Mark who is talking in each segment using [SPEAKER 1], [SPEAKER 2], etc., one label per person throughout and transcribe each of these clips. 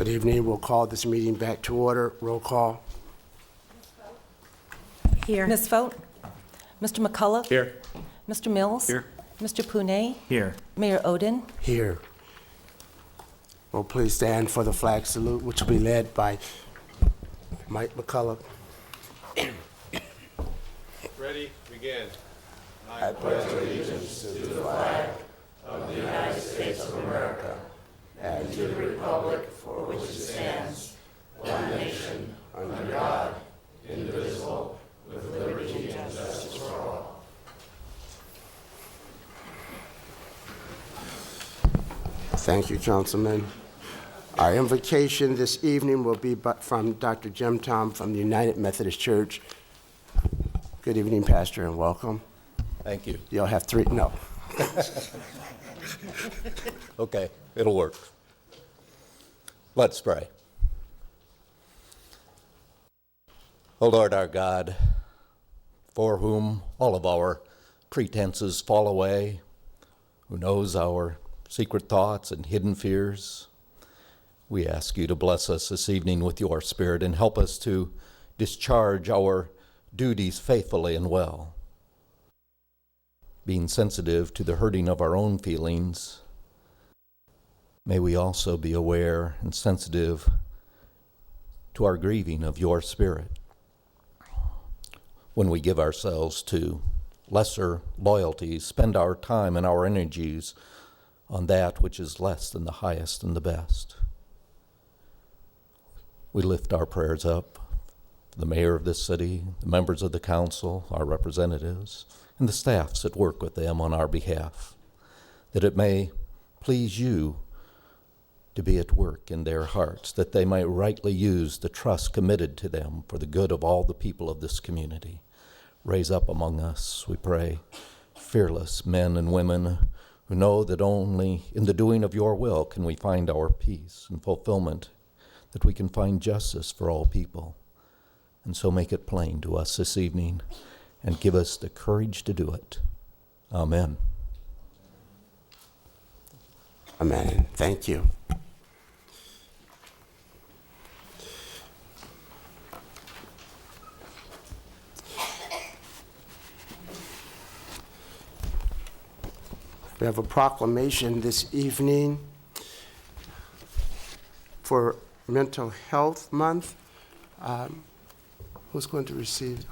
[SPEAKER 1] Good evening. We'll call this meeting back to order. Roll call.
[SPEAKER 2] Here.
[SPEAKER 3] Ms. Foat? Mr. McCullough?
[SPEAKER 4] Here.
[SPEAKER 3] Mr. Mills?
[SPEAKER 4] Here.
[SPEAKER 3] Mr. Pune?
[SPEAKER 4] Here.
[SPEAKER 3] Mayor Odin?
[SPEAKER 1] Here. Will please stand for the flag salute, which will be led by Mike McCullough.
[SPEAKER 5] Ready, begin.
[SPEAKER 1] Thank you, Councilman. Our invocation this evening will be from Dr. Jim Tom from the United Methodist Church. Good evening, Pastor, and welcome.
[SPEAKER 6] Thank you.
[SPEAKER 1] You'll have three, no.
[SPEAKER 6] Okay, it'll work. Let's pray. O Lord our God, for whom all of our pretenses fall away, who knows our secret thoughts and hidden fears, we ask you to bless us this evening with your Spirit and help us to discharge our duties faithfully and well, being sensitive to the hurting of our own feelings. May we also be aware and sensitive to our grieving of your Spirit when we give ourselves to lesser loyalties, spend our time and our energies on that which is less than the highest and the best. We lift our prayers up for the mayor of this city, the members of the council, our representatives, and the staffs that work with them on our behalf, that it may please you to be at work in their hearts, that they might rightly use the trust committed to them for the good of all the people of this community. Raise up among us, we pray, fearless men and women who know that only in the doing of your will can we find our peace and fulfillment, that we can find justice for all people. And so make it plain to us this evening and give us the courage to do it. Amen.
[SPEAKER 1] Amen. Thank you. We have a proclamation this evening for Mental Health Month. Who's going to receive?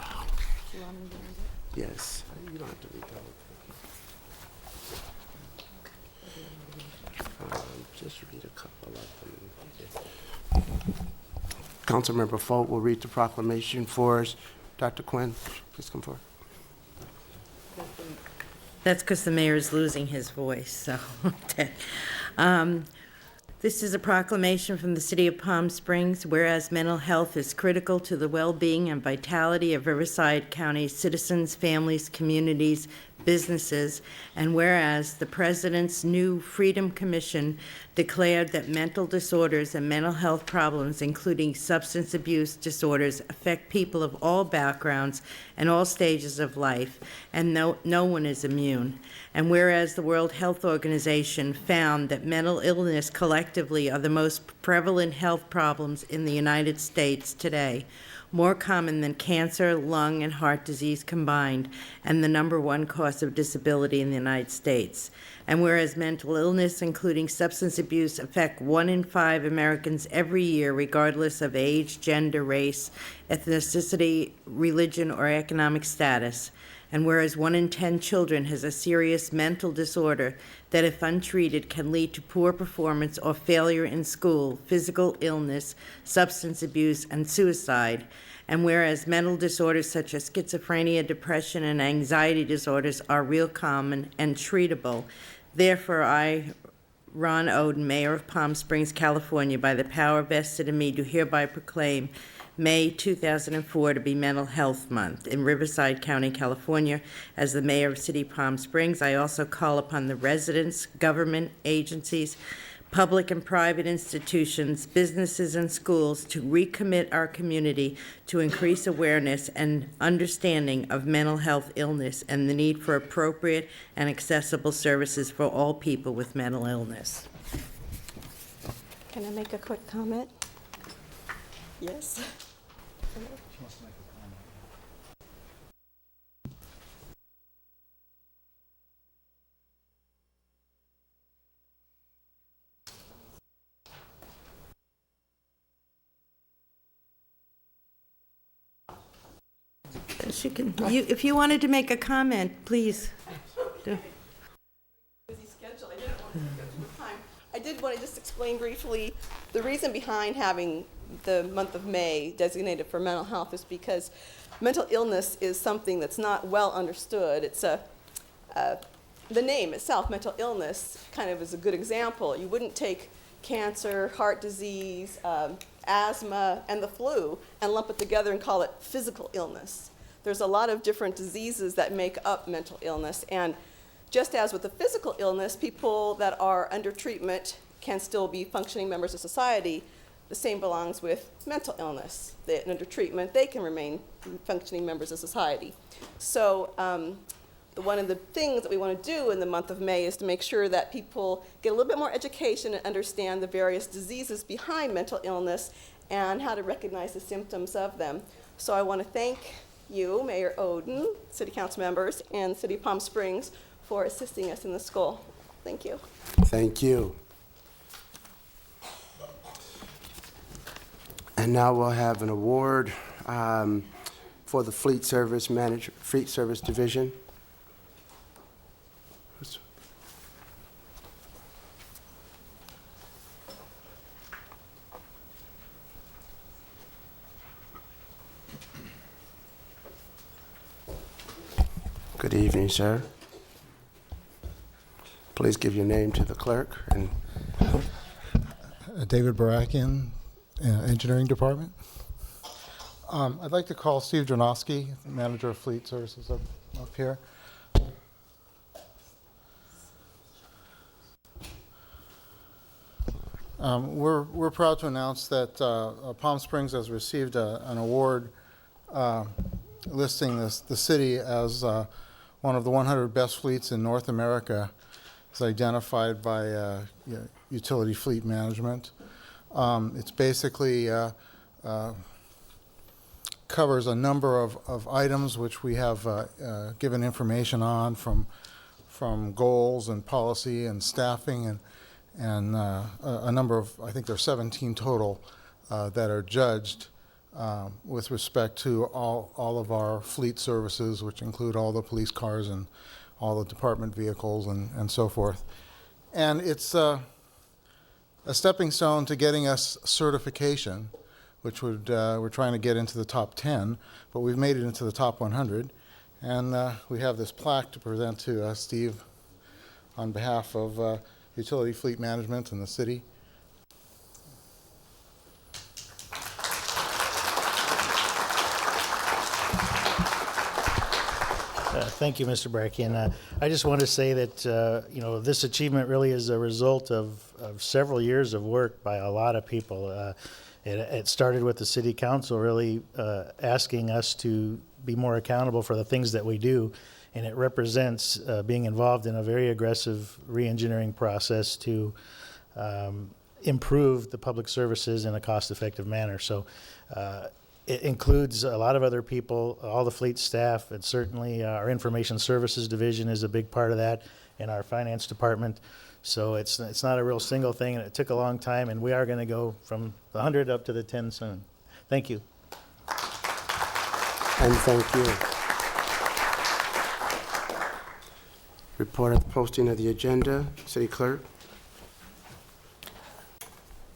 [SPEAKER 1] Yes, you don't have to read that. Just read a couple of them. Councilmember Folt will read the proclamation for us. Dr. Quinn, please come forward.
[SPEAKER 2] That's because the mayor is losing his voice, so. This is a proclamation from the City of Palm Springs, whereas mental health is critical to the well-being and vitality of Riverside County citizens, families, communities, businesses, and whereas the President's new Freedom Commission declared that mental disorders and mental health problems, including substance abuse disorders, affect people of all backgrounds and all stages of life, and no one is immune. And whereas the World Health Organization found that mental illness collectively are the most prevalent health problems in the United States today, more common than cancer, lung, and heart disease combined, and the #1 cause of disability in the United States. And whereas mental illness, including substance abuse, affect 1 in 5 Americans every year, regardless of age, gender, race, ethnicity, religion, or economic status. And whereas 1 in 10 children has a serious mental disorder that, if untreated, can lead to poor performance or failure in school, physical illness, substance abuse, and suicide. And whereas mental disorders such as schizophrenia, depression, and anxiety disorders are real common and treatable, therefore I, Ron Odin, Mayor of Palm Springs, California, by the power vested in me, do hereby proclaim May 2004 to be Mental Health Month in Riverside County, California. As the mayor of City Palm Springs, I also call upon the residents, government agencies, public and private institutions, businesses, and schools to recommit our community to increase awareness and understanding of mental health illness and the need for appropriate and accessible services for all people with mental illness.
[SPEAKER 4] Can I make a quick comment? Yes.
[SPEAKER 2] She can, if you wanted to make a comment, please.
[SPEAKER 4] Busy schedule. I didn't want to take up too much time. I did want to just explain briefly the reason behind having the month of May designated for mental health is because mental illness is something that's not well understood. It's the name itself, mental illness, kind of is a good example. You wouldn't take cancer, heart disease, asthma, and the flu and lump it together and call it physical illness. There's a lot of different diseases that make up mental illness, and just as with the physical illness, people that are under treatment can still be functioning members of society. The same belongs with mental illness. Under treatment, they can remain functioning members of society. So one of the things that we want to do in the month of May is to make sure that people get a little bit more education and understand the various diseases behind mental illness and how to recognize the symptoms of them. So I want to thank you, Mayor Oden, City Council members, and City of Palm Springs for assisting us in the school. Thank you.
[SPEAKER 1] Thank you. And now we'll have an award for the Fleet Service Division. Good evening, sir. Please give your name to the clerk. And
[SPEAKER 7] David Barakian, Engineering Department. I'd like to call Steve Janowski, Manager of Fleet Services, up here. We're proud to announce that Palm Springs has received an award listing the city as one of the 100 best fleets in North America, as identified by Utility Fleet Management. It's basically covers a number of items which we have given information on from goals and policy and staffing and a number of, I think there are 17 total that are judged with respect to all of our fleet services, which include all the police cars and all the department vehicles and so forth. And it's a stepping stone to getting us certification, which we're trying to get into the top 10, but we've made it into the top 100. And we have this plaque to present to Steve on behalf of Utility Fleet Management and the city.
[SPEAKER 8] Thank you, Mr. Barakian. I just want to say that this achievement really is a result of several years of work by a lot of people. It started with the City Council really asking us to be more accountable for the things that we do, and it represents being involved in a very aggressive re-engineering process to improve the public services in a cost-effective manner. So it includes a lot of other people, all the fleet staff, and certainly our information services division is a big part of that, and our finance department. So it's not a real single thing, and it took a long time, and we are going to go from the 100 up to the 10 soon. Thank you.
[SPEAKER 1] And thank you. Report of the posting of the agenda, City Clerk.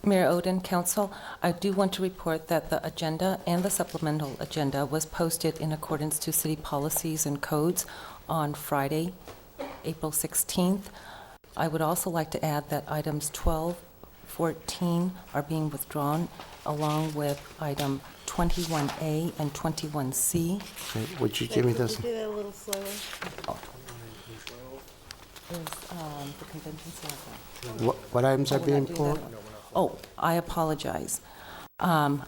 [SPEAKER 3] Mayor Oden, Council, I do want to report that the agenda and the supplemental agenda was posted in accordance to city policies and codes on Friday, April 16th. I would also like to add that items 12, 14 are being withdrawn, along with item 21A and 21C.
[SPEAKER 1] Okay, would you give me this?
[SPEAKER 2] Do that a little slower.
[SPEAKER 3] Is the convention center.
[SPEAKER 1] What items are
[SPEAKER 3] I will
[SPEAKER 1] being
[SPEAKER 3] not do
[SPEAKER 1] pulled?
[SPEAKER 3] that. Oh, I apologize. On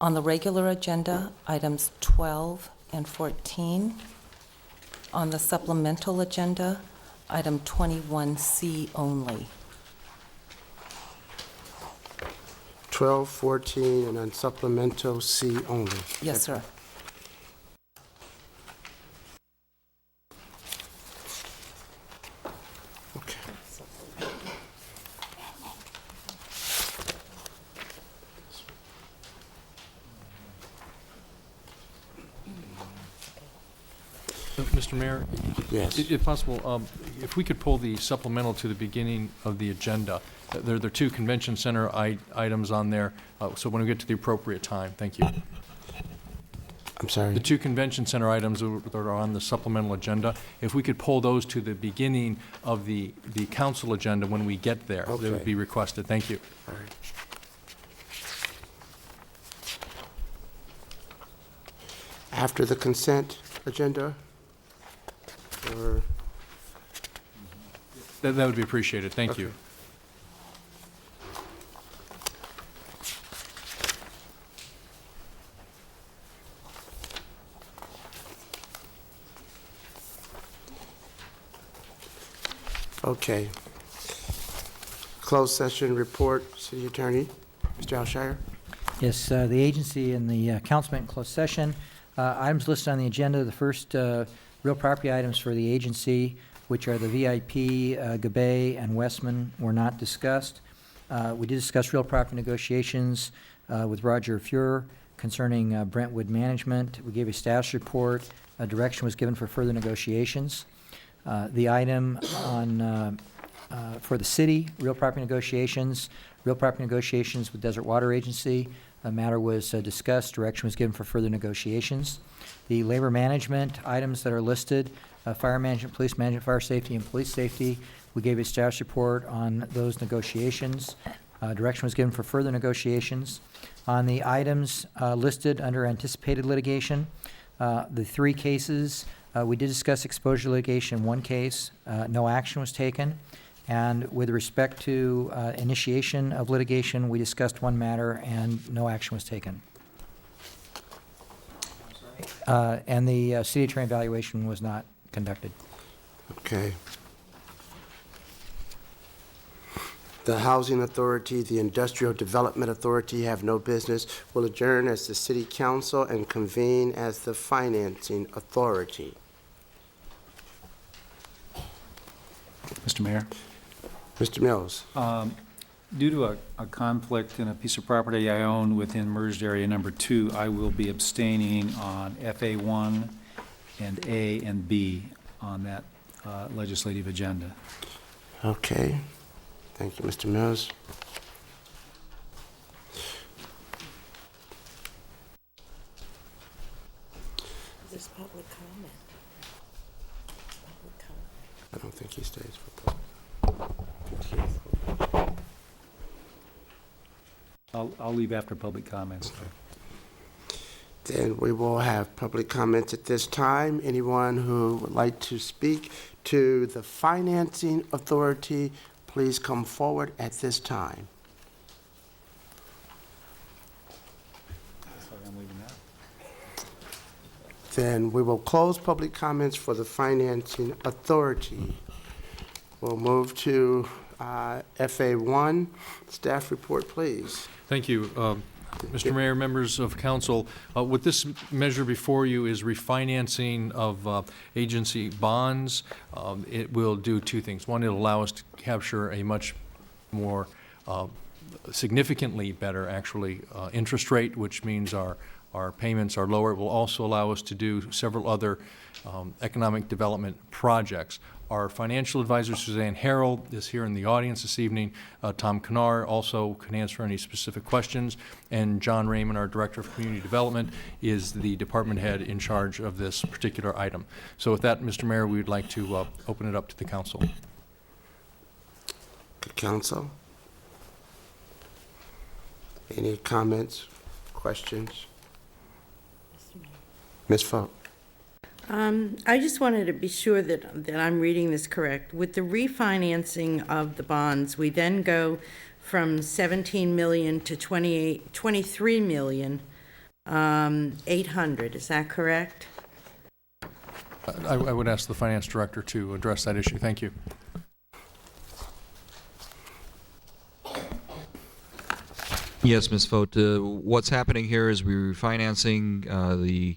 [SPEAKER 3] the regular agenda, items 12 and 14. On the supplemental agenda, item 21C only.
[SPEAKER 1] 12, 14, and on supplemental C only.
[SPEAKER 3] Yes, sir.
[SPEAKER 1] Okay.
[SPEAKER 9] Mr. Mayor,
[SPEAKER 1] Yes.
[SPEAKER 9] if possible, if we could pull the supplemental to the beginning of the agenda. There are two convention center items on there, so when we get to the appropriate time, thank you.
[SPEAKER 1] I'm sorry.
[SPEAKER 9] The two convention center items that are on the supplemental agenda, if we could pull those to the beginning of the council agenda when we get there, that
[SPEAKER 1] Okay.
[SPEAKER 9] would be requested. Thank you.
[SPEAKER 1] All right. After the consent agenda? Or,
[SPEAKER 9] That would be appreciated. Thank you.
[SPEAKER 1] okay. Closed session report, City Attorney, Mr. Alshire.
[SPEAKER 10] Yes, the agency and the council met in closed session. Items listed on the agenda, the first real property items for the agency, which are the VIP, Gabay, and Westman, were not discussed. We did discuss real property negotiations with Roger Fuhrer concerning Brentwood Management. We gave a status report. Direction was given for further negotiations. The item on for the city, real property negotiations with Desert Water Agency. A matter was discussed. Direction was given for further negotiations. The labor management items that are listed, fire management, police management, fire safety, and police safety, we gave a status report on those negotiations. Direction was given for further negotiations. On the items listed under anticipated litigation, the three cases, we did discuss exposure litigation in one case. No action was taken. And with respect to initiation of litigation, we discussed one matter and no action was taken. And the city attorney evaluation was not conducted.
[SPEAKER 1] Okay. The Housing Authority, the Industrial Development Authority have no business. Will adjourn as the City Council and convene as the Financing Authority.
[SPEAKER 11] Mr. Mayor,
[SPEAKER 1] Mr. Mills.
[SPEAKER 11] due to a conflict in a piece of property I own within merged area number 2, I will be abstaining on FA1 and A and B on that legislative agenda.
[SPEAKER 1] Okay. Thank you, Mr. Mills.
[SPEAKER 2] This public comment. Public comment.
[SPEAKER 1] I don't think he stays for
[SPEAKER 11] I'll leave after public comments.
[SPEAKER 1] Then we will have public comments at this time. Anyone who would like to speak to the Financing Authority, please come forward at this time. Then we will close public comments for the Financing Authority. We'll move to FA1. Staff report, please.
[SPEAKER 9] Thank you. Mr. Mayor, members of council, what this measure before you is refinancing of agency bonds. It will do two things. One, it'll allow us to capture a much more significantly better, actually, interest rate, which means our payments are lower. It will also allow us to do several other economic development projects. Our financial advisor, Suzanne Harrell, is here in the audience this evening. Tom Canar also can answer any specific questions. And John Raymond, our Director of Community Development, is the department head in charge of this particular item. So with that, Mr. Mayor, we would like to open it up to the council.
[SPEAKER 1] Council? Any comments, questions? Ms. Falk?
[SPEAKER 2] I just wanted to be sure that I'm reading this correct. With the refinancing of the bonds, we then go from 17 million to 23 million 800. Is that correct?
[SPEAKER 9] I would ask the finance director to address that issue. Thank you.
[SPEAKER 12] Yes, Ms. Fote. What's happening here is we're refinancing the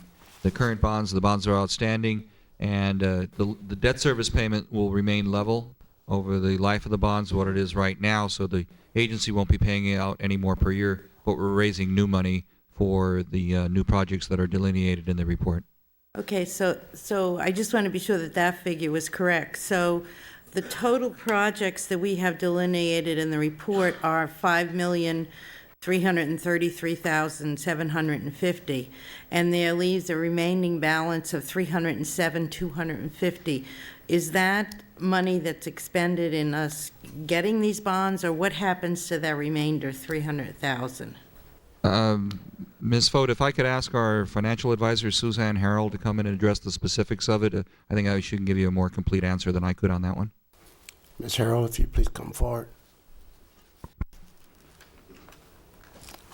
[SPEAKER 12] current bonds. The bonds are outstanding, and the debt service payment will remain level over the life of the bonds, what it is right now, so the agency won't be paying out any more per year, but we're raising new money for the new projects that are delineated in the report.
[SPEAKER 2] Okay, so I just want to be sure that that figure was correct. So the total projects that we have delineated in the report are 5,333,750, and there leaves a remaining balance of 307,250. Is that money that's expended in us getting these bonds, or what happens to that remainder 300,000?
[SPEAKER 12] Ms. Fote, if I could ask our financial advisor, Suzanne Harrell, to come in and address the specifics of it, I think she can give you a more complete answer than I could on that one.
[SPEAKER 1] Ms. Harrell, if you please come forward.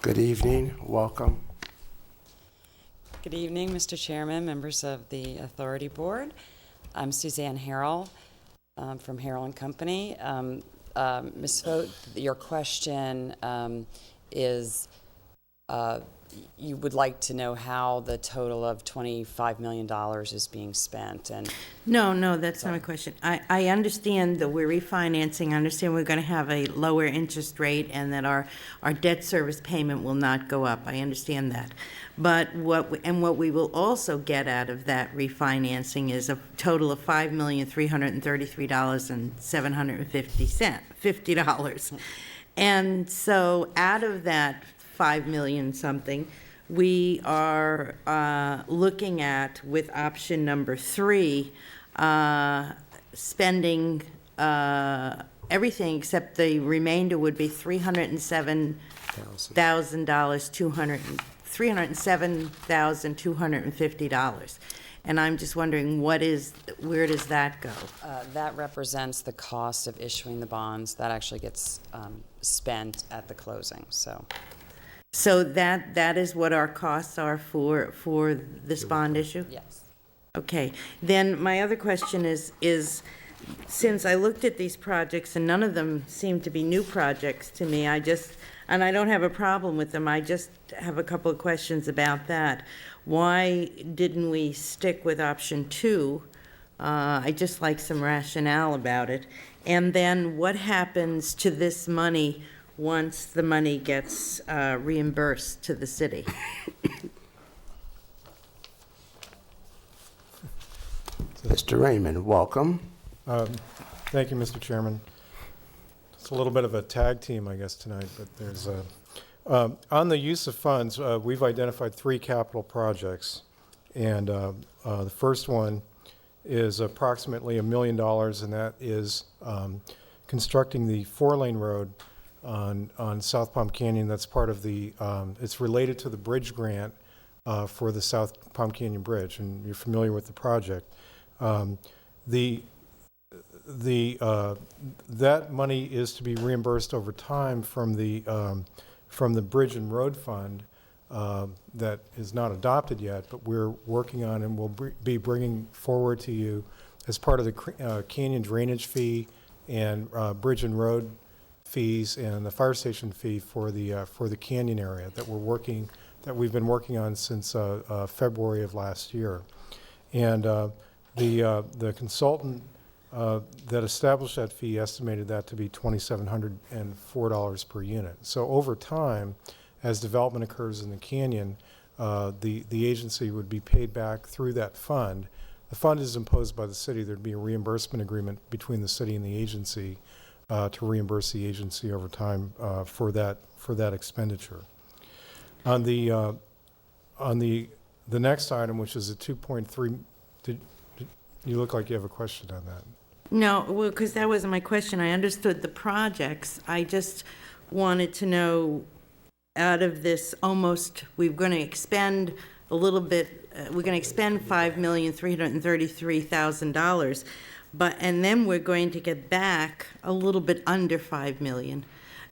[SPEAKER 1] Good evening. Welcome.
[SPEAKER 13] Good evening, Mr. Chairman, members of the Authority Board. I'm Suzanne Harrell from Harrell and Company. Ms. Fote, your question is you would like to know how the total of $25 million is being spent. And
[SPEAKER 2] No, that's not my question. I understand that we're refinancing. I understand we're going to have a lower interest rate and that our debt service payment will not go up. I understand that. But what we will also get out of that refinancing is a total of $5,333,750. And so out of that 5 million something, we are looking at, with option number 3, spending everything except the remainder would be $307,250. And I'm just wondering, where does that go?
[SPEAKER 13] that represents the cost of issuing the bonds. That actually gets spent at the closing, so.
[SPEAKER 2] So that is what our costs are for this bond issue?
[SPEAKER 13] Yes.
[SPEAKER 2] Okay. Then my other question is since I looked at these projects and none of them seem to be new projects to me, and I don't have a problem with them, I just have a couple of questions about that. Why didn't we stick with option 2? I just like some rationale about it. And then what happens to this money once the money gets reimbursed to the city?
[SPEAKER 1] Mr. Raymond, welcome.
[SPEAKER 14] Thank you, Mr. Chairman. It's a little bit of a tag team, I guess, tonight, but there's on the use of funds, we've identified 3 capital projects, and the first one is approximately $1 million, and that is constructing the 4-lane road on South Palm Canyon. That's part of the, it's related to the bridge grant for the South Palm Canyon Bridge, and you're familiar with the project. That money is to be reimbursed over time from the Bridge and Road Fund that is not adopted yet, but we're working on and will be bringing forward to you as part of the canyon drainage fee and bridge and road fees and the fire station fee for the canyon area that we've been working on since February of last year. And the consultant that established that fee estimated that to be $2,704 per unit. So over time, as development occurs in the canyon, the agency would be paid back through that fund. The fund is imposed by the city. There'd be a reimbursement agreement between the city and the agency to reimburse the agency over time for that expenditure. On the next item, which is a 2.3, you look like you have a question on that.
[SPEAKER 2] No, well, because that wasn't my question. I understood the projects. I just wanted to know, out of this we're going to expend a little bit, we're going to expend $5,333,000, and then we're going to get back a little bit under $5 million.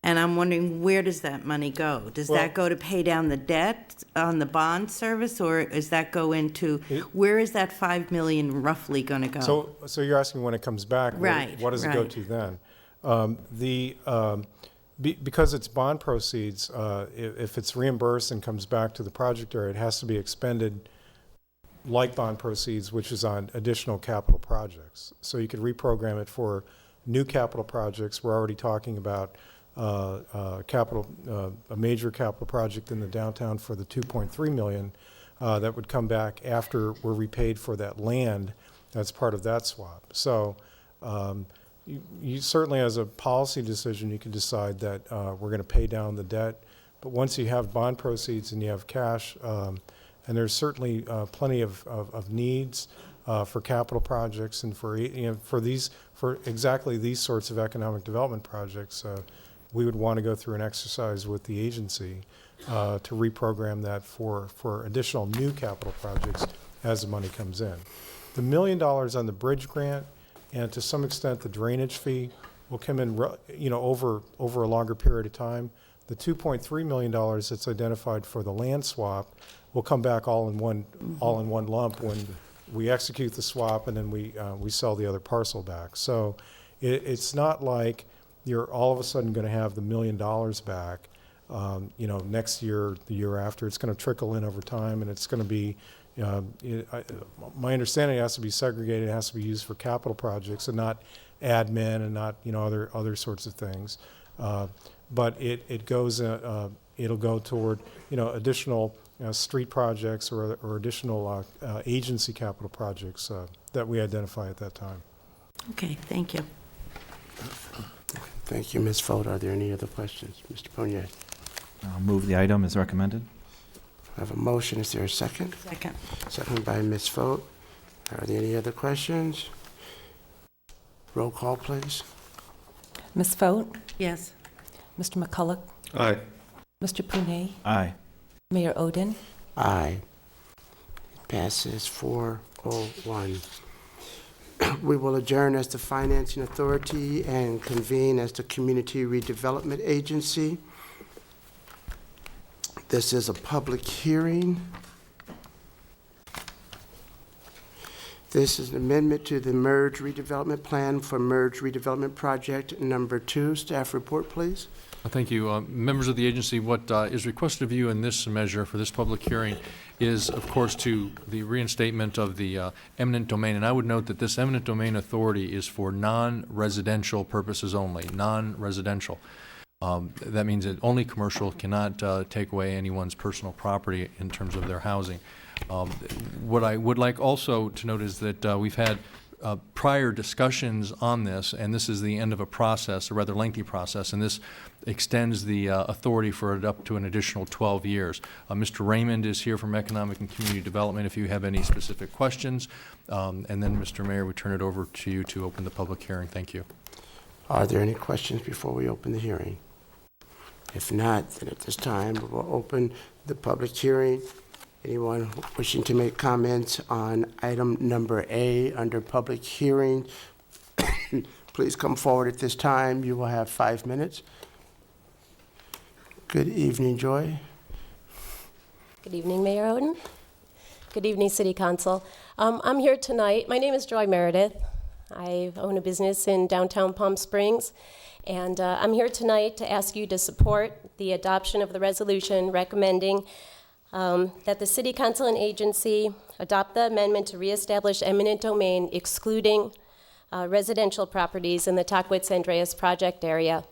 [SPEAKER 2] And I'm wondering, where does that money go? Does that go to pay down the debt on the bond service, or does that go into, where is that $5 million roughly going to go?
[SPEAKER 14] So you're asking when it comes back,
[SPEAKER 2] Right,
[SPEAKER 14] what does it go
[SPEAKER 2] right.
[SPEAKER 14] to then? because it's bond proceeds, if it's reimbursed and comes back to the project area, it has to be expended like bond proceeds, which is on additional capital projects. So you could reprogram it for new capital projects. We're already talking about a major capital project in the downtown for the $2.3 million that would come back after we're repaid for that land that's part of that swap. So you certainly, as a policy decision, you can decide that we're going to pay down the debt. But once you have bond proceeds and you have cash, and there's certainly plenty of needs for capital projects and for exactly these sorts of economic development projects, we would want to go through an exercise with the agency to reprogram that for additional new capital projects as the money comes in. The $1 million on the bridge grant and to some extent the drainage fee will come in, over a longer period of time. The $2.3 million that's identified for the land swap will come back all in one lump when we execute the swap and then we sell the other parcel back. So it's not like you're all of a sudden going to have the $1 million back, next year, the year after. It's going to trickle in over time, and it's going to be. My understanding, it has to be segregated. It has to be used for capital projects and not admin and not other sorts of things. But it'll go toward additional street projects or additional agency capital projects that we identify at that time.
[SPEAKER 2] Okay, thank you.
[SPEAKER 1] Thank you, Ms. Fold. Are there any other questions? Mr. Ponier.
[SPEAKER 15] I'll move the item as recommended.
[SPEAKER 1] I have a motion. Is there a second?
[SPEAKER 2] Second.
[SPEAKER 1] Second by Ms. Fold. Are there any other questions? Roll call, please.
[SPEAKER 3] Ms. Fote?
[SPEAKER 2] Yes.
[SPEAKER 3] Mr. McCulloch?
[SPEAKER 5] Aye.
[SPEAKER 3] Mr. Punet?
[SPEAKER 15] Aye.
[SPEAKER 3] Mayor Odin?
[SPEAKER 1] Aye. It passes 401. We will adjourn as the Financing Authority and convene as the Community Redevelopment Agency. This is a public hearing. This is an amendment to the Merge Redevelopment Plan for Merge Redevelopment Project number 2. Staff report, please.
[SPEAKER 9] Thank you. Members of the agency, what is requested of you in this measure for this public hearing is, of course, to the reinstatement of the eminent domain. And I would note that this eminent domain authority is for non-residential purposes only, non-residential. That means that only commercial, cannot take away anyone's personal property in terms of their housing. What I would like also to note is that we've had prior discussions on this, and this is the end of a process, a rather lengthy process, and this extends the authority for it up to an additional 12 years. Mr. Raymond is here from Economic and Community Development if you have any specific questions, and then Mr. Mayor, we turn it over to you to open the public hearing. Thank you.
[SPEAKER 1] Are there any questions before we open the hearing? If not, then at this time, we will open the public hearing. Anyone wishing to make comments on item number A under public hearing, please come forward at this time. You will have 5 minutes. Good evening, Joy.
[SPEAKER 16] Good evening, Mayor Odin. Good evening, City Council. I'm here tonight. My name is Joy Meredith. I own a business in downtown Palm Springs, and I'm here tonight to ask you to support the adoption of the resolution recommending that the City Council and agency adopt the amendment to reestablish eminent domain excluding residential properties in the Tockwitz Andreas project area.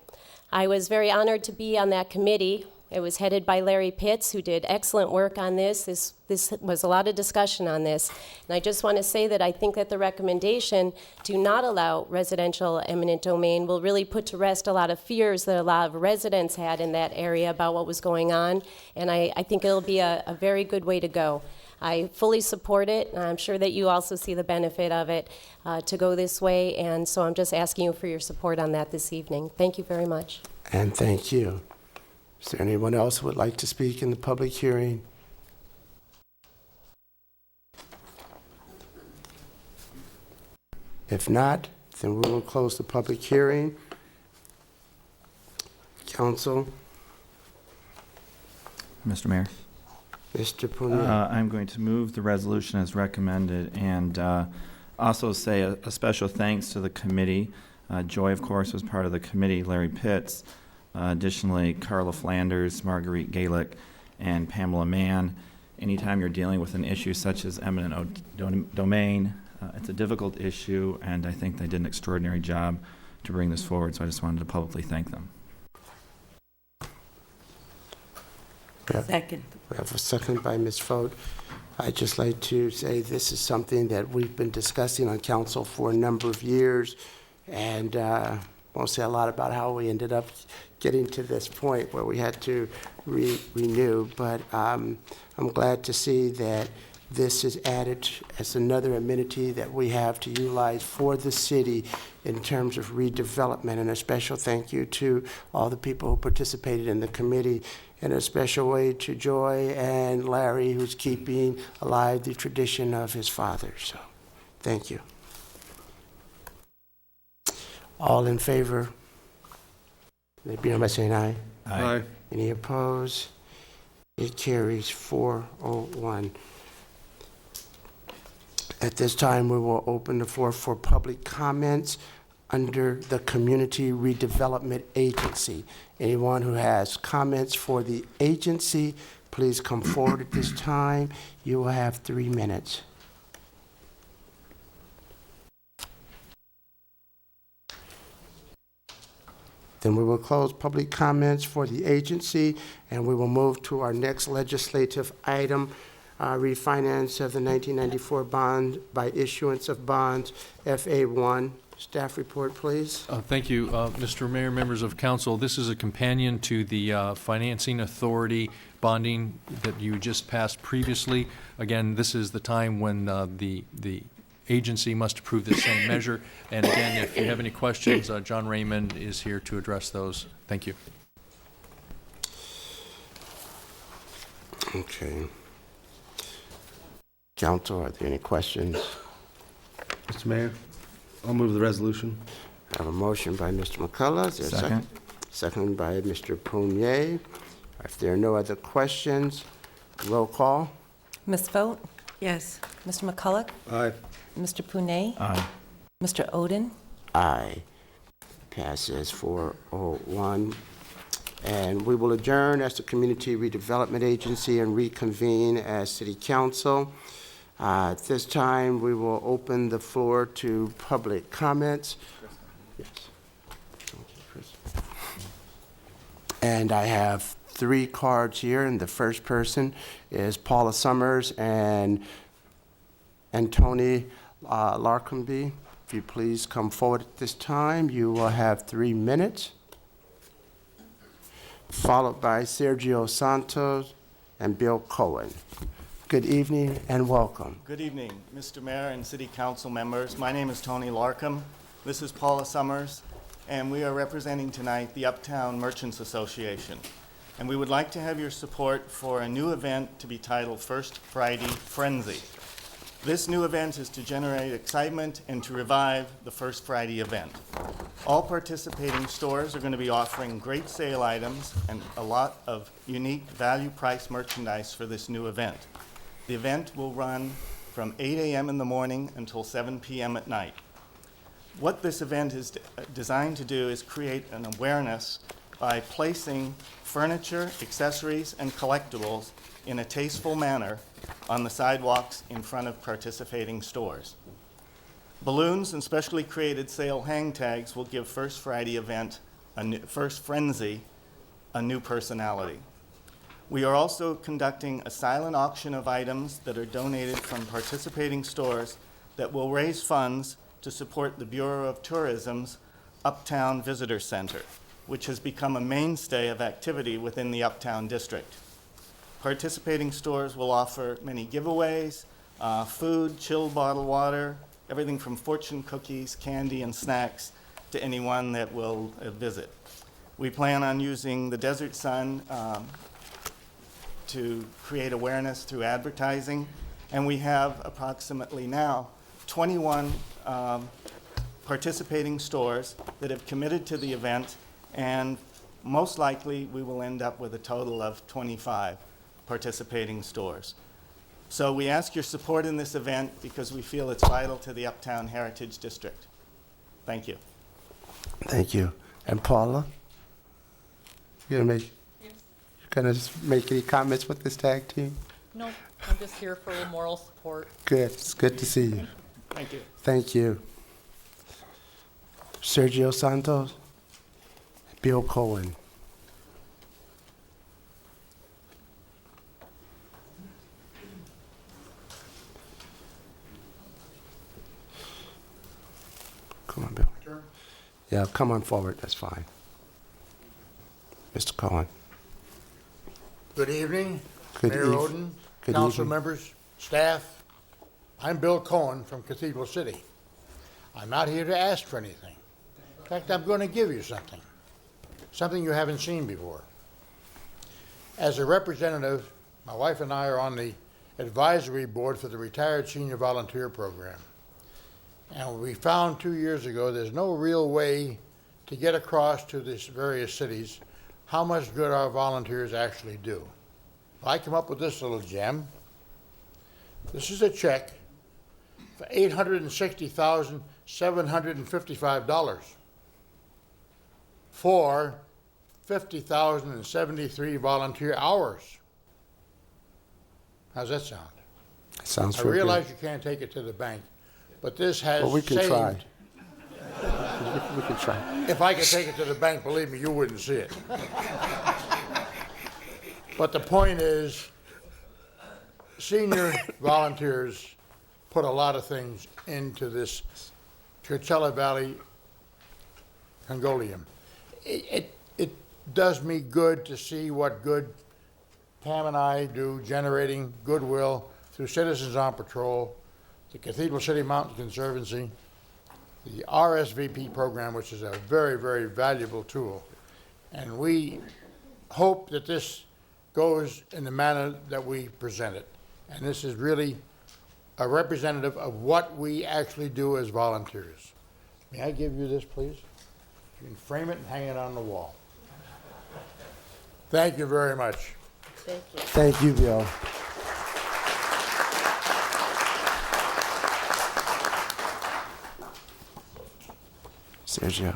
[SPEAKER 16] I was very honored to be on that committee. It was headed by Larry Pitts, who did excellent work on this. This was a lot of discussion on this. And I just want to say that I think that the recommendation to not allow residential eminent domain will really put to rest a lot of fears that a lot of residents had in that area about what was going on. And I think it'll be a very good way to go. I fully support it, and I'm sure that you also see the benefit of it to go this way. And so I'm just asking you for your support on that this evening. Thank you very much.
[SPEAKER 1] And thank you. Is there anyone else who would like to speak in the public hearing? If not, then we will close the public hearing. Council.
[SPEAKER 15] Mr. Mayor.
[SPEAKER 1] Mr. Punia.
[SPEAKER 15] I'm going to move the resolution as recommended and also say a special thanks to the committee. Joy, of course, was part of the committee, Larry Pitts. Additionally, Carla Flanders, Marguerite Gaelic, and Pamela Mann. Anytime you're dealing with an issue such as eminent domain, it's a difficult issue, and I think they did an extraordinary job to bring this forward, so I just wanted to publicly thank them.
[SPEAKER 2] Second.
[SPEAKER 1] We have a second by Ms. Foat. I'd just like to say this is something that we've been discussing on council for a number of years, and won't say a lot about how we ended up getting to this point where we had to renew, but I'm glad to see that this is added as another amenity that we have to utilize for the city in terms of redevelopment. And a special thank you to all the people who participated in the committee, and a special way to Joy and Larry, who's keeping alive the tradition of his father. So thank you. All in favor? Let it be known by saying aye.
[SPEAKER 5] Aye.
[SPEAKER 1] Any opposed? It carries 401. At this time, we will open the floor for public comments under the Community Redevelopment Agency. Anyone who has comments for the agency, please come forward at this time. You will have 3 minutes. Then we will close public comments for the agency, and we will move to our next legislative item, refinance of the 1994 bond by issuance of bonds, FA1. Staff report, please.
[SPEAKER 9] Thank you, Mr. Mayor, members of council. This is a companion to the Financing Authority bonding that you just passed previously. Again, this is the time when the agency must approve the same measure. And again, if you have any questions, John Raymond is here to address those. Thank you.
[SPEAKER 1] Okay. Council, are there any questions?
[SPEAKER 5] Mr. Mayor, I'll move the resolution.
[SPEAKER 1] I have a motion by Mr. McCullough. Is there a second? Second by Mr. Pugnier. If there are no other questions, roll call.
[SPEAKER 3] Ms. Foat?
[SPEAKER 2] Yes.
[SPEAKER 3] Mr. McCullough?
[SPEAKER 5] Aye.
[SPEAKER 3] Mr. Punet?
[SPEAKER 15] Aye.
[SPEAKER 3] Mr. Oden?
[SPEAKER 1] Aye. Passes 401. And we will adjourn as the Community Redevelopment Agency and reconvene as City Council. At this time, we will open the floor to public comments. Yes. Okay, Chris. And I have 3 cards here, and the first person is Paula Summers and Tony Larcombe. If you please come forward at this time, you will have 3 minutes. Followed by Sergio Santos and Bill Cohen. Good evening and welcome.
[SPEAKER 17] Good evening, Mr. Mayor and City Council members. My name is Tony Larcombe. This is Paula Summers, and we are representing tonight the Uptown Merchants Association. And we would like to have your support for a new event to be titled First Friday Frenzy. This new event is to generate excitement and to revive the First Friday event. All participating stores are going to be offering great sale items and a lot of unique value-priced merchandise for this new event. The event will run from 8 a.m. in the morning until 7 p.m. at night. What this event is designed to do is create an awareness by placing furniture, accessories, and collectibles in a tasteful manner on the sidewalks in front of participating stores. Balloons and specially created sale hang tags will give First Friday event, First Frenzy, a new personality. We are also conducting a silent auction of items that are donated from participating stores that will raise funds to support the Bureau of Tourism's Uptown Visitor Center, which has become a mainstay of activity within the Uptown District. Participating stores will offer many giveaways, food, chilled bottled water, everything from fortune cookies, candy, and snacks to anyone that will visit. We plan on using the Desert Sun to create awareness through advertising, and we have approximately now 21 participating stores that have committed to the event, and most likely we will end up with a total of 25 participating stores. So we ask your support in this event because we feel it's vital to the Uptown Heritage District. Thank you.
[SPEAKER 1] Thank you. And Paula? You gonna make any comments with this tag team?
[SPEAKER 18] No, I'm just here for a little moral support.
[SPEAKER 1] Good, it's good to see you.
[SPEAKER 18] Thank you.
[SPEAKER 1] Thank you. Sergio Santos, Bill Cohen. Come on, Bill. Yeah, come on forward, that's fine. Mr. Cohen.
[SPEAKER 19] Good evening,
[SPEAKER 1] Good
[SPEAKER 19] Mayor
[SPEAKER 1] eve-
[SPEAKER 19] Oden,
[SPEAKER 1] good
[SPEAKER 19] council
[SPEAKER 1] evening.
[SPEAKER 19] members, staff. I'm Bill Cohen from Cathedral City. I'm not here to ask for anything. In fact, I'm going to give you something you haven't seen before. As a representative, my wife and I are on the advisory board for the Retired Senior Volunteer Program. And we found 2 years ago there's no real way to get across to these various cities how much good our volunteers actually do. I come up with this little gem. This is a check for $860,755 for 50,073 volunteer hours. How's that sound?
[SPEAKER 1] Sounds
[SPEAKER 19] I
[SPEAKER 1] real good.
[SPEAKER 19] realize you can't take it to the bank, but this has
[SPEAKER 1] Well, we can
[SPEAKER 19] saved.
[SPEAKER 1] try. We can try.
[SPEAKER 19] If I could take it to the bank, believe me, you wouldn't see it. But the point is, senior volunteers put a lot of things into this Coachella Valley Congolium. It does me good to see what good Pam and I do, generating goodwill through Citizens on Patrol, the Cathedral City Mountain Conservancy, the RSVP program, which is a very, very valuable tool. And we hope that this goes in the manner that we present it. And this is really a representative of what we actually do as volunteers. May I give you this, please? You can frame it and hang it on the wall. Thank you very much.
[SPEAKER 16] Thank you.
[SPEAKER 1] Thank you, Bill. Sergio.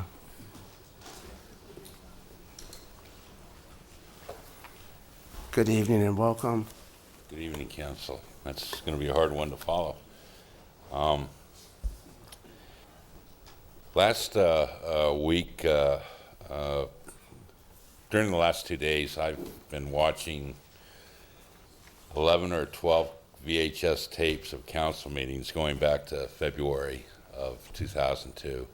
[SPEAKER 1] Good evening and welcome.
[SPEAKER 20] Good evening, council. That's going to be a hard one to follow. Last week, during the last 2 days, I've been watching 11 or 12 VHS tapes of council meetings going back to February of 2002.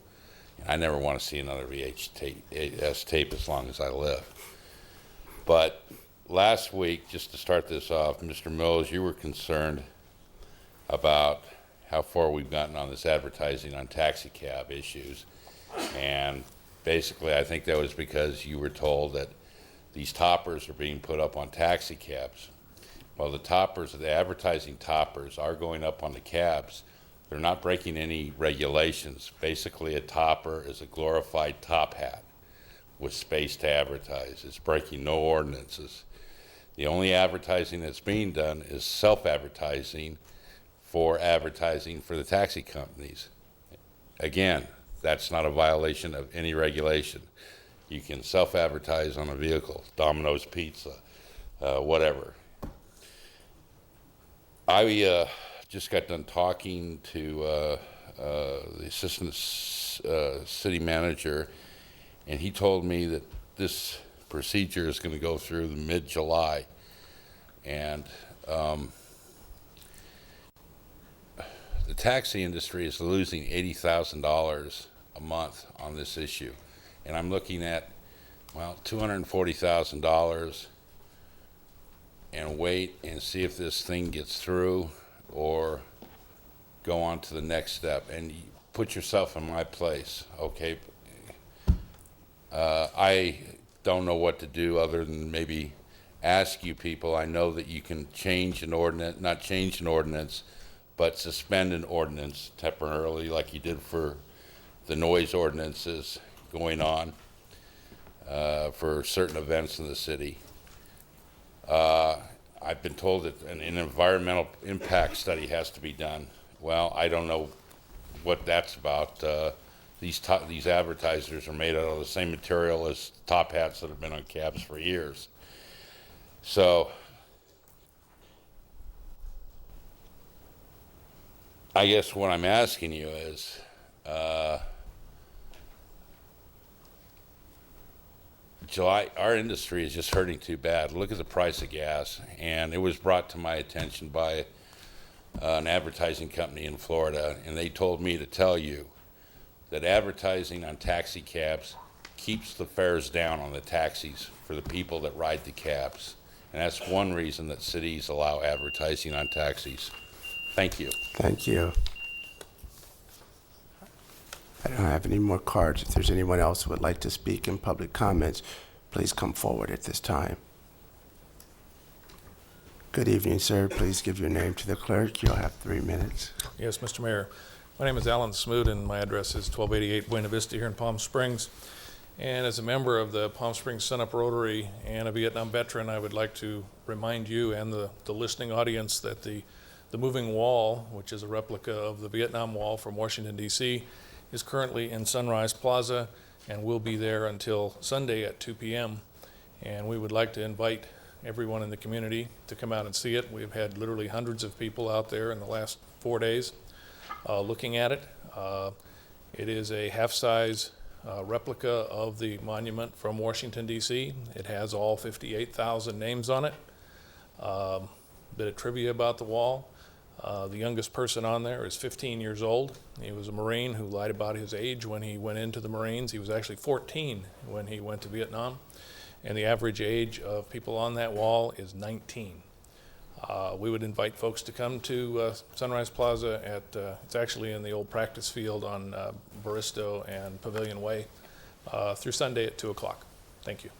[SPEAKER 20] I never want to see another VHS tape as long as I live. But last week, just to start this off, Mr. Mills, you were concerned about how far we've gotten on this advertising on taxi cab issues. And basically, I think that was because you were told that these toppers are being put up on taxi cabs. Well, the toppers, the advertising toppers are going up on the cabs. They're not breaking any regulations. Basically, a topper is a glorified top hat with space to advertise. It's breaking no ordinances. The only advertising that's being done is self-advertising for the taxi companies. Again, that's not a violation of any regulation. You can self-advertise on a vehicle, Domino's Pizza, whatever. I just got done talking to the assistant city manager, and he told me that this procedure is going to go through the mid-July. And the taxi industry is losing $80,000 a month on this issue. And I'm looking at, well, $240,000 and wait and see if this thing gets through or go on to the next step. And you put yourself in my place, okay? I don't know what to do other than maybe ask you people. I know that you can change an ordinance, not change an ordinance, but suspend an ordinance temporarily like you did for the noise ordinances going on for certain events in the city. I've been told that an environmental impact study has to be done. Well, I don't know what that's about. these advertisers are made out of the same material as top hats that have been on cabs for years. So I guess what I'm asking you is, July, our industry is just hurting too bad. Look at the price of gas. And it was brought to my attention by an advertising company in Florida, and they told me to tell you that advertising on taxi cabs keeps the fares down on the taxis for the people that ride the cabs. And that's one reason that cities allow advertising on taxis. Thank you.
[SPEAKER 1] Thank you. I don't have any more cards. If there's anyone else who would like to speak in public comments, please come forward at this time. Good evening, sir. Please give your name to the clerk. You'll have 3 minutes.
[SPEAKER 21] Yes, Mr. Mayor. My name is Alan Smoot, and my address is 1288 Buena Vista here in Palm Springs. And as a member of the Palm Springs Sun-Up Rotary and a Vietnam veteran, I would like to remind you and the listening audience that the moving wall, which is a replica of the Vietnam Wall from Washington, D.C., is currently in Sunrise Plaza and will be there until Sunday at 2 p.m. And we would like to invite everyone in the community to come out and see it. We've had literally hundreds of people out there in the last 4 days looking at it. It is a half-size replica of the monument from Washington, D.C. It has all 58,000 names on it. Bit of trivia about the wall. The youngest person on there is 15 years old. He was a Marine who lied about his age when he went into the Marines. He was actually 14 when he went to Vietnam. And the average age of people on that wall is 19. We would invite folks to come to Sunrise Plaza it's actually in the old practice field on Baristo and Pavilion Way through Sunday at 2 o'clock. Thank you.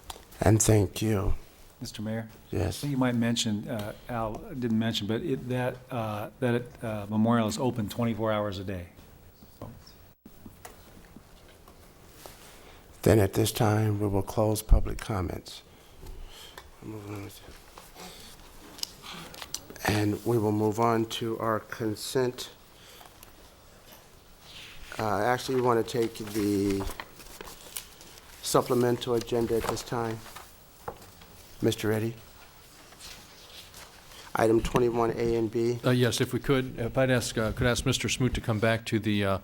[SPEAKER 1] And thank you.
[SPEAKER 11] Mr. Mayor?
[SPEAKER 1] Yes.
[SPEAKER 11] I think you might mention, Al didn't mention, but that memorial is open 24 hours a day.
[SPEAKER 1] Then at this time, we will close public comments. And we will move on to our consent. Actually, we want to take the supplemental agenda at this time. Mr. Reddy? Item 21A and B.
[SPEAKER 9] Yes, if we could, if I'd ask, could ask Mr. Smoot to come back to the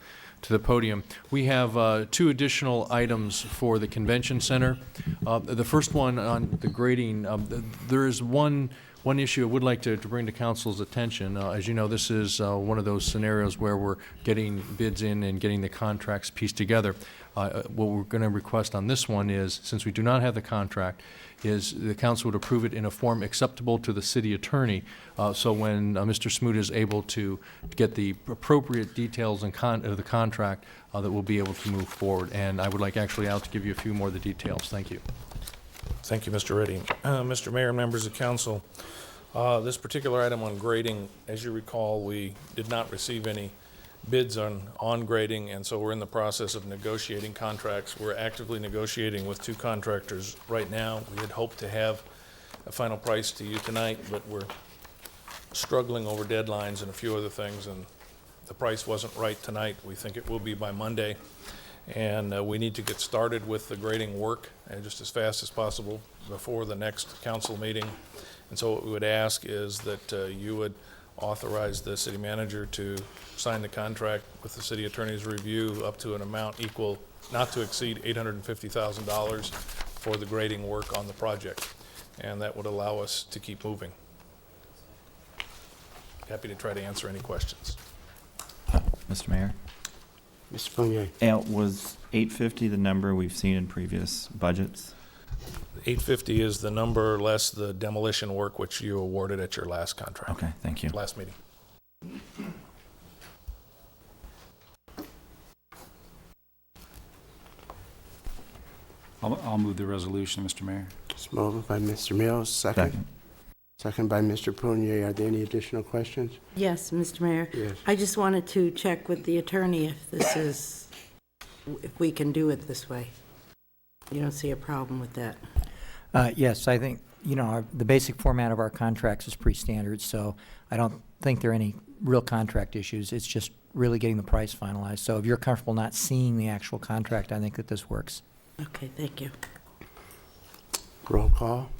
[SPEAKER 9] podium. We have 2 additional items for the convention center. The first one on the grading, there is one issue I would like to bring to council's attention. As you know, this is one of those scenarios where we're getting bids in and getting the contracts pieced together. What we're going to request on this one is, since we do not have the contract, is the council would approve it in a form acceptable to the city attorney. So when Mr. Smoot is able to get the appropriate details and of the contract, that we'll be able to move forward. And I would like actually Al to give you a few more of the details. Thank you.
[SPEAKER 21] Thank you, Mr. Reddy. Mr. Mayor and members of council, this particular item on grading, as you recall, we did not receive any bids on grading, and so we're in the process of negotiating contracts. We're actively negotiating with 2 contractors right now. We had hoped to have a final price to you tonight, but we're struggling over deadlines and a few other things, and the price wasn't right tonight. We think it will be by Monday. And we need to get started with the grading work just as fast as possible before the next council meeting. And so what we would ask is that you would authorize the city manager to sign the contract with the city attorney's review up to an amount equal, not to exceed $850,000 for the grading work on the project. And that would allow us to keep moving. Happy to try to answer any questions.
[SPEAKER 15] Mr. Mayor?
[SPEAKER 1] Mr. Fournier.
[SPEAKER 15] Al, was 850 the number we've seen in previous budgets?
[SPEAKER 21] 850 is the number less the demolition work which you awarded at your last contract.
[SPEAKER 15] Okay, thank you.
[SPEAKER 21] Last meeting.
[SPEAKER 11] I'll move the resolution, Mr. Mayor.
[SPEAKER 1] It's moved by Mr. Mills, second. Second by Mr. Prunier. Are there any additional questions?
[SPEAKER 2] Yes, Mr. Mayor.
[SPEAKER 1] Yes.
[SPEAKER 2] I just wanted to check with the attorney if we can do it this way. You don't see a problem with that?
[SPEAKER 10] Yes, I think, the basic format of our contracts is pretty standard, so I don't think there are any real contract issues. It's just really getting the price finalized. So if you're comfortable not seeing the actual contract, I think that this works.
[SPEAKER 2] Okay, thank you.
[SPEAKER 1] Roll call.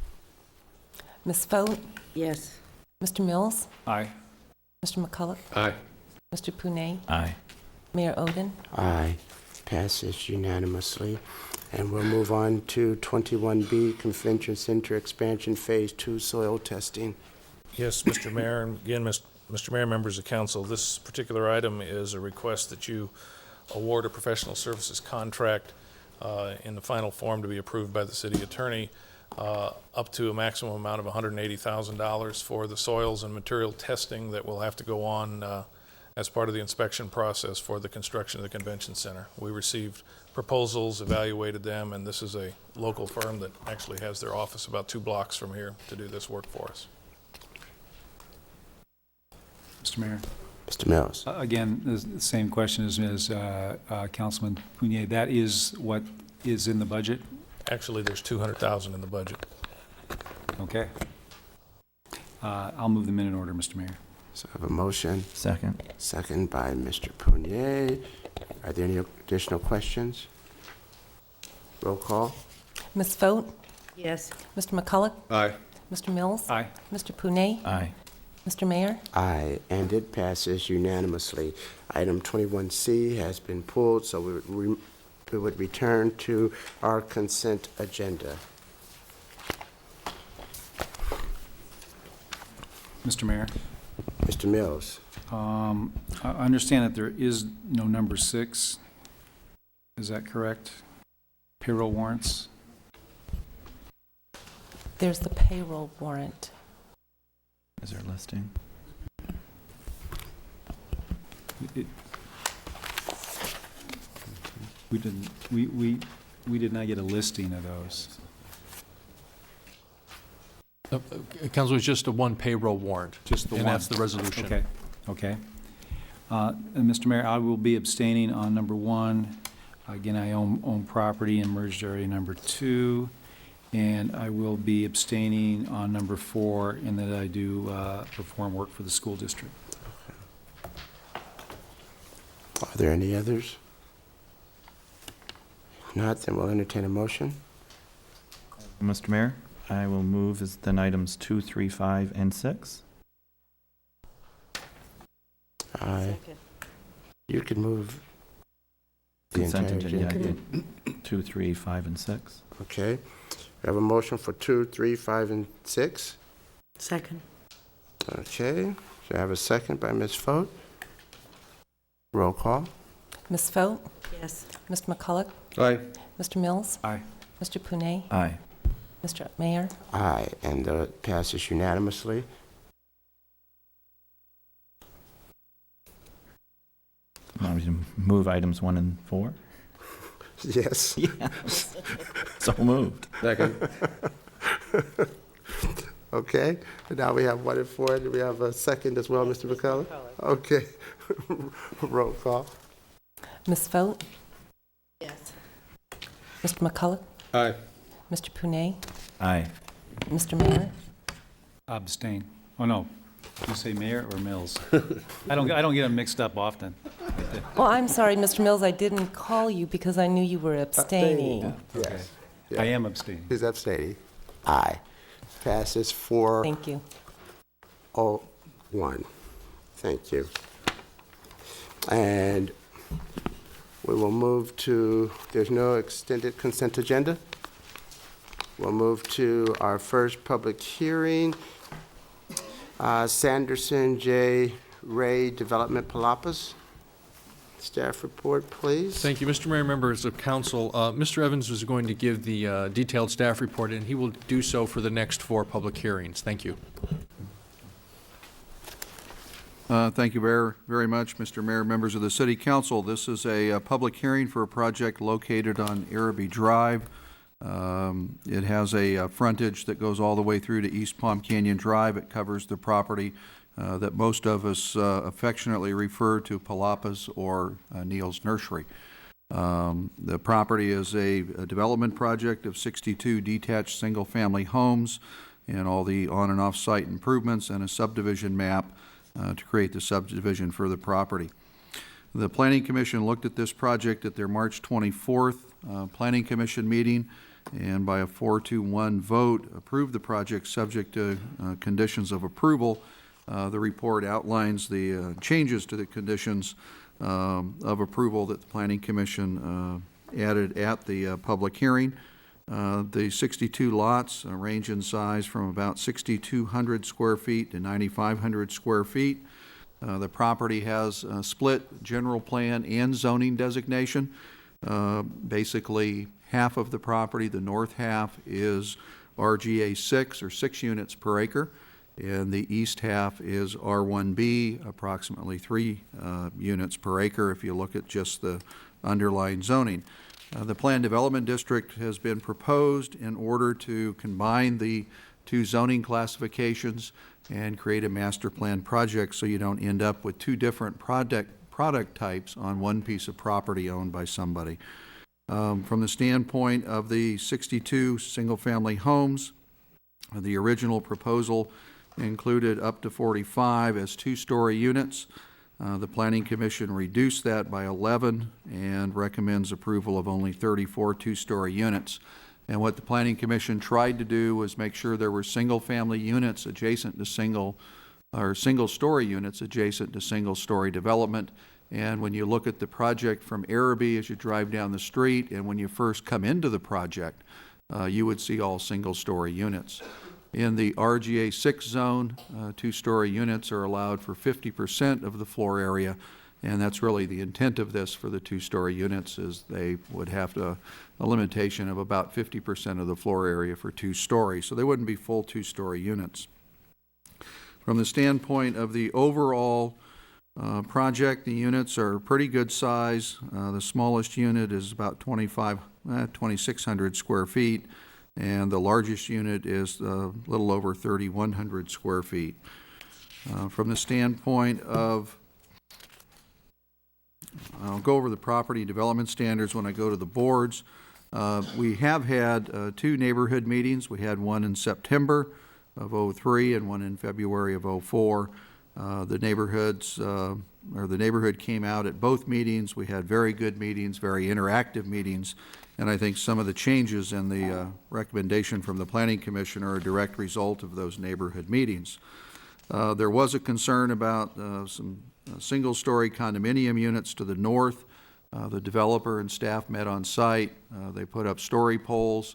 [SPEAKER 3] Ms. Foat?
[SPEAKER 2] Yes.
[SPEAKER 3] Mr. Mills?
[SPEAKER 11] Aye.
[SPEAKER 3] Mr. McCulloch?
[SPEAKER 5] Aye.
[SPEAKER 3] Mr. Punet?
[SPEAKER 15] Aye.
[SPEAKER 3] Mayor Odin?
[SPEAKER 1] Aye. Passes unanimously. And we'll move on to 21B, Convention Center Expansion Phase 2 Soil Testing.
[SPEAKER 21] Yes, Mr. Mayor, and again, Mr. Mayor, members of council, this particular item is a request that you award a professional services contract in the final form to be approved by the city attorney up to a maximum amount of $180,000 for the soils and material testing that will have to go on as part of the inspection process for the construction of the convention center. We received proposals, evaluated them, and this is a local firm that actually has their office about 2 blocks from here to do this work for us.
[SPEAKER 11] Mr. Mayor?
[SPEAKER 1] Mr. Mills.
[SPEAKER 11] Again, the same question as Councilman Punier. That is what is in the budget?
[SPEAKER 21] Actually, there's $200,000 in the budget.
[SPEAKER 11] Okay. I'll move them in order, Mr. Mayor.
[SPEAKER 1] So I have a motion.
[SPEAKER 15] Second.
[SPEAKER 1] Second by Mr. Punier. Are there any additional questions? Roll call.
[SPEAKER 3] Ms. Foat?
[SPEAKER 2] Yes.
[SPEAKER 3] Mr. McCulloch?
[SPEAKER 5] Aye.
[SPEAKER 3] Mr. Mills?
[SPEAKER 11] Aye.
[SPEAKER 3] Mr. Punet?
[SPEAKER 15] Aye.
[SPEAKER 3] Mr. Mayor?
[SPEAKER 1] Aye, and it passes unanimously. Item 21C has been pulled, so we would return to our consent agenda.
[SPEAKER 11] Mr. Mayor?
[SPEAKER 1] Mr. Mills.
[SPEAKER 11] I understand that there is no number 6. Is that correct? Payroll warrants?
[SPEAKER 3] There's the payroll warrant.
[SPEAKER 15] Is there a listing?
[SPEAKER 11] We did not get a listing of those.
[SPEAKER 9] Council, it's just a one payroll warrant.
[SPEAKER 11] Just the
[SPEAKER 9] and
[SPEAKER 11] one.
[SPEAKER 9] that's the resolution.
[SPEAKER 11] Okay, okay. And Mr. Mayor, I will be abstaining on number 1. Again, I own property in merged area number 2. And I will be abstaining on number 4 in that I do perform work for the school district.
[SPEAKER 1] Are there any others? If not, then we'll entertain a motion.
[SPEAKER 15] Mr. Mayor, I will move as then items 2, 3, 5, and 6.
[SPEAKER 1] Aye. You can move the
[SPEAKER 15] Consent
[SPEAKER 1] entire
[SPEAKER 15] agenda,
[SPEAKER 1] agenda.
[SPEAKER 15] yeah, 2, 3, 5, and 6.
[SPEAKER 1] Okay. We have a motion for 2, 3, 5, and 6.
[SPEAKER 2] Second.
[SPEAKER 1] Okay. So I have a second by Ms. Foat. Roll call.
[SPEAKER 3] Ms. Foat?
[SPEAKER 2] Yes.
[SPEAKER 3] Mr. McCulloch?
[SPEAKER 5] Aye.
[SPEAKER 3] Mr. Mills?
[SPEAKER 11] Aye.
[SPEAKER 3] Mr. Punet?
[SPEAKER 15] Aye.
[SPEAKER 3] Mr. Mayor?
[SPEAKER 1] Aye, and it passes unanimously.
[SPEAKER 15] Want me to move items 1 and 4?
[SPEAKER 1] Yes.
[SPEAKER 15] Yes. So moved.
[SPEAKER 5] Second.
[SPEAKER 1] Okay, now we have 1 and 4. Do we have a second as well, Mr. McCullough? Okay. Roll call.
[SPEAKER 3] Ms. Foat?
[SPEAKER 2] Yes.
[SPEAKER 3] Mr. McCulloch?
[SPEAKER 5] Aye.
[SPEAKER 3] Mr. Punet?
[SPEAKER 15] Aye.
[SPEAKER 3] Mr. Mayor?
[SPEAKER 11] Abstain. Oh, no. You say Mayor or Mills? I don't get them mixed up often.
[SPEAKER 3] Well, I'm sorry, Mr. Mills, I didn't call you because I knew you were abstaining.
[SPEAKER 1] Yes.
[SPEAKER 11] I am abstaining.
[SPEAKER 1] Who's abstaining? Aye. Passes 4.
[SPEAKER 3] Thank you.
[SPEAKER 1] 0-1. Thank you. And we will move to, there's no extended consent agenda. We'll move to our first public hearing. Sanderson J. Ray Development Palapas. Staff report, please.
[SPEAKER 9] Thank you, Mr. Mayor, members of council. Mr. Evans is going to give the detailed staff report, and he will do so for the next 4 public hearings. Thank you.
[SPEAKER 6] Thank you very much, Mr. Mayor, members of the City Council. This is a public hearing for a project located on Araby Drive. It has a frontage that goes all the way through to East Palm Canyon Drive. It covers the property that most of us affectionately refer to Palapas or Neil's Nursery. The property is a development project of 62 detached single-family homes and all the on- and off-site improvements and a subdivision map to create the subdivision for the property. The Planning Commission looked at this project at their March 24th Planning Commission meeting, and by a 4-1 vote approved the project subject to conditions of approval. The report outlines the changes to the conditions of approval that the Planning Commission added at the public hearing. The 62 lots range in size from about 6,200 square feet to 9,500 square feet. The property has a split general plan and zoning designation. Basically, half of the property, the north half, is RGA 6 or 6 units per acre, and the east half is R1B, approximately 3 units per acre if you look at just the underlying zoning. The planned development district has been proposed in order to combine the two zoning classifications and create a master plan project so you don't end up with two different product types on one piece of property owned by somebody. From the standpoint of the 62 single-family homes, the original proposal included up to 45 as two-story units. The Planning Commission reduced that by 11 and recommends approval of only 34 two-story units. And what the Planning Commission tried to do was make sure there were single-family units adjacent to single-story units adjacent to single-story development. And when you look at the project from Araby as you drive down the street, and when you first come into the project, you would see all single-story units. In the RGA 6 zone, two-story units are allowed for 50% of the floor area, and that's really the intent of this for the two-story units, is they would have a limitation of about 50% of the floor area for two-story, so they wouldn't be full two-story units. From the standpoint of the overall project, the units are pretty good size. The smallest unit is about 2,600 square feet, and the largest unit is a little over 3,100 square feet. From the standpoint of, I'll go over the property development standards when I go to the boards. We have had two neighborhood meetings. We had one in September of '03 and one in February of '04. The neighborhood came out at both meetings. We had very good meetings, very interactive meetings, and I think some of the changes in the recommendation from the Planning Commission are a direct result of those neighborhood meetings. There was a concern about some single-story condominium units to the north. The developer and staff met on site. They put up story poles,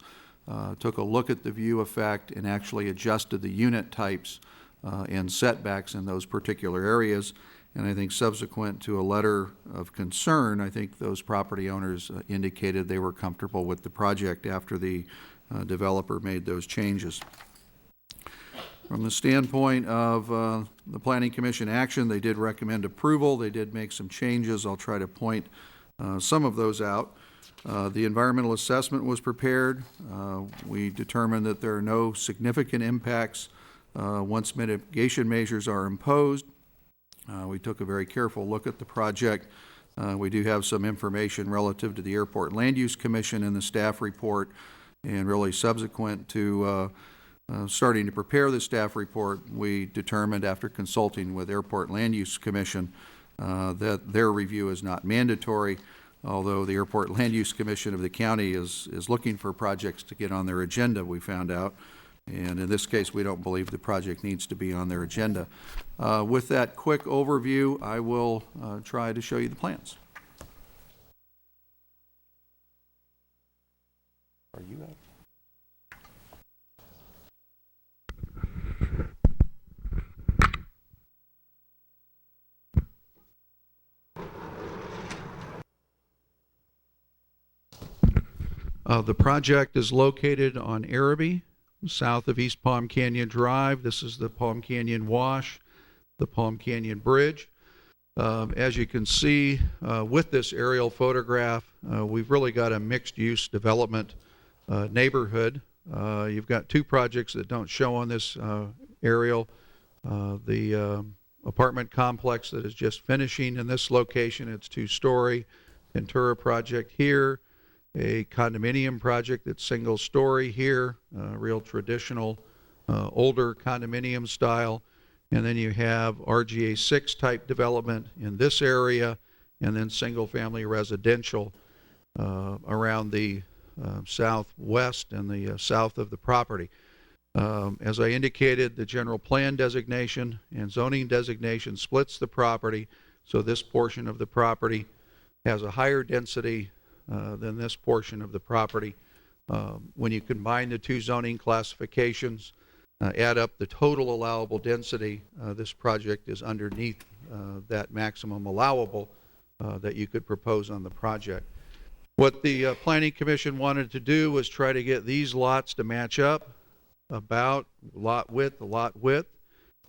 [SPEAKER 6] took a look at the view effect, and actually adjusted the unit types and setbacks in those particular areas. And I think subsequent to a letter of concern, I think those property owners indicated they were comfortable with the project after the developer made those changes. From the standpoint of the Planning Commission action, they did recommend approval. They did make some changes. I'll try to point some of those out. The environmental assessment was prepared. We determined that there are no significant impacts once mitigation measures are imposed. We took a very careful look at the project. We do have some information relative to the Airport Land Use Commission in the staff report, and really subsequent to starting to prepare the staff report, we determined after consulting with Airport Land Use Commission that their review is not mandatory, although the Airport Land Use Commission of the county is looking for projects to get on their agenda, we found out. And in this case, we don't believe the project needs to be on their agenda. With that quick overview, I will try to show you the plans. Are you up? The project is located on Araby, south of East Palm Canyon Drive. This is the Palm Canyon Wash, the Palm Canyon Bridge. As you can see with this aerial photograph, we've really got a mixed-use development neighborhood. You've got two projects that don't show on this aerial. The apartment complex that is just finishing in this location, it's two-story. Ventura project here. A condominium project that's single-story here, real traditional, older condominium style. And then you have RGA 6 type development in this area, and then single-family residential around the southwest and the south of the property. As I indicated, the general plan designation and zoning designation splits the property, so this portion of the property has a higher density than this portion of the property. When you combine the two zoning classifications, add up the total allowable density, this project is underneath that maximum allowable that you could propose on the project. What the Planning Commission wanted to do was try to get these lots to match up about lot width.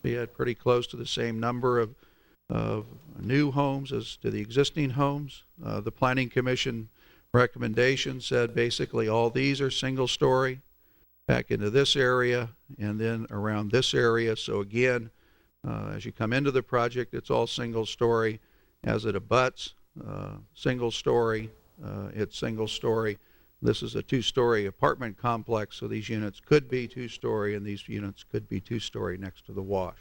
[SPEAKER 6] We had pretty close to the same number of new homes as to the existing homes. The Planning Commission recommendation said basically all these are single story back into this area and then around this area. So again, as you come into the project, it's all single story. As it abuts, single story, it's single story. This is a two-story apartment complex, so these units could be two-story and these units could be two-story next to the wash.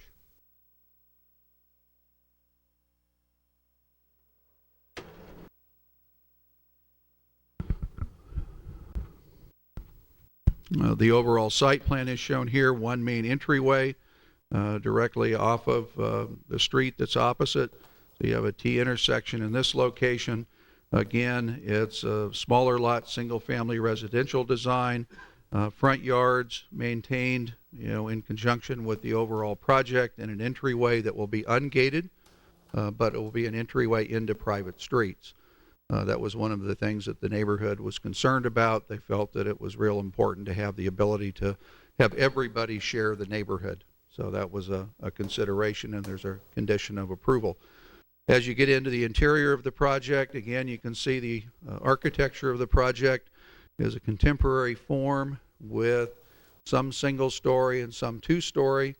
[SPEAKER 6] The overall site plan is shown here, one main entryway directly off of the street that's opposite. So you have a T intersection in this location. Again, it's a smaller lot, single-family residential design, front yards maintained, in conjunction with the overall project, and an entryway that will be ungated, but it will be an entryway into private streets. That was one of the things that the neighborhood was concerned about. They felt that it was real important to have the ability to have everybody share the neighborhood. So that was a consideration, and there's a condition of approval. As you get into the interior of the project, again, you can see the architecture of the project is a contemporary form with some single story and some two-story.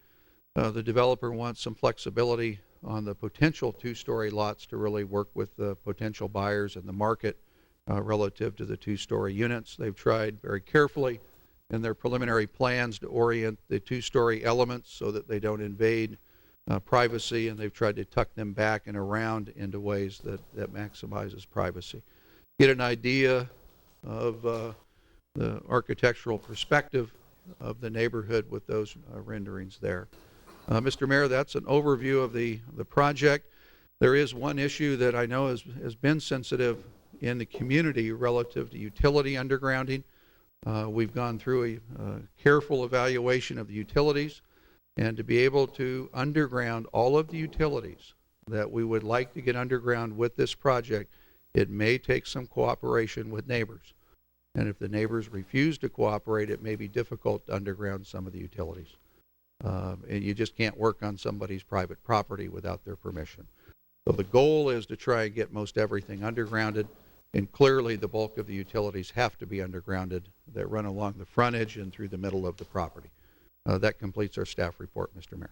[SPEAKER 6] The developer wants some flexibility on the potential two-story lots to really work with the potential buyers and the market relative to the two-story units. They've tried very carefully in their preliminary plans to orient the two-story elements so that they don't invade privacy, and they've tried to tuck them back and around into ways that maximizes privacy. Get an idea of the architectural perspective of the neighborhood with those renderings there. Mr. Mayor, that's an overview of the project. There is one issue that I know has been sensitive in the community relative to utility undergrounding. We've gone through a careful evaluation of the utilities, and to be able to underground all of the utilities that we would like to get underground with this project, it may take some cooperation with neighbors. And if the neighbors refuse to cooperate, it may be difficult to underground some of the utilities. And you just can't work on somebody's private property without their permission. So the goal is to try and get most everything undergrounded, and clearly the bulk of the utilities have to be undergrounded that run along the frontage and through the middle of the property. That completes our staff report, Mr. Mayor.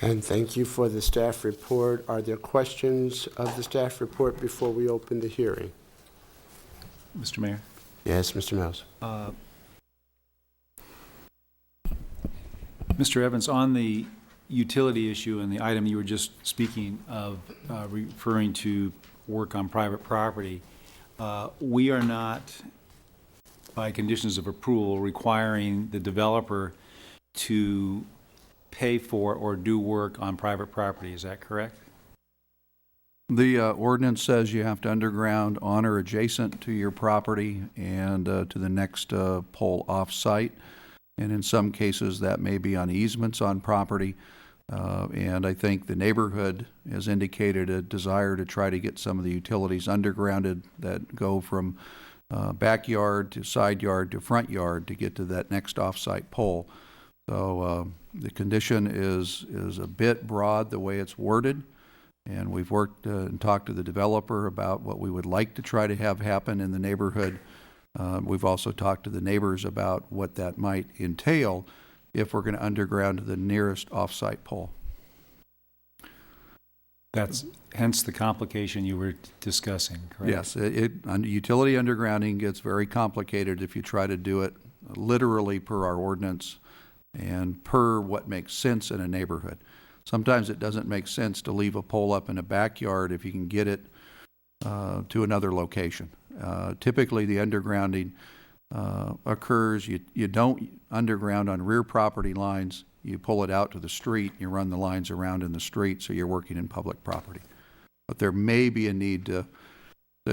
[SPEAKER 1] And thank you for the staff report. Are there questions of the staff report before we open the hearing?
[SPEAKER 11] Mr. Mayor?
[SPEAKER 1] Yes, Mr. Mills.
[SPEAKER 11] Mr. Evans, on the utility issue and the item you were just speaking of, referring to work on private property, we are not, by conditions of approval, requiring the developer to pay for or do work on private property. Is that correct?
[SPEAKER 6] The ordinance says you have to underground on or adjacent to your property and to the next pole off-site. And in some cases, that may be on easements on property. And I think the neighborhood has indicated a desire to try to get some of the utilities undergrounded that go from backyard to side yard to front yard to get to that next off-site pole. So the condition is a bit broad the way it's worded, and we've worked and talked to the developer about what we would like to try to have happen in the neighborhood. We've also talked to the neighbors about what that might entail if we're going to underground to the nearest off-site pole.
[SPEAKER 11] That's hence the complication you were discussing, correct?
[SPEAKER 6] Yes, utility undergrounding gets very complicated if you try to do it literally per our ordinance and per what makes sense in a neighborhood. Sometimes it doesn't make sense to leave a pole up in a backyard if you can get it to another location. Typically, the undergrounding occurs, you don't underground on rear property lines, you pull it out to the street, you run the lines around in the street, so you're working in public property. But there may be a need to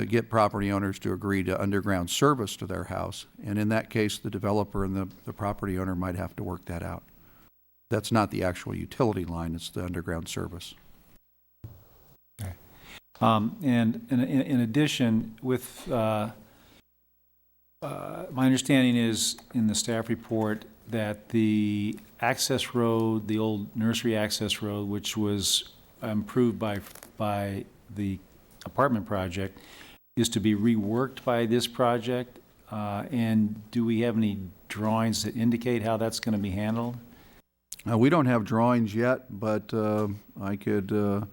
[SPEAKER 6] get property owners to agree to underground service to their house, and in that case, the developer and the property owner might have to work that out. That's not the actual utility line, it's the underground service.
[SPEAKER 11] And in addition, with my understanding is in the staff report that the access road, the old nursery access road, which was improved by the apartment project, is to be reworked by this project. And do we have any drawings that indicate how that's going to be handled?
[SPEAKER 6] We don't have drawings yet, but I could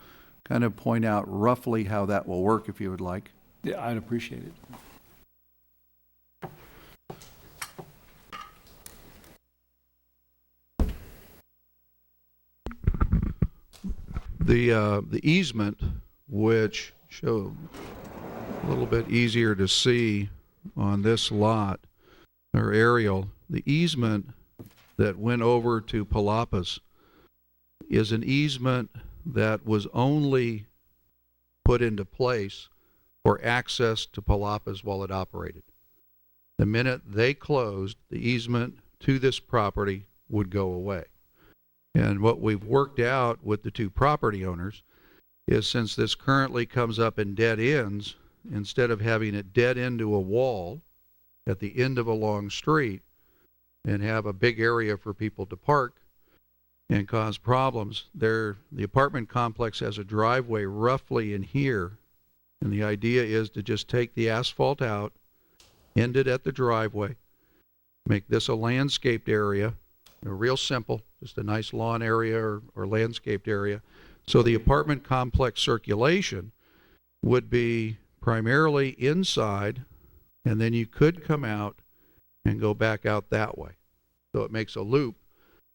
[SPEAKER 6] kind of point out roughly how that will work if you would like.
[SPEAKER 11] Yeah, I'd appreciate it.
[SPEAKER 6] The easement, which show a little bit easier to see on this lot or aerial, the easement that went over to Palapas is an easement that was only put into place for access to Palapas while it operated. The minute they closed, the easement to this property would go away. And what we've worked out with the two property owners is, since this currently comes up in dead ends, instead of having it dead into a wall at the end of a long street and have a big area for people to park and cause problems, the apartment complex has a driveway roughly in here, and the idea is to just take the asphalt out, end it at the driveway, make this a landscaped area, real simple, just a nice lawn area or landscaped area. So the apartment complex circulation would be primarily inside, and then you could come out and go back out that way. So it makes a loop,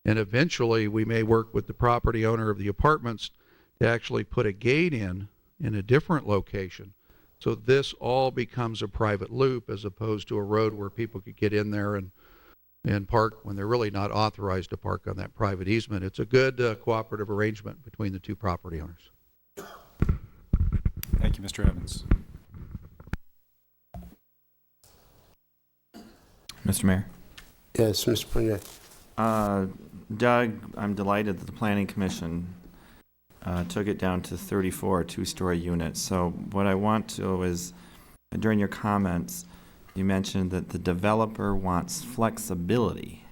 [SPEAKER 6] and eventually we may work with the property owner of the apartments to actually put a gate in a different location. So this all becomes a private loop as opposed to a road where people could get in there and park when they're really not authorized to park on that private easement. It's a good cooperative arrangement between the two property owners.
[SPEAKER 11] Thank you, Mr. Evans.
[SPEAKER 15] Mr. Mayor?
[SPEAKER 1] Yes, Mr. Prunier.
[SPEAKER 15] Doug, I'm delighted that the Planning Commission took it down to 34 two-story units. So what I want to is, during your comments, you mentioned that the developer wants flexibility.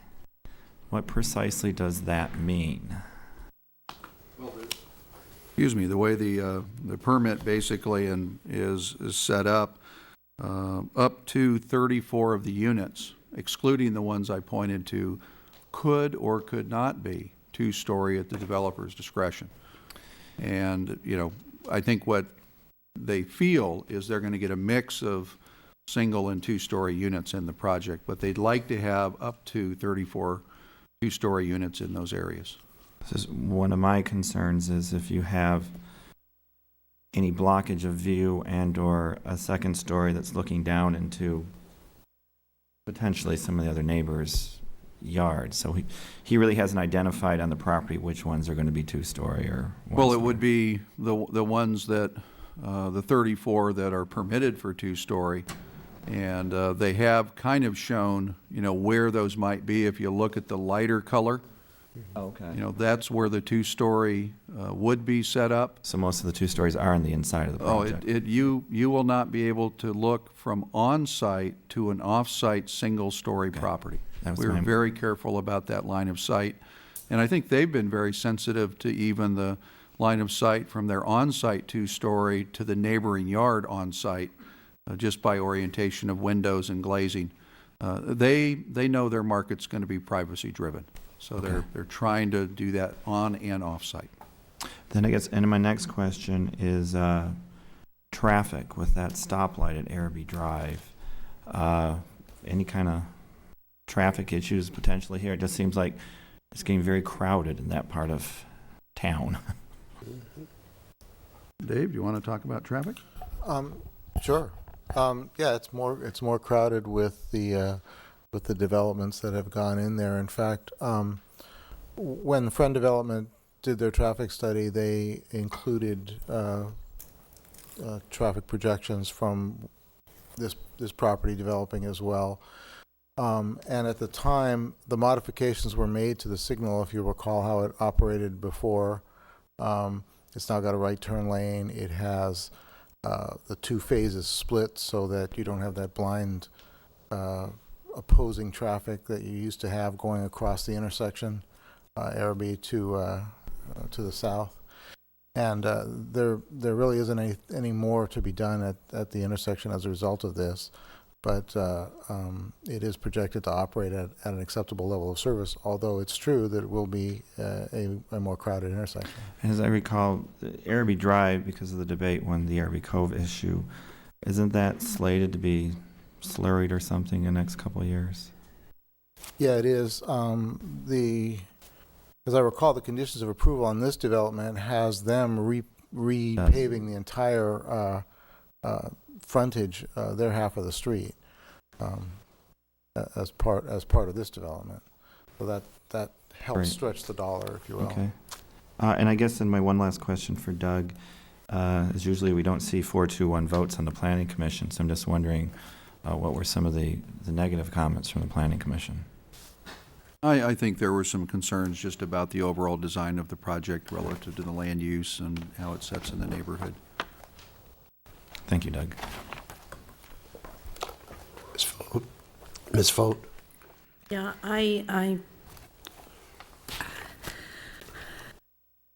[SPEAKER 15] What precisely does that mean?
[SPEAKER 6] Excuse me, the way the permit basically is set up to 34 of the units, excluding the ones I pointed to, could or could not be two-story at the developer's discretion. And, you know, I think what they feel is they're going to get a mix of single and two-story units in the project, but they'd like to have up to 34 two-story units in those areas.
[SPEAKER 15] This is one of my concerns, is if you have any blockage of view and or a second story that's looking down into potentially some of the other neighbors' yards. So he really hasn't identified on the property which ones are going to be two-story or one-story.
[SPEAKER 6] Well, it would be the ones that, the 34 that are permitted for two-story. And they have kind of shown, you know, where those might be. If you look at the lighter color,
[SPEAKER 15] okay,
[SPEAKER 6] you know, that's where the two-story would be set up.
[SPEAKER 15] So most of the two stories are on the inside of the project.
[SPEAKER 6] You will not be able to look from on-site to an off-site single-story property. We're very careful about that line of sight. And I think they've been very sensitive to even the line of sight from their on-site two-story to the neighboring yard on-site. Just by orientation of windows and glazing. They know their market's going to be privacy driven. So they're trying to do that on and off site.
[SPEAKER 15] Then I guess, and my next question is traffic with that stoplight at Araby Drive. Any kind of traffic issues potentially here. It just seems like it's getting very crowded in that part of town.
[SPEAKER 6] Dave, you want to talk about traffic?
[SPEAKER 7] Sure. Yeah, it's more crowded with the developments that have gone in there. In fact, when Friend Development did their traffic study, they included traffic projections from this property developing as well. And at the time, the modifications were made to the signal, if you recall how it operated before. It's now got a right turn lane. It has the two phases split so that you don't have that blind opposing traffic that you used to have going across the intersection, Araby to the south. And there really isn't any more to be done at the intersection as a result of this. But it is projected to operate at an acceptable level of service, although it's true that it will be a more crowded intersection.
[SPEAKER 15] As I recall, Araby Drive, because of the debate when the Araby Cove issue, isn't that slated to be slurried or something in the next couple of years?
[SPEAKER 7] Yeah, it is. As I recall, the conditions of approval on this development has them repaving the entire frontage, their half of the street, as part of this development. So that helps
[SPEAKER 15] Right.
[SPEAKER 7] stretch the dollar, if you will.
[SPEAKER 15] Okay. And I guess then my one last question for Doug is usually we don't see 4-2-1 votes on the Planning Commission, so I'm just wondering what were some of the negative comments from the Planning Commission?
[SPEAKER 6] I think there were some concerns just about the overall design of the project relative to the land use and how it sets in the neighborhood.
[SPEAKER 15] Thank you, Doug.
[SPEAKER 1] Ms. Foat?
[SPEAKER 2] Yeah,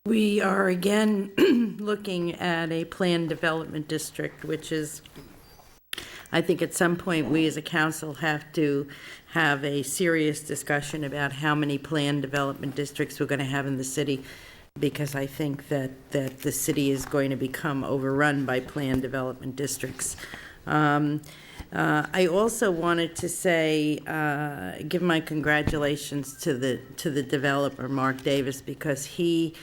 [SPEAKER 2] we are again looking at a planned development district, which is, I think at some point we as a council have to have a serious discussion about how many planned development districts we're going to have in the city, because I think that the city is going to become overrun by planned development districts. I also wanted to say, give my congratulations to the developer, Mark Davis, because he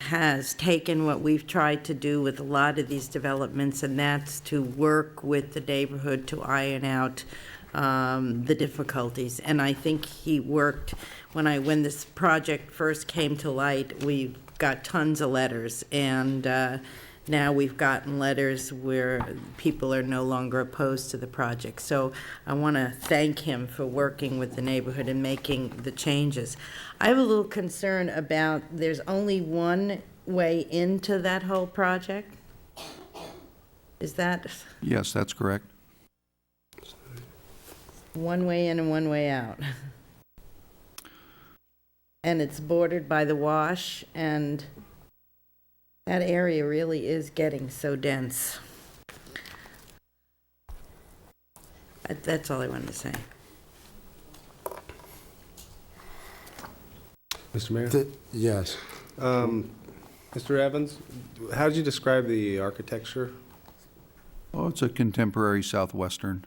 [SPEAKER 2] has taken what we've tried to do with a lot of these developments, and that's to work with the neighborhood to iron out the difficulties. And I think he worked, when this project first came to light, we got tons of letters, and now we've gotten letters where people are no longer opposed to the project. So I want to thank him for working with the neighborhood and making the changes. I have a little concern about, there's only one way into that whole project? Is that
[SPEAKER 6] Yes, that's correct.
[SPEAKER 2] one way in and one way out? And it's bordered by the wash, and that area really is getting so dense. That's all I wanted to say.
[SPEAKER 5] Mr. Mayor?
[SPEAKER 1] Yes.
[SPEAKER 5] Mr. Evans, how did you describe the architecture?
[SPEAKER 6] Oh, it's a contemporary southwestern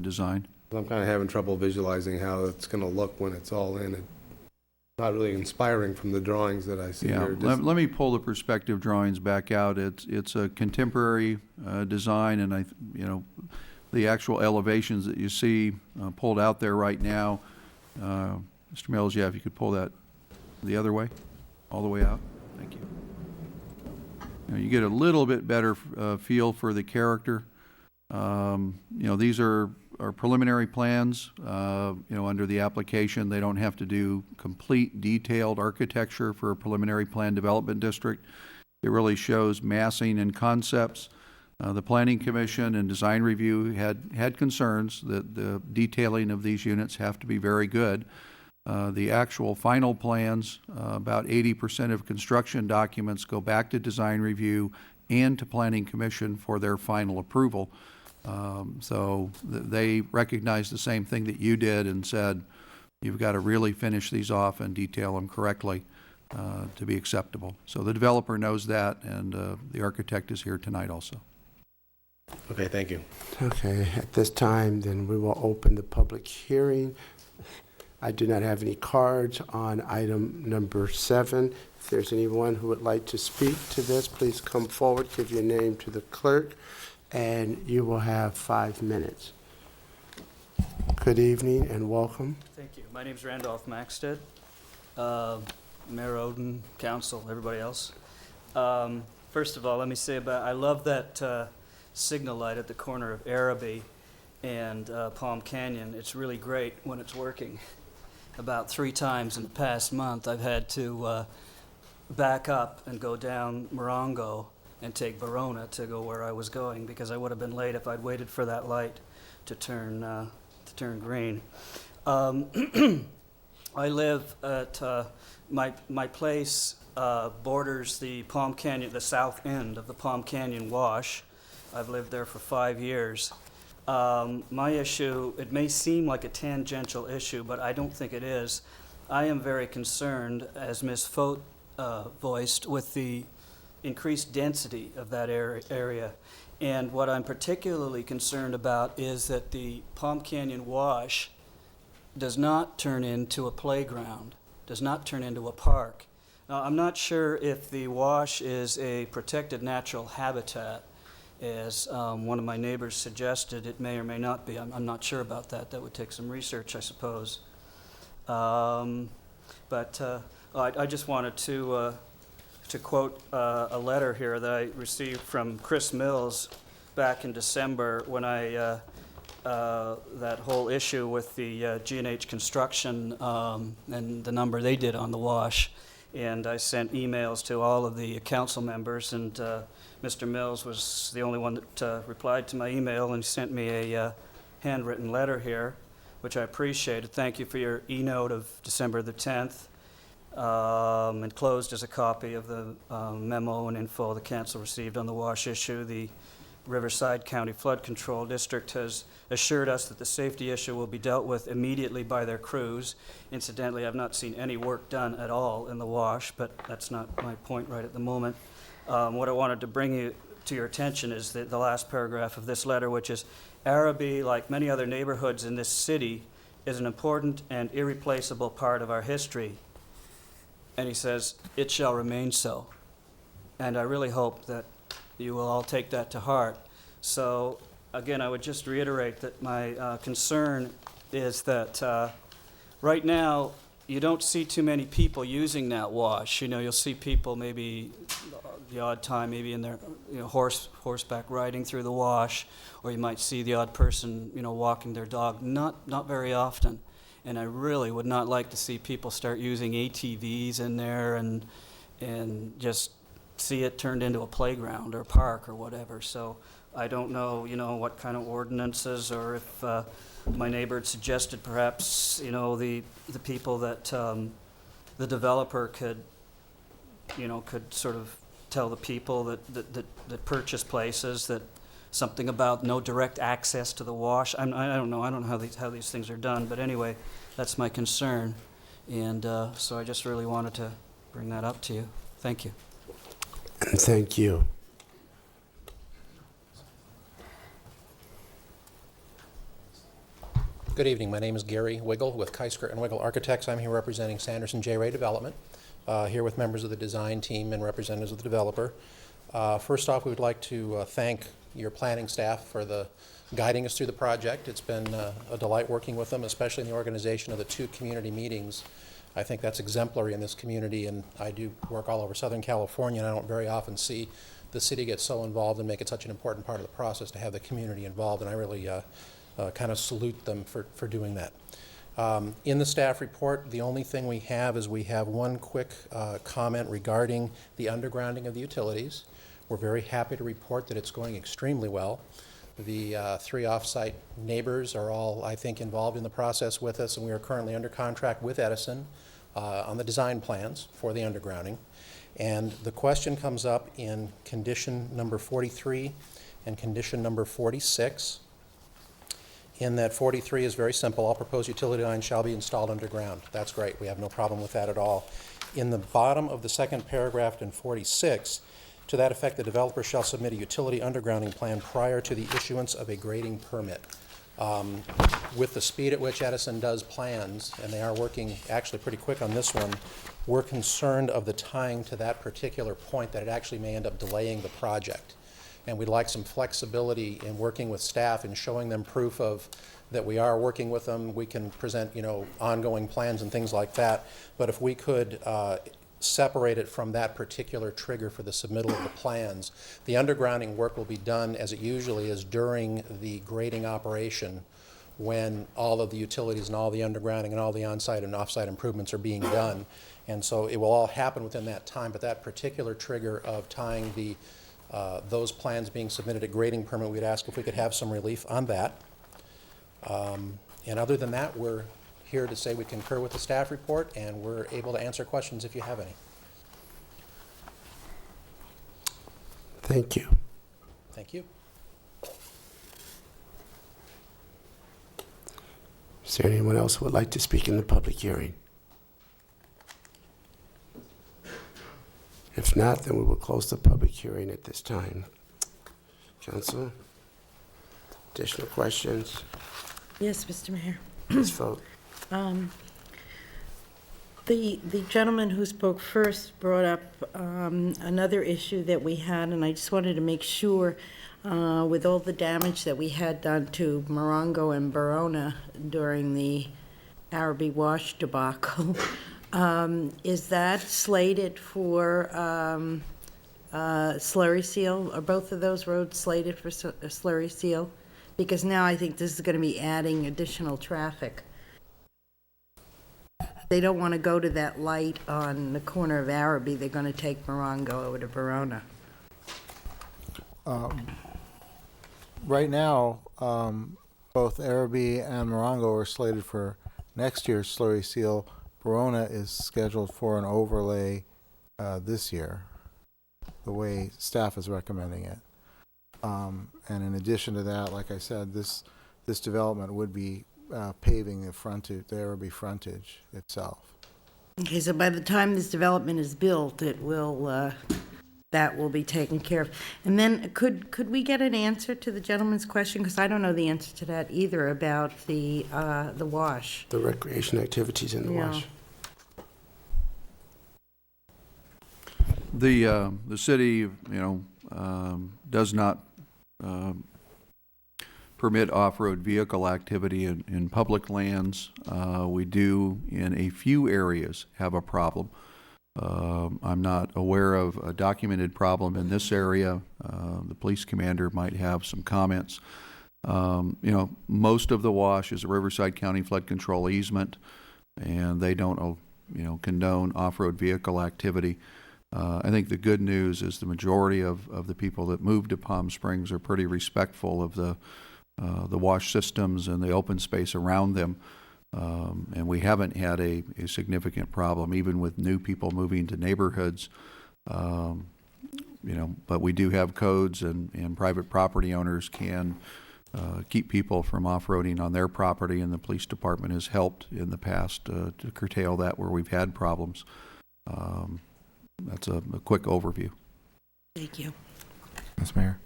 [SPEAKER 6] design.
[SPEAKER 5] I'm kind of having trouble visualizing how it's going to look when it's all in. It's not really inspiring from the drawings that I see
[SPEAKER 6] Yeah,
[SPEAKER 5] here.
[SPEAKER 6] let me pull the perspective drawings back out. It's a contemporary design, and the actual elevations that you see pulled out there right now. Mr. Mills, yeah, if you could pull that the other way, all the way out. Thank you. You get a little bit better feel for the character. These are preliminary plans. Under the application, they don't have to do complete detailed architecture for a preliminary plan development district. It really shows massing and concepts. The Planning Commission and Design Review had concerns that the detailing of these units have to be very good. The actual final plans, about 80% of construction documents go back to Design Review and to Planning Commission for their final approval. So they recognized the same thing that you did and said, you've got to really finish these off and detail them correctly to be acceptable. So the developer knows that, and the architect is here tonight also.
[SPEAKER 5] Okay, thank you.
[SPEAKER 1] Okay, at this time, then we will open the public hearing. I do not have any cards on item number 7. If there's anyone who would like to speak to this, please come forward, give your name to the clerk, and you will have 5 minutes. Good evening and welcome.
[SPEAKER 4] Thank you. My name's Randolph Maxted. Mayor Oden, council, everybody else. First of all, let me say I love that signal light at the corner of Araby and Palm Canyon. It's really great when it's working. About 3 times in the past month, I've had to back up and go down Morongo and take Verona to go where I was going, because I would have been late if I'd waited for that light to turn green. I live at my place borders the Palm Canyon, the south end of the Palm Canyon Wash. I've lived there for 5 years. My issue, it may seem like a tangential issue, but I don't think it is. I am very concerned, as Ms. Fote voiced, with the increased density of that area. And what I'm particularly concerned about is that the Palm Canyon Wash does not turn into a playground, does not turn into a park. Now, I'm not sure if the wash is a protected natural habitat, as one of my neighbors suggested. It may or may not be. I'm not sure about that. That would take some research, I suppose. I just wanted to quote a letter here that I received from Chris Mills back in December when that whole issue with the G&H Construction and the number they did on the wash. And I sent emails to all of the council members, and Mr. Mills was the only one that replied to my email and sent me a handwritten letter here, which I appreciated. Thank you for your e-note of December the 10th. Enclosed as a copy of the memo and info the council received on the wash issue. The Riverside County Flood Control District has assured us that the safety issue will be dealt with immediately by their crews. Incidentally, I've not seen any work done at all in the wash, but that's not my point right at the moment. What I wanted to bring to your attention is the last paragraph of this letter, which is, Araby, like many other neighborhoods in this city, is an important and irreplaceable part of our history. And he says, it shall remain so. And I really hope that you will all take that to heart. So, again, I would just reiterate that my concern is that right now, you don't see too many people using that wash. You know, you'll see people maybe the odd time, maybe in their horseback riding through the wash, or you might see the odd person, walking their dog. Not very often. And I really would not like to see people start using ATVs in there and just see it turned into a playground or a park or whatever. So I don't know, what kind of ordinances, or if my neighbor had suggested perhaps, the people that the developer could sort of tell the people that purchase places that something about no direct access to the wash. I don't know how these things are done, but anyway, that's my concern. And so I just really wanted to bring that up to you. Thank you.
[SPEAKER 1] Thank you.
[SPEAKER 22] Good evening. My name is Gary Wiggle with Keisker and Wiggle Architects. I'm here representing Sanderson J. Ray Development, here with members of the design team and representatives of the developer. First off, we would like to thank your planning staff for guiding us through the project. It's been a delight working with them, especially in the organization of the 2 community meetings. I think that's exemplary in this community, and I do work all over Southern California, and I don't very often see the city get so involved and make it such an important part of the process to have the community involved, and I really kind of salute them for doing that. In the staff report, the only thing we have is we have one quick comment regarding the undergrounding of the utilities. We're very happy to report that it's going extremely well. The 3 off-site neighbors are all, I think, involved in the process with us, and we are currently under contract with Edison on the design plans for the undergrounding. And the question comes up in condition number 43 and condition number 46. In that 43 is very simple. All proposed utility lines shall be installed underground. That's great. We have no problem with that at all. In the bottom of the second paragraph in 46, to that effect, the developer shall submit a utility undergrounding plan prior to the issuance of a grading permit. With the speed at which Edison does plans, and they are working actually pretty quick on this one, we're concerned of the tying to that particular point that it actually may end up delaying the project. And we'd like some flexibility in working with staff and showing them proof of that we are working with them. We can present, ongoing plans and things like that. But if we could separate it from that particular trigger for the submittal of the plans, the undergrounding work will be done as it usually is during the grading operation, when all of the utilities and all the undergrounding and all the on-site and off-site improvements are being done. And so it will all happen within that time, but that particular trigger of tying those plans being submitted at grading permit, we'd ask if we could have some relief on that. And other than that, we're here to say we concur with the staff report, and we're able to answer questions if you have any.
[SPEAKER 1] Thank you.
[SPEAKER 22] Thank you.
[SPEAKER 1] Is there anyone else who would like to speak in the public hearing? If not, then we will close the public hearing at this time. Council, additional questions?
[SPEAKER 2] Yes, Mr. Mayor.
[SPEAKER 1] Please vote.
[SPEAKER 2] The gentleman who spoke first brought up another issue that we had, and I just wanted to make sure, with all the damage that we had done to Morongo and Verona during the Araby Wash debacle, is that slated for slurry seal? Are both of those roads slated for slurry seal? Because now I think this is going to be adding additional traffic. They don't want to go to that light on the corner of Araby. They're going to take Morongo over to Verona.
[SPEAKER 7] Right now, both Araby and Morongo are slated for next year's slurry seal. Verona is scheduled for an overlay this year, the way staff is recommending it. And in addition to that, like I said, this development would be paving the frontage, the Araby frontage itself.
[SPEAKER 2] Okay, so by the time this development is built, it will that will be taken care of. And then could we get an answer to the gentleman's question, because I don't know the answer to that either, about the wash.
[SPEAKER 1] The recreation activities in the wash.
[SPEAKER 6] The city, does not permit off-road vehicle activity in public lands. We do, in a few areas, have a problem. I'm not aware of a documented problem in this area. The police commander might have some comments. Most of the wash is a Riverside County flood control easement, and they don't, condone off-road vehicle activity. I think the good news is the majority of the people that move to Palm Springs are pretty respectful of the wash systems and the open space around them. And we haven't had a significant problem, even with new people moving to neighborhoods. But we do have codes, and private property owners can keep people from off-roading on their property, and the police department has helped in the past to curtail that where we've had problems. That's a quick overview.
[SPEAKER 2] Thank you.
[SPEAKER 15] Yes, Mayor.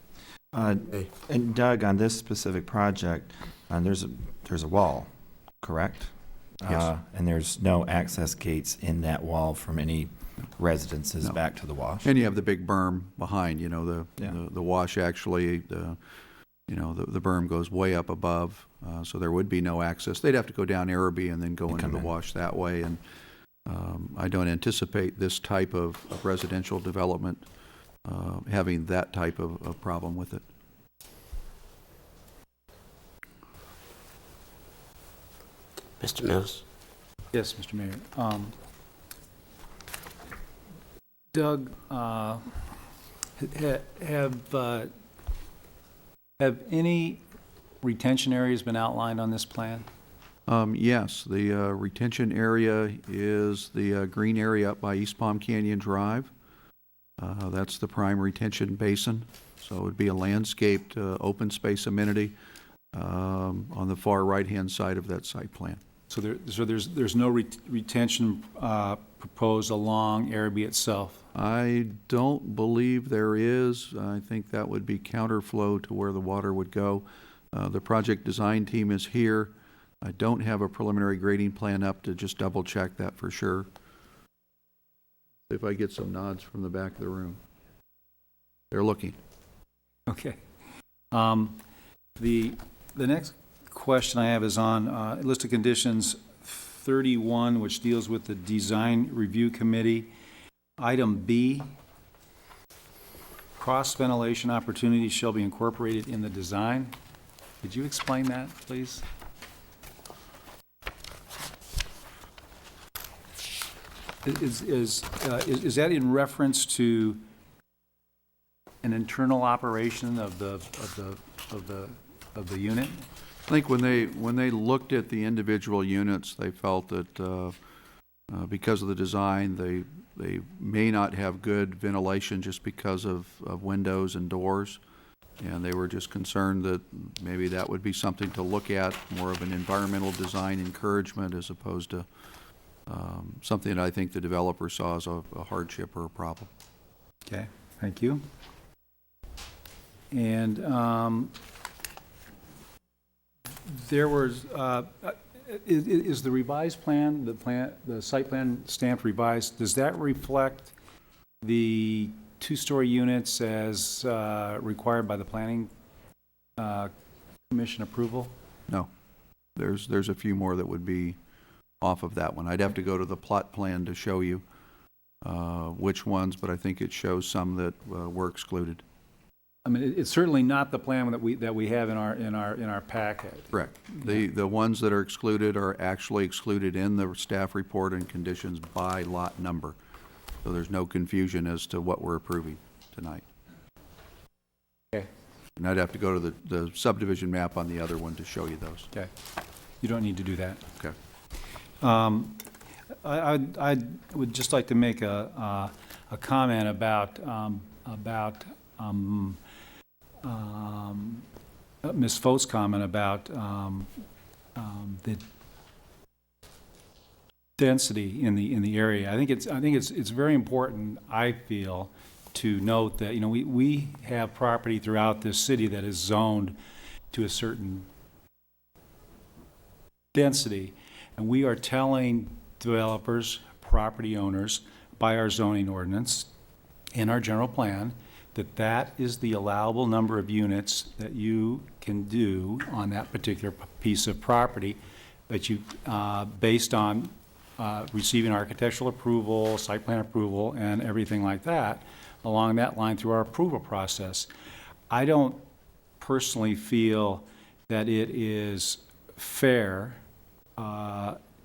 [SPEAKER 15] And Doug, on this specific project, there's a wall, correct?
[SPEAKER 6] Yes.
[SPEAKER 15] And there's no access gates in that wall from any residences back to the wash?
[SPEAKER 6] And you have the big berm behind, the wash actually, the berm goes way up above, so there would be no access. They'd have to go down Araby and then go into the wash that way. And I don't anticipate this type of residential development having that type of problem with it.
[SPEAKER 1] Mr. Mills?
[SPEAKER 11] Yes, Mr. Mayor. Doug, have any retention areas been outlined on this plan?
[SPEAKER 6] Yes, the retention area is the green area up by East Palm Canyon Drive. That's the prime retention basin. So it would be a landscaped open space amenity on the far right-hand side of that site plan.
[SPEAKER 11] So there's no retention proposed along Araby itself?
[SPEAKER 6] I don't believe there is. I think that would be counterflow to where the water would go. The project design team is here. I don't have a preliminary grading plan up to just double check that for sure. If I get some nods from the back of the room. They're looking.
[SPEAKER 11] Okay. The next question I have is on list of conditions 31, which deals with the Design Review Committee. Item B, cross ventilation opportunities shall be incorporated in the design. Could you explain that, please? Is that in reference to an internal operation of the unit?
[SPEAKER 6] I think when they looked at the individual units, they felt that because of the design, they may not have good ventilation just because of windows and doors. And they were just concerned that maybe that would be something to look at, more of an environmental design encouragement as opposed to something that I think the developer saw as a hardship or a problem.
[SPEAKER 11] Okay, thank you. And there was, is the revised plan, the site plan stamped revised, does that reflect the two-story units as required by the Planning Commission approval?
[SPEAKER 6] No. There's a few more that would be off of that one. I'd have to go to the plot plan to show you which ones, but I think it shows some that were excluded.
[SPEAKER 11] I mean, it's certainly not the plan that we have in our packet.
[SPEAKER 6] Correct. The ones that are excluded are actually excluded in the staff report and conditions by lot number. So there's no confusion as to what we're approving tonight.
[SPEAKER 11] Okay.
[SPEAKER 6] And I'd have to go to the subdivision map on the other one to show you those.
[SPEAKER 11] Okay. You don't need to do that.
[SPEAKER 6] Okay.
[SPEAKER 11] I would just like to make a comment about Ms. Fo's comment about the density in the area. I think it's very important, I feel, to note that, you know, we have property throughout this city that is zoned to a certain density, and we are telling developers, property owners, by our zoning ordinance and our general plan, that is the allowable number of units that you can do on that particular piece of property, that you, based on receiving architectural approval, site plan approval, and everything like that, along that line through our approval process. I don't personally feel that it is fair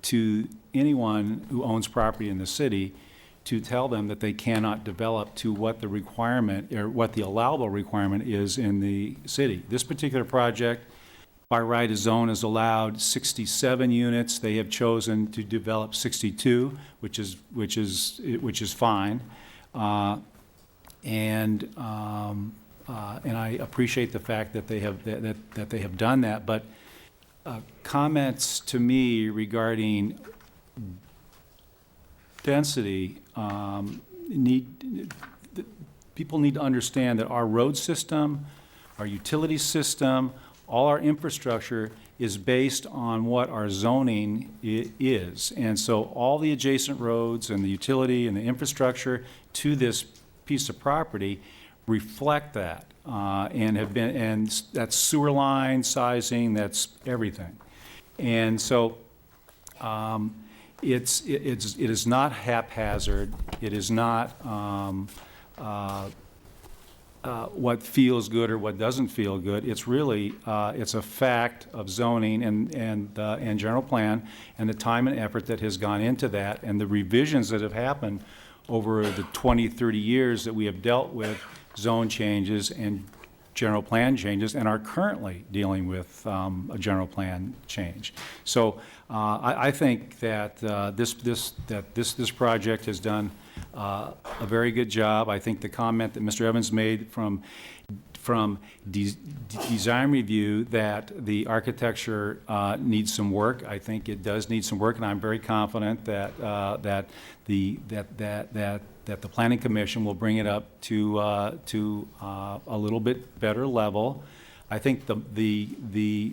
[SPEAKER 11] to anyone who owns property in the city to tell them that they cannot develop to what the requirement, or what the allowable requirement is in the city. This particular project, by right of zone, is allowed 67 units. They have chosen to develop 62, which is fine. And I appreciate the fact that they have done that. But comments to me regarding density people need to understand that our road system, our utility system, all our infrastructure is based on what our zoning is. And so all the adjacent roads and the utility and the infrastructure to this piece of property reflect that, and have been, and that's sewer line sizing, that's everything. And so it is not haphazard. It is not what feels good or what doesn't feel good. It's really it's a fact of zoning and general plan, and the time and effort that has gone into that, and the revisions that have happened over the 20, 30 years that we have dealt with zone changes and general plan changes, and are currently dealing with a general plan change. So I think that this project has done a very good job. I think the comment that Mr. Evans made from design review that the architecture needs some work, I think it does need some work, and I'm very confident that that the Planning Commission will bring it up to a little bit better level. I think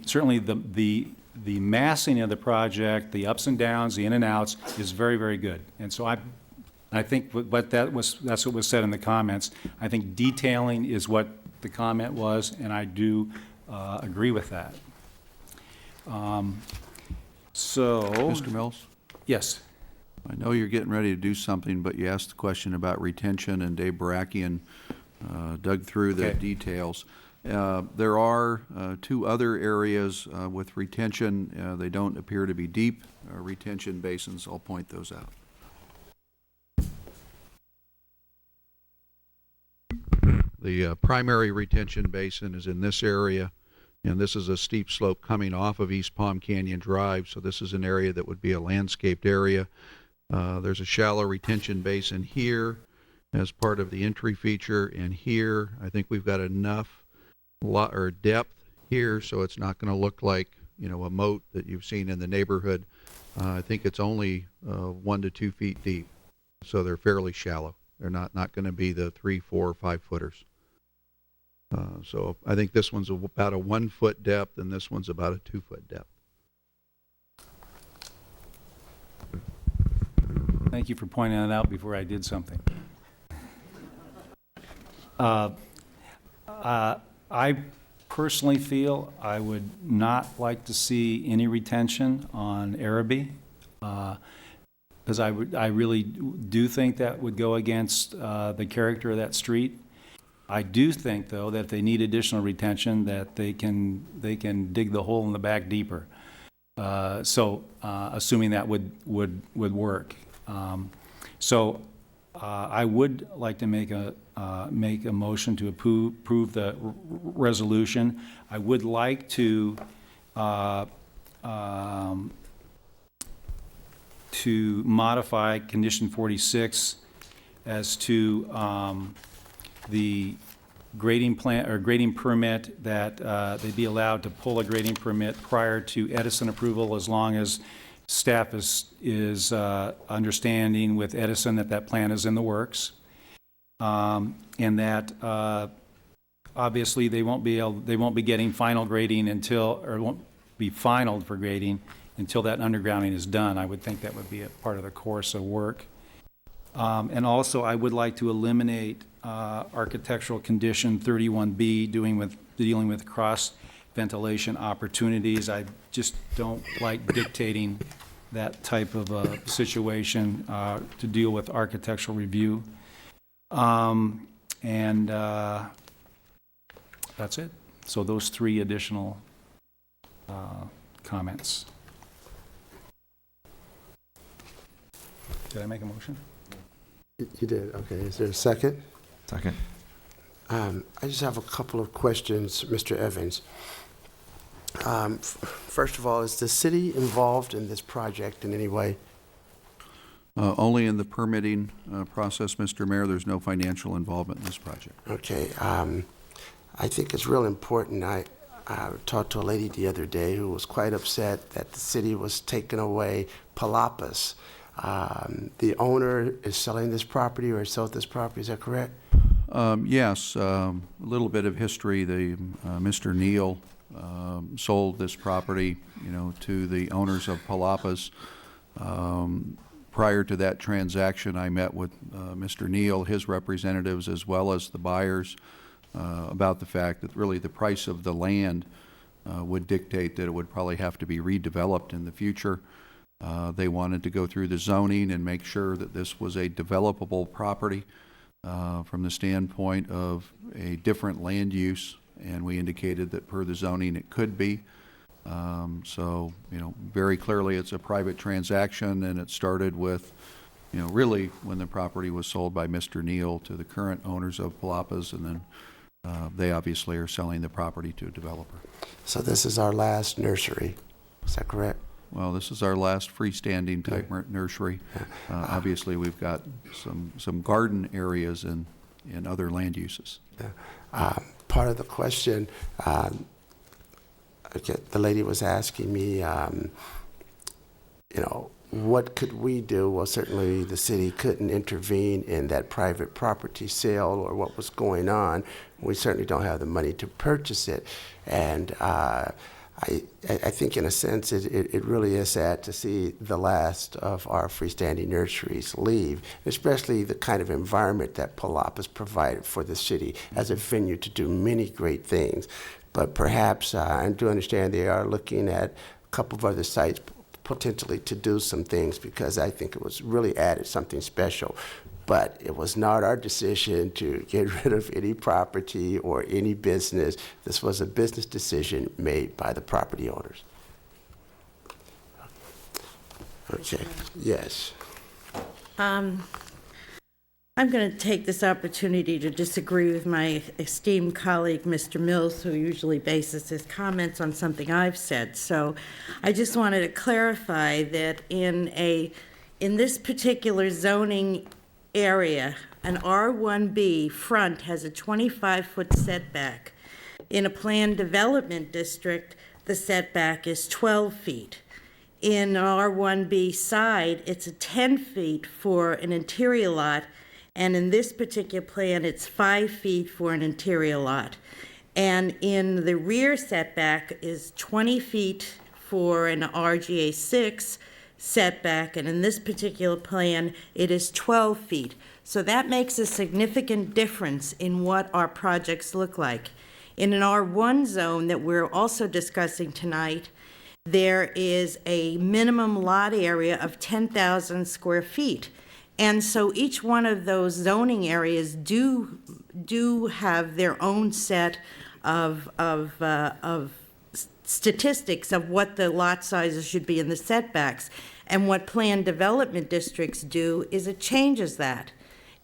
[SPEAKER 11] certainly the massing of the project, the ups and downs, the in and outs, is very, very good. And so I think that's what was said in the comments. I think detailing is what the comment was, and I do agree with that.
[SPEAKER 6] Mr. Mills?
[SPEAKER 11] Yes.
[SPEAKER 6] I know you're getting ready to do something, but you asked the question about retention, and Dave Barakian dug through the details. There are two other areas with retention. They don't appear to be deep retention basins. I'll point those out. The primary retention basin is in this area, and this is a steep slope coming off of East Palm Canyon Drive, so this is an area that would be a landscaped area. There's a shallow retention basin here as part of the entry feature, and here I think we've got enough depth here so it's not going to look like, you know, a moat that you've seen in the neighborhood. I think it's only 1 to 2 feet deep, so they're fairly shallow. They're not going to be the 3, 4, or 5 footers. So I think this one's about a 1 foot depth, and this one's about a 2 foot depth.
[SPEAKER 11] Thank you for pointing that out before I did something. I personally feel I would not like to see any retention on Araby, because I really do think that would go against the character of that street. I do think, though, that if they need additional retention, that they can dig the hole in the back deeper. Assuming that would work. I would like to make a motion to approve the resolution. I would like to modify condition 46 as to the grading plan or grading permit, that they be allowed to pull a grading permit prior to Edison approval, as long as staff is understanding with Edison that plan is in the works, and that obviously they won't be getting final grading until, or won't be finaled for grading until that undergrounding is done. I would think that would be a part of the course of work. And also, I would like to eliminate architectural condition 31B, dealing with cross ventilation opportunities. I just don't like dictating that type of a situation to deal with architectural review. And that's it. So those 3 additional comments. Did I make a motion?
[SPEAKER 1] You did. Okay. Is there a second?
[SPEAKER 15] Second.
[SPEAKER 1] I just have a couple of questions, Mr. Evans. First of all, is the city involved in this project in any way?
[SPEAKER 6] Only in the permitting process, Mr. Mayor. There's no financial involvement in this project.
[SPEAKER 1] Okay. I think it's real important. I talked to a lady the other day who was quite upset that the city was taking away Palapas. The owner is selling this property, or sold this property, is that correct?
[SPEAKER 6] Yes, a little bit of history. Mr. Neal sold this property, to the owners of Palapas. Prior to that transaction, I met with Mr. Neal, his representatives, as well as the buyers, about the fact that really the price of the land would dictate that it would probably have to be redeveloped in the future. They wanted to go through the zoning and make sure that this was a developable property from the standpoint of a different land use, and we indicated that per the zoning it could be. So, very clearly it's a private transaction, and it started with, really when the property was sold by Mr. Neal to the current owners of Palapas, and then they obviously are selling the property to a developer.
[SPEAKER 1] So this is our last nursery, is that correct?
[SPEAKER 6] Well, this is our last freestanding type nursery. Obviously, we've got some garden areas in other land uses.
[SPEAKER 1] Part of the question, the lady was asking me, what could we do? Well, certainly the city couldn't intervene in that private property sale or what was going on. We certainly don't have the money to purchase it. And I think in a sense it really is sad to see the last of our freestanding nurseries leave, especially the kind of environment that Palop has provided for the city as a venue to do many great things. But perhaps, I do understand they are looking at a couple of other sites potentially to do some things, because I think it was really added something special. But it was not our decision to get rid of any property or any business. This was a business decision made by the property owners. Okay, yes.
[SPEAKER 2] I'm going to take this opportunity to disagree with my esteemed colleague, Mr. Mills, who usually bases his comments on something I've said. So I just wanted to clarify that in this particular zoning area, an R1B front has a 25-foot setback. In a planned development district, the setback is 12 feet. In R1B side, it's 10 feet for an interior lot, and in this particular plan, it's 5 feet for an interior lot. And in the rear setback is 20 feet for an RGA 6 setback, and in this particular plan, it is 12 feet. So that makes a significant difference in what our projects look like. In an R1 zone that we're also discussing tonight, there is a minimum lot area of 10,000 square feet. And so each one of those zoning areas do have their own set of statistics of what the lot sizes should be in the setbacks. And what planned development districts do is it changes that.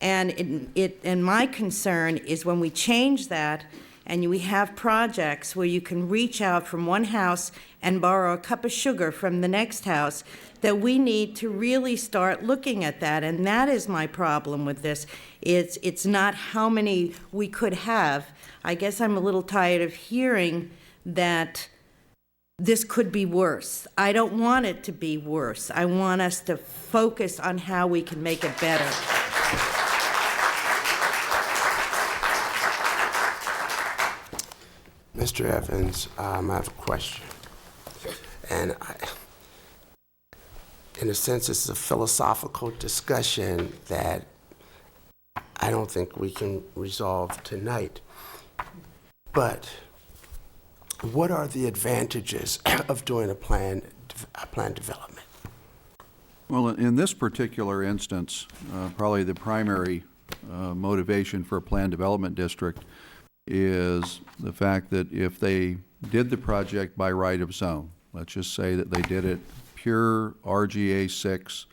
[SPEAKER 2] And my concern is when we change that and we have projects where you can reach out from one house and borrow a cup of sugar from the next house, that we need to really start looking at that. And that is my problem with this. It's not how many we could have. I guess I'm a little tired of hearing that this could be worse. I don't want it to be worse. I want us to focus on how we can make it better.
[SPEAKER 1] Mr. Evans, I have a question. And in a sense, this is a philosophical discussion that I don't think we can resolve tonight. But what are the advantages of doing a planned development?
[SPEAKER 6] Well, in this particular instance, probably the primary motivation for a planned development district is the fact that if they did the project by right of zone, let's just say that they did it pure RGA 6,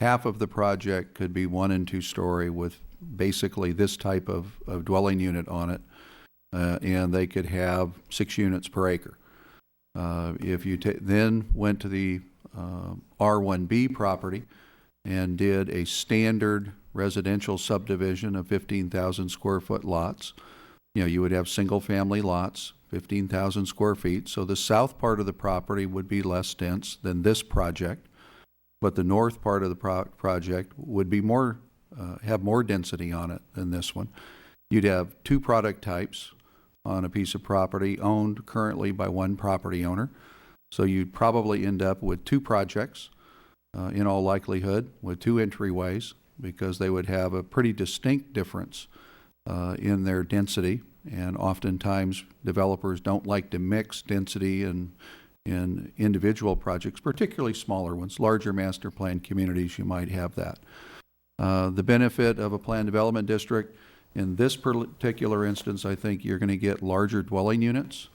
[SPEAKER 6] half of the project could be 1 and 2 story with basically this type of dwelling unit on it, and they could have 6 units per acre. If you then went to the R1B property and did a standard residential subdivision of 15,000 square foot lots, you would have single-family lots, 15,000 square feet. So the south part of the property would be less dense than this project, but the north part of the project would be have more density on it than this one. You'd have 2 product types on a piece of property owned currently by one property owner. So you'd probably end up with 2 projects, in all likelihood, with 2 entryways, because they would have a pretty distinct difference in their density, and oftentimes developers don't like to mix density in individual projects, particularly smaller ones. Larger master plan communities, you might have that. The benefit of a planned development district, in this particular instance, I think you're going to get larger dwelling units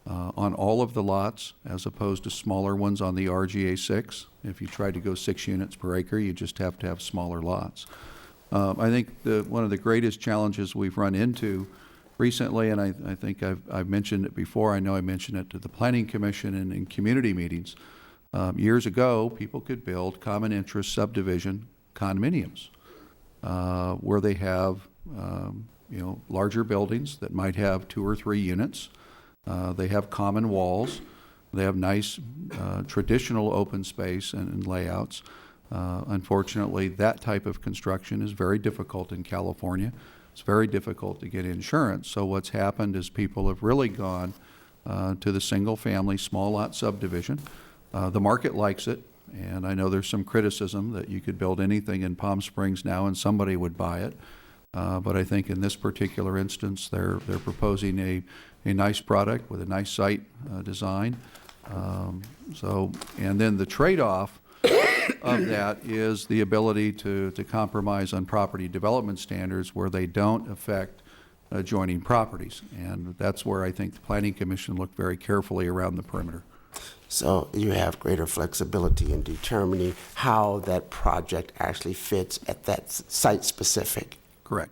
[SPEAKER 6] on all of the lots as opposed to smaller ones on the RGA 6. If you try to go 6 units per acre, you just have to have smaller lots. I think one of the greatest challenges we've run into recently, and I think I've mentioned it before, I know I mentioned it to the Planning Commission and in community meetings. Years ago, people could build common interest subdivision condominiums where they have larger buildings that might have 2 or 3 units. They have common walls. They have nice traditional open space and layouts. Unfortunately, that type of construction is very difficult in California. It's very difficult to get insurance. So what's happened is people have really gone to the single-family small lot subdivision. The market likes it, and I know there's some criticism that you could build anything in Palm Springs now and somebody would buy it. But I think in this particular instance, they're proposing a nice product with a nice site design. And then the trade-off of that is the ability to compromise on property development standards where they don't affect adjoining properties. And that's where I think the Planning Commission looked very carefully around the perimeter.
[SPEAKER 1] So you have greater flexibility in determining how that project actually fits at that site-specific.
[SPEAKER 6] Correct.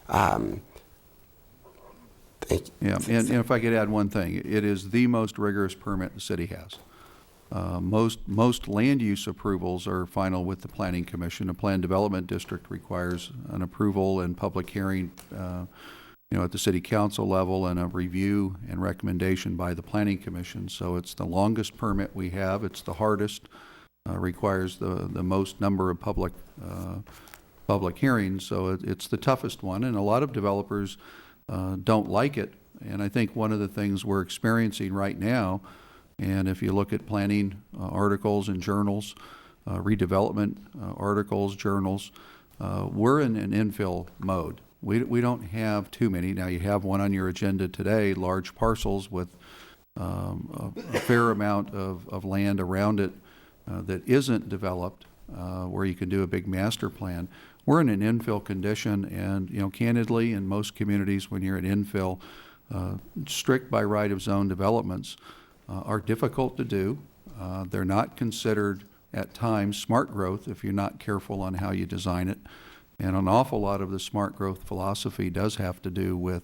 [SPEAKER 1] Thank you.
[SPEAKER 6] Yeah, and if I could add one thing, it is the most rigorous permit the city has. Most land use approvals are final with the Planning Commission. A planned development district requires an approval and public hearing, at the city council level, and a review and recommendation by the Planning Commission. So it's the longest permit we have. It's the hardest. Requires the most number of public hearings. So it's the toughest one, and a lot of developers don't like it. And I think one of the things we're experiencing right now, and if you look at planning articles and journals, redevelopment articles, journals, we're in an infill mode. We don't have too many. Now, you have one on your agenda today, large parcels with a fair amount of land around it that isn't developed, where you can do a big master plan. We're in an infill condition, and candidly, in most communities, when you're in infill, strict by right of zone developments are difficult to do. They're not considered at times smart growth if you're not careful on how you design it. And an awful lot of the smart growth philosophy does have to do with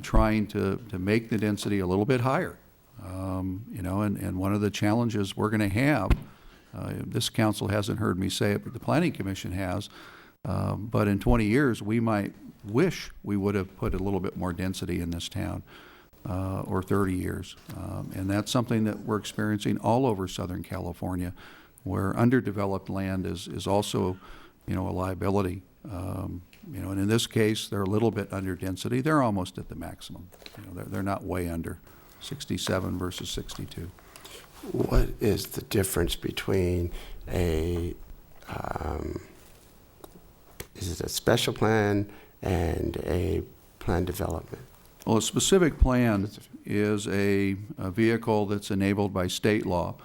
[SPEAKER 6] trying to make the density a little bit higher. And one of the challenges we're going to have, this council hasn't heard me say it, but the Planning Commission has, but in 20 years, we might wish we would have put a little bit more density in this town, or 30 years. And that's something that we're experiencing all over Southern California, where underdeveloped land is also, a liability. And in this case, they're a little bit under density. They're almost at the maximum. They're not way under, 67 versus 62.
[SPEAKER 1] What is the difference between is it a special plan and a plan development?
[SPEAKER 6] Well, a specific plan is a vehicle that's enabled by state law.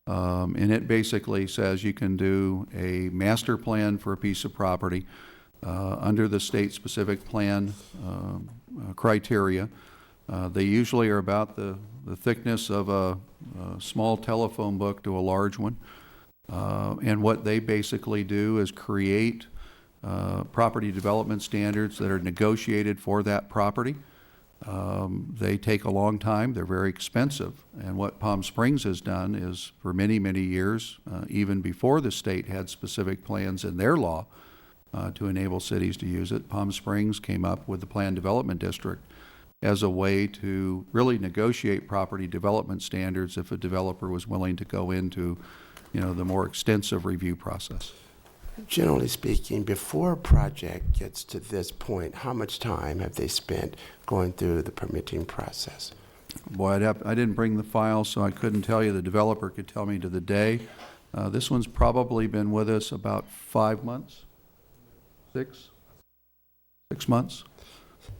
[SPEAKER 6] And it basically says you can do a master plan for a piece of property under the state-specific plan criteria. They usually are about the thickness of a small telephone book to a large one. And what they basically do is create property development standards that are negotiated for that property. They take a long time. They're very expensive. And what Palm Springs has done is, for many, many years, even before the state had specific plans in their law to enable cities to use it, Palm Springs came up with the Planned Development District as a way to really negotiate property development standards if a developer was willing to go into, the more extensive review process.
[SPEAKER 1] Generally speaking, before a project gets to this point, how much time have they spent going through the permitting process?
[SPEAKER 6] Boy, I didn't bring the file, so I couldn't tell you. The developer could tell me to the day. This one's probably been with us about 5 months, 6 months.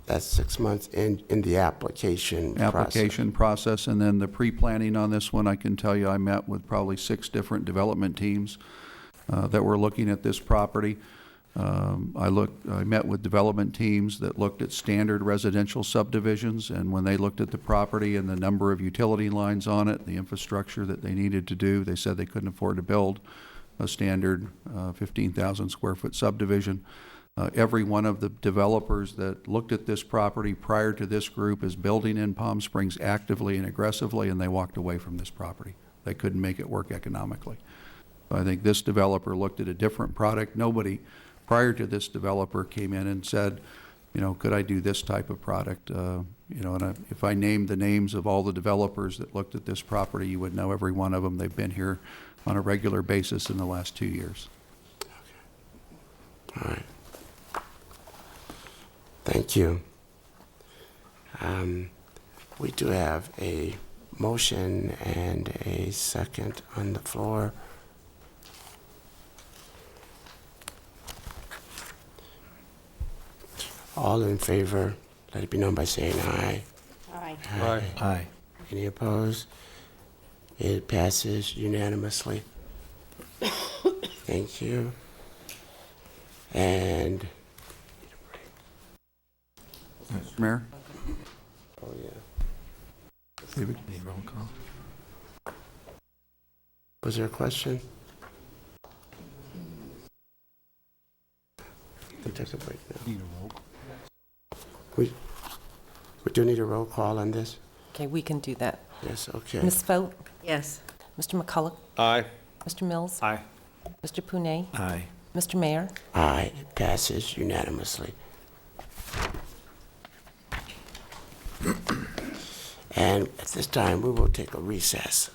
[SPEAKER 1] That's 6 months in the application
[SPEAKER 6] process. And then the pre-planning on this one, I can tell you I met with probably 6 different development teams that were looking at this property. I met with development teams that looked at standard residential subdivisions, and when they looked at the property and the number of utility lines on it, the infrastructure that they needed to do, they said they couldn't afford to build a standard 15,000 square foot subdivision. Every one of the developers that looked at this property prior to this group is building in Palm Springs actively and aggressively, and they walked away from this property. They couldn't make it work economically. I think this developer looked at a different product. Nobody prior to this developer came in and said, could I do this type of product? And if I named the names of all the developers that looked at this property, you would know every one of them. They've been here on a regular basis in the last 2 years.
[SPEAKER 1] All right. Thank you. We do have a motion and a second on the floor. All in favor, let it be known by saying aye.
[SPEAKER 2] Aye.
[SPEAKER 1] Aye.
[SPEAKER 5] Aye.
[SPEAKER 1] Any opposed? It passes unanimously. Thank you. And,
[SPEAKER 6] Mr. Mayor?
[SPEAKER 1] oh yeah,
[SPEAKER 6] David?
[SPEAKER 1] was there a question? We'll take a break now. We do need a roll call on this?
[SPEAKER 3] Okay, we can do that.
[SPEAKER 1] Yes, okay.
[SPEAKER 3] Ms. Foat?
[SPEAKER 2] Yes.
[SPEAKER 3] Mr. McCullough?
[SPEAKER 5] Aye.
[SPEAKER 3] Mr. Mills?
[SPEAKER 4] Aye.
[SPEAKER 3] Mr. Punet?
[SPEAKER 5] Aye.
[SPEAKER 3] Mr. Mayor?
[SPEAKER 1] Aye, it passes unanimously. And at this time, we will take a recess.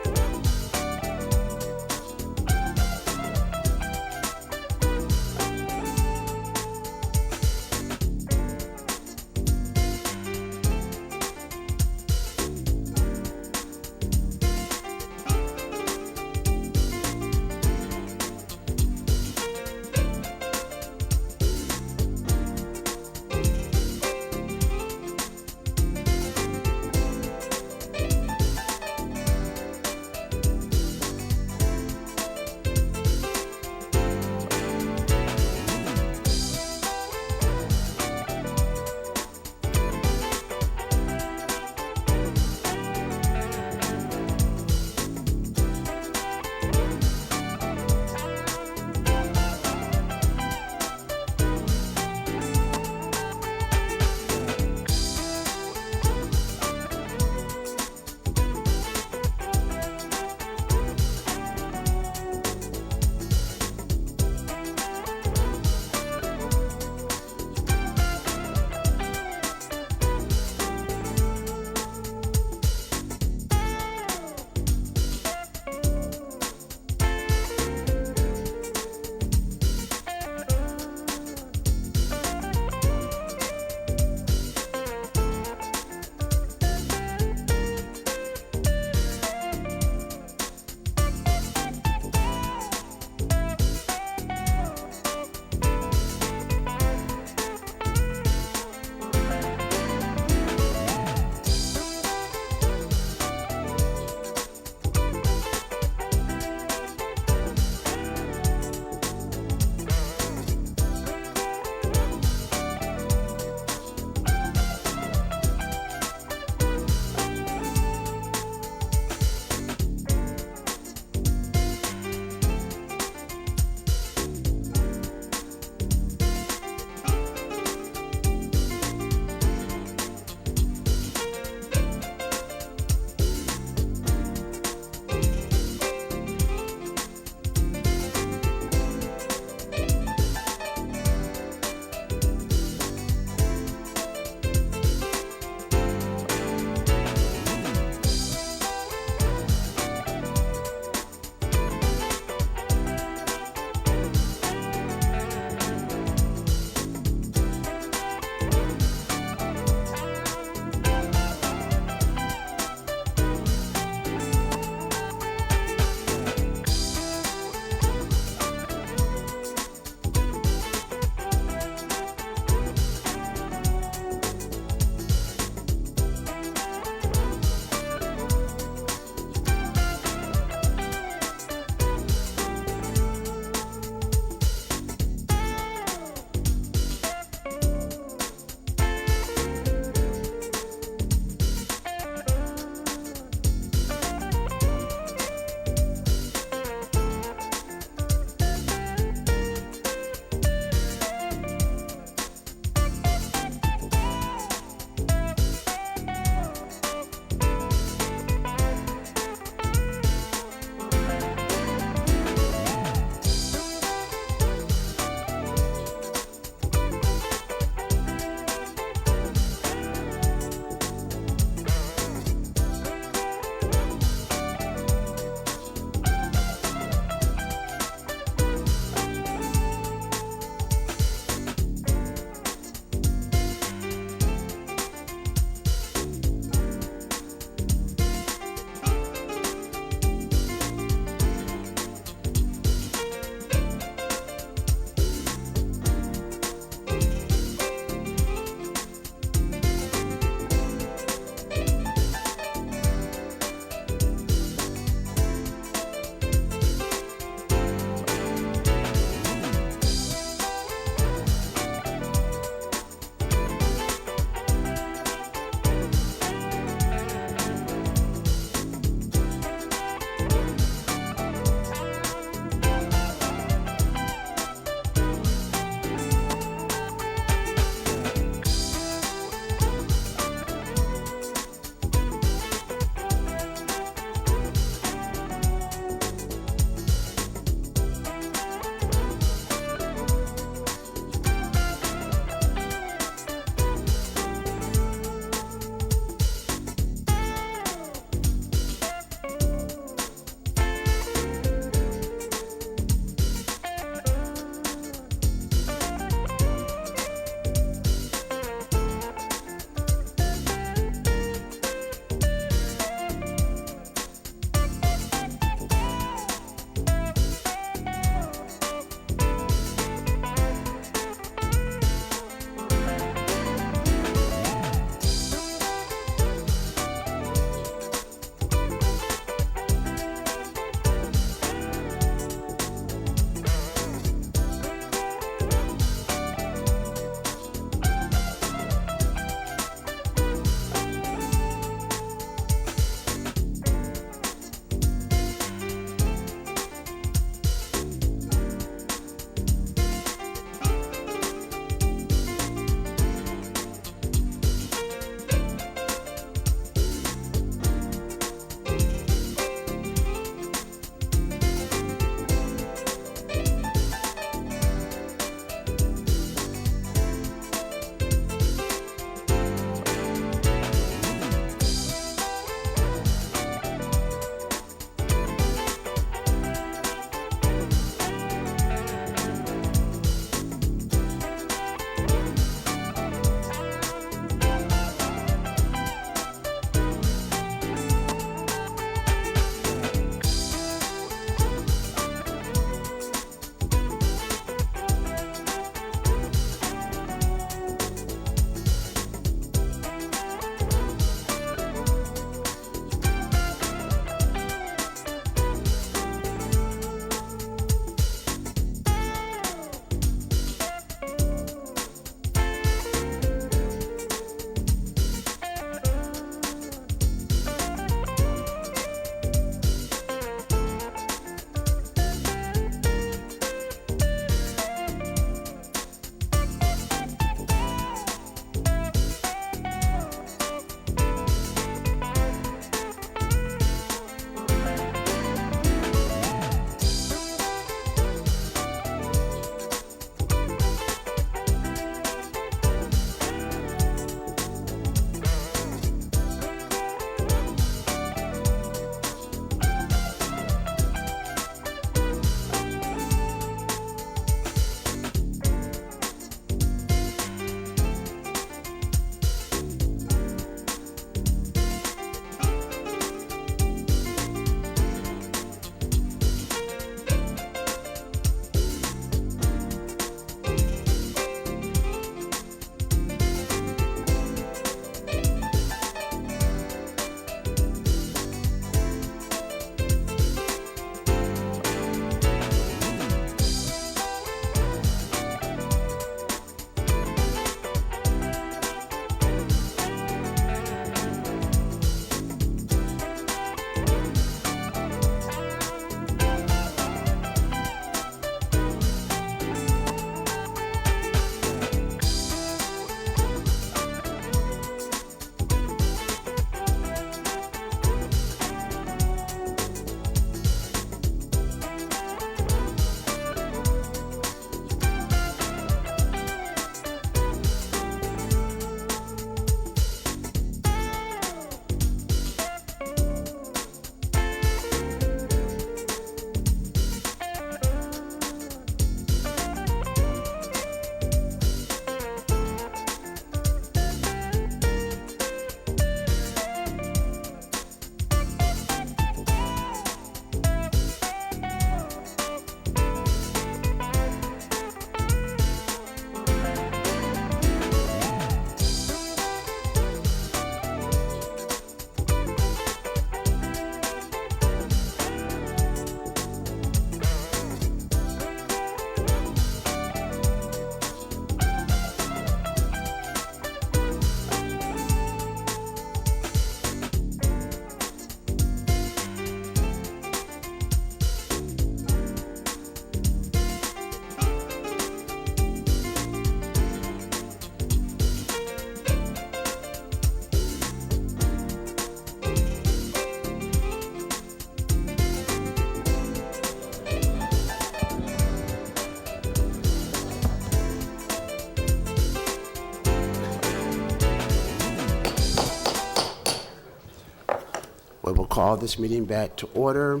[SPEAKER 1] call this meeting back to order.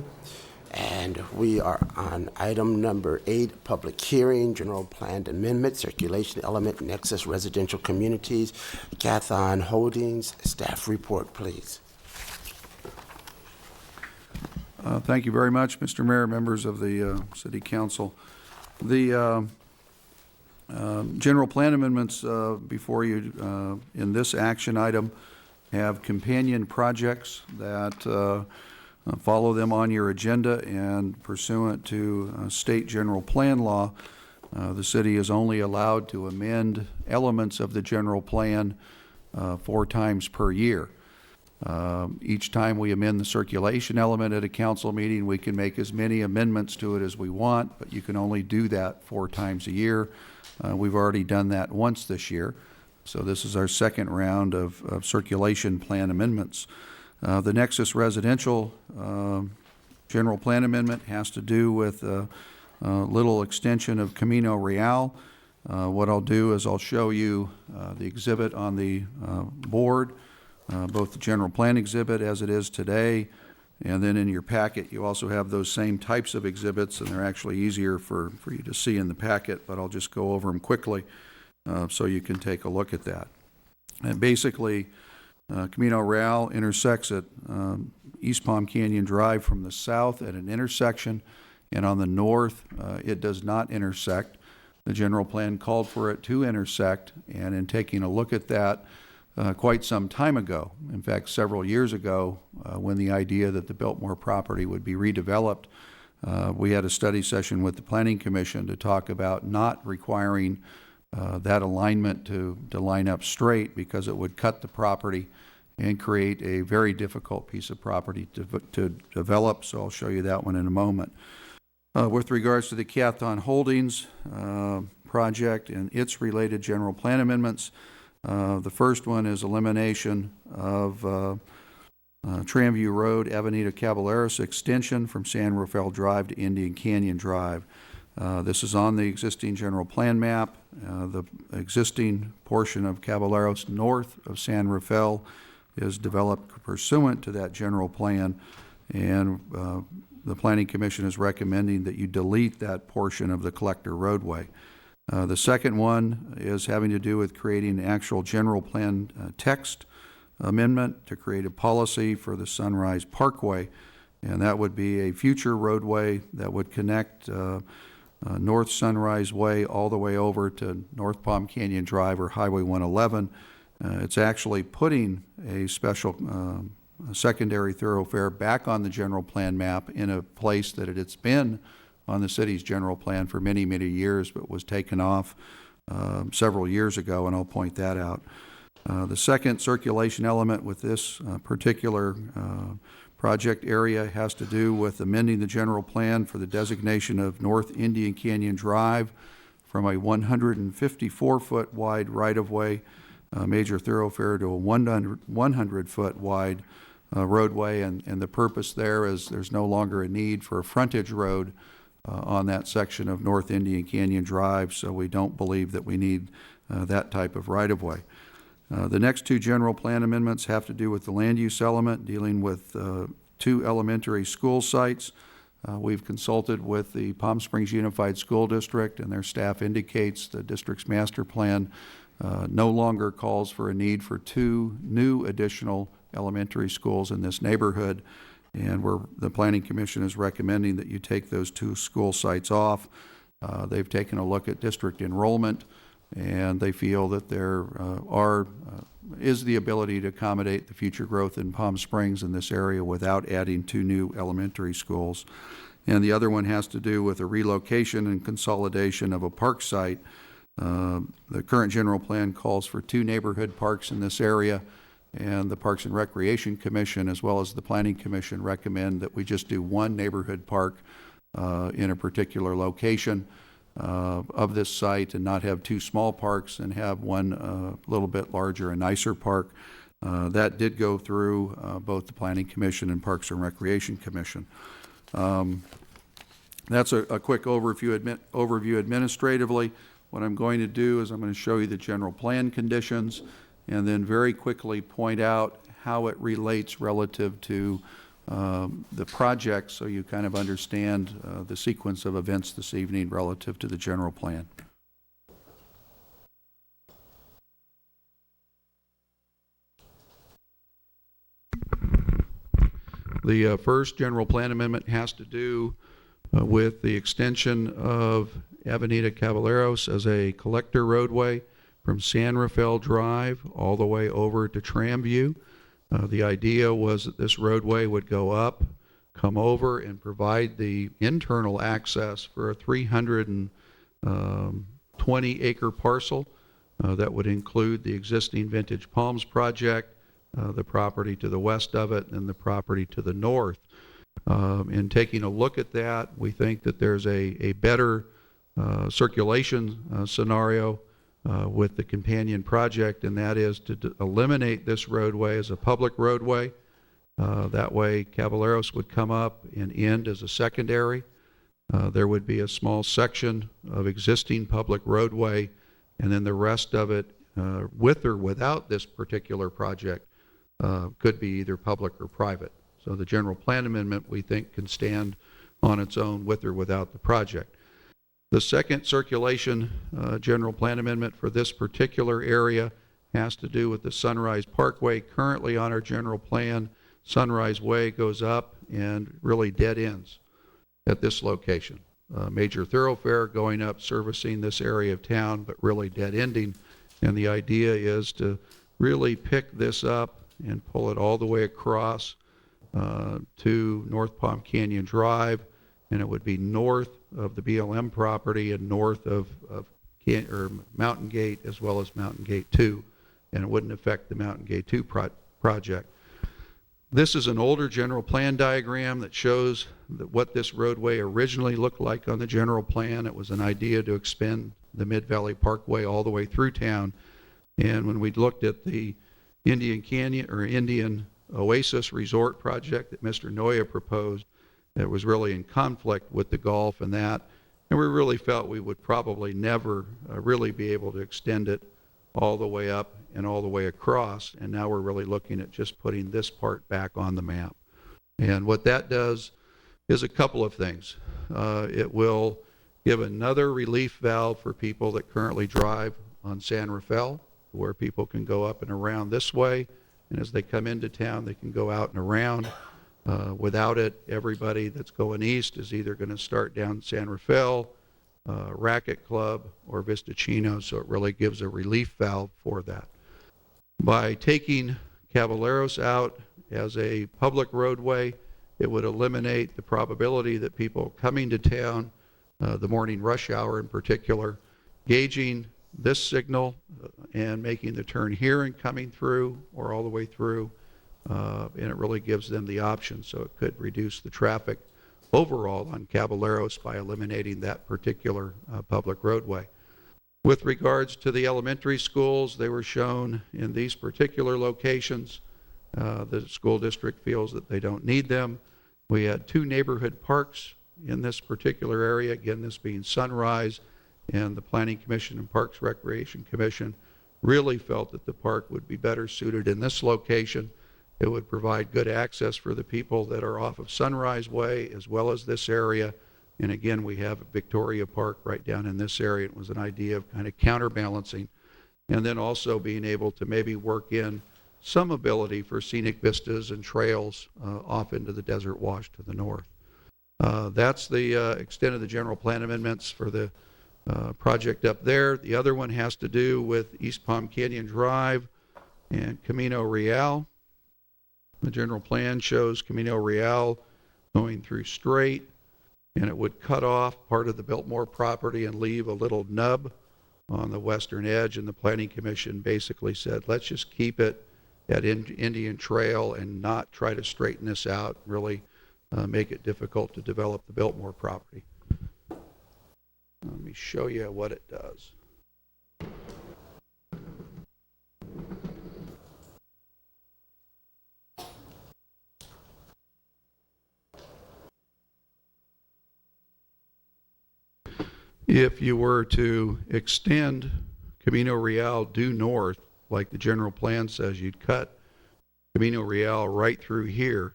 [SPEAKER 1] And we are on item number 8, public hearing, general plan amendment, circulation element, Nexus Residential Communities, Cathon Holdings. Staff report, please.
[SPEAKER 6] Thank you very much, Mr. Mayor, members of the City Council. The general plan amendments before you in this action item have companion projects that follow them on your agenda, and pursuant to state general plan law, the city is only allowed to amend elements of the general plan 4 times per year. Each time we amend the circulation element at a council meeting, we can make as many amendments to it as we want, but you can only do that 4 times a year. We've already done that once this year, so this is our second round of circulation plan amendments. The Nexus Residential General Plan Amendment has to do with a little extension of Camino Real. What I'll do is I'll show you the exhibit on the board, both the general plan exhibit as it is today, and then in your packet you also have those same types of exhibits, and they're actually easier for you to see in the packet, but I'll just go over them quickly so you can take a look at that. And basically, Camino Real intersects at East Palm Canyon Drive from the south at an intersection, and on the north it does not intersect. The general plan called for it to intersect, and in taking a look at that quite some time ago, in fact several years ago, when the idea that the Biltmore property would be redeveloped, we had a study session with the Planning Commission to talk about not requiring that alignment to line up straight, because it would cut the property and create a very difficult piece of property to develop. So I'll show you that one in a moment. With regards to the Cathon Holdings project and its related general plan amendments, the first one is elimination of Tramview Road, Avenida Caballeros extension from San Rafael Drive to Indian Canyon Drive. This is on the existing general plan map. The existing portion of Caballeros north of San Rafael is developed pursuant to that general plan, and the Planning Commission is recommending that you delete that portion of the collector roadway. The second one is having to do with creating an actual general plan text amendment to create a policy for the Sunrise Parkway, and that would be a future roadway that would connect North Sunrise Way all the way over to North Palm Canyon Drive or Highway 111. It's actually putting a special secondary thoroughfare back on the general plan map in a place that it's been on the city's general plan for many, many years, but was taken off several years ago, and I'll point that out. The second circulation element with this particular project area has to do with amending the general plan for the designation of North Indian Canyon Drive from a 154-foot wide right-of-way major thoroughfare to a 100-foot wide roadway, and the purpose there is there's no longer a need for a frontage road on that section of North Indian Canyon Drive, so we don't believe that we need that type of right-of-way. The next 2 general plan amendments have to do with the land use element, dealing with 2 elementary school sites. We've consulted with the Palm Springs Unified School District, and their staff indicates the district's master plan no longer calls for a need for 2 new additional elementary schools in this neighborhood, and the Planning Commission is recommending that you take those 2 school sites off. They've taken a look at district enrollment, and they feel that there is the ability to accommodate the future growth in Palm Springs in this area without adding 2 new elementary schools. And the other one has to do with a relocation and consolidation of a park site. The current general plan calls for 2 neighborhood parks in this area, and the Parks and Recreation Commission as well as the Planning Commission recommend that we just do 1 neighborhood park in a particular location of this site, and not have 2 small parks and have one a little bit larger and nicer park. That did go through both the Planning Commission and Parks and Recreation Commission. That's a quick overview administratively. What I'm going to do is I'm going to show you the general plan conditions and then very quickly point out how it relates relative to the project so you kind of understand the sequence of events this evening relative to the general plan. The first general plan amendment has to do with the extension of Avenida Caballeros as a collector roadway from San Rafael Drive all the way over to Tramview. The idea was that this roadway would go up, come over, and provide the internal access for a 320-acre parcel that would include the existing Vintage Palms project, the property to the west of it, and the property to the north. In taking a look at that, we think that there's a better circulation scenario with the companion project, and that is to eliminate this roadway as a public roadway. That way Caballeros would come up and end as a secondary. There would be a small section of existing public roadway, and then the rest of it, with or without this particular project, could be either public or private. So the general plan amendment, we think, can stand on its own with or without the project. The second circulation general plan amendment for this particular area has to do with the Sunrise Parkway. Currently on our general plan, Sunrise Way goes up and really dead ends at this location. Major thoroughfare going up, servicing this area of town, but really dead ending. And the idea is to really pick this up and pull it all the way across to North Palm Canyon Drive, and it would be north of the BLM property and north of Mountain Gate, as well as Mountain Gate 2, and it wouldn't affect the Mountain Gate 2 project. This is an older general plan diagram that shows what this roadway originally looked like on the general plan. It was an idea to expand the Mid-Valley Parkway all the way through town, and when we looked at the Indian Canyon or Indian Oasis Resort project that Mr. Noya proposed, it was really in conflict with the Gulf and that, and we really felt we would probably never really be able to extend it all the way up and all the way across, and now we're really looking at just putting this part back on the map. And what that does is a couple of things. It will give another relief valve for people that currently drive on San Rafael, where people can go up and around this way, and as they come into town, they can go out and around. Without it, everybody that's going east is either going to start down San Rafael, Racket Club, or Vista Chino, so it really gives a relief valve for that. By taking Caballeros out as a public roadway, it would eliminate the probability that people coming to town, the morning rush hour in particular, gauging this signal and making the turn here and coming through or all the way through, and it really gives them the option, so it could reduce the traffic overall on Caballeros by eliminating that particular public roadway. With regards to the elementary schools, they were shown in these particular locations. The school district feels that they don't need them. We had 2 neighborhood parks in this particular area, again, this being Sunrise, and the Planning Commission and Parks Recreation Commission really felt that the park would be better suited in this location. It would provide good access for the people that are off of Sunrise Way as well as this area. And again, we have Victoria Park right down in this area. It was an idea of kind of counterbalancing, and then also being able to maybe work in some ability for scenic vistas and trails off into the Desert Wash to the north. That's the extent of the general plan amendments for the project up there. The other one has to do with East Palm Canyon Drive and Camino Real. The general plan shows Camino Real going through straight, and it would cut off part of the Biltmore property and leave a little nub on the western edge, and the Planning Commission basically said, let's just keep it at Indian Trail and not try to straighten this out, really make it difficult to develop the Biltmore property. Let me show you what it does. If you were to extend Camino Real due north, like the general plan says, you'd cut Camino Real right through here.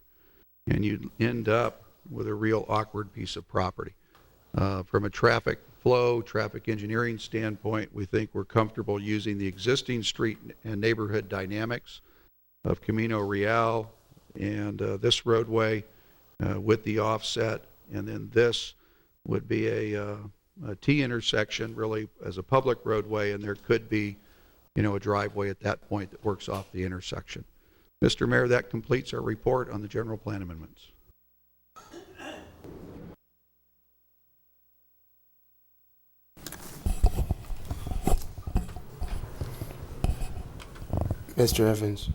[SPEAKER 6] and you'd end up with a real awkward piece of property. From a traffic flow, traffic engineering standpoint, we think we're comfortable using the existing street and neighborhood dynamics of Camino Real and this roadway with the offset, and then this would be a T intersection really as a public roadway, and there could be, a driveway at that point that works off the intersection. Mr. Mayor, that completes our report on the general plan amendments.
[SPEAKER 1] Mr. Evans,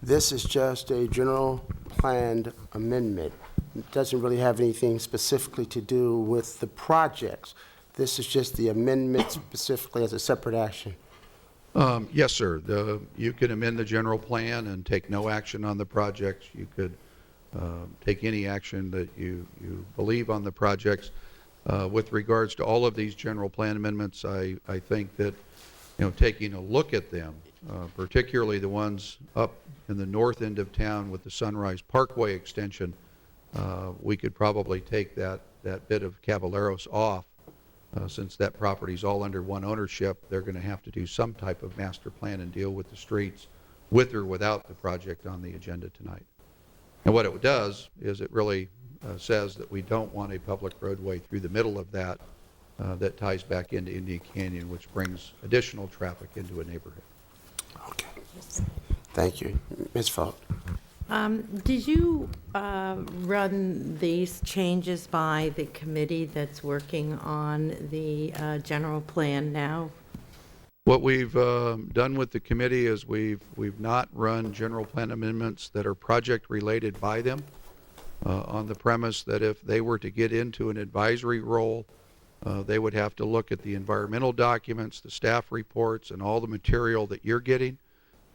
[SPEAKER 1] this is just a general planned amendment. It doesn't really have anything specifically to do with the projects. This is just the amendment specifically as a separate action.
[SPEAKER 6] Yes, sir. You could amend the general plan and take no action on the projects. You could take any action that you believe on the projects. With regards to all of these general plan amendments, I think that taking a look at them, particularly the ones up in the north end of town with the Sunrise Parkway extension, we could probably take that bit of Caballeros off. Since that property's all under one ownership, they're going to have to do some type of master plan and deal with the streets with or without the project on the agenda tonight. And what it does is it really says that we don't want a public roadway through the middle of that that ties back into Indian Canyon, which brings additional traffic into a neighborhood.
[SPEAKER 1] Okay. Thank you. Ms. Falk.
[SPEAKER 2] Did you run these changes by the committee that's working on the general plan now?
[SPEAKER 6] What we've done with the committee is we've not run general plan amendments that are project related by them on the premise that if they were to get into an advisory role, they would have to look at the environmental documents, the staff reports, and all the material that you're getting.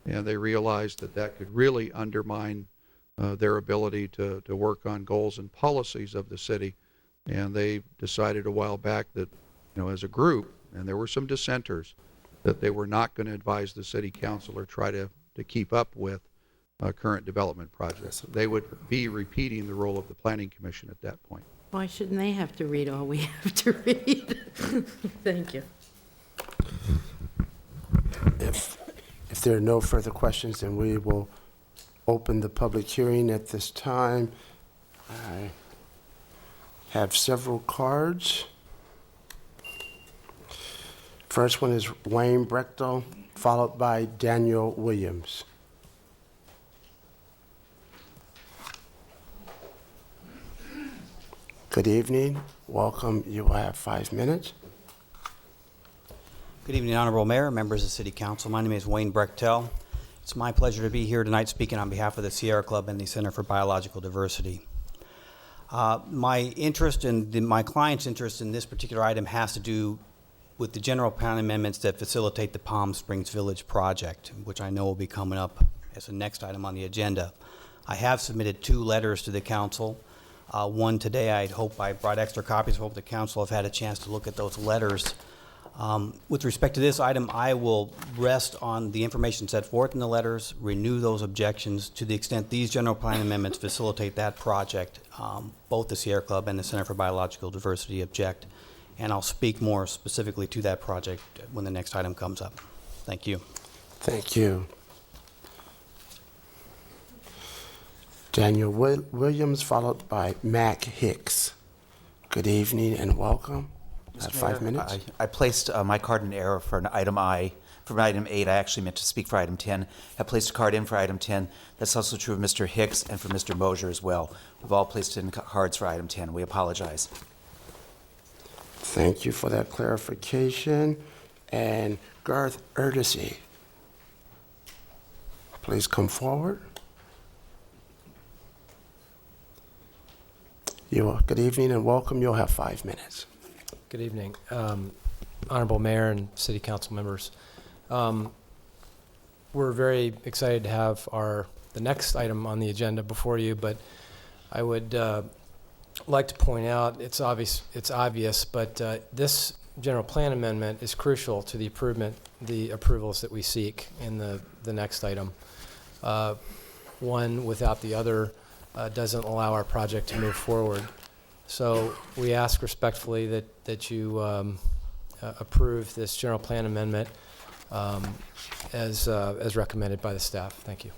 [SPEAKER 6] And they realized that could really undermine their ability to work on goals and policies of the city. And they decided a while back that, as a group, and there were some dissenters, that they were not going to advise the city council or try to keep up with current development projects. They would be repeating the role of the planning commission at that point.
[SPEAKER 2] Why shouldn't they have to read all we have to read? Thank you.
[SPEAKER 1] If there are no further questions, then we will open the public hearing at this time. I have several cards. First one is Wayne Brechtel, followed by Daniel Williams. Good evening. Welcome. You will have 5 minutes.
[SPEAKER 8] Good evening, Honorable Mayor, members of City Council. My name is Wayne Brechtel. It's my pleasure to be here tonight speaking on behalf of the Sierra Club and the Center for Biological Diversity. My interest and my client's interest in this particular item has to do with the general plan amendments that facilitate the Palm Springs Village project, which I know will be coming up as the next item on the agenda. I have submitted 2 letters to the council. One today. I hope I brought extra copies. I hope the council have had a chance to look at those letters. With respect to this item, I will rest on the information set forth in the letters, renew those objections to the extent these general plan amendments facilitate that project. Both the Sierra Club and the Center for Biological Diversity object, and I'll speak more specifically to that project when the next item comes up. Thank you.
[SPEAKER 1] Thank you. Daniel Williams, followed by Mac Hicks. Good evening and welcome. Have 5 minutes.
[SPEAKER 12] I placed my card in error for an item I. For item 8, I actually meant to speak for item 10. I placed a card in for item 10. That's also true of Mr. Hicks and for Mr. Mosier as well. We've all placed in cards for item 10. We apologize.
[SPEAKER 1] Thank you for that clarification. And Garth Erdesy, please come forward. Good evening and welcome. You'll have 5 minutes.
[SPEAKER 23] Good evening, Honorable Mayor and City Council members. We're very excited to have the next item on the agenda before you, but I would like to point out, it's obvious, but this general plan amendment is crucial to the approvals that we seek in the next item. One without the other doesn't allow our project to move forward. So we ask respectfully that you approve this general plan amendment as recommended by the staff. Thank you.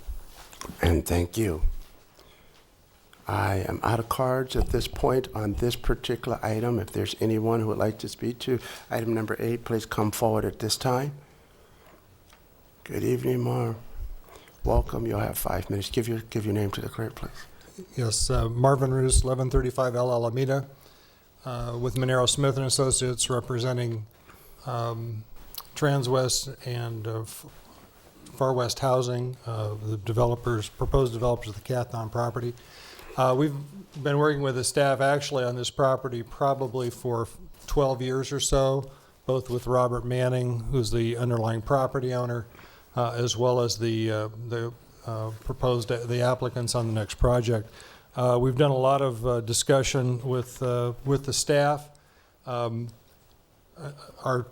[SPEAKER 1] And thank you. I am out of cards at this point on this particular item. If there's anyone who would like to speak to item number 8, please come forward at this time. Good evening, Marv. Welcome. You'll have 5 minutes. Give your name to the clerk, please.
[SPEAKER 13] Yes, Marvin Roos, 1135 El Alameda, with Monero Smith and Associates, representing Transwest and Far West Housing, the proposed developers of the Cathon property. We've been working with the staff actually on this property probably for 12 years or so, both with Robert Manning, who's the underlying property owner, as well as the applicants on the next project. We've done a lot of discussion with the staff. Our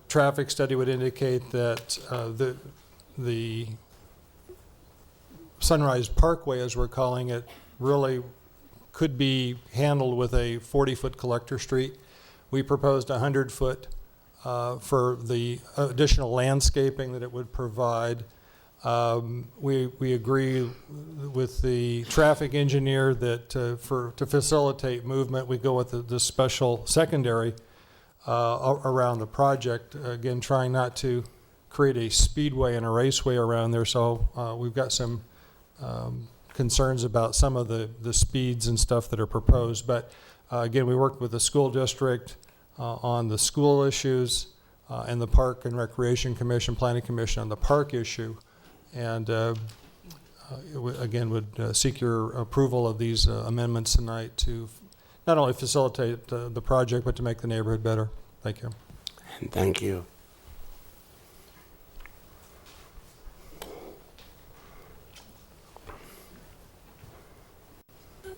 [SPEAKER 13] traffic study would indicate that the Sunrise Parkway, as we're calling it, really could be handled with a 40-foot collector street. We proposed 100-foot for the additional landscaping that it would provide. We agree with the traffic engineer that to facilitate movement, we go with the special secondary around the project. Again, trying not to create a speedway and a raceway around there. So we've got some concerns about some of the speeds and stuff that are proposed. But again, we worked with the school district on the school issues and the Park and Recreation Commission, Planning Commission on the park issue. And again, would seek your approval of these amendments tonight to not only facilitate the project, but to make the neighborhood better. Thank you.
[SPEAKER 1] And thank you.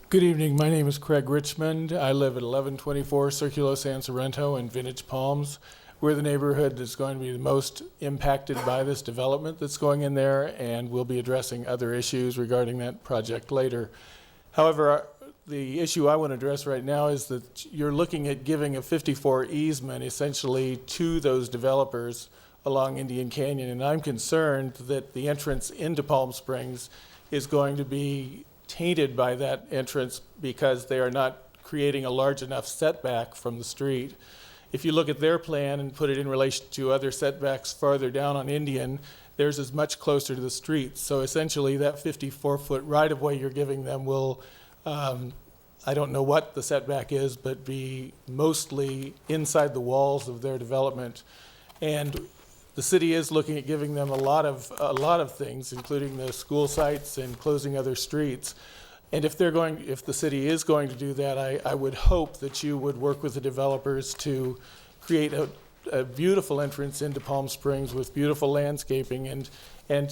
[SPEAKER 14] Good evening. My name is Craig Richmond. I live at 1124 Circulo San Sorrento in Vintage Palms. We're the neighborhood that's going to be the most impacted by this development that's going in there, and we'll be addressing other issues regarding that project later. However, the issue I want to address right now is that you're looking at giving a 54 easement essentially to those developers along Indian Canyon, and I'm concerned that the entrance into Palm Springs is going to be tainted by that entrance because they are not creating a large enough setback from the street. If you look at their plan and put it in relation to other setbacks farther down on Indian, theirs is much closer to the street. So essentially that 54-foot right-of-way you're giving them will, I don't know what the setback is, but be mostly inside the walls of their development. And the city is looking at giving them a lot of things, including the school sites and closing other streets. And if the city is going to do that, I would hope that you would work with the developers to create a beautiful entrance into Palm Springs with beautiful landscaping, and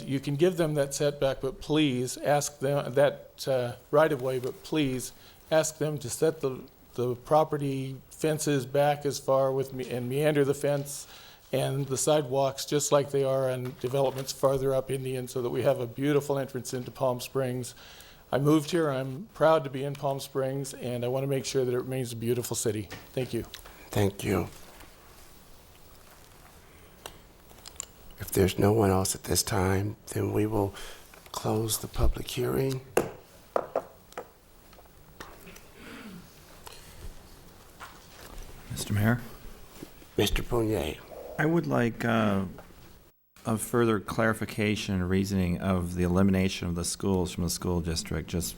[SPEAKER 14] you can give them that setback, but please ask them that right of way, but please ask them to set the property fences back as far and meander the fence and the sidewalks just like they are on developments farther up Indian, so that we have a beautiful entrance into Palm Springs. I moved here, I'm proud to be in Palm Springs, and I want to make sure that it remains a beautiful city. Thank you.
[SPEAKER 1] Thank you. If there's no one else at this time, then we will close the public hearing.
[SPEAKER 15] Mr. Mayor?
[SPEAKER 1] Mr. Ponier.
[SPEAKER 15] I would like a further clarification and reasoning of the elimination of the schools from the school district. Just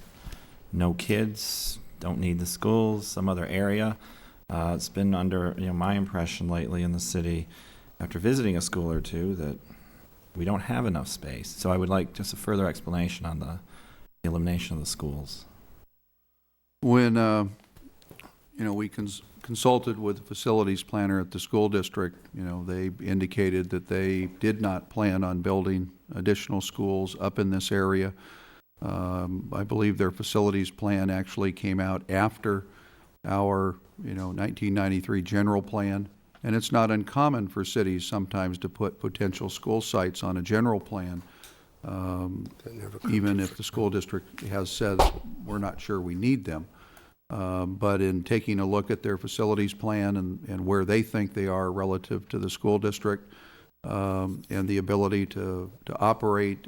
[SPEAKER 15] no kids, don't need the schools, some other area. It's been under my impression lately in the city, after visiting a school or two, that we don't have enough space. So I would like just a further explanation on the elimination of the schools.
[SPEAKER 6] When we consulted with the facilities planner at the school district, they indicated that they did not plan on building additional schools up in this area. I believe their facilities plan actually came out after our 1993 general plan, and it's not uncommon for cities sometimes to put potential school sites on a general plan. even if the school district has said, we're not sure we need them. But in taking a look at their facilities plan and where they think they are relative to the school district, and the ability to operate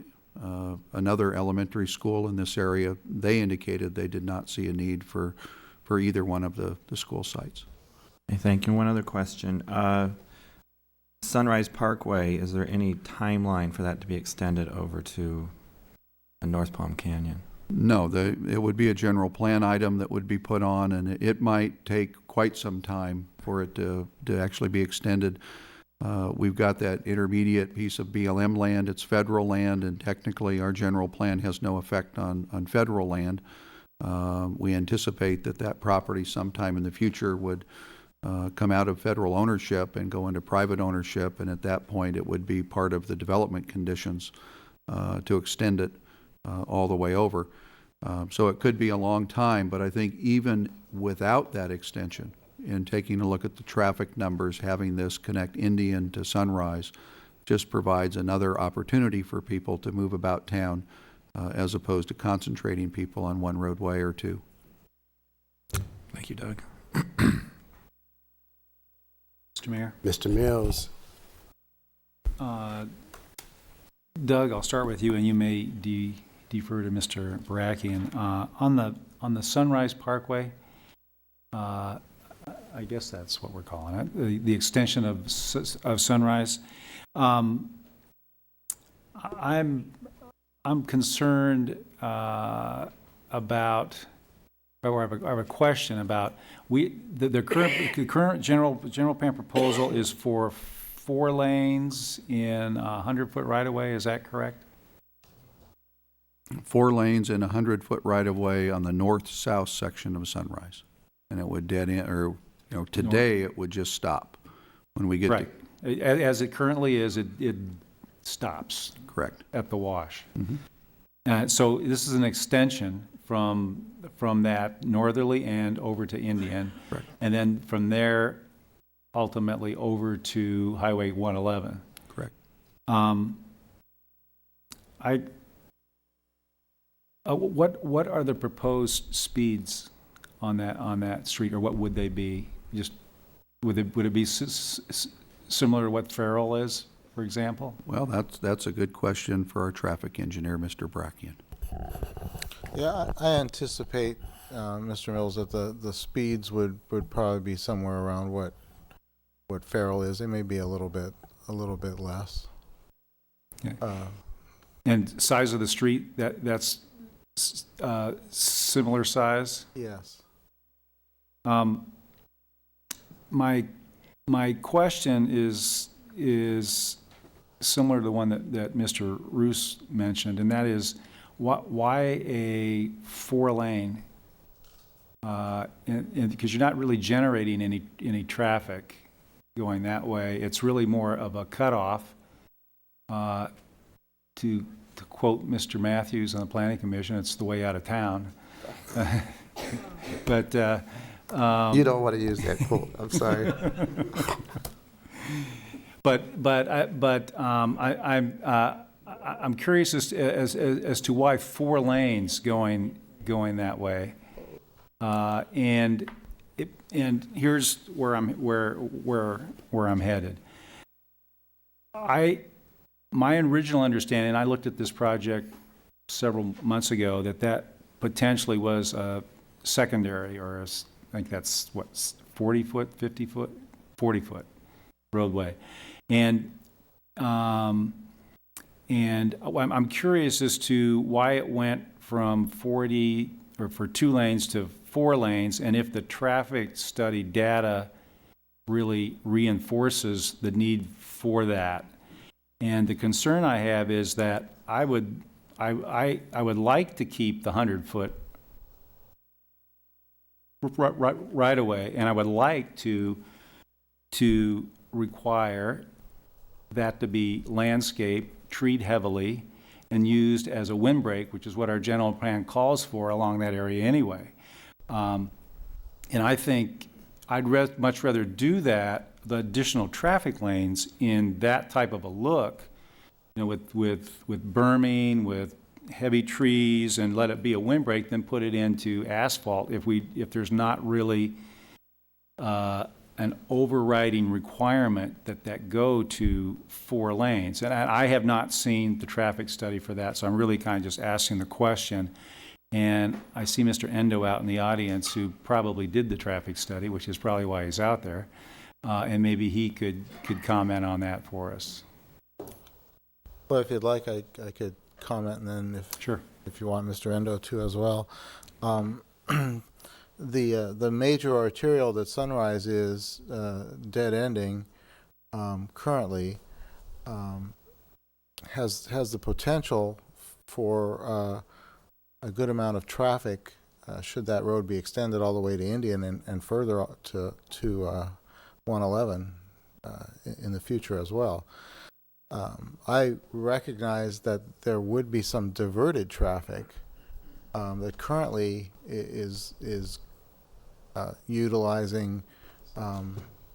[SPEAKER 6] another elementary school in this area, they indicated they did not see a need for either one of the school sites.
[SPEAKER 15] Okay, thank you. One other question. Sunrise Parkway, is there any timeline for that to be extended over to North Palm Canyon?
[SPEAKER 6] No, it would be a general plan item that would be put on, and it might take quite some time for it to actually be extended. We've got that intermediate piece of BLM land. It's federal land, and technically our general plan has no effect on federal land. We anticipate that property sometime in the future would come out of federal ownership and go into private ownership, and at that point it would be part of the development conditions to extend it all the way over. So it could be a long time, but I think even without that extension, in taking a look at the traffic numbers, having this connect Indian to Sunrise just provides another opportunity for people to move about town as opposed to concentrating people on one roadway or two.
[SPEAKER 15] Thank you, Doug.
[SPEAKER 11] Mr. Mayor?
[SPEAKER 1] Mr. Mills.
[SPEAKER 11] Doug, I'll start with you, and you may defer to Mr. Barakian. On the Sunrise Parkway, I guess that's what we're calling it, the extension of Sunrise. I'm concerned about, or I have a question about, the current general plan proposal is for 4 lanes in a 100-foot right-of-way. Is that correct?
[SPEAKER 6] 4 lanes and 100-foot right-of-way on the north-south section of Sunrise, and it would dead end, or today it would just stop when we get
[SPEAKER 11] right. As it currently is, it stops.
[SPEAKER 6] Correct.
[SPEAKER 11] At the wash.
[SPEAKER 6] Mm-hmm.
[SPEAKER 11] So this is an extension from that northerly end over to Indian,
[SPEAKER 6] correct,
[SPEAKER 11] and then from there ultimately over to Highway 111.
[SPEAKER 6] Correct.
[SPEAKER 11] What are the proposed speeds on that street, or what would they be? Just would it be similar to what Farrell is, for example?
[SPEAKER 6] Well, that's a good question for our traffic engineer, Mr. Barakian.
[SPEAKER 7] Yeah, I anticipate, Mr. Mills, that the speeds would probably be somewhere around what Farrell is. They may be a little bit less.
[SPEAKER 11] Okay. And size of the street, that's similar size?
[SPEAKER 7] Yes.
[SPEAKER 11] My question is similar to the one that Mr. Roos mentioned, and that is, why a 4-lane? Because you're not really generating any traffic going that way. It's really more of a cutoff. To quote Mr. Matthews on the Planning Commission, it's the way out of town. But
[SPEAKER 1] you don't want to use that quote. I'm sorry.
[SPEAKER 11] I'm curious as to why 4 lanes going that way, and here's where I'm headed. My original understanding, I looked at this project several months ago, that potentially was a secondary, or I think that's 40-foot, 50-foot, 40-foot roadway, and I'm curious as to why it went from 40 or for 2 lanes to 4 lanes, and if the traffic study data really reinforces the need for that. And the concern I have is that I would like to keep the 100-foot right away, and I would like to require that to be landscaped, treed heavily, and used as a windbreak, which is what our general plan calls for along that area anyway. And I think I'd much rather do that, the additional traffic lanes in that type of a look, with berming, with heavy trees, and let it be a windbreak, then put it into asphalt if there's not really an overriding requirement that go to 4 lanes. And I have not seen the traffic study for that, so I'm really kind of just asking the question. And I see Mr. Endo out in the audience, who probably did the traffic study, which is probably why he's out there. And maybe he could comment on that for us.
[SPEAKER 7] But if you'd like, I could comment, and then if you want Mr. Endo to as well. The major arterial that Sunrise is dead ending currently has the potential for a good amount of traffic should that road be extended all the way to Indian and further to 111 in the future as well. I recognize that there would be some diverted traffic that currently is utilizing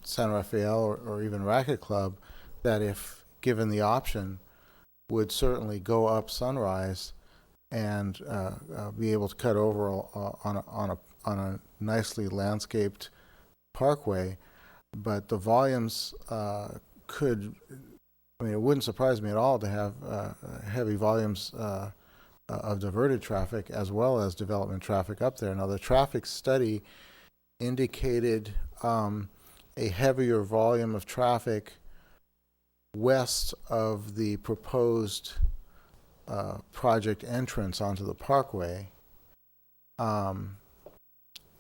[SPEAKER 7] San Rafael or even Racket Club, that if given the option would certainly go up Sunrise and be able to cut over on a nicely landscaped parkway. But the volumes could, I mean, it wouldn't surprise me at all to have heavy volumes of diverted traffic as well as development traffic up there. Now, the traffic study indicated a heavier volume of traffic west of the proposed project entrance onto the parkway, and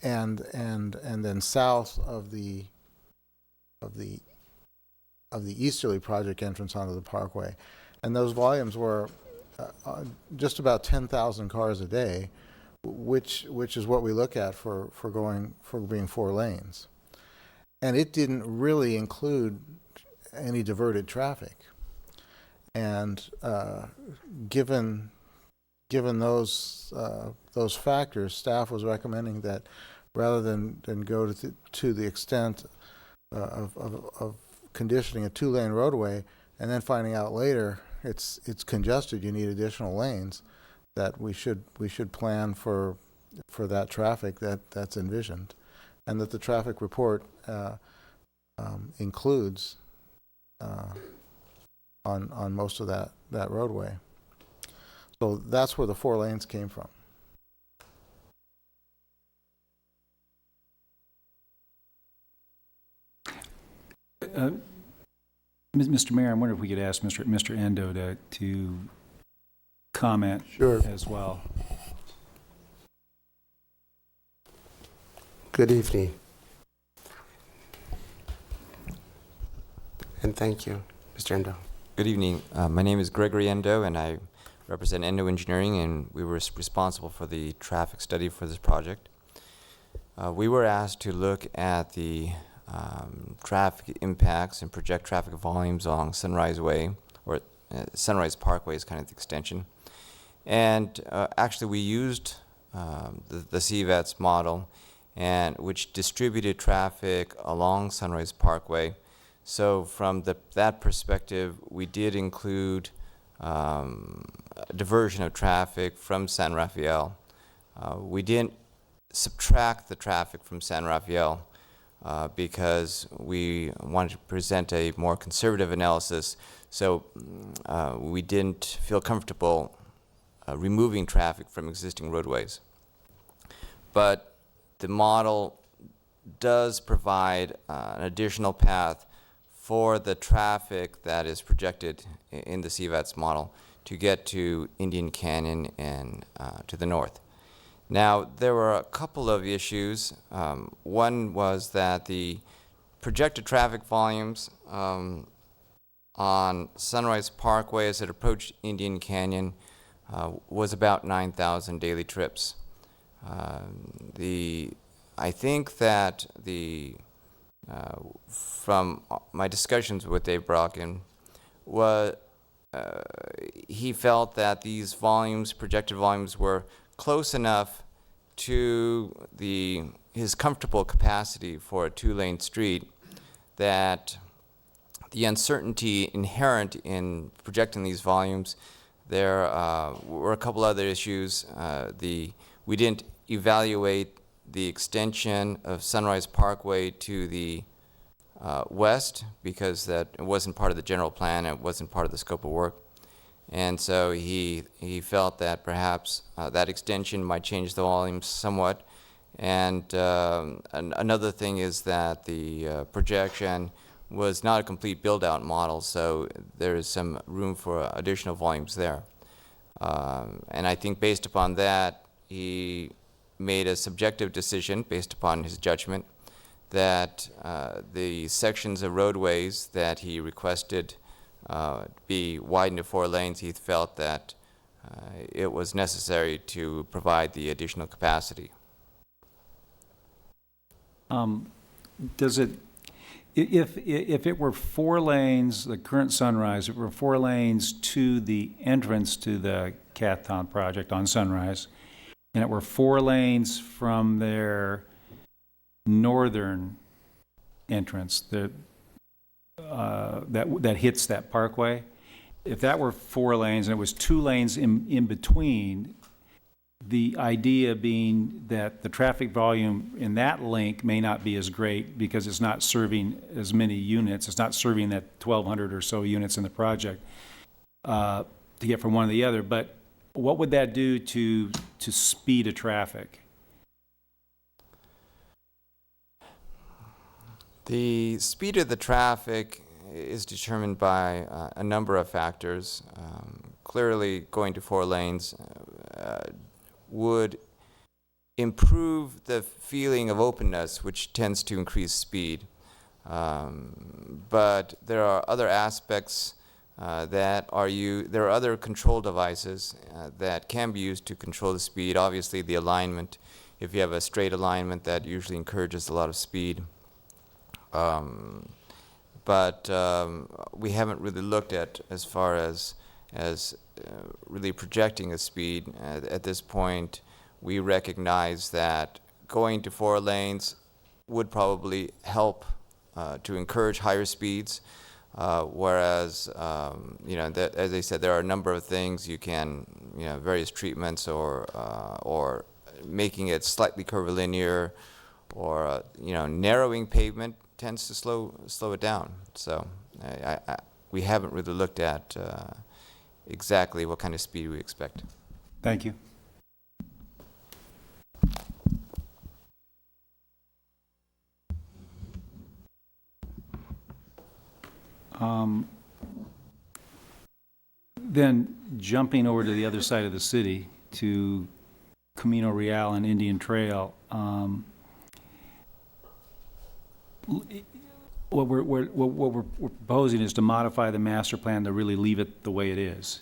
[SPEAKER 7] then south of the easterly project entrance onto the parkway, and those volumes were just about 10,000 cars a day, which is what we look at for being 4 lanes, and it didn't really include any diverted traffic. And given those factors, staff was recommending that rather than go to the extent of conditioning a 2-lane roadway and then finding out later it's congested, you need additional lanes, that we should plan for that traffic that's envisioned, and that the traffic report includes on most of that roadway. So that's where the 4 lanes came from.
[SPEAKER 11] Mr. Mayor, I wonder if we could ask Mr. Endo to comment as well.
[SPEAKER 1] Good evening. And thank you, Mr. Endo.
[SPEAKER 17] Good evening. My name is Gregory Endo, and I represent Endo Engineering, and we were responsible for the traffic study for this project. We were asked to look at the traffic impacts and project traffic volumes along Sunrise Way, or Sunrise Parkway is kind of the extension. And actually we used the CVETS model, and which distributed traffic along Sunrise Parkway. So from that perspective, we did include diversion of traffic from San Rafael. We didn't subtract the traffic from San Rafael because we wanted to present a more conservative analysis. So we didn't feel comfortable removing traffic from existing roadways. But the model does provide an additional path for the traffic that is projected in the CVETS model to get to Indian Canyon and to the north. Now, there were a couple of issues. One was that the projected traffic volumes on Sunrise Parkway as it approached Indian Canyon was about 9,000 daily trips. I think that from my discussions with Dave Brocken, he felt that these volumes, projected volumes, were close enough to his comfortable capacity for a 2-lane street that the uncertainty inherent in projecting these volumes. There were a couple other issues. We didn't evaluate the extension of Sunrise Parkway to the west because that it wasn't part of the general plan, it wasn't part of the scope of work. And so he felt that perhaps that extension might change the volumes somewhat. And another thing is that the projection was not a complete build-out model, so there is some room for additional volumes there. And I think based upon that, he made a subjective decision based upon his judgment that the sections of roadways that he requested be widened to 4 lanes, he felt that it was necessary to provide the additional capacity.
[SPEAKER 11] Does it, if it were 4 lanes, the current Sunrise, if it were 4 lanes to the entrance to the Cathtown project on Sunrise, and it were 4 lanes from their northern entrance that hits that parkway, if that were 4 lanes and it was 2 lanes in between, the idea being that the traffic volume in that link may not be as great because it's not serving as many units. It's not serving that 1,200 or so units in the project to get from one to the other. But what would that do to speed of traffic?
[SPEAKER 17] The speed of the traffic is determined by a number of factors. Clearly, going to 4 lanes would improve the feeling of openness, which tends to increase speed. But there are other aspects there are other control devices that can be used to control the speed. Obviously, the alignment. If you have a straight alignment, that usually encourages a lot of speed. But we haven't really looked at as far as really projecting a speed. At this point, we recognize that going to 4 lanes would probably help to encourage higher speeds, whereas, as I said, there are a number of things you can, various treatments or making it slightly curvilinear or, narrowing pavement tends to slow it down. So we haven't really looked at exactly what kind of speed we expect.
[SPEAKER 11] Thank you. Then jumping over to the other side of the city to Camino Real and Indian Trail, what we're proposing is to modify the master plan to really leave it the way it is.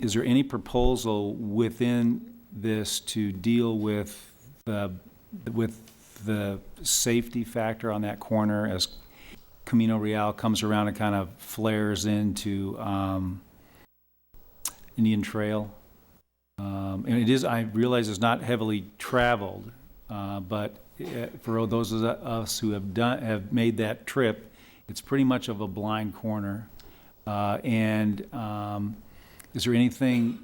[SPEAKER 11] Is there any proposal within this to deal with the safety factor on that corner as Camino Real comes around and kind of flares into Indian Trail? And it is, I realize it's not heavily traveled, but for those of us who have made that trip, it's pretty much of a blind corner. And is there anything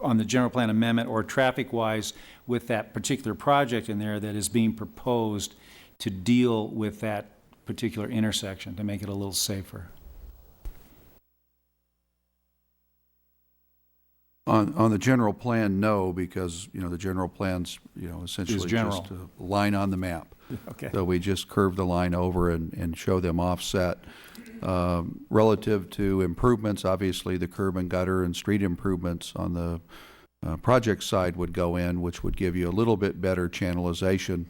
[SPEAKER 11] on the general plan amendment or traffic-wise with that particular project in there that is being proposed to deal with that particular intersection to make it a little safer?
[SPEAKER 6] On the general plan, no, because, the general plan's, essentially
[SPEAKER 11] general.
[SPEAKER 6] just a line on the map.
[SPEAKER 11] Okay.
[SPEAKER 6] So we just curve the line over and show them offset. Relative to improvements, obviously, the curb and gutter and street improvements on the project side would go in, which would give you a little bit better channelization.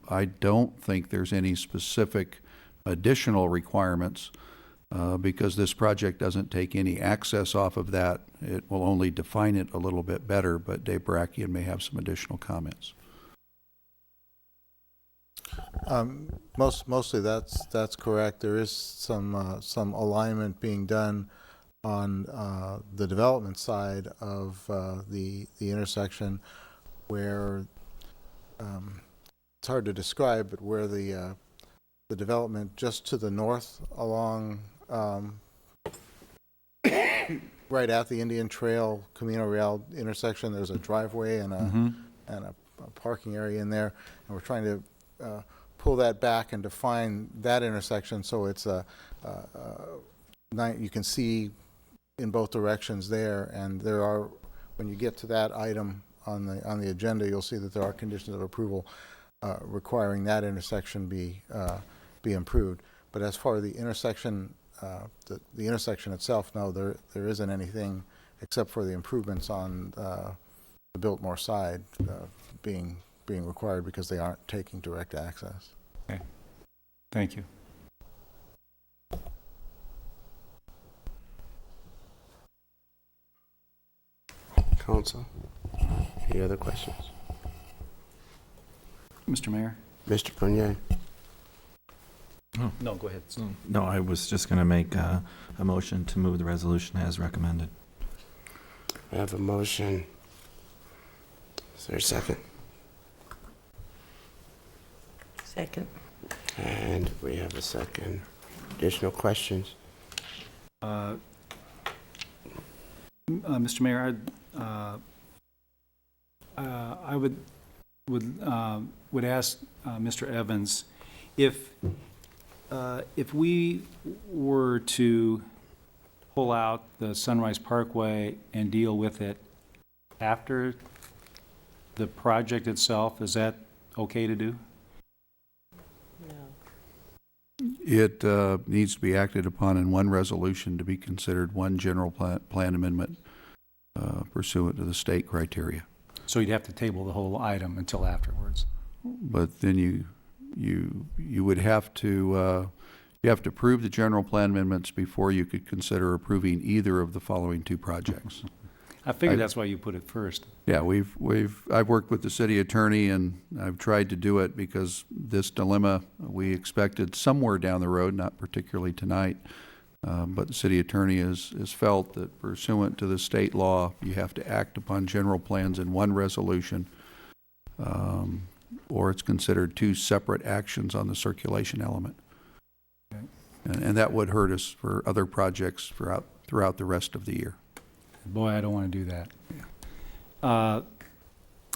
[SPEAKER 6] I don't think there's any specific additional requirements because this project doesn't take any access off of that. It will only define it a little bit better, but Dave Barakian may have some additional comments.
[SPEAKER 7] Mostly that's correct. There is some alignment being done on the development side of the intersection where it's hard to describe, but where the the development just to the north along, right at the Indian Trail Camino Real intersection. There's a driveway and a parking area in there, and we're trying to pull that back and define that intersection so it's you can see in both directions there. And there are, when you get to that item on the agenda, you'll see that there are conditions of approval requiring that intersection be improved. But as far as the intersection, the intersection itself, no, there isn't anything except for the improvements on the Biltmore side being required because they aren't taking direct access.
[SPEAKER 11] Okay. Thank you.
[SPEAKER 1] Council, any other questions?
[SPEAKER 11] Mr. Mayor?
[SPEAKER 1] Mr. Prunier?
[SPEAKER 11] No, go ahead.
[SPEAKER 15] No, I was just going to make a motion to move the resolution as recommended.
[SPEAKER 1] We have a motion. Is there a second?
[SPEAKER 2] Second.
[SPEAKER 1] And we have a second. Additional questions?
[SPEAKER 11] Mr. Mayor, I would ask Mr. Evans if we were to pull out the Sunrise Parkway and deal with it after the project itself, is that okay to do?
[SPEAKER 6] It needs to be acted upon in one resolution to be considered one general plan amendment pursuant to the state criteria.
[SPEAKER 11] So you'd have to table the whole item until afterwards.
[SPEAKER 6] But then you would have to approve the general plan amendments before you could consider approving either of the following two projects.
[SPEAKER 11] I figured that's why you put it first.
[SPEAKER 6] Yeah, I've worked with the city attorney, and I've tried to do it because this dilemma we expected somewhere down the road, not particularly tonight, but the city attorney has felt that pursuant to the state law, you have to act upon general plans in one resolution, or it's considered two separate actions on the circulation element.
[SPEAKER 11] Okay.
[SPEAKER 6] And that would hurt us for other projects throughout the rest of the year.
[SPEAKER 11] Boy, I don't want to do that.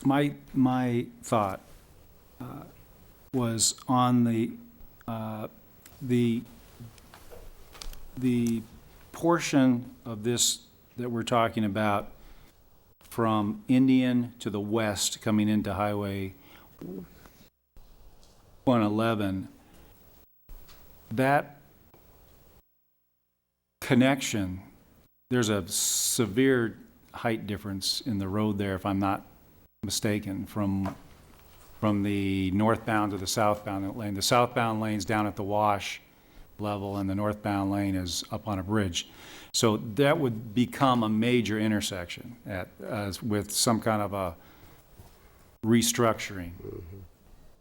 [SPEAKER 11] My thought was on the portion of this that we're talking about from Indian to the west coming into Highway 111. That connection, there's a severe height difference in the road there, if I'm not mistaken, from the northbound to the southbound lane. The southbound lane's down at the wash level, and the northbound lane is up on a bridge. So that would become a major intersection with some kind of a restructuring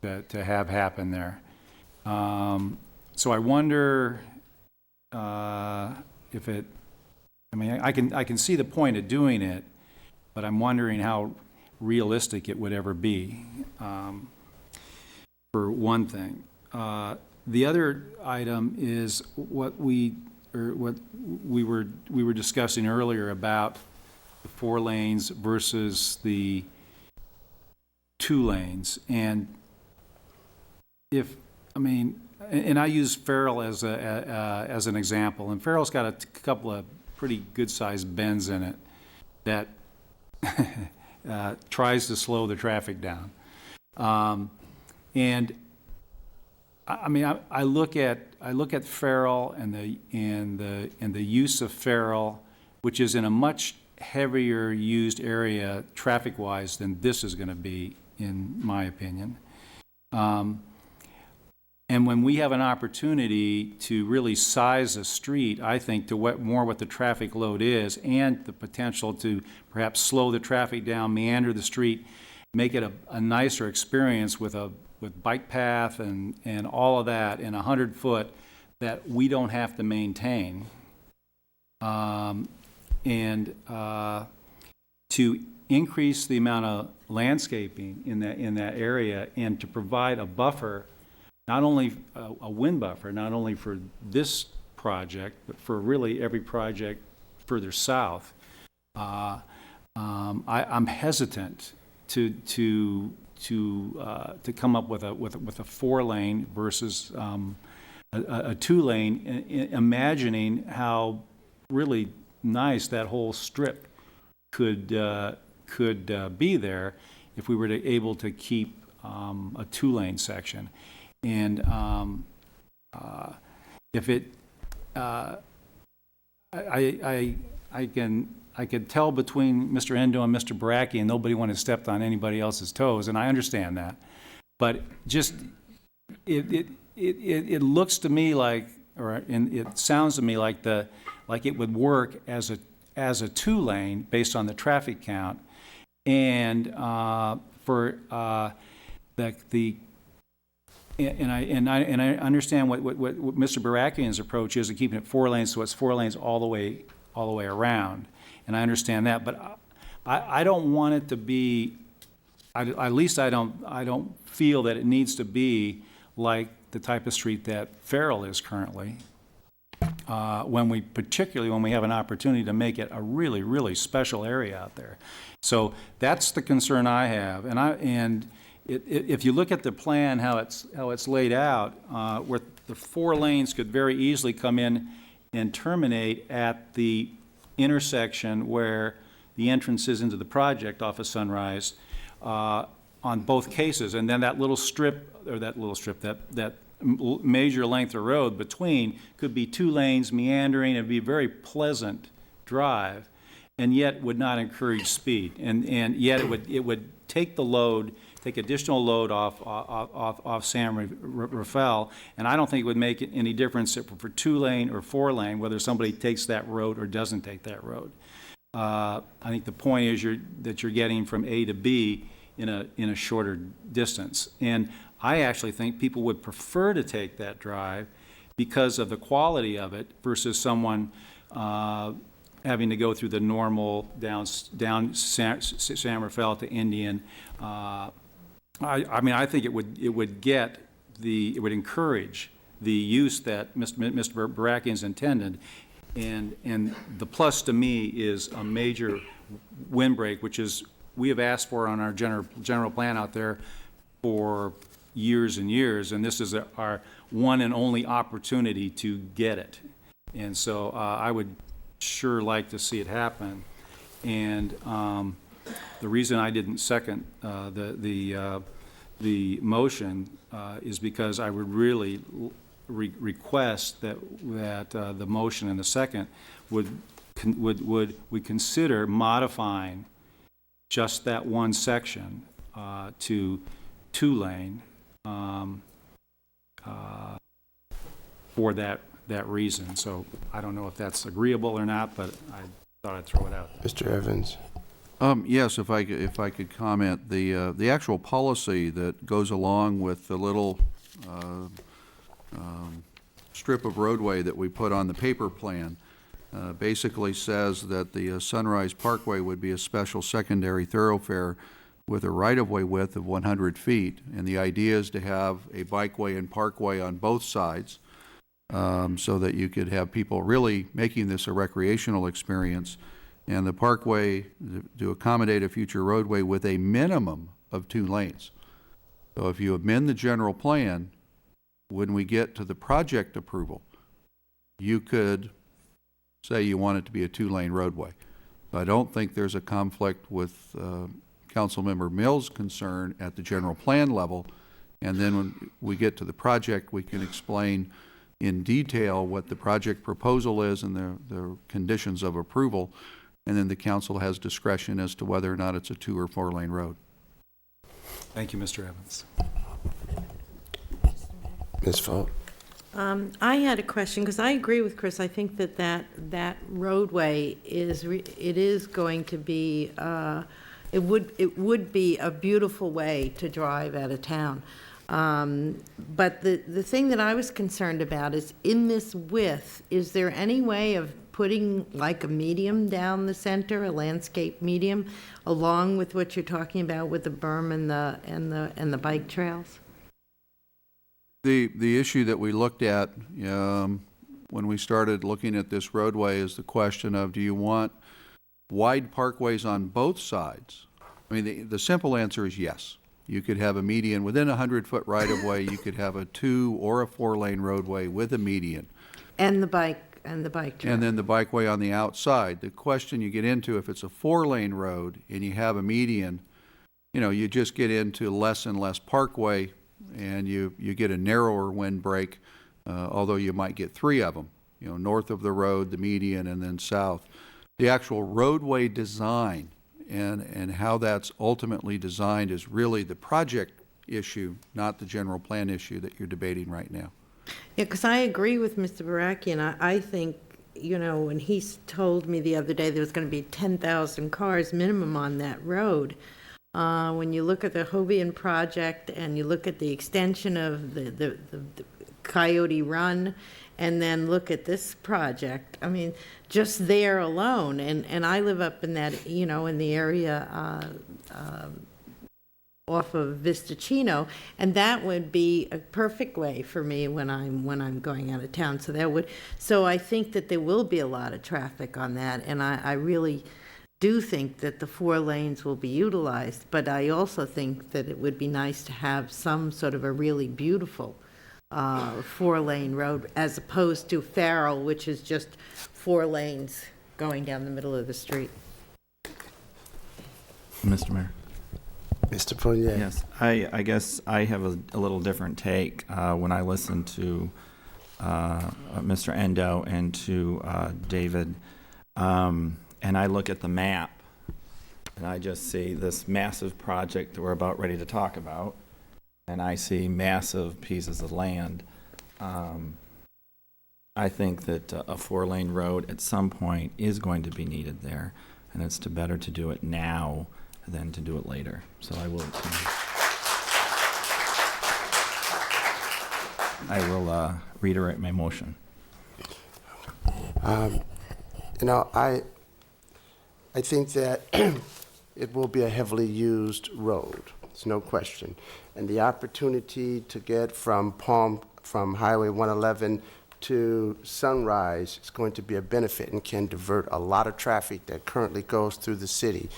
[SPEAKER 11] to have happen there. So I wonder if it, I mean, I can see the point of doing it, but I'm wondering how realistic it would ever be, for one thing. The other item is what we were discussing earlier about the 4 lanes versus the 2 lanes, and and I use Farrell as an example, and Farrell's got a couple of pretty good-sized bends in it that tries to slow the traffic down. And I mean, I look at Farrell and the use of Farrell, which is in a much heavier used area traffic-wise than this is going to be, in my opinion. And when we have an opportunity to really size a street, I think, to more what the traffic load is and the potential to perhaps slow the traffic down, meander the street, make it a nicer experience with bike path and all of that in 100 foot that we don't have to maintain. To increase the amount of landscaping in that area and to provide a buffer not only a wind buffer, not only for this project, but for really every project further south. I'm hesitant to come up with a 4-lane versus a 2-lane, imagining how really nice that whole strip could be there if we were able to keep a 2-lane section. And if it, I could tell between Mr. Endo and Mr. Baraki, and nobody wanted to step on anybody else's toes, and I understand that. But just it looks to me like, and it sounds to me like it would work as a 2-lane based on the traffic count, and for and I understand what Mr. Barakian's approach is of keeping it 4 lanes, so it's 4 lanes all the way around, and I understand that, but I don't want it to be. At least I don't feel that it needs to be like the type of street that Farrell is currently. Particularly when we have an opportunity to make it a really, really special area out there. So that's the concern I have. And if you look at the plan, how it's laid out, where the 4 lanes could very easily come in and terminate at the intersection where the entrance is into the project off of Sunrise, on both cases, and then that major length of road between could be 2 lanes meandering. It'd be a very pleasant drive, and yet would not encourage speed, and yet it would take additional load off San Rafael, and I don't think it would make any difference for 2-lane or 4-lane whether somebody takes that road or doesn't take that road. I think the point is that you're getting from A to B in a shorter distance, and I actually think people would prefer to take that drive because of the quality of it versus someone having to go through the normal down San Rafael to Indian. I think it would encourage the use that Mr. Barakian's intended, and the plus to me is a major windbreak, which is we have asked for on our general plan out there for years and years, and this is our one and only opportunity to get it. And so I would sure like to see it happen. And the reason I didn't second the motion is because I would really request that the motion and the second would consider modifying just that one section to 2-lane for that reason. So I don't know if that's agreeable or not, but I thought I'd throw it out there.
[SPEAKER 1] Mr. Evans?
[SPEAKER 6] Yes, if I could comment, the actual policy that goes along with the little strip of roadway that we put on the paper plan basically says that the Sunrise Parkway would be a special secondary thoroughfare with a right-of-way width of 100 feet, and the idea is to have a bikeway and parkway on both sides, so that you could have people really making this a recreational experience, and the parkway to accommodate a future roadway with a minimum of 2 lanes. So if you amend the general plan, when we get to the project approval, you could say you want it to be a 2-lane roadway. I don't think there's a conflict with Councilmember Mills' concern at the general plan level, and then when we get to the project, we can explain in detail what the project proposal is and the conditions of approval, and then the council has discretion as to whether or not it's a 2- or 4-lane road.
[SPEAKER 11] Thank you, Mr. Evans.
[SPEAKER 1] Ms. Folt?
[SPEAKER 2] I had a question, because I agree with Chris. I think that roadway is going to be, it would be a beautiful way to drive out of town. But the thing that I was concerned about is, in this width, is there any way of putting like a medium down the center, a landscape medium, along with what you're talking about with the berm and the bike trails?
[SPEAKER 6] The issue that we looked at when we started looking at this roadway is the question of, do you want wide parkways on both sides? I mean, the simple answer is yes. You could have a median within a 100-foot right-of-way. You could have a 2 or a 4-lane roadway with a median.
[SPEAKER 2] And the bike trail.
[SPEAKER 6] And then the bikeway on the outside. The question you get into, if it's a 4-lane road and you have a median, you just get into less and less parkway, and you get a narrower windbreak, although you might get 3 of them, north of the road, the median, and then south. The actual roadway design and how that's ultimately designed is really the project issue, not the general plan issue that you're debating right now.
[SPEAKER 2] Yeah, because I agree with Mr. Baraki, and I think, when he told me the other day there was going to be 10,000 cars minimum on that road, when you look at the Hovian project and you look at the extension of the Coyote Run, and then look at this project, I mean, just there alone, and I live up in that, in the area off of Vistachino, and that would be a perfect way for me when I'm going out of town. So I think that there will be a lot of traffic on that, and I really do think that the 4 lanes will be utilized, but I also think that it would be nice to have some sort of a really beautiful 4-lane road, as opposed to Farrell, which is just 4 lanes going down the middle of the street.
[SPEAKER 15] Mr. Mayor.
[SPEAKER 1] Mr. Fournier.
[SPEAKER 15] Yes, I guess I have a little different take when I listen to Mr. Endo and to David, and I look at the map, and I just see this massive project that we're about ready to talk about, and I see massive pieces of land. I think that a 4-lane road at some point is going to be needed there, and it's better to do it now than to do it later. So I will reiterate my motion.
[SPEAKER 1] I think that it will be a heavily used road. There's no question. And the opportunity to get from Highway 111 to Sunrise is going to be a benefit and can divert a lot of traffic that currently goes through the city.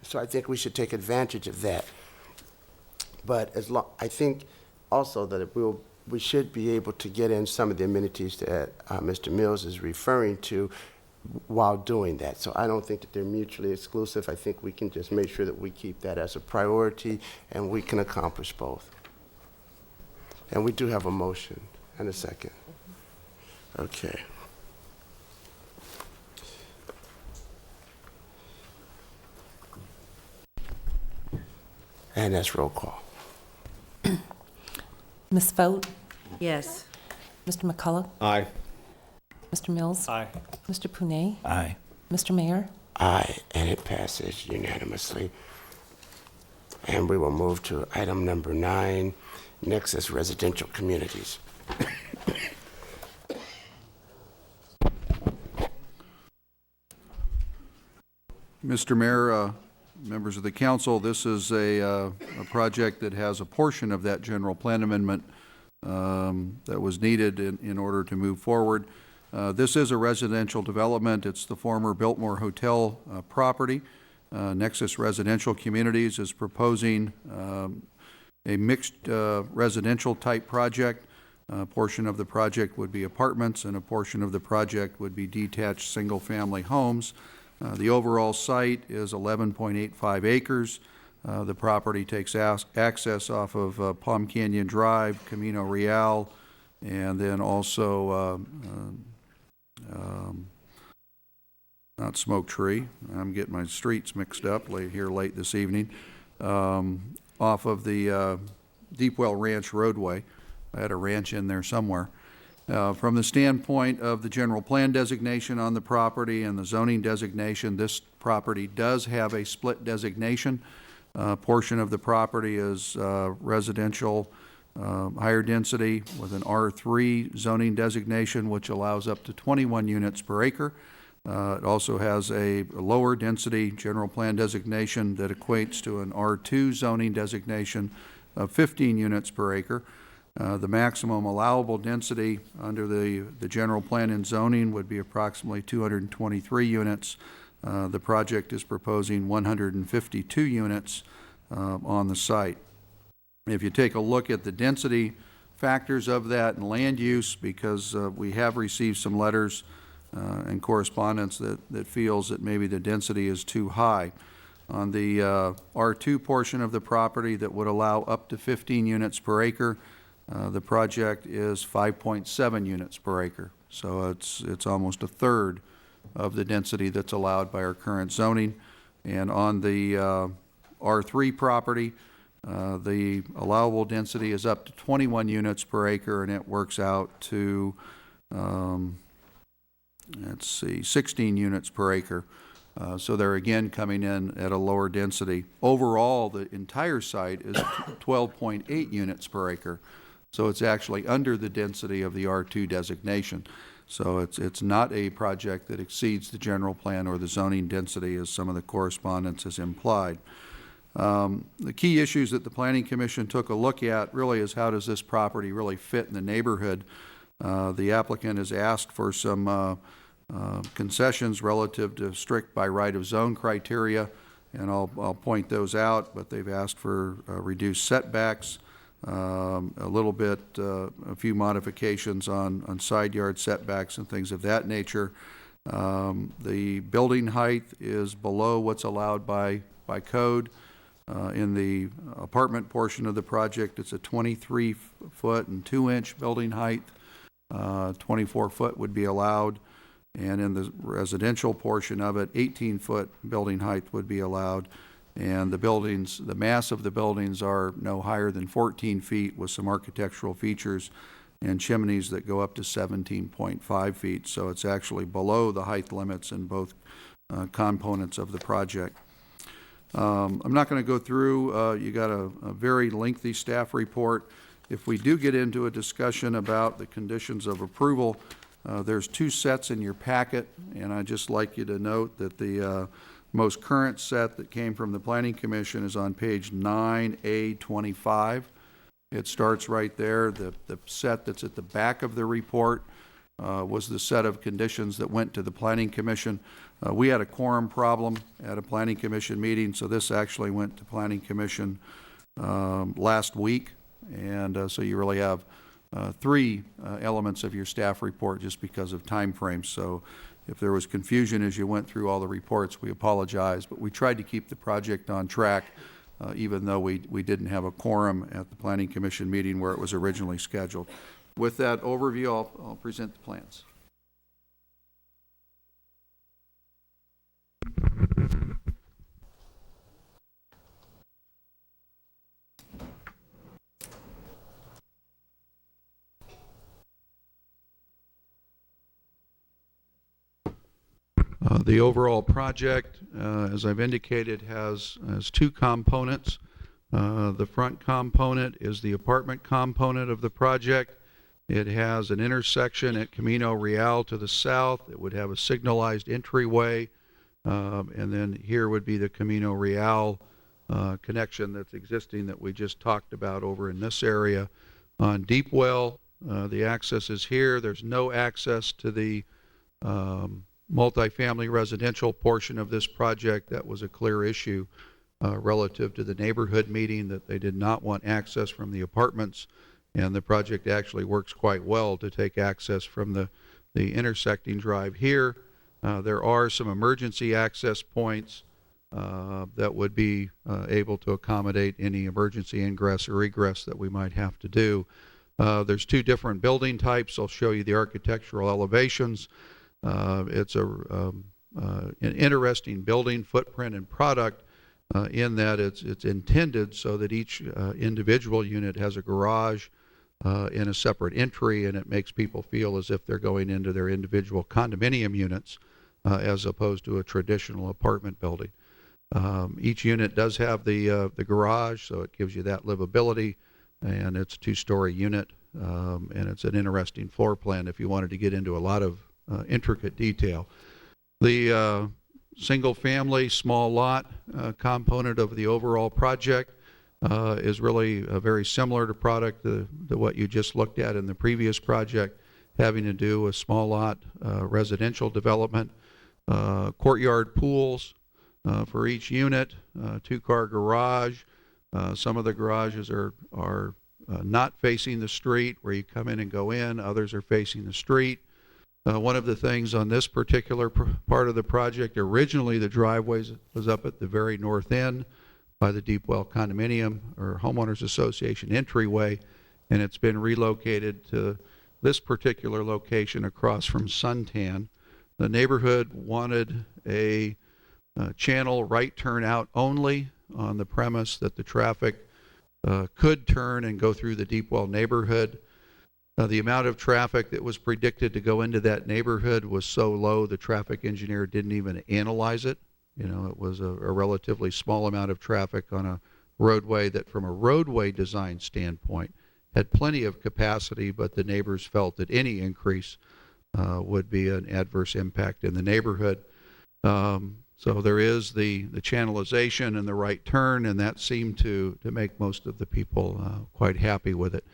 [SPEAKER 1] So I think we should take advantage of that. But I think also that we should be able to get in some of the amenities that Mr. Mills is referring to while doing that. So I don't think that they're mutually exclusive. I think we can just make sure that we keep that as a priority, and we can accomplish both. And we do have a motion and a second. Okay. And that's roll call.
[SPEAKER 3] Ms. Vogt?
[SPEAKER 2] Yes.
[SPEAKER 3] Mr. McCullough?
[SPEAKER 5] Aye.
[SPEAKER 3] Mr. Mills?
[SPEAKER 14] Aye.
[SPEAKER 3] Mr. Punet?
[SPEAKER 15] Aye.
[SPEAKER 3] Mr. Mayor?
[SPEAKER 1] Aye, and it passes unanimously. And we will move to item number 9, Nexus Residential Communities.
[SPEAKER 6] Mr. Mayor, members of the council, this is a project that has a portion of that general plan amendment that was needed in order to move forward. This is a residential development. It's the former Biltmore Hotel property. Nexus Residential Communities is proposing a mixed residential type project. A portion of the project would be apartments, and a portion of the project would be detached single-family homes. The overall site is 11.85 acres. The property takes access off of Palm Canyon Drive, Camino Real, and then also not Smoke Tree. I'm getting my streets mixed up here late this evening. Off of the Deepwell Ranch roadway. I had a ranch in there somewhere. From the standpoint of the general plan designation on the property and the zoning designation, this property does have a split designation. A portion of the property is residential, higher density with an R3 zoning designation, which allows up to 21 units per acre. It also has a lower density general plan designation that equates to an R2 zoning designation, of 15 units per acre. The maximum allowable density under the general plan and zoning would be approximately 223 units. The project is proposing 152 units on the site. If you take a look at the density factors of that and land use, because we have received some letters and correspondence that feels that maybe the density is too high. On the R2 portion of the property that would allow up to 15 units per acre, the project is 5.7 units per acre. So it's almost a third of the density that's allowed by our current zoning. And on the R3 property, the allowable density is up to 21 units per acre, and it works out to, 16 units per acre. So they're again coming in at a lower density. Overall, the entire site is 12.8 units per acre. So it's actually under the density of the R2 designation. So it's not a project that exceeds the general plan or the zoning density, as some of the correspondence has implied. The key issues that the Planning Commission took a look at really is how does this property really fit in the neighborhood. The applicant has asked for some concessions relative to strict by right of zone criteria, and I'll point those out, but they've asked for reduced setbacks, a few modifications on side yard setbacks and things of that nature. The building height is below what's allowed by code. In the apartment portion of the project, it's a 23-foot and 2-inch building height. 24-foot would be allowed. And in the residential portion of it, 18-foot building height would be allowed. And the mass of the buildings are no higher than 14 feet with some architectural features and chimneys that go up to 17.5 feet. So it's actually below the height limits in both components of the project. I'm not going to go through, you got a very lengthy staff report. If we do get into a discussion about the conditions of approval, there's 2 sets in your packet, and I'd just like you to note that the most current set that came from the Planning Commission is on page 9A25. It starts right there. The set that's at the back of the report was the set of conditions that went to the Planning Commission. We had a quorum problem at a Planning Commission meeting, so this actually went to Planning Commission last week, and so you really have 3 elements of your staff report just because of time frames. So if there was confusion as you went through all the reports, we apologize, but we tried to keep the project on track even though we didn't have a quorum at the Planning Commission meeting where it was originally scheduled. With that overview, I'll present the plans. The overall project, as I've indicated, has 2 components. The front component is the apartment component of the project. It has an intersection at Camino Real to the south. It would have a signalized entryway, and then here would be the Camino Real connection that's existing that we just talked about over in this area. On Deepwell, the access is here. There's no access to the multifamily residential portion of this project. That was a clear issue relative to the neighborhood meeting, that they did not want access from the apartments, and the project actually works quite well to take access from the intersecting drive here. There are some emergency access points that would be able to accommodate any emergency ingress or egress that we might have to do. There's 2 different building types. I'll show you the architectural elevations. It's an interesting building footprint and product in that it's intended so that each individual unit has a garage in a separate entry, and it makes people feel as if they're going into their individual condominium units as opposed to a traditional apartment building. Each unit does have the garage, so it gives you that livability, and it's a 2-story unit, and it's an interesting floor plan if you wanted to get into a lot of intricate detail. The single family small lot component of the overall project is really very similar to product to what you just looked at in the previous project, having to do with small lot residential development, courtyard pools for each unit, two-car garage. Some of the garages are not facing the street where you come in and go in. Others are facing the street. One of the things on this particular part of the project, originally the driveway was up at the very north end by the Deepwell Condominium or Homeowners Association entryway, and it's been relocated to this particular location across from Suntan. The neighborhood wanted a channel right turn out only on the premise that the traffic could turn and go through the Deepwell neighborhood. The amount of traffic that was predicted to go into that neighborhood was so low the traffic engineer didn't even analyze it. You know, it was a relatively small amount of traffic on a roadway that from a roadway design standpoint had plenty of capacity, but the neighbors felt that any increase would be an adverse impact in the neighborhood. So there is the channelization and the right turn, and that seemed to make most of the people quite happy with it.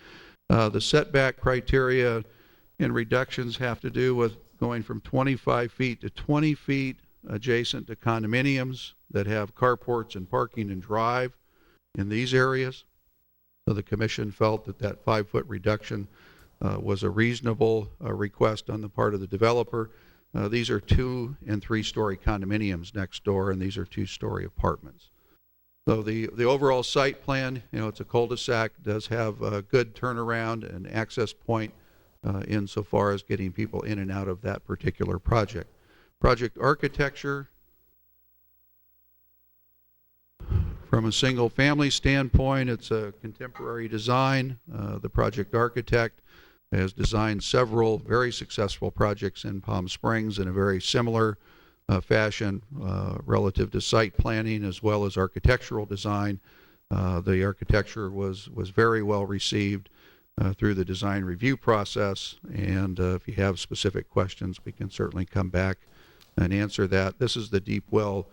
[SPEAKER 6] The setback criteria and reductions have to do with going from 25 feet to 20 feet adjacent to condominiums that have carports and parking and drive in these areas. So the commission felt that that 5-foot reduction was a reasonable request on the part of the developer. These are 2- and 3-story condominiums next door, and these are 2-story apartments. So the overall site plan, you know, it's a cul-de-sac, does have a good turnaround and access point insofar as getting people in and out of that particular project. Project architecture, from a single family standpoint, it's a contemporary design. The project architect has designed several very successful projects in Palm Springs in a very similar fashion relative to site planning as well as architectural design. The architecture was very well received through the design review process, and if you have specific questions, we can certainly come back and answer that. This is the Deepwell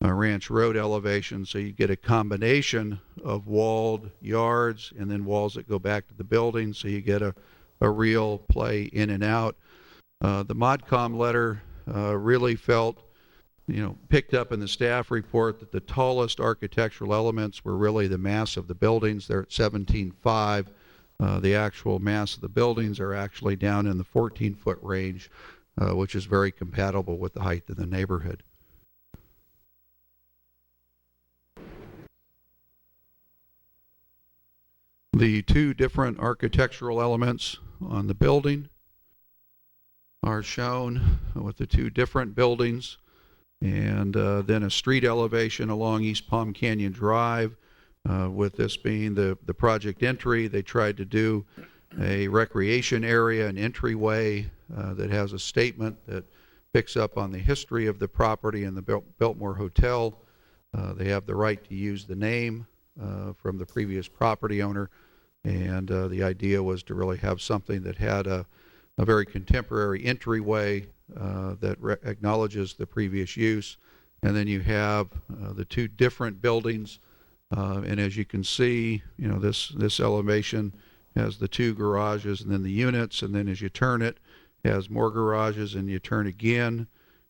[SPEAKER 6] Ranch Road elevation, so you get a combination of walled yards and then walls that go back to the building, so you get a real play in and out. The MODCOM letter really felt, you know, picked up in the staff report that the tallest architectural elements were really the mass of the buildings. They're at 17.5. The actual mass of the buildings are actually down in the 14-foot range, which is very compatible with the height of the neighborhood. The 2 different architectural elements on the building are shown with the 2 different buildings, and then a street elevation along East Palm Canyon Drive. With this being the project entry, they tried to do a recreation area, an entryway that has a statement that picks up on the history of the property and the Biltmore Hotel. They have the right to use the name from the previous property owner, and the idea was to really have something that had a very contemporary entryway that acknowledges the previous use. And then you have the 2 different buildings, and as you can see, you know, this elevation has the 2 garages and then the units, and then as you turn it, it has more garages, and you turn again,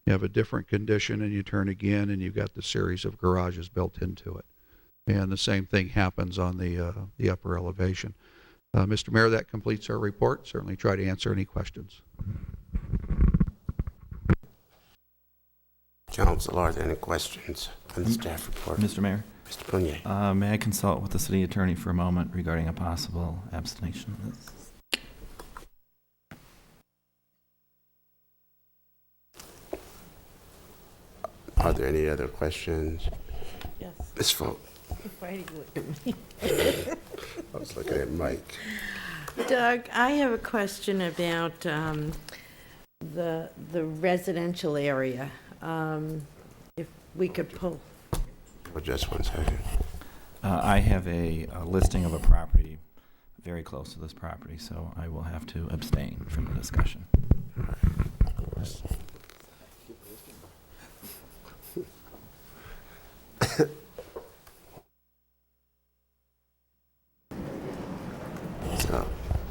[SPEAKER 6] you have a different condition, and you turn again, and you've got the series of garages built into it. And the same thing happens on the upper elevation. Mr. Mayor, that completes our report. Certainly try to answer any questions.
[SPEAKER 1] Council, are there any questions on the staff report?
[SPEAKER 15] Mr. Mayor?
[SPEAKER 1] Mr. Punier.
[SPEAKER 15] May I consult with the city attorney for a moment regarding a possible abstention?
[SPEAKER 1] Are there any other questions?
[SPEAKER 2] Yes.
[SPEAKER 1] Ms. Folk.
[SPEAKER 2] Why do you look at me?
[SPEAKER 1] I was looking at Mike.
[SPEAKER 2] Doug, I have a question about the residential area. If we could pull.
[SPEAKER 1] Well, just one second.
[SPEAKER 15] I have a listing of a property very close to this property, so I will have to abstain from the discussion.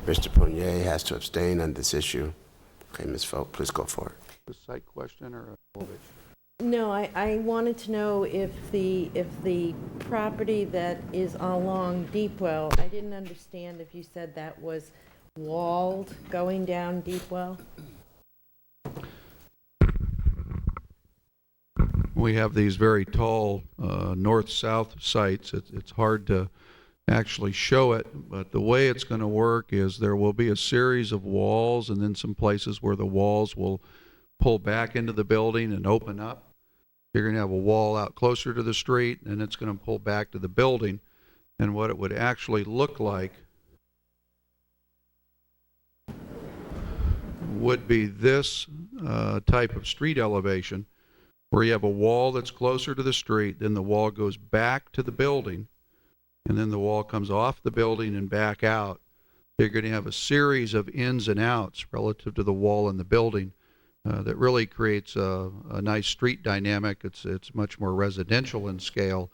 [SPEAKER 1] Mr. Punier has to abstain on this issue. Okay, Ms. Foat, please go for it.
[SPEAKER 6] A site question or a elevation?
[SPEAKER 2] No, I wanted to know if the property that is along Deepwell, I didn't understand if you said that was walled going down Deepwell?
[SPEAKER 6] We have these very tall north-south sites. It's hard to actually show it, but the way it's going to work is there will be a series of walls and then some places where the walls will pull back into the building and open up. You're going to have a wall out closer to the street, and it's going to pull back to the building. And what it would actually look like would be this type of street elevation, where you have a wall that's closer to the street, then the wall goes back to the building, and then the wall comes off the building and back out. You're going to have a series of ins and outs relative to the wall and the building that really creates a nice street dynamic. It's much more residential in scale,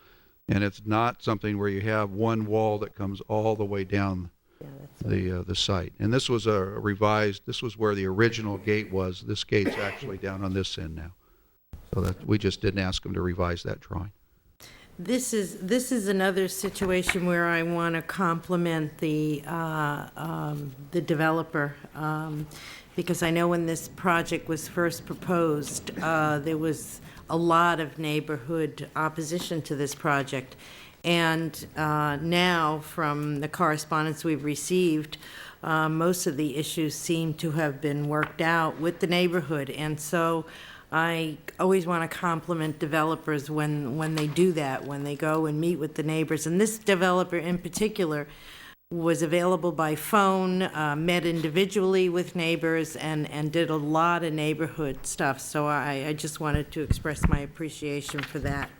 [SPEAKER 6] and it's not something where you have one wall that comes all the way down the site. And this was this was where the original gate was. This gate's actually down on this end now. So that we just didn't ask them to revise that drawing.
[SPEAKER 2] This is another situation where I want to compliment the developer, because I know when this project was first proposed, there was a lot of neighborhood opposition to this project. And now, from the correspondence we've received, most of the issues seem to have been worked out with the neighborhood. And so I always want to compliment developers when they do that, when they go and meet with the neighbors. And this developer in particular was available by phone, met individually with neighbors, and did a lot of neighborhood stuff. So I just wanted to express my appreciation for that.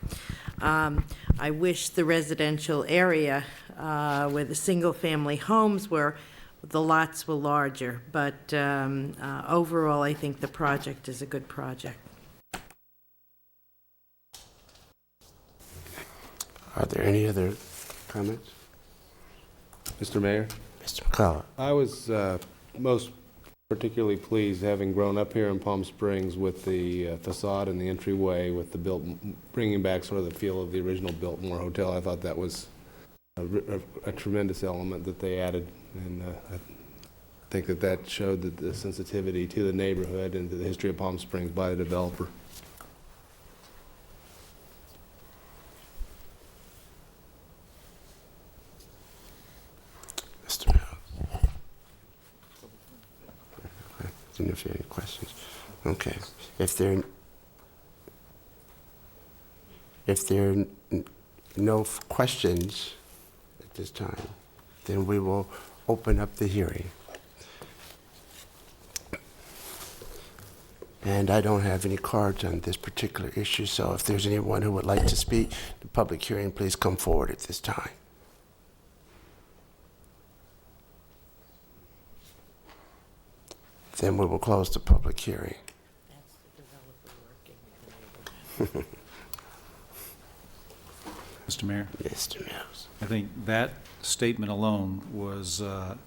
[SPEAKER 2] I wish the residential area where the single-family homes were, the lots were larger, but overall, I think the project is a good project.
[SPEAKER 1] Are there any other comments?
[SPEAKER 5] Mr. Mayor?
[SPEAKER 1] Mr. McCullough.
[SPEAKER 5] I was most particularly pleased, having grown up here in Palm Springs, with the facade and the entryway, with the bringing back sort of the feel of the original Biltmore Hotel. I thought that was a tremendous element that they added, and I think that showed the sensitivity to the neighborhood and to the history of Palm Springs by the developer.
[SPEAKER 1] Mr. Mills. I didn't know if you had any questions. Okay. If there are no questions at this time, then we will open up the hearing. And I don't have any cards on this particular issue, so if there's anyone who would like to speak in the public hearing, please come forward at this time. Then we will close the public hearing.
[SPEAKER 11] Mr. Mayor?
[SPEAKER 1] Mr. Mills.
[SPEAKER 11] I think that statement alone was a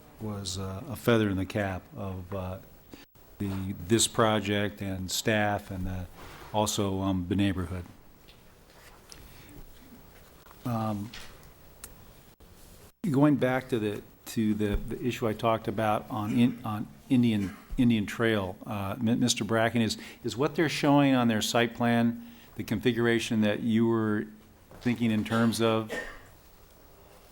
[SPEAKER 11] feather in the cap of this project and staff, and also the neighborhood. Going back to the issue I talked about on Indian Trail, Mr. Bracken, is what they're showing on their site plan the configuration that you were thinking in terms of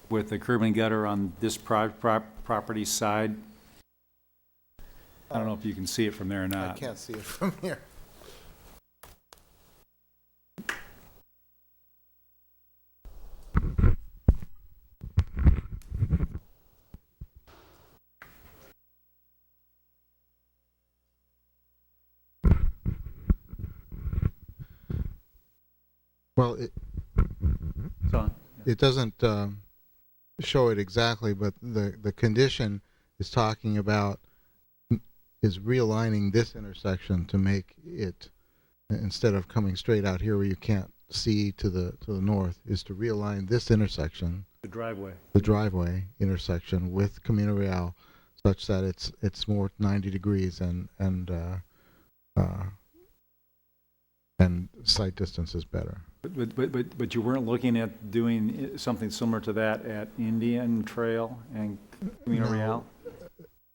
[SPEAKER 11] with the curb and gutter on this property side? I don't know if you can see it from there or not.
[SPEAKER 7] I can't see it from here. Well, it doesn't show it exactly, but the condition is talking about is realigning this intersection to make it, instead of coming straight out here where you can't see to the north, is to realign this intersection,
[SPEAKER 11] The driveway.
[SPEAKER 7] the driveway intersection, with Camino Real, such that it's more 90 degrees and sight distance is better.
[SPEAKER 11] But you weren't looking at doing something similar to that at Indian Trail and Camino
[SPEAKER 7] No.
[SPEAKER 11] Real?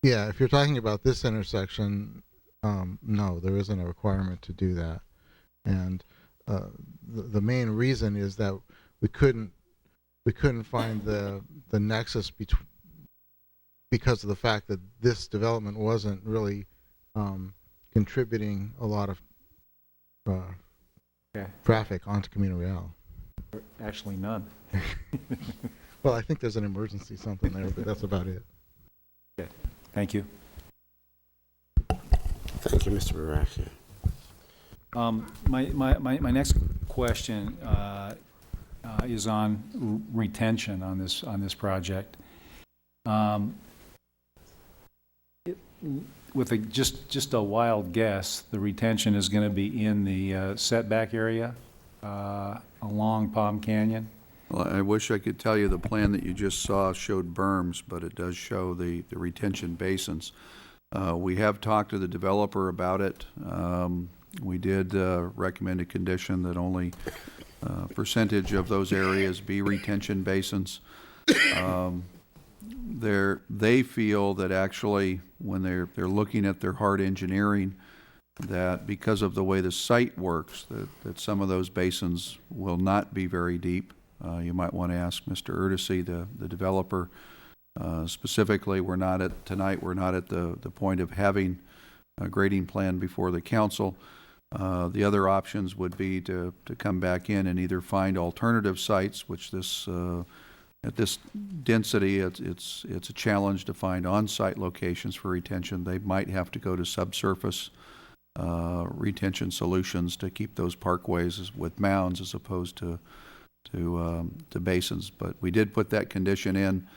[SPEAKER 7] Yeah, if you're talking about this intersection, no, there isn't a requirement to do that. And the main reason is that we couldn't find the nexus because of the fact that this development wasn't really contributing a lot of traffic onto Camino Real.
[SPEAKER 11] Actually, none.
[SPEAKER 7] Well, I think there's an emergency something there, but that's about it.
[SPEAKER 11] Okay, thank you.
[SPEAKER 1] Thank you, Mr. Baraki.
[SPEAKER 11] My next question is on retention on this project. With just a wild guess, the retention is going to be in the setback area along Palm Canyon.
[SPEAKER 6] Well, I wish I could tell you the plan that you just saw showed berms, but it does show the retention basins. We have talked to the developer about it. We did recommend a condition that only percentage of those areas be retention basins. They feel that actually, when they're looking at their hard engineering, that because of the way the site works, that some of those basins will not be very deep. You might want to ask Mr. Erdesy, the developer, specifically. We're not at the point of having a grading plan before the council. The other options would be to come back in and either find alternative sites, which this at this density, it's a challenge to find on-site locations for retention. They might have to go to subsurface retention solutions to keep those parkways with mounds as opposed to basins. But we did put that condition in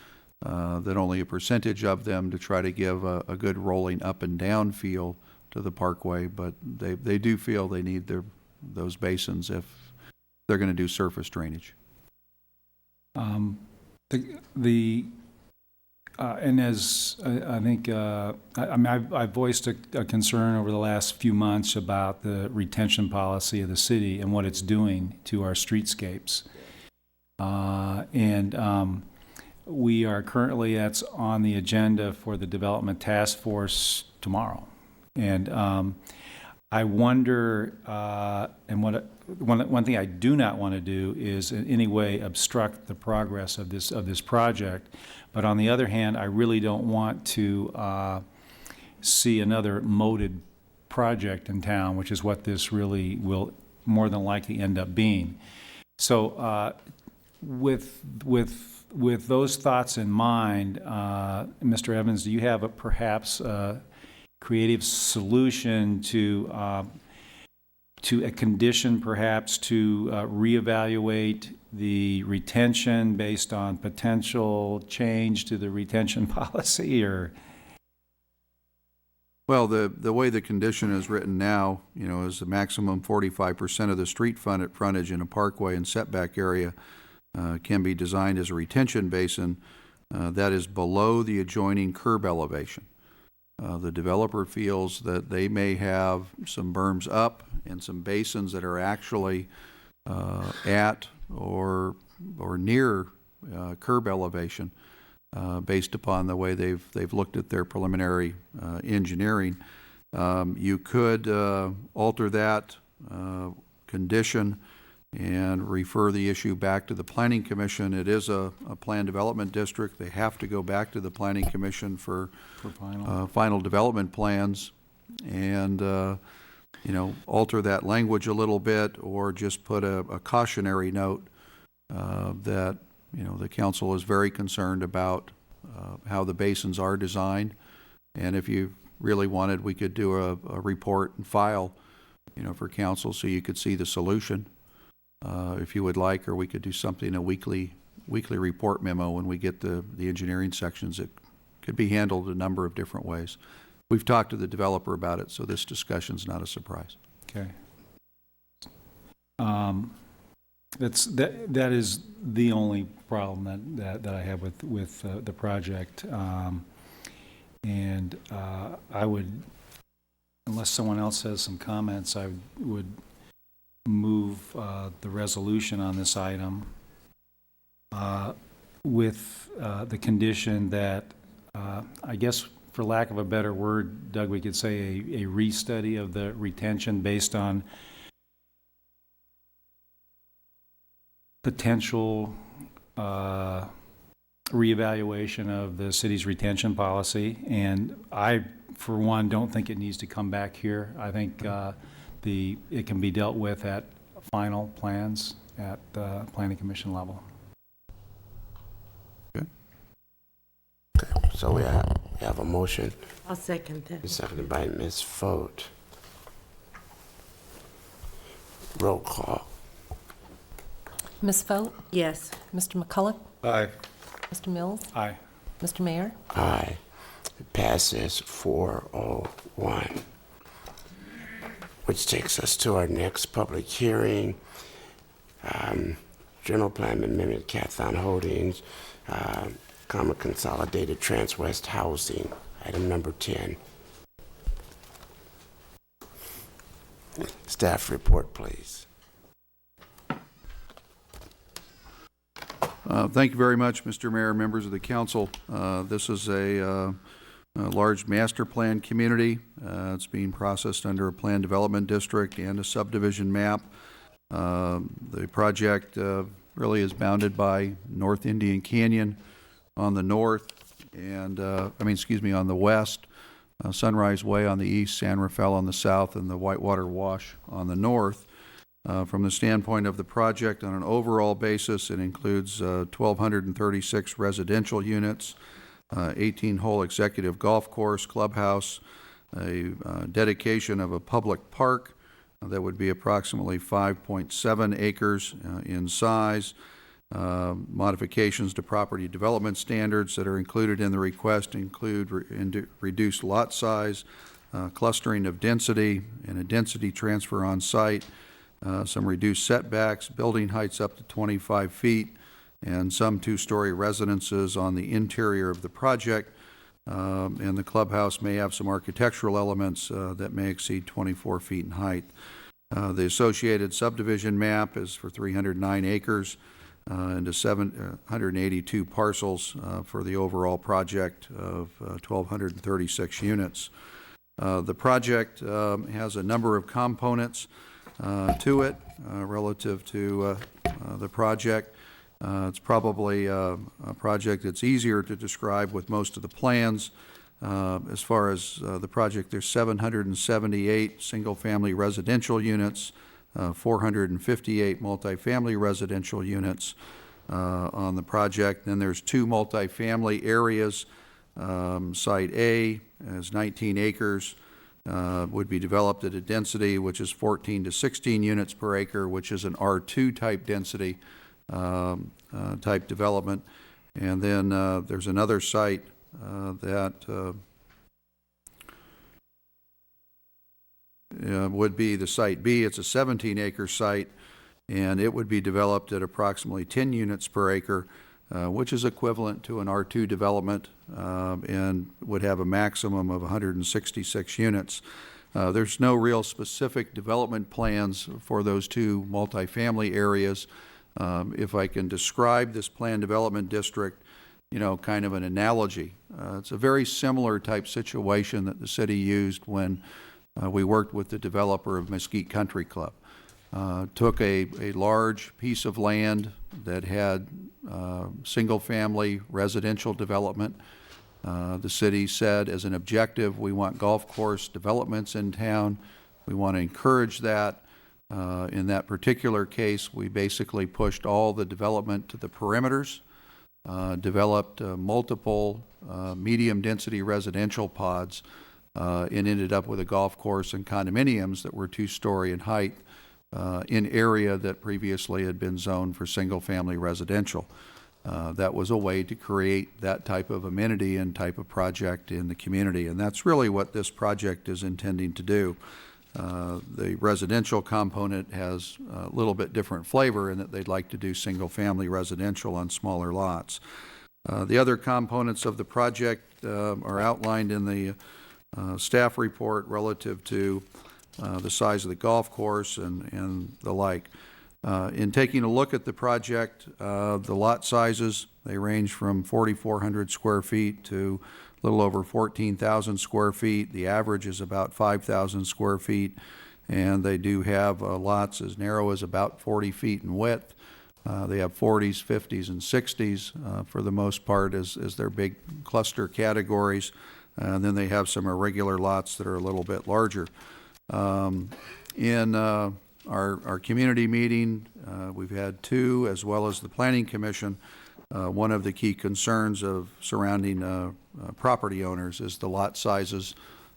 [SPEAKER 6] that only a percentage of them, to try to give a good rolling up and down feel to the parkway. But they do feel they need those basins if they're going to do surface drainage.
[SPEAKER 11] And as I think, I've voiced a concern over the last few months about the retention policy of the city and what it's doing to our streetscapes. We are currently, that's on the agenda for the Development Task Force tomorrow. And I wonder, and one thing I do not want to do is in any way obstruct the progress of this project. But on the other hand, I really don't want to see another moated project in town, which is what this really will more than likely end up being. So with those thoughts in mind, Mr. Evans, do you have perhaps a creative solution to a condition, perhaps, to reevaluate the retention based on potential change to the retention policy? Or
[SPEAKER 6] Well, the way the condition is written now, is the maximum 45% of the street frontage in a parkway and setback area can be designed as a retention basin that is below the adjoining curb elevation. The developer feels that they may have some berms up and some basins that are actually at or near curb elevation, based upon the way they've looked at their preliminary engineering. You could alter that condition and refer the issue back to the Planning Commission. It is a planned development district. They have to go back to the Planning Commission for final development plans, and alter that language a little bit, or just put a cautionary note that the council is very concerned about how the basins are designed. And if you really wanted, we could do a report and file for council so you could see the solution. If you would like, or we could do something, a weekly report memo when we get the engineering sections. It could be handled a number of different ways. We've talked to the developer about it, so this discussion's not a surprise.
[SPEAKER 11] Okay. That is the only problem that I have with the project. And I would, unless someone else has some comments, I would move the resolution on this item with the condition that, I guess for lack of a better word, Doug, we could say a restudy of the retention based on potential reevaluation of the city's retention policy. And I, for one, don't think it needs to come back here. I think it can be dealt with at final plans at the Planning Commission level.
[SPEAKER 1] So we have a motion.
[SPEAKER 2] I'll second that.
[SPEAKER 1] Seconded by Ms. Fote. Roll call.
[SPEAKER 3] Ms. Fote?
[SPEAKER 2] Yes.
[SPEAKER 3] Mr. McCulloch?
[SPEAKER 5] Aye.
[SPEAKER 3] Mr. Mills?
[SPEAKER 11] Aye.
[SPEAKER 3] Mr. Mayor?
[SPEAKER 1] Aye. It passes 401. Which takes us to our next public hearing. General Plan Amendment, Cathon Holdings, Consolidated Transwest Housing, item number 10. Staff report, please.
[SPEAKER 6] Thank you very much, Mr. Mayor, members of the council. This is a large master plan community. It's being processed under a plan development district and a subdivision map. The project really is bounded by North Indian Canyon on the north and, on the west, Sunrise Way on the east, San Rafael on the south, and the Whitewater Wash on the north. From the standpoint of the project, on an overall basis, it includes 1,236 residential units, 18-hole executive golf course, clubhouse, a dedication of a public park that would be approximately 5.7 acres in size, modifications to property development standards that are included in the request include reduced lot size, clustering of density, and a density transfer on site, some reduced setbacks, building heights up to 25 feet, and some two-story residences on the interior of the project. And the clubhouse may have some architectural elements that may exceed 24 feet in height. The associated subdivision map is for 309 acres into 782 parcels for the overall project of 1,236 units. The project has a number of components to it relative to the project. It's probably a project that's easier to describe with most of the plans. As far as the project, there's 778 single-family residential units, 458 multifamily residential units on the project. Then there's 2 multifamily areas. Site A is 19 acres, would be developed at a density which is 14 to 16 units per acre, which is an R2 type density type development. And then there's another site that would be the site B. It's a 17-acre site, and it would be developed at approximately 10 units per acre, which is equivalent to an R2 development, and would have a maximum of 166 units. There's no real specific development plans for those 2 multifamily areas. If I can describe this plan development district, kind of an analogy. It's a very similar type situation that the city used when we worked with the developer of Mesquite Country Club. Took a large piece of land that had single-family residential development. The city said as an objective, we want golf course developments in town. We want to encourage that. In that particular case, we basically pushed all the development to the perimeters, developed multiple medium-density residential pods, and ended up with a golf course and condominiums that were 2-story in height in area that previously had been zoned for single-family residential. That was a way to create that type of amenity and type of project in the community, and that's really what this project is intending to do. The residential component has a little bit different flavor in that they'd like to do single-family residential on smaller lots. The other components of the project are outlined in the staff report relative to the size of the golf course and the like. In taking a look at the project, the lot sizes, they range from 4,400 square feet to a little over 14,000 square feet. The average is about 5,000 square feet, and they do have lots as narrow as about 40 feet in width. They have 40s, 50s, and 60s for the most part as their big cluster categories. And then they have some irregular lots that are a little bit larger. In our community meeting, we've had two, as well as the Planning Commission. One of the key concerns of surrounding property owners is the lot sizes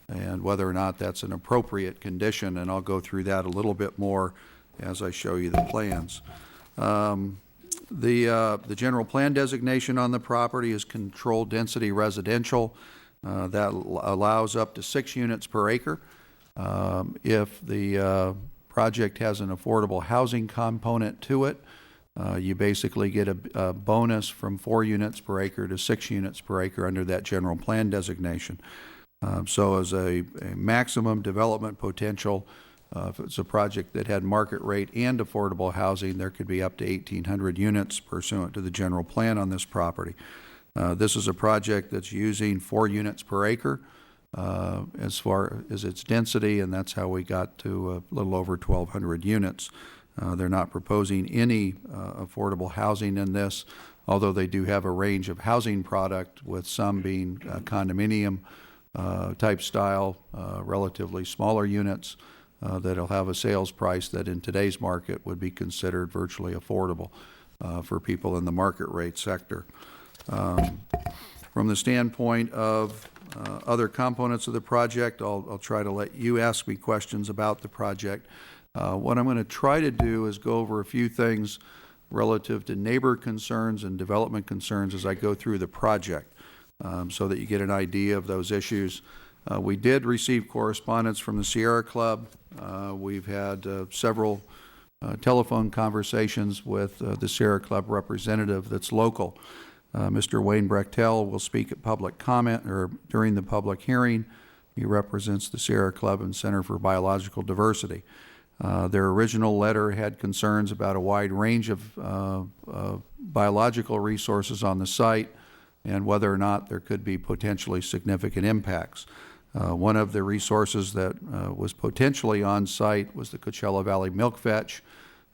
[SPEAKER 6] and whether or not that's an appropriate condition, and I'll go through that a little bit more as I show you the plans. The general plan designation on the property is controlled density residential. That allows up to 6 units per acre. If the project has an affordable housing component to it, you basically get a bonus from 4 units per acre to 6 units per acre under that general plan designation. So as a maximum development potential, if it's a project that had market rate and affordable housing, there could be up to 1,800 units pursuant to the general plan on this property. This is a project that's using 4 units per acre as far as its density, and that's how we got to a little over 1,200 units. They're not proposing any affordable housing in this, although they do have a range of housing product, with some being condominium type style, relatively smaller units that'll have a sales price that in today's market would be considered virtually affordable for people in the market rate sector. From the standpoint of other components of the project, I'll try to let you ask me questions about the project. What I'm going to try to do is go over a few things relative to neighbor concerns and development concerns as I go through the project, so that you get an idea of those issues. We did receive correspondence from the Sierra Club. We've had several telephone conversations with the Sierra Club representative that's local. Mr. Wayne Brechtel will speak at public comment or during the public hearing. He represents the Sierra Club and Center for Biological Diversity. Their original letter had concerns about a wide range of biological resources on the site and whether or not there could be potentially significant impacts. One of the resources that was potentially on site was the Coachella Valley Milk Fetch.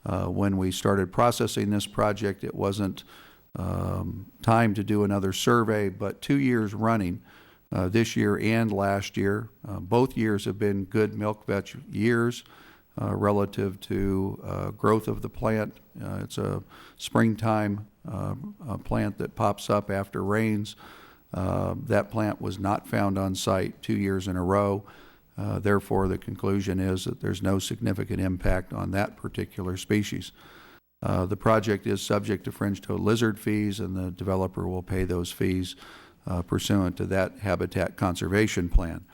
[SPEAKER 6] When we started processing this project, it wasn't time to do another survey, but 2 years running, this year and last year, both years have been good milk vetch years relative to growth of the plant. It's a springtime plant that pops up after rains. That plant was not found on site 2 years in a row. Therefore, the conclusion is that there's no significant impact on that particular species. The project is subject to fringe-toed lizard fees, and the developer will pay those fees pursuant to that habitat conservation plan.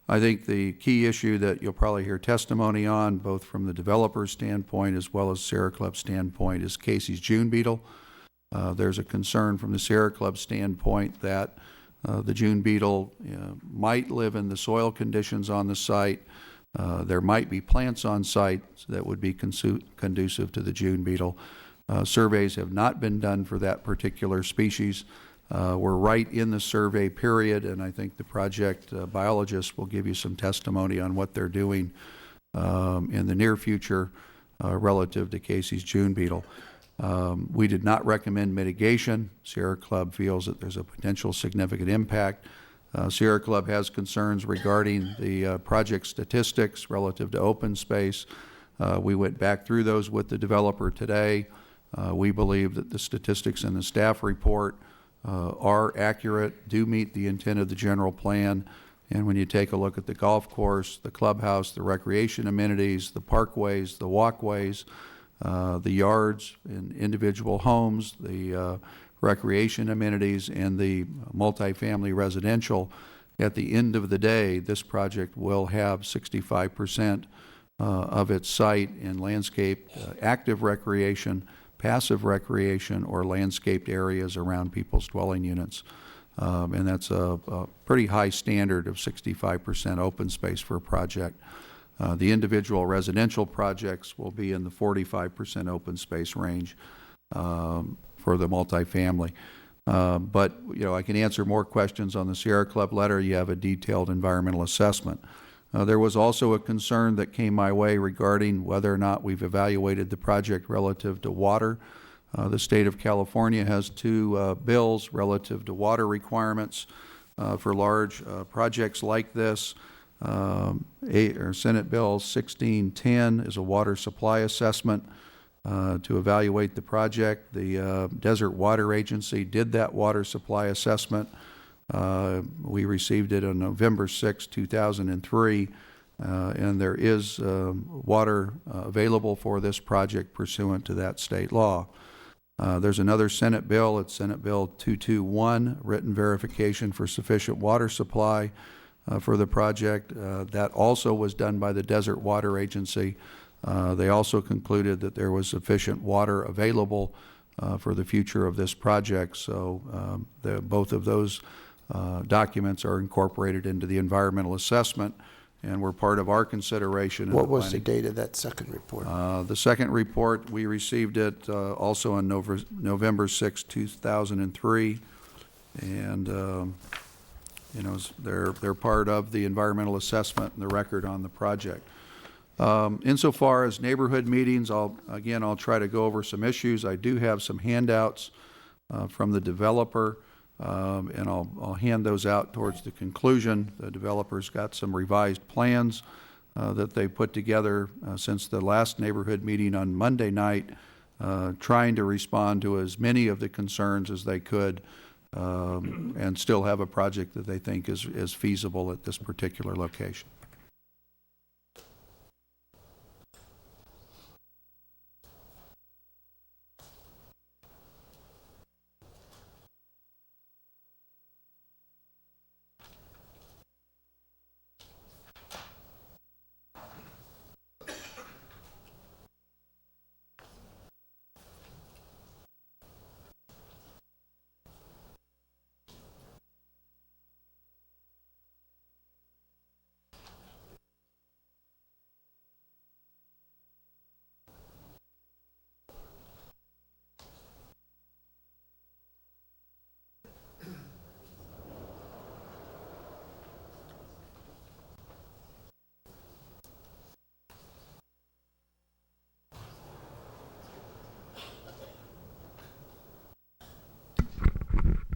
[SPEAKER 6] I think the key issue that you'll probably hear testimony on, both from the developer's standpoint as well as Sierra Club's standpoint, is Casey's June beetle. There's a concern from the Sierra Club standpoint that the June beetle might live in the soil conditions on the site. There might be plants on site that would be conducive to the June beetle. Surveys have not been done for that particular species. We're right in the survey period, and I think the project biologists will give you some testimony on what they're doing in the near future relative to Casey's June beetle. We did not recommend mitigation. Sierra Club feels that there's a potential significant impact. Sierra Club has concerns regarding the project statistics relative to open space. We went back through those with the developer today. We believe that the statistics in the staff report are accurate, do meet the intent of the general plan, and when you take a look at the golf course, the clubhouse, the recreation amenities, the parkways, the walkways, the yards and individual homes, the recreation amenities, and the multifamily residential, at the end of the day, this project will have 65% of its site in landscape active recreation, passive recreation or landscaped areas around people's dwelling units. And that's a pretty high standard of 65% open space for a project. The individual residential projects will be in the 45% open space range for the multifamily. But, you know, I can answer more questions on the Sierra Club letter. You have a detailed environmental assessment. There was also a concern that came my way regarding whether or not we've evaluated the project relative to water. The state of California has two bills relative to water requirements for large projects like this. Senate Bill 1610 is a water supply assessment to evaluate the project. The Desert Water Agency did that water supply assessment. We received it on November 6, 2003, and there is water available for this project pursuant to that state law. There's another Senate bill, it's Senate Bill 221, written verification for sufficient water supply for the project. That also was done by the Desert Water Agency. They also concluded that there was sufficient water available for the future of this project, so both of those documents are incorporated into the environmental assessment and were part of our consideration.
[SPEAKER 1] What was the date of that second report?
[SPEAKER 6] The second report, we received it also on November 6, 2003, and you know, they're part of the environmental assessment and the record on the project. Insofar as neighborhood meetings, I'll try to go over some issues. I do have some handouts from the developer, and I'll hand those out towards the conclusion. The developer's got some revised plans that they put together since the last neighborhood meeting on Monday night, trying to respond to as many of the concerns as they could and still have a project that they think is feasible at this particular location.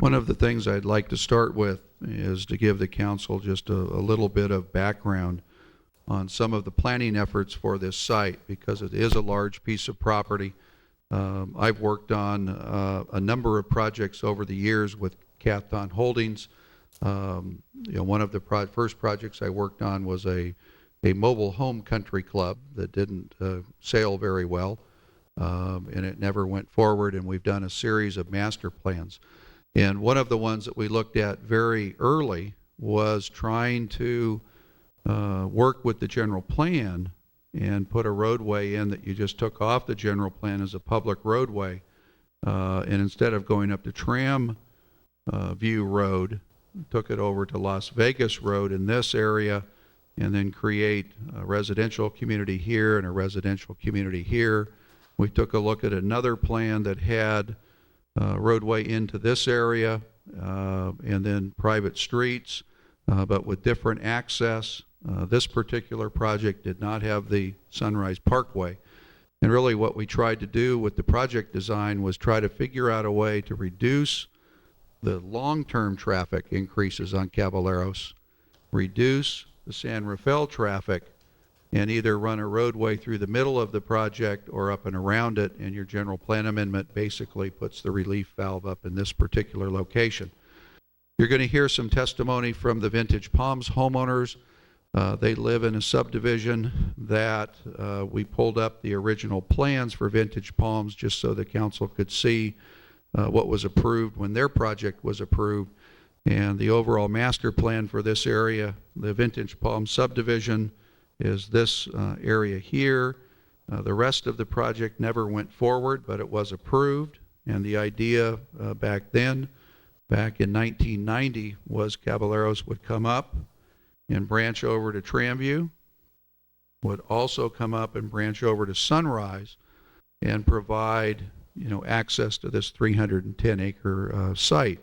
[SPEAKER 6] One of the things I'd like to start with is to give the council just a little bit of background on some of the planning efforts for this site, because it is a large piece of property. I've worked on a number of projects over the years with Cathon Holdings. You know, one of the first projects I worked on was a mobile home country club that didn't sail very well, and it never went forward, and we've done a series of master plans. And one of the ones that we looked at very early was trying to work with the general plan and put a roadway in that you just took off the general plan as a public roadway. And instead of going up to Tram View Road, took it over to Las Vegas Road in this area, and then create a residential community here and a residential community here. We took a look at another plan that had roadway into this area and then private streets, but with different access. This particular project did not have the Sunrise Parkway. And really what we tried to do with the project design was try to figure out a way to reduce the long-term traffic increases on Caballeros, reduce the San Rafael traffic, and either run a roadway through the middle of the project or up and around it, and your general plan amendment basically puts the relief valve up in this particular location. You're going to hear some testimony from the Vintage Palms homeowners. They live in a subdivision that we pulled up the original plans for Vintage Palms just so the council could see what was approved when their project was approved. And the overall master plan for this area, the Vintage Palms subdivision, is this area here. The rest of the project never went forward, but it was approved, and the idea back then, back in 1990, was Caballeros would come up and branch over to Tramview, would also come up and branch over to Sunrise and provide, access to this 310-acre site.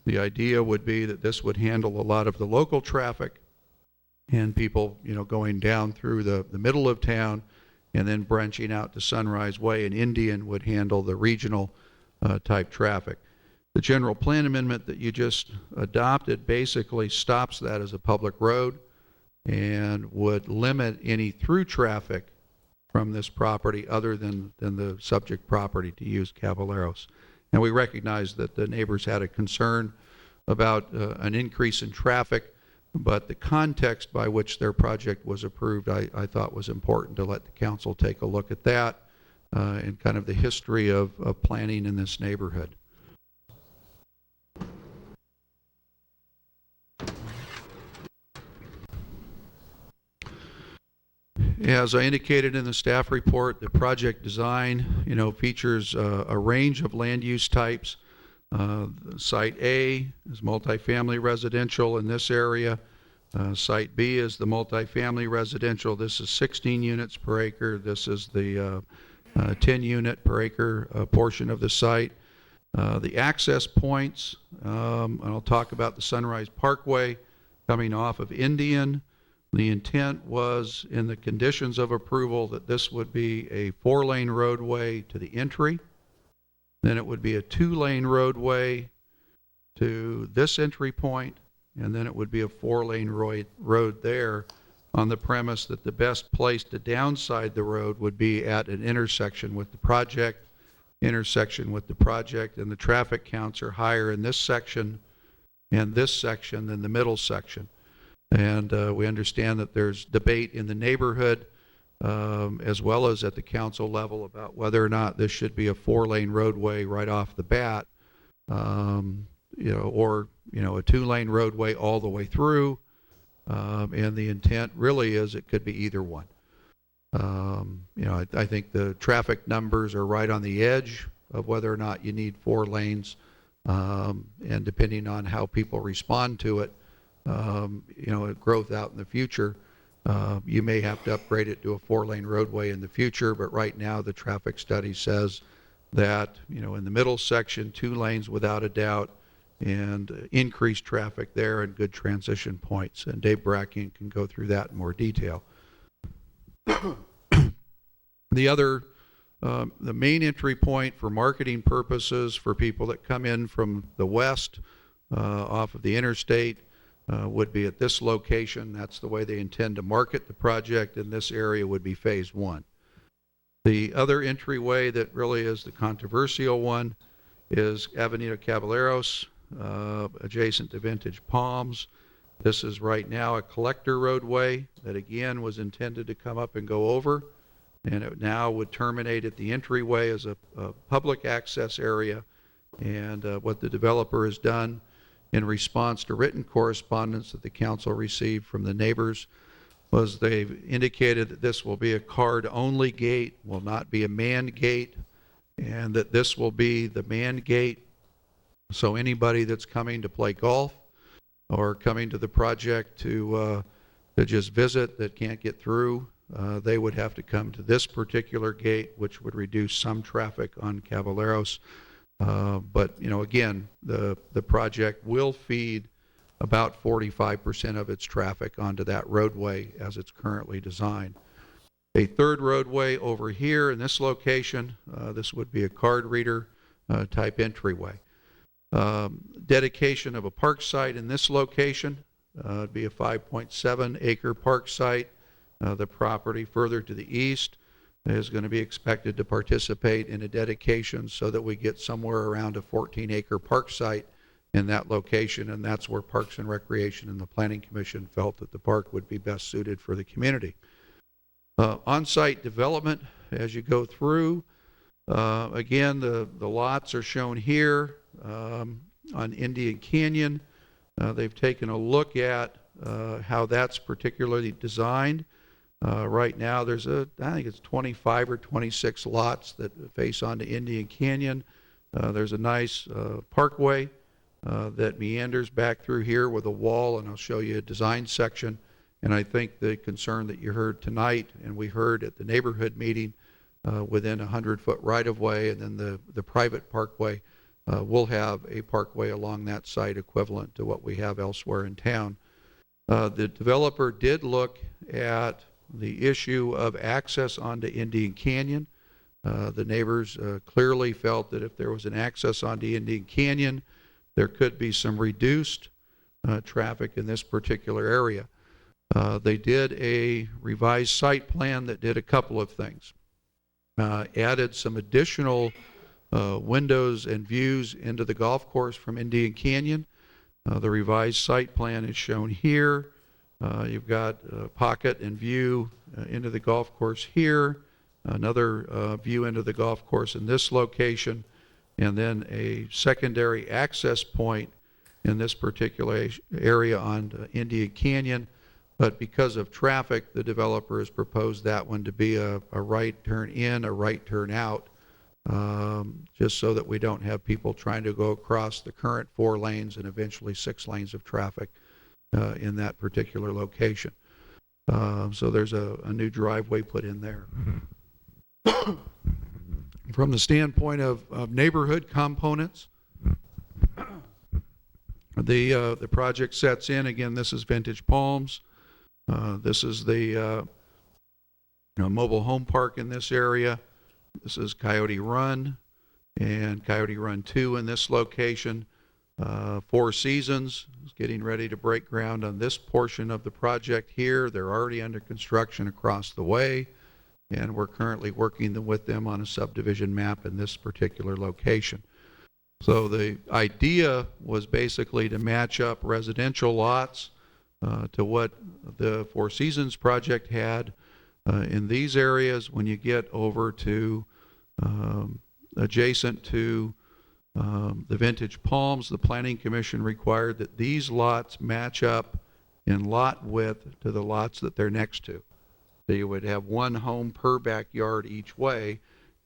[SPEAKER 6] The idea would be that this would handle a lot of the local traffic and people, going down through the middle of town and then branching out to Sunrise Way, and Indian would handle the regional type traffic. The general plan amendment that you just adopted basically stops that as a public road and would limit any through traffic from this property other than the subject property to use Caballeros. And we recognize that the neighbors had a concern about an increase in traffic, but the context by which their project was approved, I thought was important to let the council take a look at that and kind of the history of planning in this neighborhood. As I indicated in the staff report, the project design, features a range of land use types. Site A is multifamily residential in this area. Site B is the multifamily residential. This is 16 units per acre. This is the 10 unit per acre portion of the site. The access points, and I'll talk about the Sunrise Parkway coming off of Indian. The intent was, in the conditions of approval, that this would be a 4-lane roadway to the entry. Then it would be a 2-lane roadway to this entry point, and then it would be a 4-lane road there, on the premise that the best place to downside the road would be at an intersection with the project, and the traffic counts are higher in this section and this section than the middle section. And we understand that there's debate in the neighborhood as well as at the council level about whether or not this should be a 4-lane roadway right off the bat, or a 2-lane roadway all the way through. And the intent really is it could be either one. I think the traffic numbers are right on the edge of whether or not you need 4 lanes, and depending on how people respond to it, growth out in the future, you may have to upgrade it to a 4-lane roadway in the future, but right now the traffic study says that, in the middle section, 2 lanes without a doubt, and increased traffic there and good transition points. And Dave Brackian can go through that in more detail. The other, the main entry point for marketing purposes for people that come in from the west off of the interstate would be at this location. That's the way they intend to market the project, and this area would be phase 1. The other entryway that really is the controversial one is Avenida Caballeros, adjacent to Vintage Palms. This is right now a collector roadway that again was intended to come up and go over, and it now would terminate at the entryway as a public access area. And what the developer has done in response to written correspondence that the council received from the neighbors was they've indicated that this will be a card-only gate, will not be a manned gate, and that this will be the manned gate. So anybody that's coming to play golf or coming to the project to just visit that can't get through, they would have to come to this particular gate, which would reduce some traffic on Caballeros. But again, the project will feed about 45% of its traffic onto that roadway as it's currently designed. A third roadway over here in this location, this would be a card reader type entryway. Dedication of a park site in this location, it'd be a 5.7 acre park site. The property further to the east is going to be expected to participate in a dedication so that we get somewhere around a 14-acre park site in that location, and that's where Parks and Recreation and the Planning Commission felt that the park would be best suited for the community. On-site development, as you go through, again, the lots are shown here on Indian Canyon. They've taken a look at how that's particularly designed. Right now, there's I think it's 25 or 26 lots that face onto Indian Canyon. There's a nice parkway that meanders back through here with a wall, and I'll show you a design section. And I think the concern that you heard tonight, and we heard at the neighborhood meeting, within a 100-foot right-of-way, and then the private parkway, we'll have a parkway along that site equivalent to what we have elsewhere in town. The developer did look at the issue of access onto Indian Canyon. The neighbors clearly felt that if there was an access onto Indian Canyon, there could be some reduced traffic in this particular area. They did a revised site plan that did a couple of things. Added some additional windows and views into the golf course from Indian Canyon. The revised site plan is shown here. You've got pocket and view into the golf course here, another view into the golf course in this location, and then a secondary access point in this particular area on Indian Canyon. But because of traffic, the developer has proposed that one to be a right turn in, a right turn out, just so that we don't have people trying to go across the current 4 lanes and eventually 6 lanes of traffic in that particular location. So there's a new driveway put in there. From the standpoint of neighborhood components, the project sets in, again, this is Vintage Palms. This is the mobile home park in this area. This is Coyote Run and Coyote Run 2 in this location. Four Seasons is getting ready to break ground on this portion of the project here. They're already under construction across the way, and we're currently working with them on a subdivision map in this particular location. So the idea was basically to match up residential lots to what the Four Seasons project had in these areas. When you get over to adjacent to the Vintage Palms, the Planning Commission required that these lots match up in lot width to the lots that they're next to. So you would have one home per backyard each way,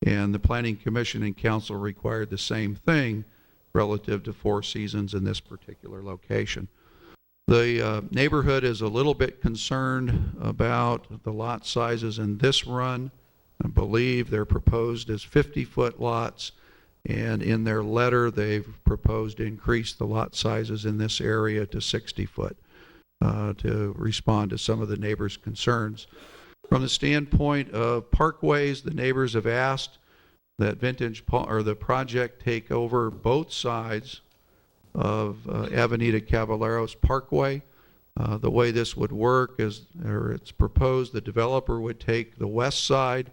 [SPEAKER 6] and the Planning Commission and Council required the same thing relative to Four Seasons in this particular location. The neighborhood is a little bit concerned about the lot sizes in this run. I believe they're proposed as 50-foot lots, and in their letter they've proposed to increase the lot sizes in this area to 60-foot to respond to some of the neighbors' concerns. From the standpoint of parkways, the neighbors have asked that the project take over both sides of Avenida Caballeros Parkway. The way this would work is, or it's proposed, the developer would take the west side,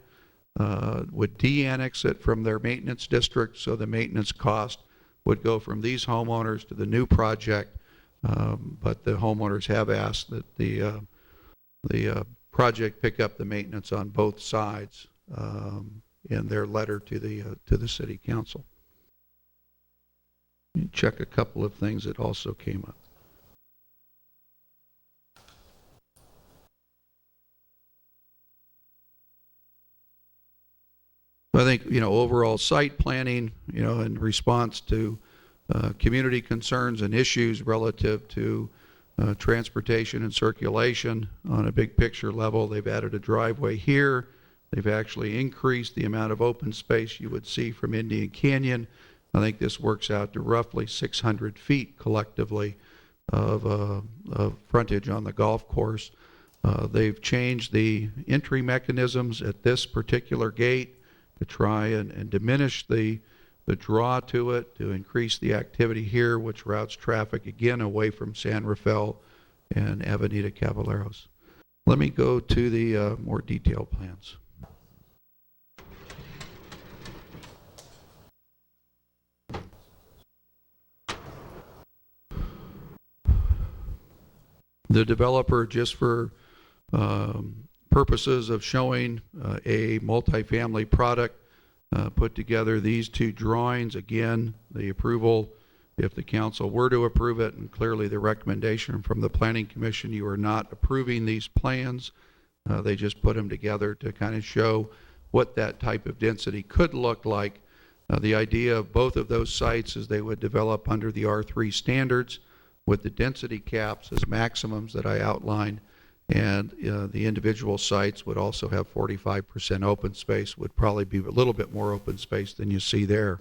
[SPEAKER 6] would de-annex it from their maintenance district, so the maintenance cost would go from these homeowners to the new project. But the homeowners have asked that the project pick up the maintenance on both sides in their letter to the city council. Check a couple of things that also came up. I think, overall site planning, in response to community concerns and issues relative to transportation and circulation on a big picture level. They've added a driveway here. They've actually increased the amount of open space you would see from Indian Canyon. I think this works out to roughly 600 feet collectively of frontage on the golf course. They've changed the entry mechanisms at this particular gate to try and diminish the draw to it, to increase the activity here, which routes traffic again away from San Rafael and Avenida Caballeros. Let me go to the more detailed plans. The developer, just for purposes of showing a multifamily product, put together these two drawings. Again, the approval, if the council were to approve it, and clearly the recommendation from the Planning Commission, you are not approving these plans. They just put them together to kind of show what that type of density could look like. The idea of both of those sites is they would develop under the R3 standards with the density caps as maximums that I outlined, and the individual sites would also have 45% open space, would probably be a little bit more open space than you see there.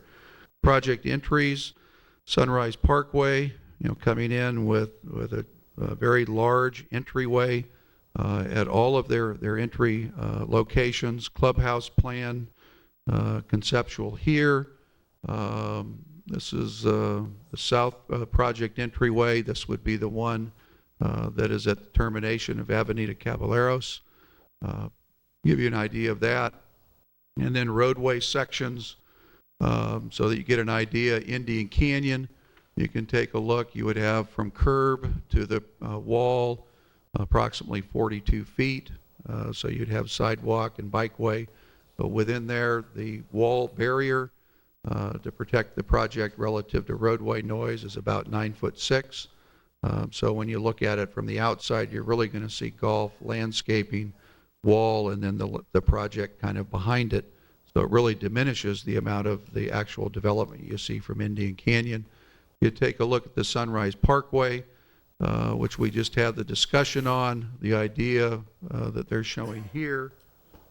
[SPEAKER 6] Project entries, Sunrise Parkway, coming in with a very large entryway at all of their entry locations. Clubhouse plan, conceptual here. This is the south project entryway. This would be the one that is at the termination of Avenida Caballeros. Give you an idea of that. And then roadway sections, so that you get an idea. Indian Canyon, you can take a look. You would have from curb to the wall approximately 42 feet. So you'd have sidewalk and bikeway. But within there, the wall barrier to protect the project relative to roadway noise is about 9'6". So when you look at it from the outside, you're really going to see golf, landscaping, wall, and then the project kind of behind it. So it really diminishes the amount of the actual development you see from Indian Canyon. You take a look at the Sunrise Parkway, which we just had the discussion on. The idea that they're showing here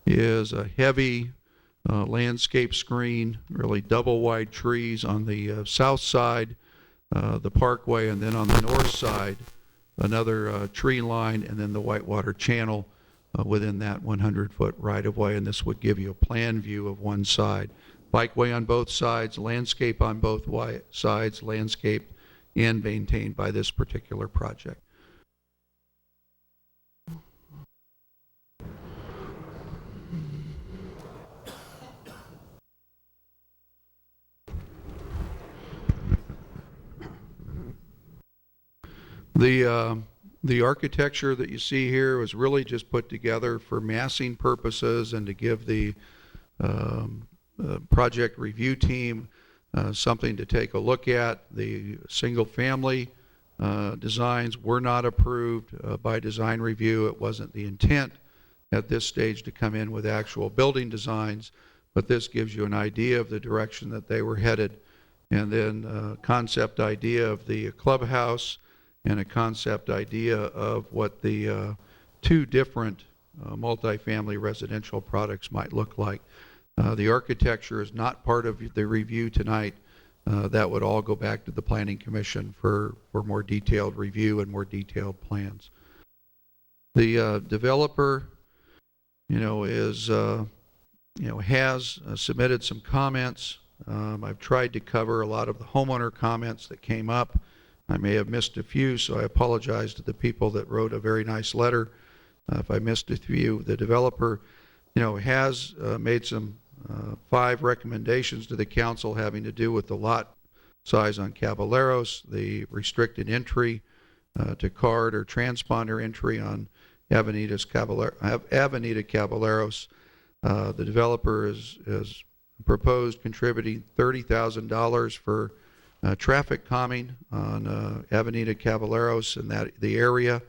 [SPEAKER 6] is a heavy landscape screen, really double wide trees on the south side, the parkway, and then on the north side, another tree line, and then the Whitewater Channel within that 100-foot right-of-way, and this would give you a plan view of one side. Bikeway on both sides, landscape on both sides, landscaped and maintained by this particular project. The architecture that you see here was really just put together for massing purposes and to give the project review team something to take a look at. The single family designs were not approved by design review. It wasn't the intent at this stage to come in with actual building designs, but this gives you an idea of the direction that they were headed. And then concept idea of the clubhouse, and a concept idea of what the two different multifamily residential products might look like. The architecture is not part of the review tonight. That would all go back to the Planning Commission for more detailed review and more detailed plans. The developer, has submitted some comments. I've tried to cover a lot of the homeowner comments that came up. I may have missed a few, so I apologize to the people that wrote a very nice letter. If I missed a few, the developer, has made some 5 recommendations to the council having to do with the lot size on Caballeros, the restricted entry to card or transponder entry on Avenida Caballeros. The developer has proposed contributing $30,000 for traffic calming on Avenida Caballeros and the area,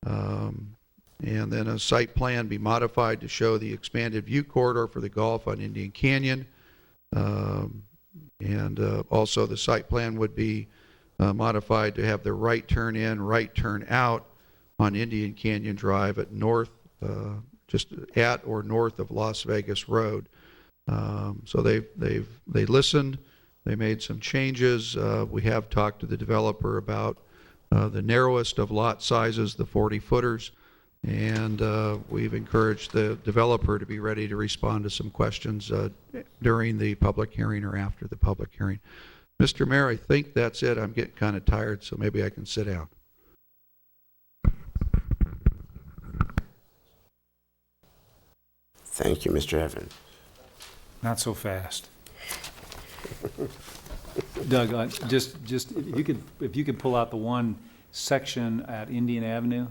[SPEAKER 6] and then a site plan be modified to show the expanded view corridor for the golf on Indian Canyon, and also the site plan would be modified to have the right turn in, right turn out on Indian Canyon Drive at just at or north of Las Vegas Road. So they listened. They made some changes. We have talked to the developer about the narrowest of lot sizes, the 40-footers, and we've encouraged the developer to be ready to respond to some questions during the public hearing or after the public hearing. Mr. Mayor, I think that's it. I'm getting kind of tired, so maybe I can sit down.
[SPEAKER 1] Thank you, Mr. Evans.
[SPEAKER 11] Not so fast. Doug, just if you could pull out the one section at Indian Avenue.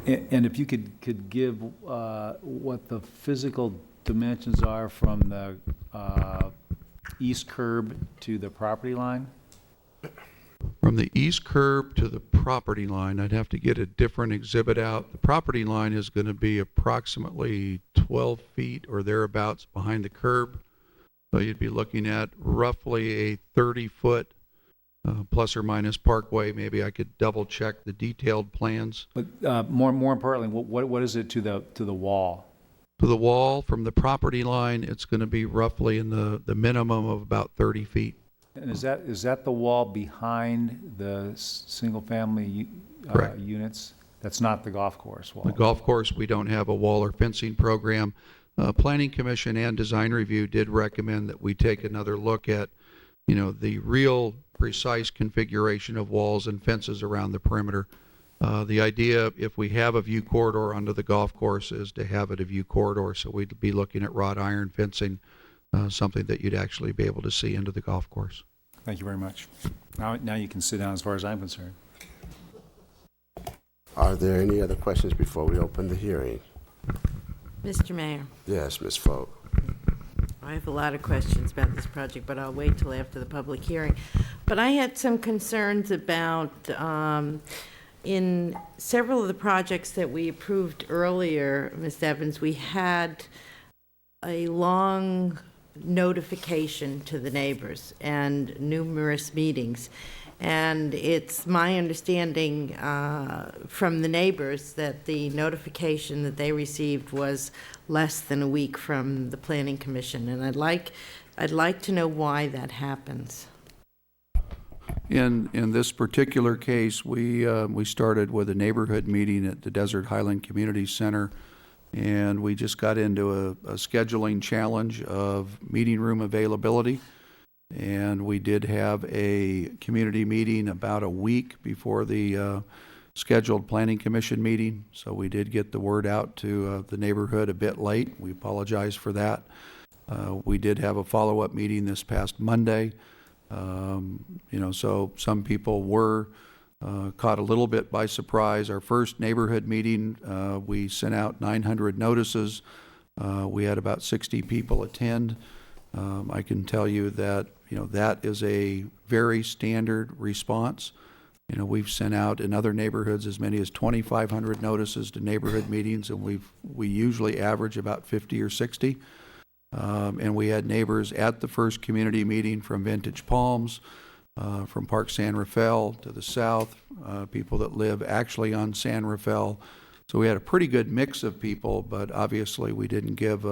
[SPEAKER 11] And if you could give what the physical dimensions are from the east curb to the property line?
[SPEAKER 6] From the east curb to the property line, I'd have to get a different exhibit out. The property line is going to be approximately 12 feet or thereabouts behind the curb. So you'd be looking at roughly a 30-foot plus or minus parkway. Maybe I could double check the detailed plans.
[SPEAKER 11] But more importantly, what is it to the wall?
[SPEAKER 6] To the wall from the property line, it's going to be roughly in the minimum of about 30 feet.
[SPEAKER 11] And is that the wall behind the single-family units? That's not the golf course wall?
[SPEAKER 6] The golf course, we don't have a wall or fencing program. Planning Commission and Design Review did recommend that we take another look at, the real precise configuration of walls and fences around the perimeter. The idea, if we have a view corridor under the golf course, is to have it a view corridor. So we'd be looking at wrought iron fencing, something that you'd actually be able to see into the golf course.
[SPEAKER 11] Thank you very much. Now you can sit down as far as I'm concerned.
[SPEAKER 1] Are there any other questions before we open the hearing?
[SPEAKER 2] Mr. Mayor,
[SPEAKER 1] Yes, Ms. Folk.
[SPEAKER 2] I have a lot of questions about this project, but I'll wait till after the public hearing. But I had some concerns about, in several of the projects that we approved earlier, Ms. Evans, we had a long notification to the neighbors and numerous meetings. And it's my understanding from the neighbors that the notification that they received was less than a week from the Planning Commission. And I'd like to know why that happens.
[SPEAKER 6] In this particular case, we started with a neighborhood meeting at the Desert Highland Community Center, and we just got into a scheduling challenge of meeting room availability. And we did have a community meeting about a week before the scheduled Planning Commission meeting. So we did get the word out to the neighborhood a bit late. We apologize for that. We did have a follow-up meeting this past Monday. So some people were caught a little bit by surprise. Our first neighborhood meeting, we sent out 900 notices. We had about 60 people attend. I can tell you that, that is a very standard response. We've sent out in other neighborhoods as many as 2,500 notices to neighborhood meetings, and we usually average about 50 or 60. And we had neighbors at the first community meeting from Vintage Palms, from Park San Rafael to the south, people that live actually on San Rafael. So we had a pretty good mix of people, but obviously we didn't give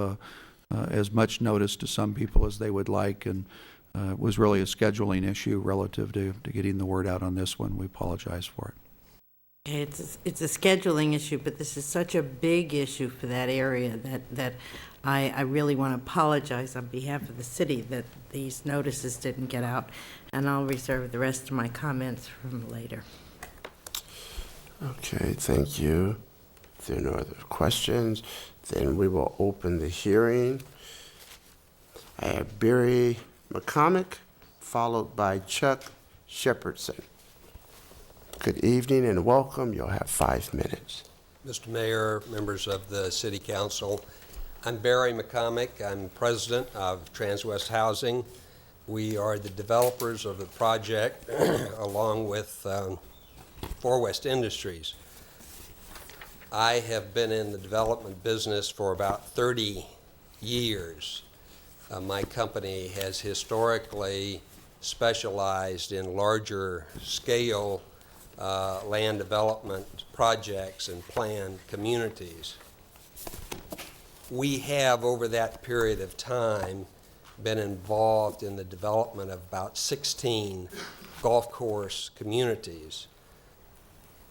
[SPEAKER 6] as much notice to some people as they would like, and it was really a scheduling issue relative to getting the word out on this one. We apologize for it.
[SPEAKER 2] Okay, it's a scheduling issue, but this is such a big issue for that area that I really want to apologize on behalf of the city that these notices didn't get out, and I'll reserve the rest of my comments from later.
[SPEAKER 1] Okay, thank you. If there are no other questions, then we will open the hearing. I have Barry McCormick, followed by Chuck Shepherdson. Good evening and welcome. You'll have 5 minutes.
[SPEAKER 16] Mr. Mayor, members of the City Council, I'm Barry McCormick. I'm president of Transwest Housing. We are the developers of the project along with Four West Industries. I have been in the development business for about 30 years. My company has historically specialized in larger scale land development projects and planned communities. We have, over that period of time, been involved in the development of about 16 golf course communities.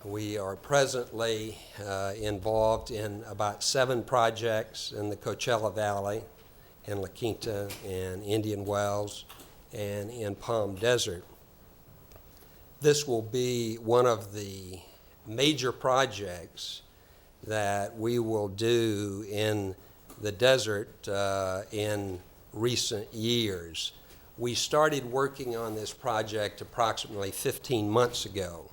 [SPEAKER 16] We are presently involved in about 7 projects in the Coachella Valley, in La Quinta, and Indian Wells, and in Palm Desert. This will be one of the major projects that we will do in the desert in recent years. We started working on this project approximately 15 months ago,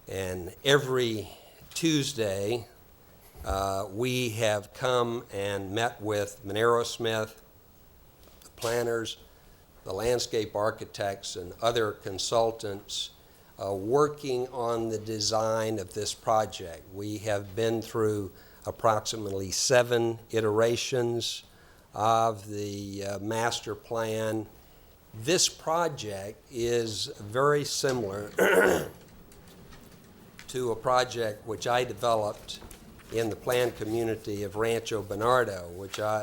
[SPEAKER 16] and every Tuesday We have come and met with Monero Smith, the planners, the landscape architects, and other consultants working on the design of this project. We have been through approximately 7 iterations of the master plan. This project is very similar to a project which I developed in the planned community of Rancho Bernardo,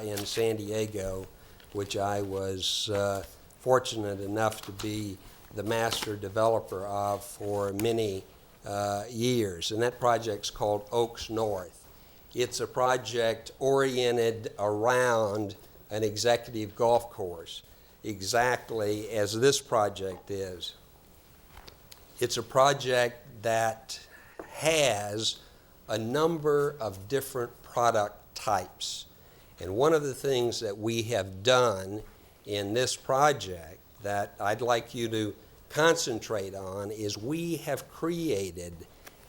[SPEAKER 16] in San Diego, which I was fortunate enough to be the master developer of for many years. And that project's called Oaks North. It's a project oriented around an executive golf course, exactly as this project is. It's a project that has a number of different product types. And one of the things that we have done in this project that I'd like you to concentrate on is we have created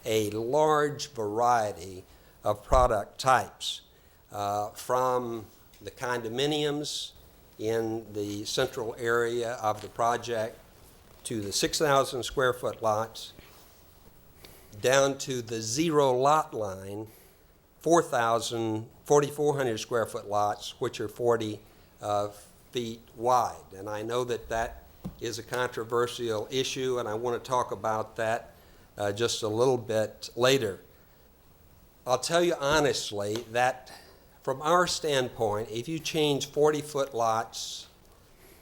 [SPEAKER 16] a large variety of product types, from the condominiums in the central area of the project to the 6,000 square foot lots, down to the zero lot line, 4,400 square foot lots, which are 40 feet wide. And I know that that is a controversial issue, and I want to talk about that just a little bit later. I'll tell you honestly that from our standpoint, if you change 40-foot lots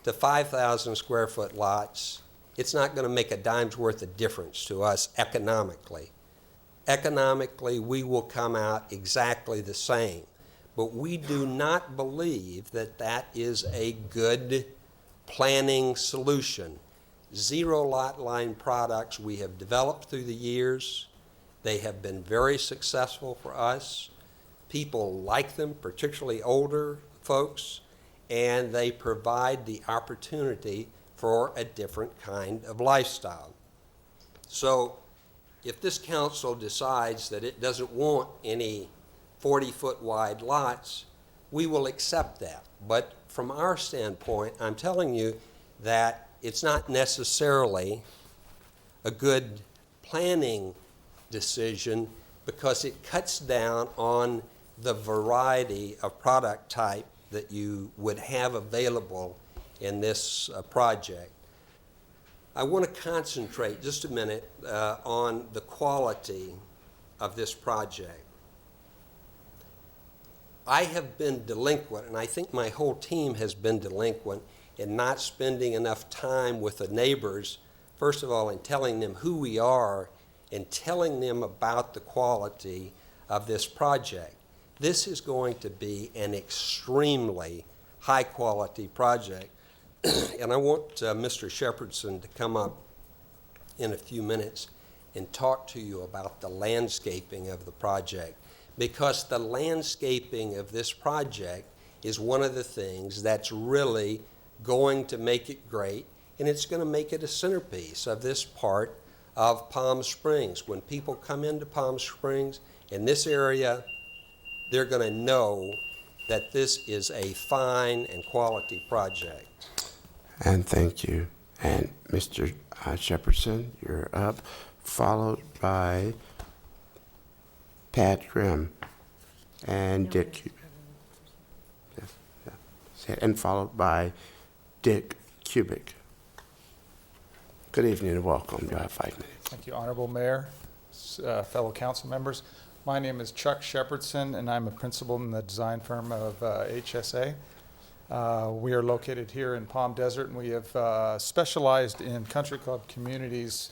[SPEAKER 16] to 5,000 square foot lots, it's not going to make a dime's worth of difference to us economically. Economically, we will come out exactly the same. But we do not believe that that is a good planning solution. Zero lot line products we have developed through the years. They have been very successful for us. People like them, particularly older folks, and they provide the opportunity for a different kind of lifestyle. So if this council decides that it doesn't want any 40-foot wide lots, we will accept that. But from our standpoint, I'm telling you that it's not necessarily a good planning decision because it cuts down on the variety of product type that you would have available in this project. I want to concentrate just a minute on the quality of this project. I have been delinquent, and I think my whole team has been delinquent in not spending enough time with the neighbors, first of all, in telling them who we are and telling them about the quality of this project. This is going to be an extremely high-quality project, and I want Mr. Shepherdson to come up in a few minutes and talk to you about the landscaping of the project, because the landscaping of this project is one of the things that's really going to make it great, and it's going to make it a centerpiece of this part of Palm Springs. When people come into Palm Springs in this area, they're going to know that this is a fine and quality project.
[SPEAKER 1] And thank you. And Mr. Shepherdson, you're up, followed by Pat Grimm and Dick Cubic. And followed by Dick Cubic. Good evening and welcome. You have 5 minutes.
[SPEAKER 18] Thank you, Honorable Mayor, fellow council members. My name is Chuck Shepherdson, and I'm a principal in the design firm of HSA. We are located here in Palm Desert, and we have specialized in country club communities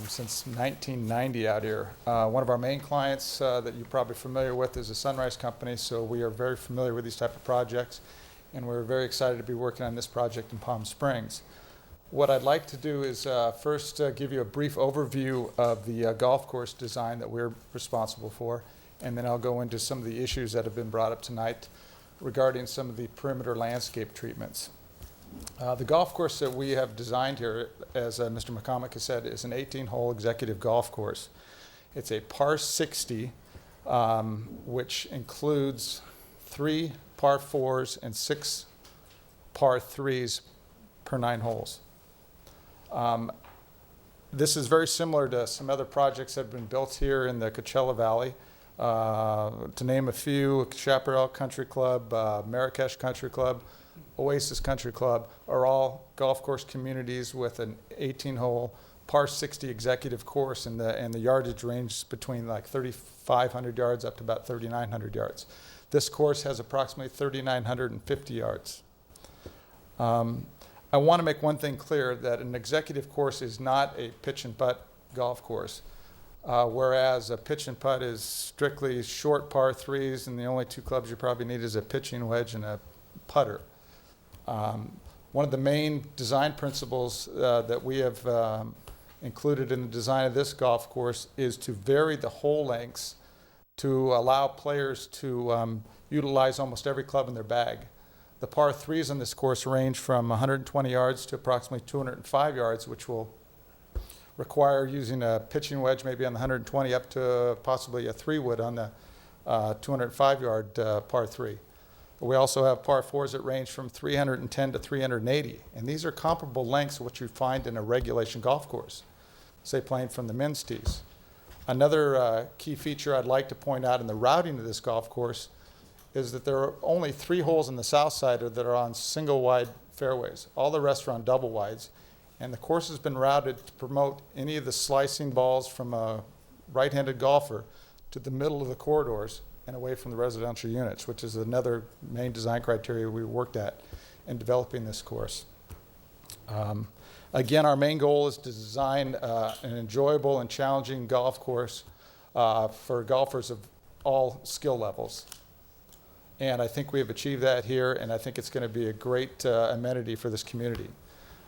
[SPEAKER 18] since 1990 out here. One of our main clients that you're probably familiar with is the Sunrise Company, so we are very familiar with these type of projects, and we're very excited to be working on this project in Palm Springs. What I'd like to do is first give you a brief overview of the golf course design that we're responsible for, and then I'll go into some of the issues that have been brought up tonight regarding some of the perimeter landscape treatments. The golf course that we have designed here, as Mr. McCormick has said, is an 18-hole executive golf course. It's a par 60 which includes 3 par 4s and 6 par 3s per 9 holes. This is very similar to some other projects that have been built here in the Coachella Valley. To name a few, Chaparral Country Club, Marrakesh Country Club, Oasis Country Club are all golf course communities with an 18-hole par 60 executive course, and the yardage ranges between like 3,500 yards up to about 3,900 yards. This course has approximately 3,950 yards. I want to make one thing clear, that an executive course is not a pitch and putt golf course, whereas a pitch and putt is strictly short par 3s, and the only 2 clubs you probably need is a pitching wedge and a putter. One of the main design principles that we have included in the design of this golf course is to vary the hole lengths to allow players to utilize almost every club in their bag. The par 3s on this course range from 120 yards to approximately 205 yards, which will require using a pitching wedge maybe on the 120 up to possibly a 3-wood on the 205-yard par 3. We also have par 4s that range from 310 to 380, and these are comparable lengths to what you find in a regulation golf course, say playing from the men's tees. Another key feature I'd like to point out in the routing of this golf course is that there are only 3 holes on the south side that are on single wide fairways. All the rest are on double wides, and the course has been routed to promote any of the slicing balls from a right-handed golfer to the middle of the corridors and away from the residential units, which is another main design criteria we worked at in developing this course. Again, our main goal is to design an enjoyable and challenging golf course for golfers of all skill levels. And I think we have achieved that here, and I think it's going to be a great amenity for this community.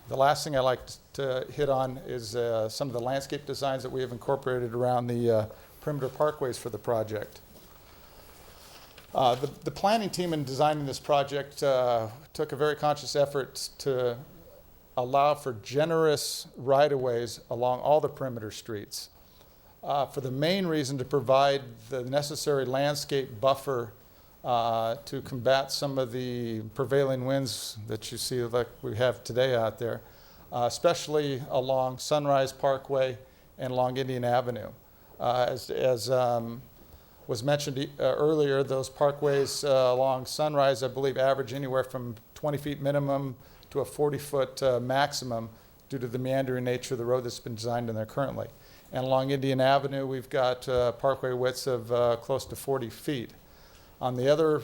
[SPEAKER 18] The last thing I'd like to hit on is some of the landscape designs that we have incorporated around the perimeter parkways for the project. The planning team in designing this project took a very conscious effort to allow for generous right-of-ways along all the perimeter streets for the main reason to provide the necessary landscape buffer to combat some of the prevailing winds that you see like we have today out there, especially along Sunrise Parkway and along Indian Avenue. As was mentioned earlier, those parkways along Sunrise, I believe, average anywhere from 20 feet minimum to a 40-foot maximum due to the meandering nature of the road that's been designed in there currently. And along Indian Avenue, we've got parkway widths of close to 40 feet. On the other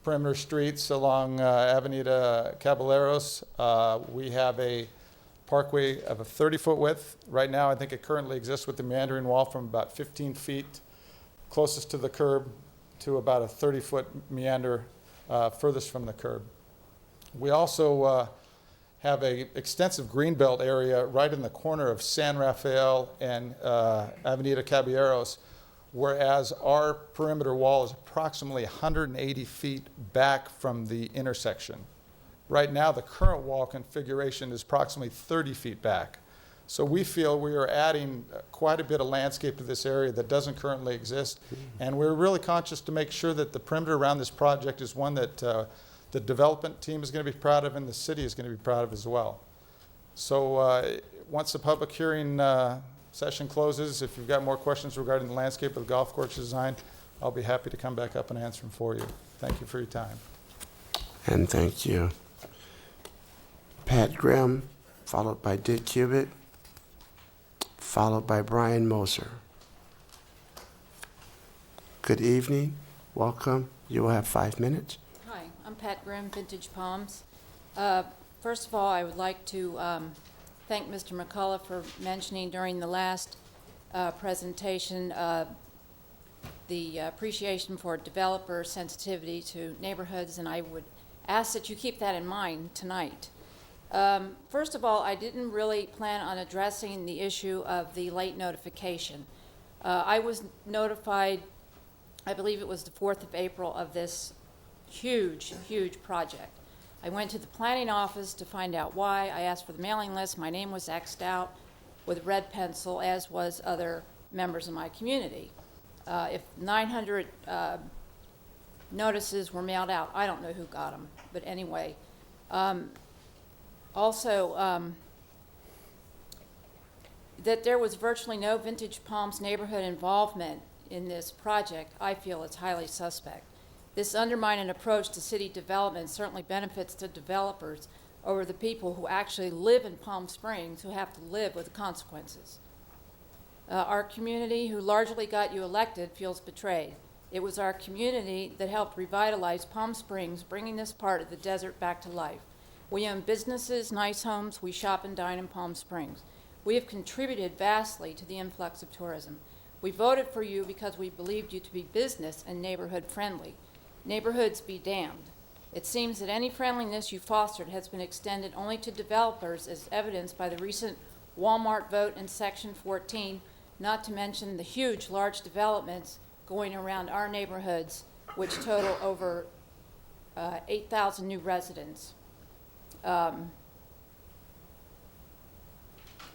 [SPEAKER 18] perimeter streets along Avenida Caballeros, we have a parkway of a 30-foot width. Right now, I think it currently exists with the meandering wall from about 15 feet closest to the curb to about a 30-foot meander furthest from the curb. We also have an extensive greenbelt area right in the corner of San Rafael and Avenida Caballeros, whereas our perimeter wall is approximately 180 feet back from the intersection. Right now, the current wall configuration is approximately 30 feet back. So we feel we are adding quite a bit of landscape to this area that doesn't currently exist, and we're really conscious to make sure that the perimeter around this project is one that the development team is going to be proud of and the city is going to be proud of as well. So once the public hearing session closes, if you've got more questions regarding the landscape of the golf course design, I'll be happy to come back up and answer them for you. Thank you for your time.
[SPEAKER 1] And thank you. Pat Grimm, followed by Dick Cubitt, followed by Brian Moser. Good evening. Welcome. You will have 5 minutes.
[SPEAKER 10] Hi, I'm Pat Grimm, Vintage Palms. First of all, I would like to thank Mr. McCullough for mentioning during the last presentation the appreciation for developer sensitivity to neighborhoods, and I would ask that you keep that in mind tonight. First of all, I didn't really plan on addressing the issue of the late notification. I was notified, I believe it was the 4th of April, of this huge, huge project. I went to the planning office to find out why. I asked for the mailing list. My name was X'd out with red pencil, as was other members of my community. If 900 notices were mailed out, I don't know who got them, but anyway. Also, that there was virtually no Vintage Palms neighborhood involvement in this project, I feel is highly suspect. This undermining approach to city development certainly benefits the developers over the people who actually live in Palm Springs, who have to live with the consequences. Our community, who largely got you elected, feels betrayed. It was our community that helped revitalize Palm Springs, bringing this part of the desert back to life. We own businesses, nice homes, we shop and dine in Palm Springs. We have contributed vastly to the influx of tourism. We voted for you because we believed you to be business and neighborhood friendly. Neighborhoods be damned. It seems that any friendliness you fostered has been extended only to developers, as evidenced by the recent Walmart vote in Section 14, not to mention the huge, large developments going around our neighborhoods, which total over 8,000 new residents.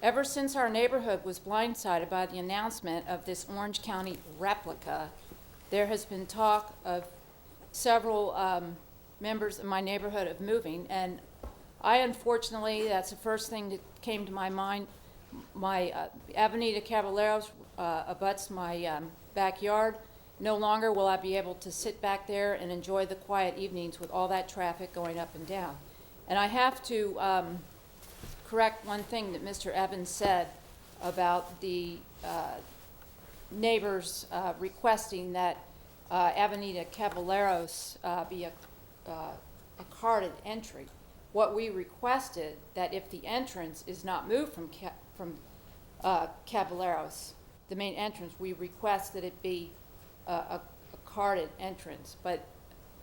[SPEAKER 10] Ever since our neighborhood was blindsided by the announcement of this Orange County replica, there has been talk of several members in my neighborhood of moving, and I, unfortunately, that's the first thing that came to my mind. My Avenida Caballeros abuts my backyard. No longer will I be able to sit back there and enjoy the quiet evenings with all that traffic going up and down. And I have to correct one thing that Mr. Evans said about the neighbors requesting that Avenida Caballeros be a carded entry. What we requested, that if the entrance is not moved from Caballeros, the main entrance, we request that it be a carded entrance. But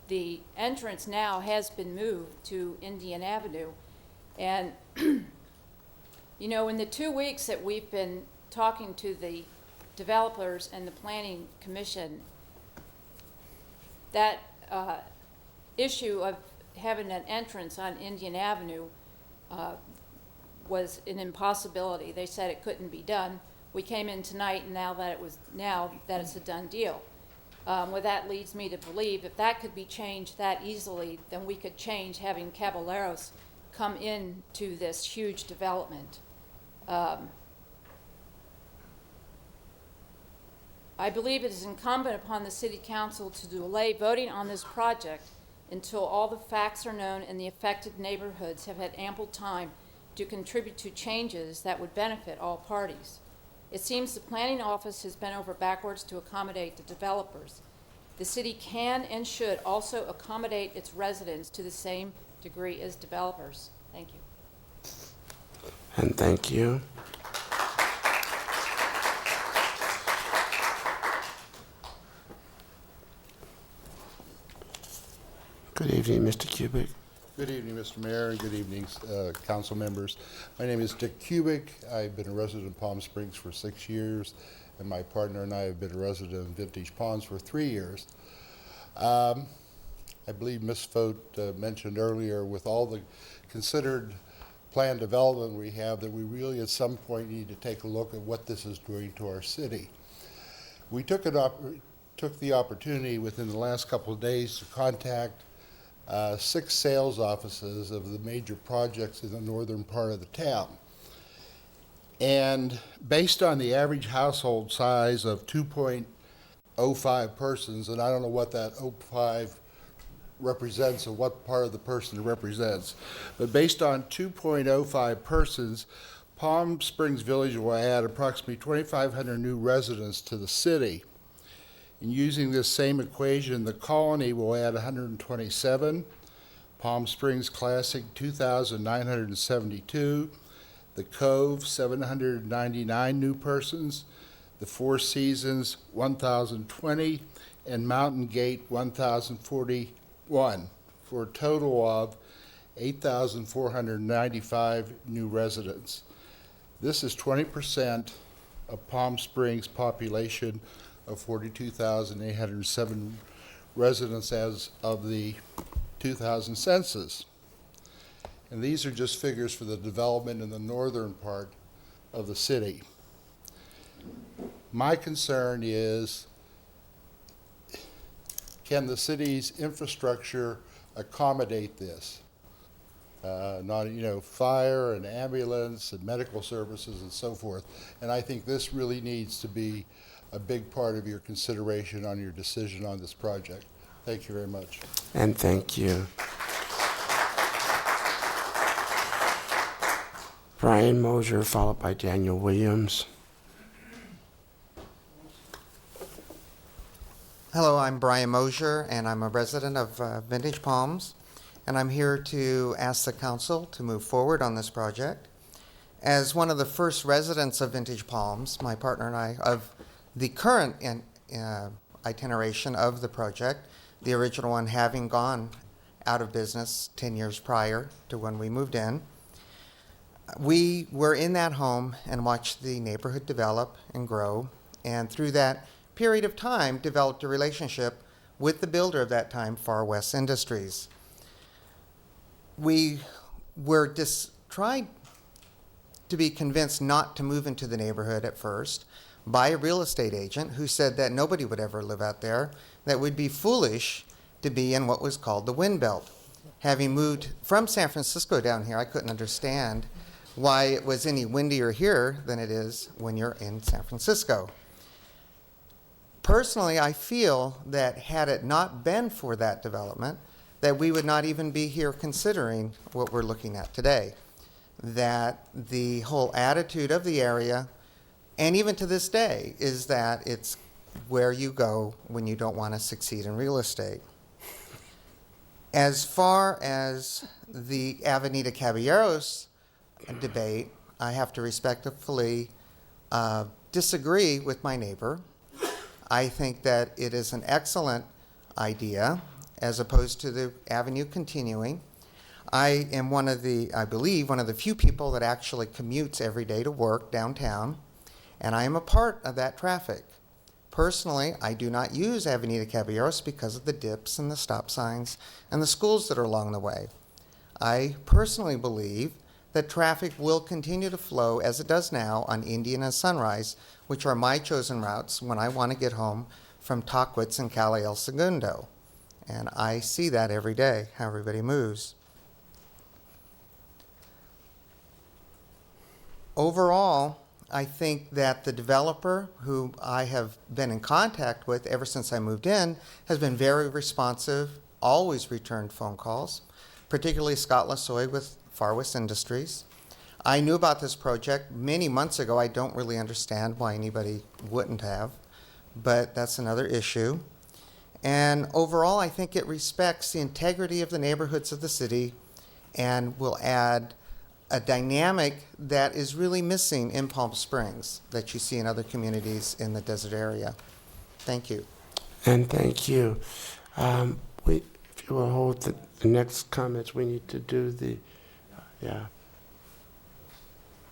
[SPEAKER 10] the entrance now has been moved to Indian Avenue. And, you know, in the 2 weeks that we've been talking to the developers and the Planning Commission, that issue of having an entrance on Indian Avenue was an impossibility. They said it couldn't be done. We came in tonight, and now that it's a done deal. Well, that leads me to believe if that could be changed that easily, then we could change having Caballeros come into this huge development. I believe it is incumbent upon the City Council to delay voting on this project until all the facts are known and the affected neighborhoods have had ample time to contribute to changes that would benefit all parties. It seems the planning office has bent over backwards to accommodate the developers. The city can and should also accommodate its residents to the same degree as developers. Thank you.
[SPEAKER 1] And thank you. Good evening, Mr. Kubik.
[SPEAKER 19] Good evening, Mr. Mayor, and good evening, council members. My name is Dick Kubik. I've been a resident of Palm Springs for 6 years, and my partner and I have been a resident in Vintage Palms for 3 years. I believe Ms. Fote mentioned earlier, with all the considered planned development we have, that we really at some point need to take a look at what this is doing to our city. We took the opportunity within the last couple of days to contact 6 sales offices of the major projects in the northern part of the town. And based on the average household size of 2.05 persons, and I don't know what that 05 represents or what part of the person it represents, but based on 2.05 persons, Palm Springs Village will add approximately 2,500 new residents to the city. And using this same equation, the Colony will add 127, Palm Springs Classic 2,972, the Cove 799 new persons, the Four Seasons 1,020, and Mountain Gate 1,041, for a total of 8,495 new residents. This is 20% of Palm Springs' population of 42,807 residents as of the 2000 census. And these are just figures for the development in the northern part of the city. My concern is can the city's infrastructure accommodate this? Not, fire and ambulance and medical services and so forth. And I think this really needs to be a big part of your consideration on your decision on this project. Thank you very much.
[SPEAKER 1] And thank you. Brian Mosier, followed by Daniel Williams.
[SPEAKER 9] Hello, I'm Brian Mosier, and I'm a resident of Vintage Palms, and I'm here to ask the council to move forward on this project. As one of the first residents of Vintage Palms, my partner and I, of the current itineration of the project, the original one having gone out of business 10 years prior to when we moved in, we were in that home and watched the neighborhood develop and grow, and through that period of time developed a relationship with the builder of that time, Far West Industries. We were tried to be convinced not to move into the neighborhood at first by a real estate agent who said that nobody would ever live out there, that would be foolish to be in what was called the Wind Belt. Having moved from San Francisco down here, I couldn't understand why it was any windier here than it is when you're in San Francisco. Personally, I feel that had it not been for that development, that we would not even be here considering what we're looking at today. That the whole attitude of the area, and even to this day, is that it's where you go when you don't want to succeed in real estate. As far as the Avenida Caballeros debate, I have to respectfully disagree with my neighbor. I think that it is an excellent idea as opposed to the avenue continuing. I am I believe, one of the few people that actually commutes every day to work downtown, and I am a part of that traffic. Personally, I do not use Avenida Caballeros because of the dips and the stop signs and the schools that are along the way. I personally believe that traffic will continue to flow as it does now on Indian and Sunrise, which are my chosen routes when I want to get home from Tahquitz and Calle El Segundo. And I see that every day, how everybody moves. Overall, I think that the developer, who I have been in contact with ever since I moved in, has been very responsive, always returned phone calls, particularly Scott Lasoy with Far West Industries. I knew about this project many months ago. I don't really understand why anybody wouldn't have, but that's another issue. And overall, I think it respects the integrity of the neighborhoods of the city and will add a dynamic that is really missing in Palm Springs that you see in other communities in the desert area. Thank you.
[SPEAKER 1] And thank you. If you will hold the next comments, we need to do the,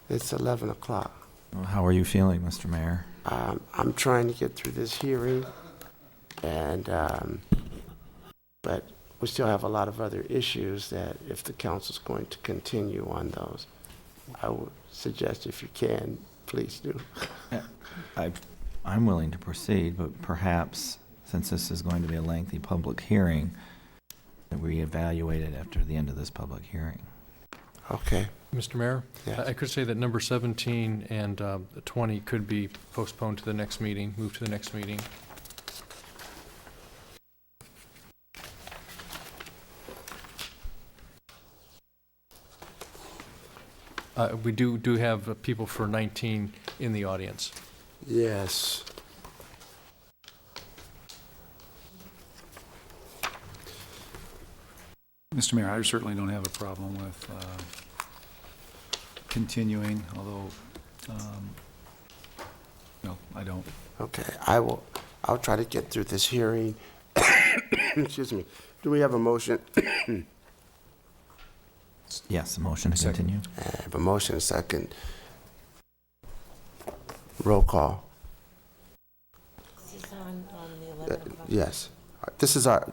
[SPEAKER 1] it's 11 o'clock.
[SPEAKER 15] Well, how are you feeling, Mr. Mayor?
[SPEAKER 1] I'm trying to get through this hearing, and but we still have a lot of other issues that if the council's going to continue on those, I would suggest if you can, please do.
[SPEAKER 15] I'm willing to proceed, but perhaps, since this is going to be a lengthy public hearing, that we evaluate it after the end of this public hearing.
[SPEAKER 1] Okay.
[SPEAKER 20] Mr. Mayor,
[SPEAKER 1] Yes.
[SPEAKER 20] I could say that number 17 and 20 could be postponed to the next meeting, moved to the next meeting. We do have people for 19 in the audience.
[SPEAKER 1] Yes.
[SPEAKER 11] Mr. Mayor, I certainly don't have a problem with continuing, although, no, I don't.
[SPEAKER 1] Okay, I'll try to get through this hearing. Excuse me. Do we have a motion?
[SPEAKER 15] Yes, a motion to continue.
[SPEAKER 1] I have a motion, second. Roll call.
[SPEAKER 2] This is on the 11 o'clock.
[SPEAKER 1] Yes.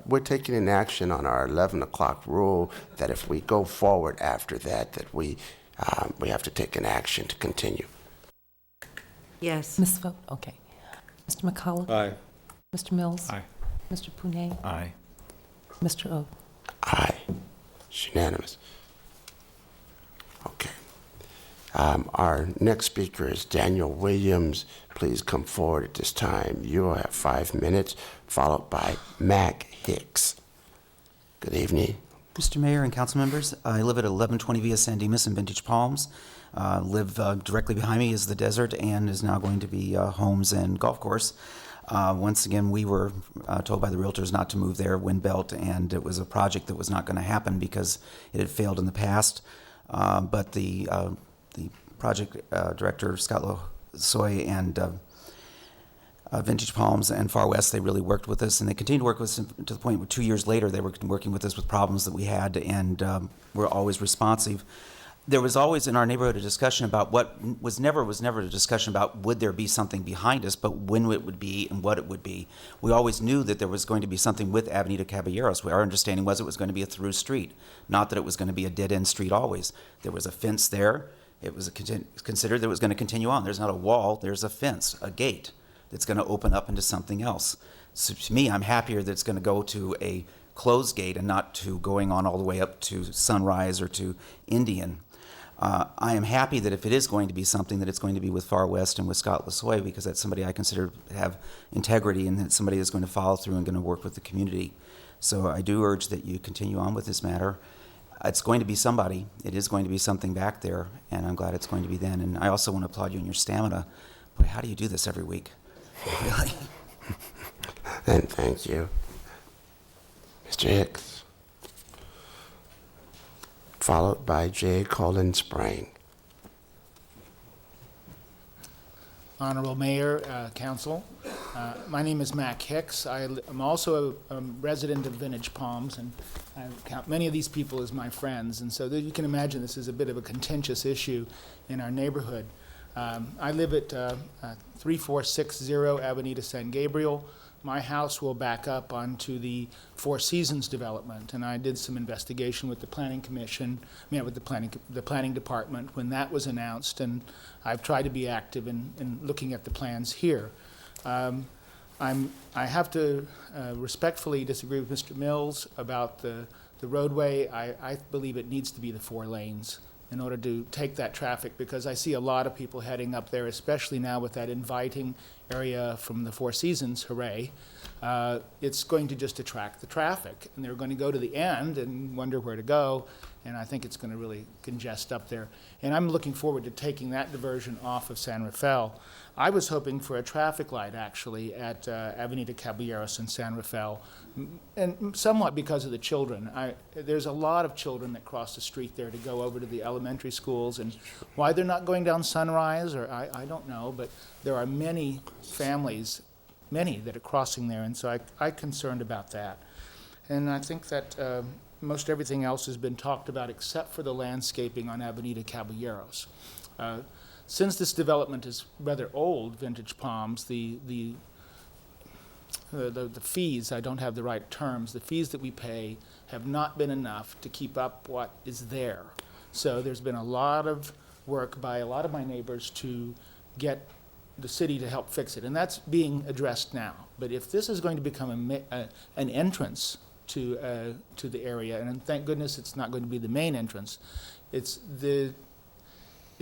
[SPEAKER 1] We're taking an action on our 11 o'clock rule that if we go forward after that, that we have to take an action to continue.
[SPEAKER 2] Yes.
[SPEAKER 3] Ms. Vogt, okay. Mr. McCullough?
[SPEAKER 5] Aye.
[SPEAKER 3] Mr. Mills?
[SPEAKER 11] Aye.
[SPEAKER 3] Mr. Punet?
[SPEAKER 15] Aye.
[SPEAKER 3] Mr. O?
[SPEAKER 1] Aye. It's unanimous. Okay. Our next speaker is Daniel Williams. Please come forward at this time. You will have 5 minutes, followed by Mac Hicks. Good evening.
[SPEAKER 12] Mr. Mayor and council members, I live at 1120 Via San Dimas in Vintage Palms. Directly behind me is the desert and is now going to be homes and golf course. Once again, we were told by the realtors not to move there, wind belt, and it was a project that was not going to happen because it had failed in the past. But the project director, Scott Losoy, and Vintage Palms and Far West, they really worked with us, and they continued to work with us to the point where 2 years later they were working with us with problems that we had, and were always responsive. There was always in our neighborhood a discussion about what was never a discussion about would there be something behind us, but when it would be and what it would be. We always knew that there was going to be something with Avenida Caballeros. Our understanding was it was going to be a through street, not that it was going to be a dead-end street always. There was a fence there. It was considered that it was going to continue on. There's not a wall, there's a fence, a gate that's going to open up into something else. So to me, I'm happier that it's going to go to a closed gate and not to going on all the way up to Sunrise or to Indian. I am happy that if it is going to be something, that it's going to be with Far West and with Scott Losoy, because that's somebody I consider to have integrity and that's somebody that's going to follow through and going to work with the community. So I do urge that you continue on with this matter. It's going to be somebody. It is going to be something back there, and I'm glad it's going to be then. And I also want to applaud you on your stamina. Boy, how do you do this every week? Really?
[SPEAKER 1] And thank you. Mr. Hicks. Followed by J. Colin Sprang.
[SPEAKER 4] Honorable Mayor, Council, my name is Mac Hicks. I'm also a resident of Vintage Palms, and I count many of these people as my friends, and so you can imagine this is a bit of a contentious issue in our neighborhood. I live at 3460 Avenida San Gabriel. My house will back up onto the Four Seasons development, and I did some investigation with the Planning Commission, with the planning department when that was announced, and I've tried to be active in looking at the plans here. I have to respectfully disagree with Mr. Mills about the roadway. I believe it needs to be the 4 lanes in order to take that traffic, because I see a lot of people heading up there, especially now with that inviting area from the Four Seasons, hooray. It's going to just attract the traffic, and they're going to go to the end and wonder where to go, and I think it's going to really congest up there. And I'm looking forward to taking that diversion off of San Rafael. I was hoping for a traffic light, actually, at Avenida Caballeros in San Rafael, and somewhat because of the children. There's a lot of children that cross the street there to go over to the elementary schools, and why they're not going down Sunrise, or I don't know, but there are many families, many that are crossing there, and so I'm concerned about that. And I think that most everything else has been talked about except for the landscaping on Avenida Caballeros. Since this development is rather old, Vintage Palms, the fees, I don't have the right terms, the fees that we pay have not been enough to keep up what is there. So there's been a lot of work by a lot of my neighbors to get the city to help fix it, and that's being addressed now. But if this is going to become an entrance to the area, and thank goodness it's not going to be the main entrance, it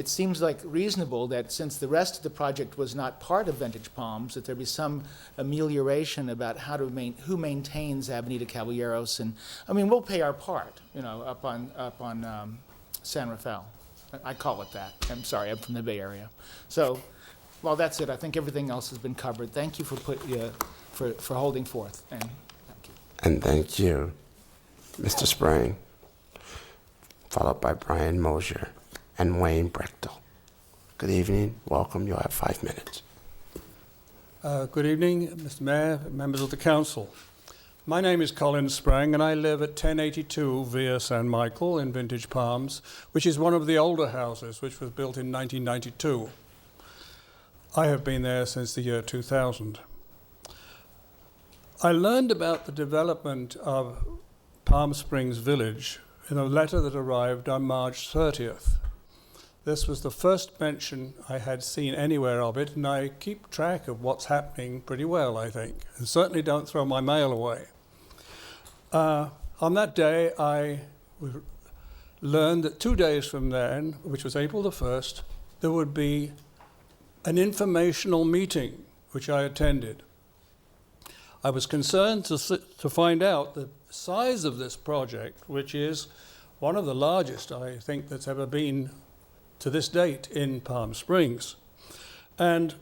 [SPEAKER 4] seems like reasonable that since the rest of the project was not part of Vintage Palms, that there be some amelioration about who maintains Avenida Caballeros. And I mean, we'll pay our part, up on San Rafael. I call it that. I'm sorry, I'm from the Bay Area. So, well, that's it. I think everything else has been covered. Thank you for holding forth. And thank you.
[SPEAKER 1] And thank you, Mr. Sprang. Followed by Brian Mosier and Wayne Brechtel. Good evening. Welcome. You'll have 5 minutes.
[SPEAKER 21] Good evening, Mr. Mayor, members of the council. My name is Colin Sprang, and I live at 1082 Via San Michael in Vintage Palms, which is one of the older houses, which was built in 1992. I have been there since the year 2000. I learned about the development of Palm Springs Village in a letter that arrived on March 30th. this was the first mention I had seen anywhere of it, and I keep track of what's happening pretty well, I think, and certainly don't throw my mail away. On that day, I learned that 2 days from then, which was April the 1st, there would be an informational meeting, which I attended. I was concerned to find out the size of this project, which is one of the largest, I think, that's ever been to this date in Palm Springs. And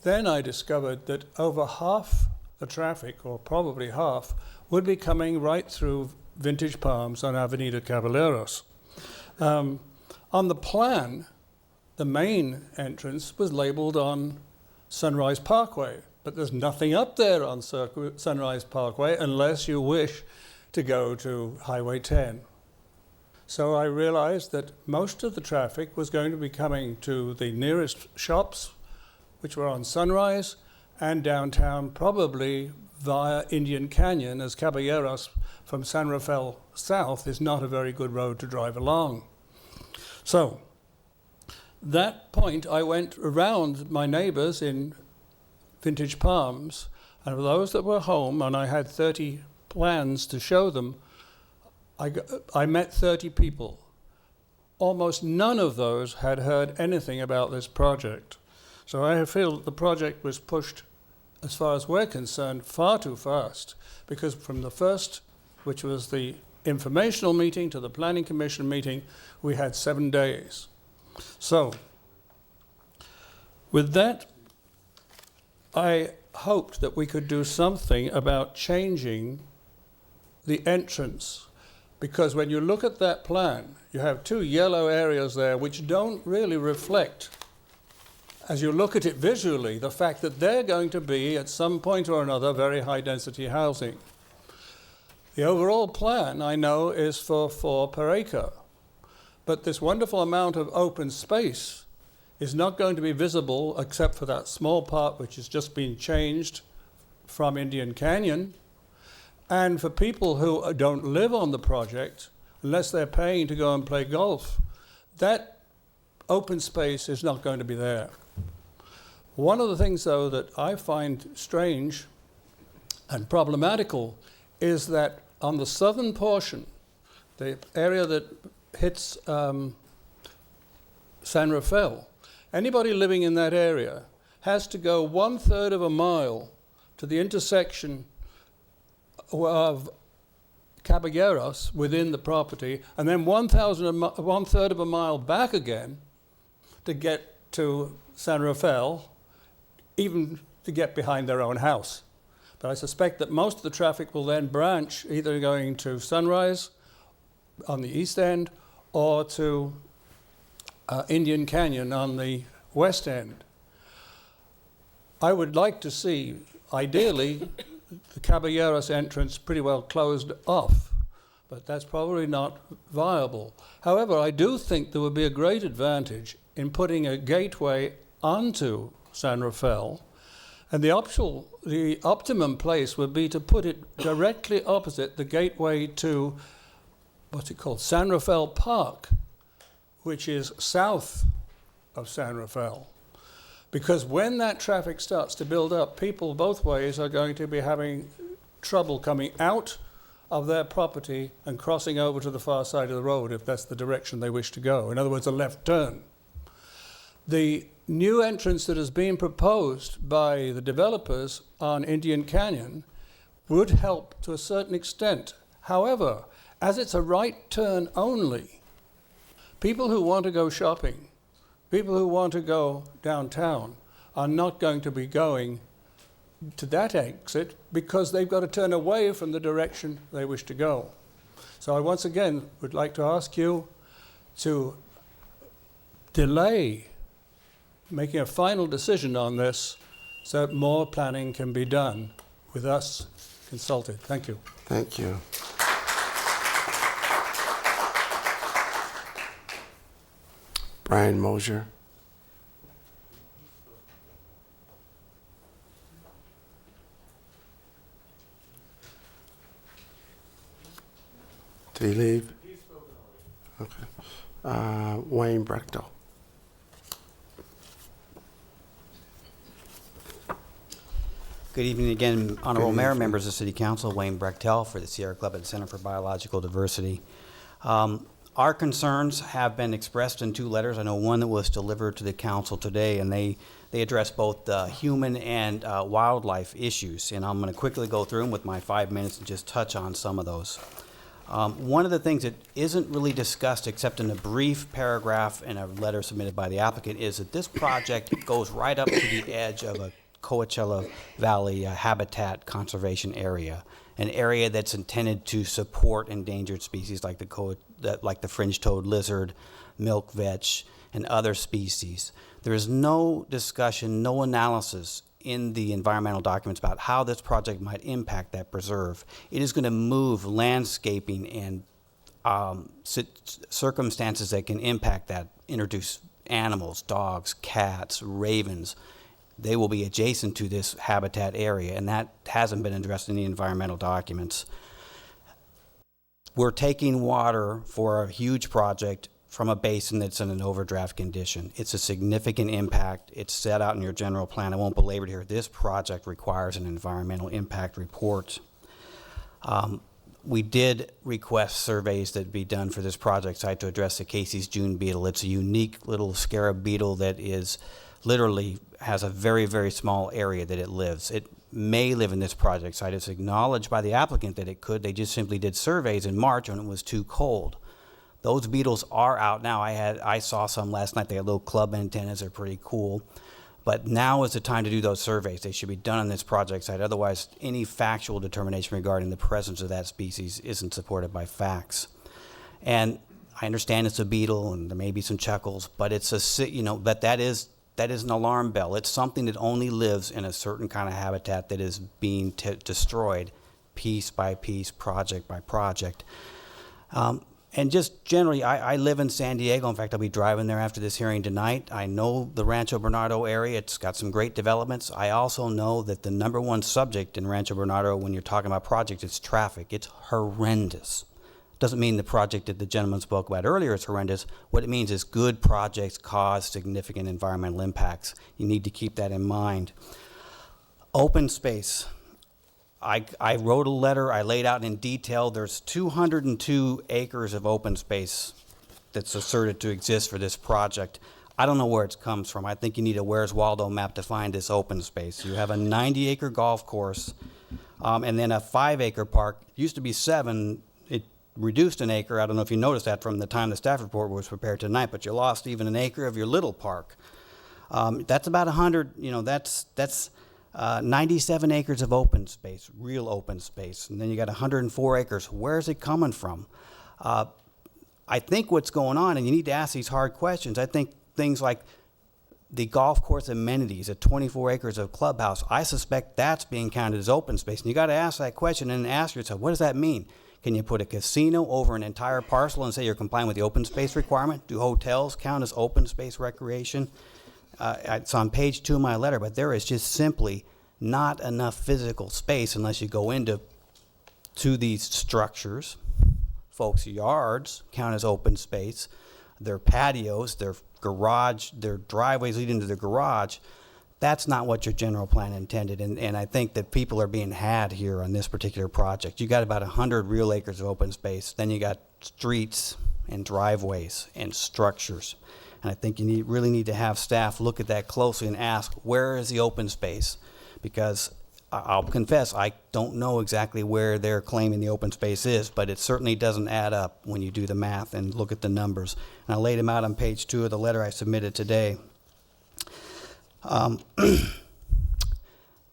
[SPEAKER 21] then I discovered that over half the traffic, or probably half, would be coming right through Vintage Palms on Avenida Caballeros. On the plan, the main entrance was labeled on Sunrise Parkway, but there's nothing up there on Sunrise Parkway unless you wish to go to Highway 10. So I realized that most of the traffic was going to be coming to the nearest shops, which were on Sunrise and downtown, probably via Indian Canyon, as Caballeros from San Rafael south is not a very good road to drive along. So, that point, I went around my neighbors in Vintage Palms, and for those that were home, and I had 30 plans to show them, I met 30 people. Almost none of those had heard anything about this project. So I feel the project was pushed, as far as we're concerned, far too fast, because from the first, which was the informational meeting, to the Planning Commission meeting, we had 7 days. So, with that, I hoped that we could do something about changing the entrance, because when you look at that plan, you have 2 yellow areas there which don't really reflect, as you look at it visually, the fact that they're going to be, at some point or another, very high-density housing. The overall plan, I know, is for 4 per acre, but this wonderful amount of open space is not going to be visible except for that small part which has just been changed from Indian Canyon. And for people who don't live on the project, unless they're paying to go and play golf, that open space is not going to be there. One of the things, though, that I find strange and problematical is that on the southern portion, the area that hits San Rafael, anybody living in that area has to go 1/3 of a mile to the intersection of Caballeros within the property, and then 1/3 of a mile back again to get to San Rafael, even to get behind their own house. But I suspect that most of the traffic will then branch, either going to Sunrise on the east end or to Indian Canyon on the west end. I would like to see, ideally, the Caballeros entrance pretty well closed off, but that's probably not viable. However, I do think there would be a great advantage in putting a gateway onto San Rafael, and the optimum place would be to put it directly opposite the gateway to, what's it called, San Rafael Park, which is south of San Rafael. Because when that traffic starts to build up, people both ways are going to be having trouble coming out of their property and crossing over to the far side of the road if that's the direction they wish to go. In other words, a left turn. The new entrance that has been proposed by the developers on Indian Canyon would help to a certain extent. However, as it's a right turn only, people who want to go shopping, people who want to go downtown are not going to be going to that exit because they've got to turn away from the direction they wish to go. So I once again would like to ask you to delay making a final decision on this so that more planning can be done with us consulted. Thank you.
[SPEAKER 1] Thank you. Brian Mosier. Did he leave? Okay. Wayne Brechtel.
[SPEAKER 8] Good evening again, Honorable Mayor, members of City Council. Wayne Brechtel for the Sierra Club at the Center for Biological Diversity. Our concerns have been expressed in 2 letters. I know one that was delivered to the council today, and they address both human and wildlife issues. And I'm going to quickly go through them with my 5 minutes and just touch on some of those. One of the things that isn't really discussed except in a brief paragraph in a letter submitted by the applicant is that this project goes right up to the edge of a Coachella Valley habitat conservation area, an area that's intended to support endangered species like the fringe-toed lizard, milk vetch, and other species. There is no discussion, no analysis in the environmental documents about how this project might impact that preserve. It is going to move landscaping and circumstances that can impact that, introduce animals, dogs, cats, ravens. They will be adjacent to this habitat area, and that hasn't been addressed in the environmental documents. We're taking water for a huge project from a basin that's in an overdraft condition. It's a significant impact. It's set out in your general plan. I won't belabor it here. This project requires an environmental impact report. We did request surveys that be done for this project site to address the Casey's June beetle. It's a unique little scarab beetle that is literally has a very, very small area that it lives. It may live in this project site. It's acknowledged by the applicant that it could. They just simply did surveys in March when it was too cold. Those beetles are out now. I saw some last night. They had little club antennas. They're pretty cool. But now is the time to do those surveys. They should be done on this project site. Otherwise, any factual determination regarding the presence of that species isn't supported by facts. And I understand it's a beetle and there may be some chuckles, but it's but that is an alarm bell. It's something that only lives in a certain kind of habitat that is being destroyed piece by piece, project by project. And just generally, I live in San Diego. In fact, I'll be driving there after this hearing tonight. I know the Rancho Bernardo area. It's got some great developments. I also know that the #1 subject in Rancho Bernardo when you're talking about projects is traffic. It's horrendous. Doesn't mean the project that the gentleman spoke about earlier is horrendous. What it means is good projects cause significant environmental impacts. You need to keep that in mind. Open space. I wrote a letter, I laid out in detail, there's 202 acres of open space that's asserted to exist for this project. I don't know where it comes from. I think you need a Where's Waldo map to find this open space. You have a 90-acre golf course, and then a 5-acre park. It used to be 7, it reduced an acre. I don't know if you noticed that from the time the staff report was prepared tonight, but you lost even an acre of your little park. That's about 100, that's 97 acres of open space, real open space, and then you got 104 acres. Where's it coming from? I think what's going on, and you need to ask these hard questions, I think things like the golf course amenities at 24 acres of clubhouse, I suspect that's being counted as open space. And you got to ask that question and ask yourself, what does that mean? Can you put a casino over an entire parcel and say you're complying with the open space requirement? Do hotels count as open space recreation? It's on page 2 of my letter, but there is just simply not enough physical space unless you go into these structures. Folks' yards count as open space. Their patios, their garage, their driveways leading to the garage. That's not what your general plan intended, and I think that people are being had here on this particular project. You got about 100 real acres of open space. Then you got streets and driveways and structures. And I think you really need to have staff look at that closely and ask, where is the open space? Because I'll confess, I don't know exactly where they're claiming the open space is, but it certainly doesn't add up when you do the math and look at the numbers. And I laid them out on page 2 of the letter I submitted today.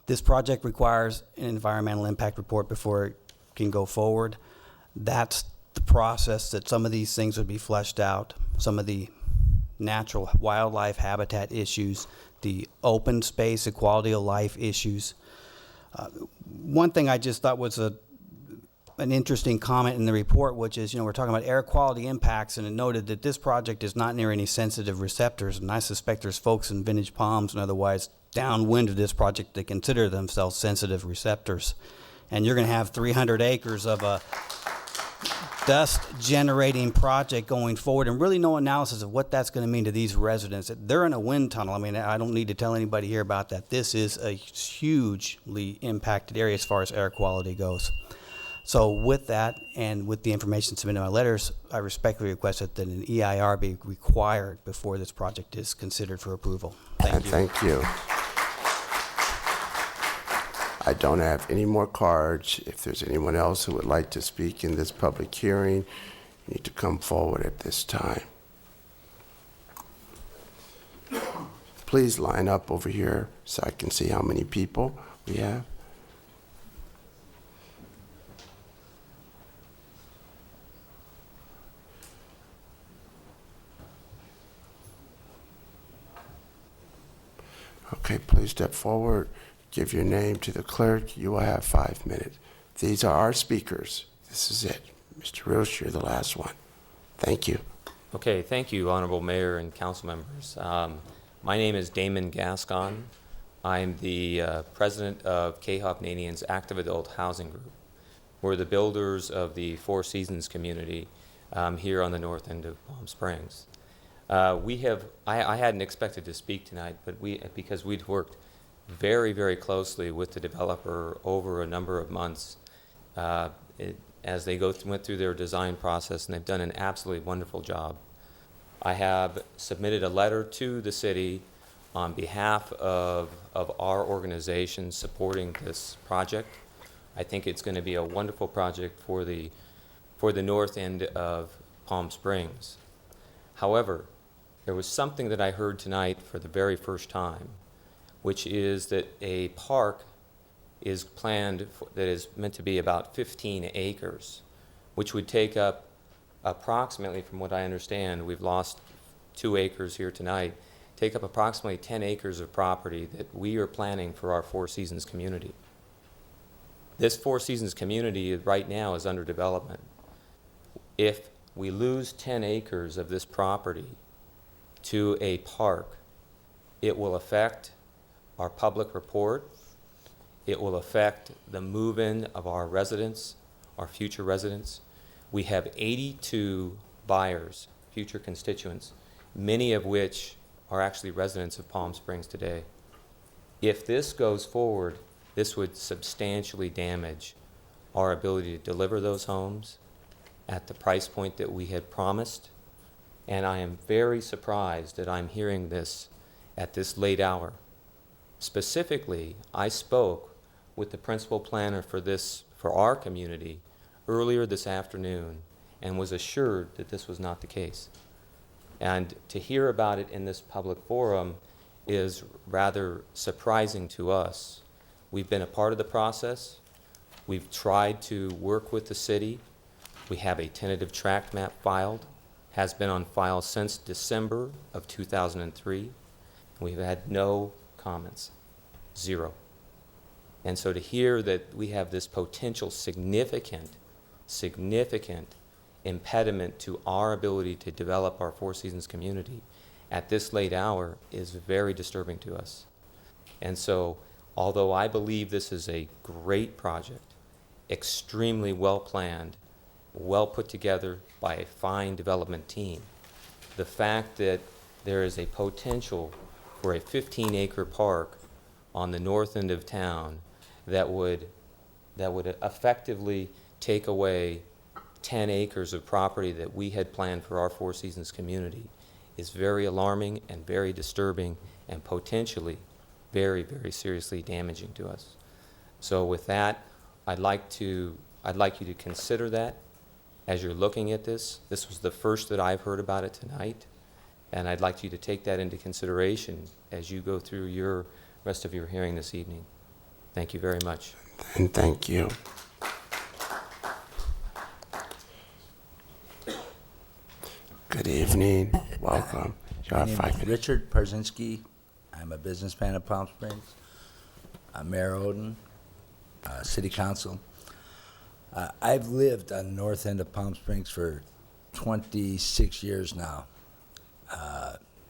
[SPEAKER 8] This project requires an environmental impact report before it can go forward. That's the process that some of these things would be fleshed out, some of the natural wildlife habitat issues, the open space, the quality of life issues. One thing I just thought was an interesting comment in the report, which is, we're talking about air quality impacts, and it noted that this project is not near any sensitive receptors, and I suspect there's folks in Vintage Palms and otherwise downwind of this project that consider themselves sensitive receptors. And you're going to have 300 acres of a dust-generating project going forward, and really no analysis of what that's going to mean to these residents. They're in a wind tunnel. I mean, I don't need to tell anybody here about that. This is a hugely impacted area as far as air quality goes. So with that, and with the information submitted in my letters, I respectfully request that an EIR be required before this project is considered for approval. Thank you.
[SPEAKER 1] Thank you. I don't have any more cards. If there's anyone else who would like to speak in this public hearing, you need to come forward at this time. Please line up over here so I can see how many people we have. Okay, please step forward. Give your name to the clerk. You will have 5 minutes. These are our speakers. This is it. Mr. Roche, you're the last one. Thank you.
[SPEAKER 13] Okay, thank you, Honorable Mayor and council members. My name is Damon Gascon. I'm the president of K. Hovnanian's Active Adult Housing Group. We're the builders of the Four Seasons community here on the north end of Palm Springs. I hadn't expected to speak tonight, but because we'd worked very, very closely with the developer over a number of months as they went through their design process, and they've done an absolutely wonderful job. I have submitted a letter to the city on behalf of our organization supporting this project. I think it's going to be a wonderful project for the north end of Palm Springs. However, there was something that I heard tonight for the very first time, which is that a park is planned that is meant to be about 15 acres, which would take up approximately, from what I understand, we've lost 2 acres here tonight, take up approximately 10 acres of property that we are planning for our Four Seasons community. This Four Seasons community right now is under development. If we lose 10 acres of this property to a park, it will affect our public report. It will affect the move-in of our residents, our future residents. We have 82 buyers, future constituents, many of which are actually residents of Palm Springs today. If this goes forward, this would substantially damage our ability to deliver those homes at the price point that we had promised. And I am very surprised that I'm hearing this at this late hour. Specifically, I spoke with the principal planner for our community earlier this afternoon and was assured that this was not the case. And to hear about it in this public forum is rather surprising to us. We've been a part of the process. We've tried to work with the city. We have a tentative tract map filed, has been on file since December of 2003. We've had no comments, 0. And so to hear that we have this potential significant impediment to our ability to develop our Four Seasons community at this late hour is very disturbing to us. And so, although I believe this is a great project, extremely well planned, well put together by a fine development team, the fact that there is a potential for a 15-acre park on the north end of town that would effectively take away 10 acres of property that we had planned for our Four Seasons community is very alarming and very disturbing and potentially very, very seriously damaging to us. So with that, I'd like you to consider that as you're looking at this. This was the first that I've heard about it tonight, and I'd like you to take that into consideration as you go through your rest of your hearing this evening. Thank you very much.
[SPEAKER 1] And thank you. Good evening. Welcome. You
[SPEAKER 22] My
[SPEAKER 1] have
[SPEAKER 22] name
[SPEAKER 1] 5
[SPEAKER 22] is
[SPEAKER 1] minutes.
[SPEAKER 22] Richard Parzinski. I'm a businessman of Palm Springs. I'm Mayor Oden, City Council. I've lived on the north end of Palm Springs for 26 years now.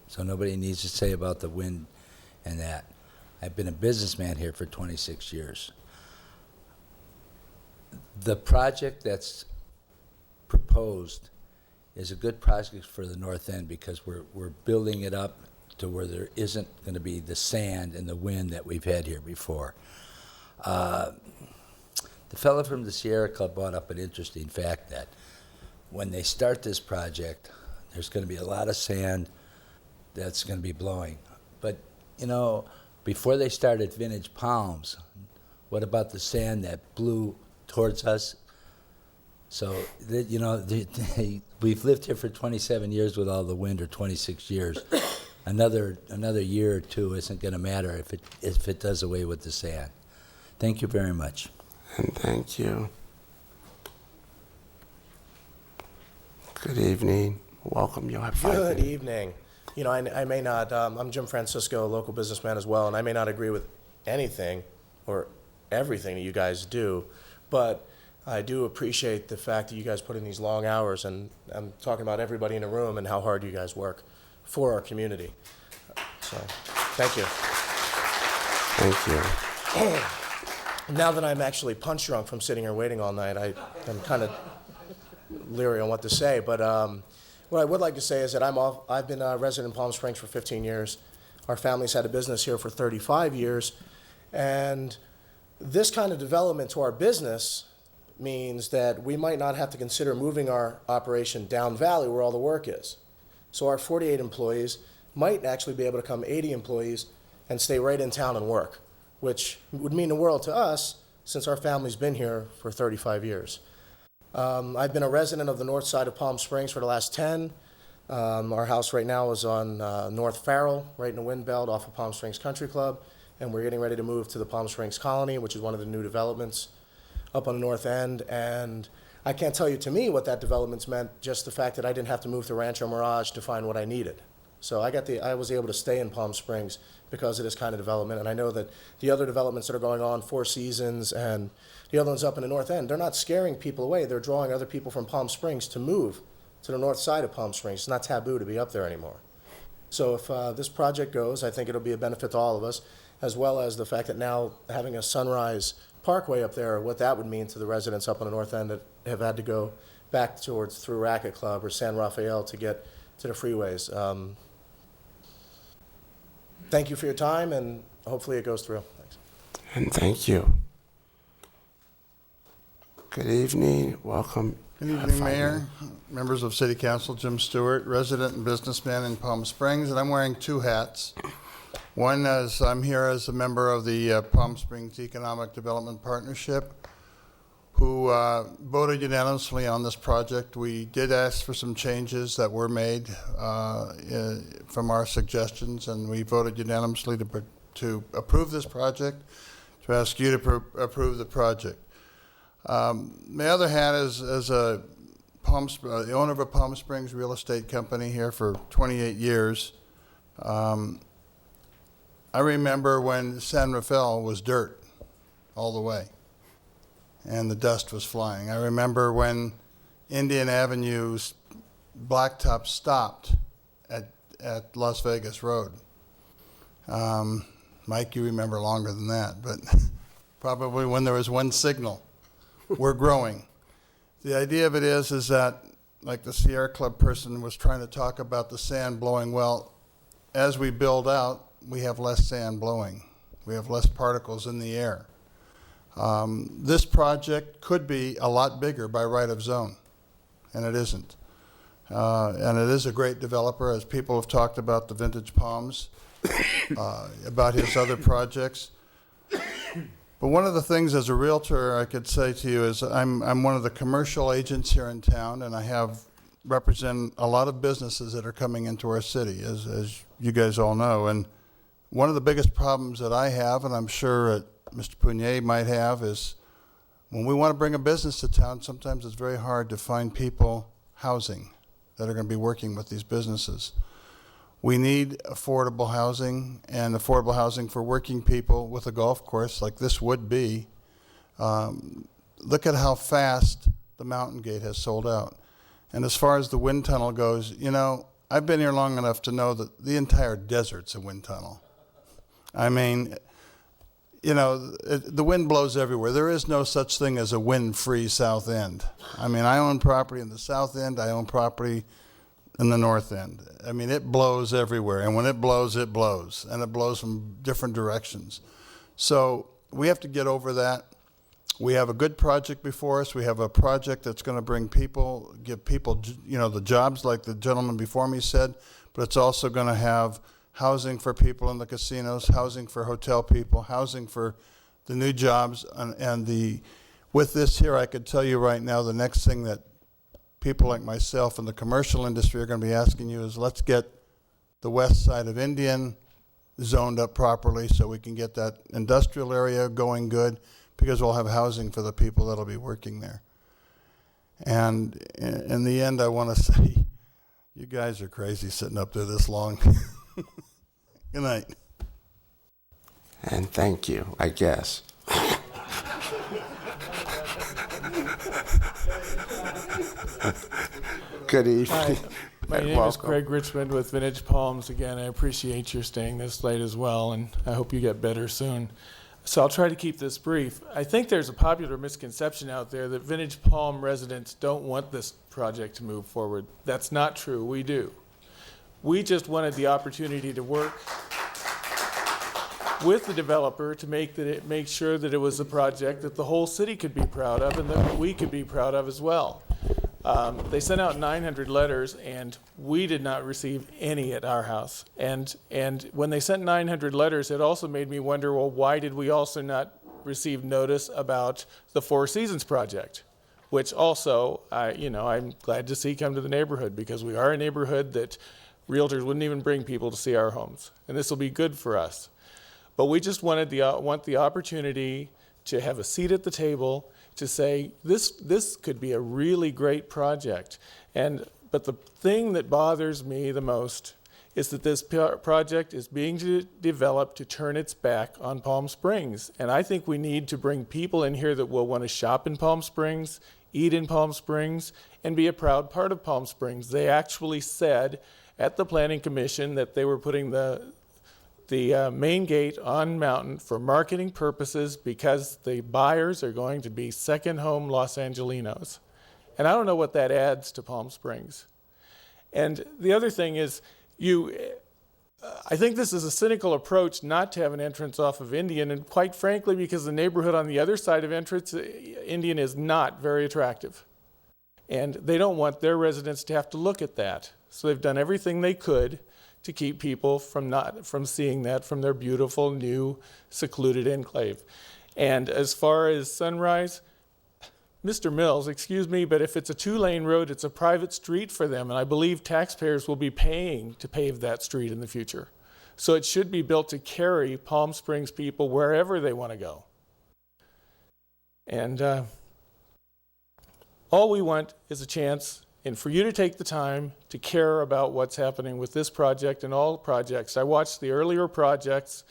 [SPEAKER 22] So nobody needs to say about the wind and that. I've been a businessman here for 26 years. The project that's proposed is a good project for the north end because we're building it up to where there isn't going to be the sand and the wind that we've had here before. The fellow from the Sierra Club brought up an interesting fact that when they start this project, there's going to be a lot of sand that's going to be blowing. But, you know, before they started Vintage Palms, what about the sand that blew towards us? So, you know, we've lived here for 27 years with all the wind, or 26 years. Another year or two isn't going to matter if it does away with the sand. Thank you very much.
[SPEAKER 1] And thank you. Good evening. Welcome. You'll have 5
[SPEAKER 14] Good
[SPEAKER 1] minutes.
[SPEAKER 14] evening. You know, I may not, I'm Jim Francisco, a local businessman as well, and I may not agree with anything or everything that you guys do, but I do appreciate the fact that you guys put in these long hours, and I'm talking about everybody in the room and how hard you guys work for our community. So, thank you.
[SPEAKER 1] Thank you.
[SPEAKER 14] Now that I'm actually punch drunk from sitting here waiting all night, I'm kind of leery on what to say, but what I would like to say is that I've been a resident in Palm Springs for 15 years. Our family's had a business here for 35 years, and this kind of development to our business means that we might not have to consider moving our operation down valley where all the work is. So our 48 employees might actually be able to come 80 employees and stay right in town and work, which would mean the world to us since our family's been here for 35 years. I've been a resident of the north side of Palm Springs for the last 10. Our house right now is on North Farrell, right in the wind belt off of Palm Springs Country Club, and we're getting ready to move to the Palm Springs Colony, which is one of the new developments up on the north end. And I can't tell you to me what that development's meant, just the fact that I didn't have to move to Rancho Mirage to find what I needed. So I was able to stay in Palm Springs because of this kind of development, and I know that the other developments that are going on, Four Seasons and the other ones up in the north end, they're not scaring people away. They're drawing other people from Palm Springs to move to the north side of Palm Springs. It's not taboo to be up there anymore. So if this project goes, I think it'll be a benefit to all of us, as well as the fact that now having a Sunrise Parkway up there, what that would mean to the residents up on the north end that have had to go back towards through Racket Club or San Rafael to get to the freeways. Thank you for your time, and hopefully it goes through. Thanks.
[SPEAKER 1] And thank you. Good evening. Welcome.
[SPEAKER 7] Good
[SPEAKER 1] You have
[SPEAKER 7] evening,
[SPEAKER 1] 5
[SPEAKER 7] Mayor,
[SPEAKER 1] minutes.
[SPEAKER 7] members of City Council, Jim Stewart, resident and businessman in Palm Springs, and I'm wearing 2 hats. One is I'm here as a member of the Palm Springs Economic Development Partnership, who voted unanimously on this project. We did ask for some changes that were made from our suggestions, and we voted unanimously to approve this project, to ask you to approve the project. My other hat is as the owner of a Palm Springs real estate company here for 28 years. I remember when San Rafael was dirt all the way, and the dust was flying. I remember when Indian Avenue's blacktop stopped at Las Vegas Road. Mike, you remember longer than that, but probably when there was one signal. We're growing. The idea of it is that, like the Sierra Club person was trying to talk about the sand blowing, well, as we build out, we have less sand blowing. We have less particles in the air. This project could be a lot bigger by right of zone, and it isn't. And it is a great developer, as people have talked about the Vintage Palms, about his other projects. But one of the things as a realtor I could say to you is I'm one of the commercial agents here in town, and I represent a lot of businesses that are coming into our city, as you guys all know. And one of the biggest problems that I have, and I'm sure Mr. Punier might have, is when we want to bring a business to town, sometimes it's very hard to find people housing that are going to be working with these businesses. We need affordable housing, and affordable housing for working people with a golf course like this would be. Look at how fast the Mountain Gate has sold out. And as far as the wind tunnel goes, you know, I've been here long enough to know that the entire desert's a wind tunnel. I mean,
[SPEAKER 19] you know, the wind blows everywhere. There is no such thing as a wind-free South End. I mean, I own property in the South End. I own property in the North End. I mean, it blows everywhere. And when it blows, and it blows from different directions. So we have to get over that. We have a good project before us. We have a project that's going to bring people, give people, you know, the jobs like the gentleman before me said, but it's also going to have housing for people in the casinos, housing for hotel people, housing for the new jobs. With this here, I could tell you right now, the next thing that people like myself in the commercial industry are going to be asking you is, let's get the west side of Indian zoned up properly so we can get that industrial area going good, because we'll have housing for the people that'll be working there. And in the end, I want to say, you guys are crazy sitting up there this long. Good night.
[SPEAKER 1] And thank you, I guess. Good evening.
[SPEAKER 6] Hi, my
[SPEAKER 1] and
[SPEAKER 6] name is
[SPEAKER 1] welcome.
[SPEAKER 6] Craig Richmond with Vintage Palms. Again, I appreciate your staying this late as well, and I hope you get better soon. So I'll try to keep this brief. I think there's a popular misconception out there that Vintage Palm residents don't want this project to move forward. That's not true. We do. We just wanted the opportunity to work with the developer to make sure that it was a project that the whole city could be proud of and that we could be proud of as well. They sent out 900 letters, and we did not receive any at our house. And when they sent 900 letters, it also made me wonder, well, why did we also not receive notice about the Four Seasons project, which also, I'm glad to see come to the neighborhood, because we are a neighborhood that realtors wouldn't even bring people to see our homes, and this will be good for us. But we just want the opportunity to have a seat at the table to say this could be a really great project. But the thing that bothers me the most is that this project is being developed to turn its back on Palm Springs. And I think we need to bring people in here that will want to shop in Palm Springs, eat in Palm Springs, and be a proud part of Palm Springs. They actually said at the Planning Commission that they were putting the main gate on Mountain for marketing purposes because the buyers are going to be second home Los Angelinos. And I don't know what that adds to Palm Springs. And the other thing is, I think this is a cynical approach not to have an entrance off of Indian, and quite frankly, because the neighborhood on the other side of entrance, Indian, is not very attractive. And they don't want their residents to have to look at that. So they've done everything they could to keep people from seeing that from their beautiful, new, secluded enclave. And as far as Sunrise, Mr. Mills, excuse me, but if it's a two-lane road, it's a private street for them, and I believe taxpayers will be paying to pave that street in the future. So it should be built to carry Palm Springs people wherever they want to go. And all we want is a chance, and for you to take the time to care about what's happening with this project and all projects. I watched the earlier projects,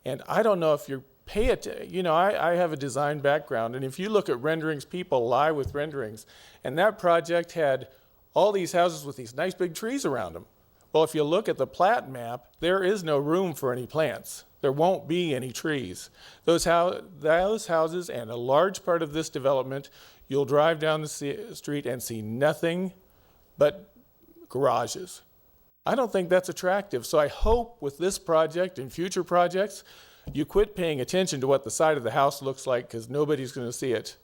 [SPEAKER 6] and I don't know if you pay it, I have a design background, and if you look at renderings, people lie with renderings. And that project had all these houses with these nice big trees around them. Well, if you look at the plat map, there is no room for any plants. There won't be any trees. Those houses and a large part of this development, you'll drive down the street and see nothing but garages. I don't think that's attractive. So I hope with this project and future projects, you quit paying attention to what the side of the house looks like, because nobody's going to see it.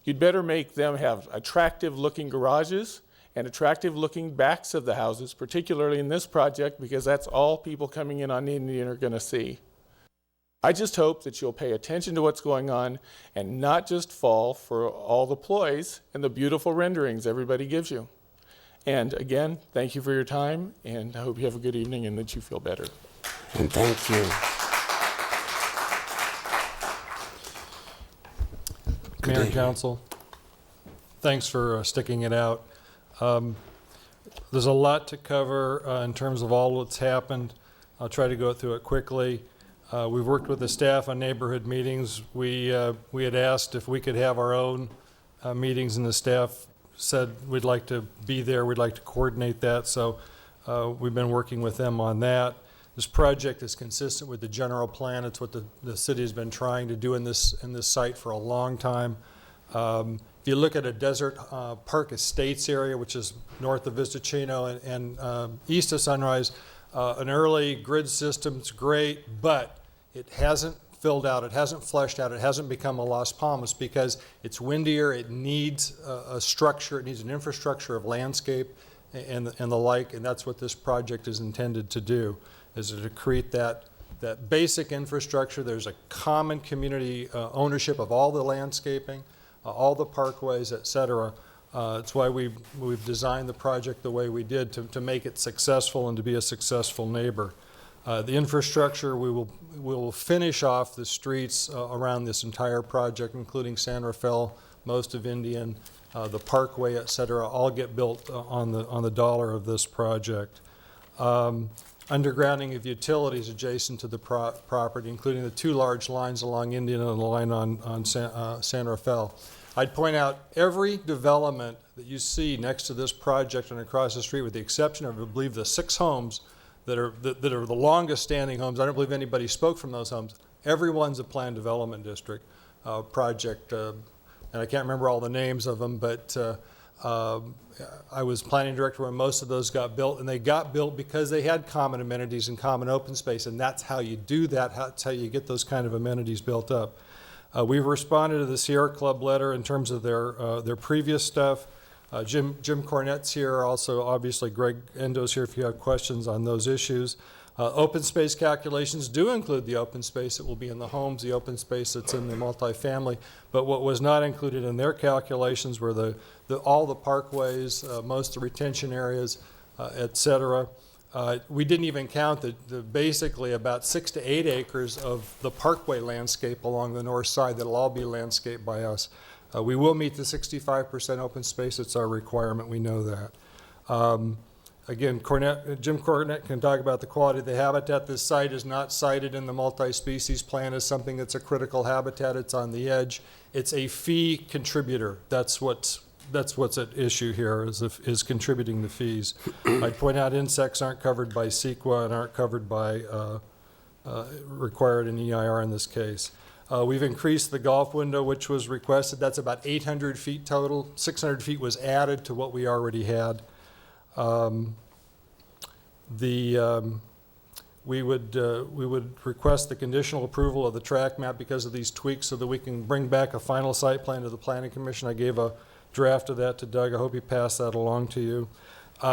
[SPEAKER 6] You'd better make them have attractive looking garages and attractive looking backs of the houses, particularly in this project, because that's all people coming in on Indian are going to see. I just hope that you'll pay attention to what's going on and not just fall for all the ploys and the beautiful renderings everybody gives you. And again, thank you for your time, and I hope you have a good evening and that you feel better.
[SPEAKER 1] And thank you.
[SPEAKER 20] Mayor and Council, thanks for sticking it out. There's a lot to cover in terms of all that's happened. I'll try to go through it quickly. We've worked with the staff on neighborhood meetings. We had asked if we could have our own meetings, and the staff said we'd like to be there, we'd like to coordinate that, so we've been working with them on that. This project is consistent with the general plan. It's what the city has been trying to do in this site for a long time. If you look at a Desert Park Estates area, which is north of Vista Chino and east of Sunrise, an early grid system's great, but it hasn't filled out, it hasn't fleshed out, it hasn't become a Las Palmas because it's windier, it needs a structure, it needs an infrastructure of landscape and the like, and that's what this project is intended to do, is to create that basic infrastructure. There's a common community ownership of all the landscaping, all the parkways, et cetera. It's why we've designed the project the way we did to make it successful and to be a successful neighbor. The infrastructure, we will finish off the streets around this entire project, including San Rafael, most of Indian, the parkway, et cetera, all get built on the dollar of this project. Undergrounding of utilities adjacent to the property, including the 2 large lines along Indian and the line on San Rafael. I'd point out every development that you see next to this project and across the street, with the exception of, I believe, the 6 homes that are the longest standing homes. I don't believe anybody spoke from those homes. Everyone's a planned development district project, and I can't remember all the names of them, but I was planning director when most of those got built, and they got built because they had common amenities and common open space, and that's how you do that. That's how you get those kind of amenities built up. We've responded to the Sierra Club letter in terms of their previous stuff. Jim Cornette's here, also obviously Greg Endo's here if you have questions on those issues. Open space calculations do include the open space that will be in the homes, the open space that's in the multifamily, but what was not included in their calculations were all the parkways, most of the retention areas, et cetera. We didn't even count the basically about 6 to 8 acres of the parkway landscape along the north side that'll all be landscaped by us. We will meet the 65% open space. It's our requirement. We know that. Again, Jim Cornette can talk about the quality of the habitat. This site is not cited in the multi-species plan as something that's a critical habitat. It's on the edge. It's a fee contributor. That's what's at issue here, is contributing the fees. I'd point out insects aren't covered by CEQA and aren't covered by required in EIR in this case. We've increased the golf window, which was requested. That's about 800 feet total. 600 feet was added to what we already had. We would request the conditional approval of the track map because of these tweaks so that we can bring back a final site plan to the Planning Commission. I gave a draft of that to Doug. I hope he passed that along to you.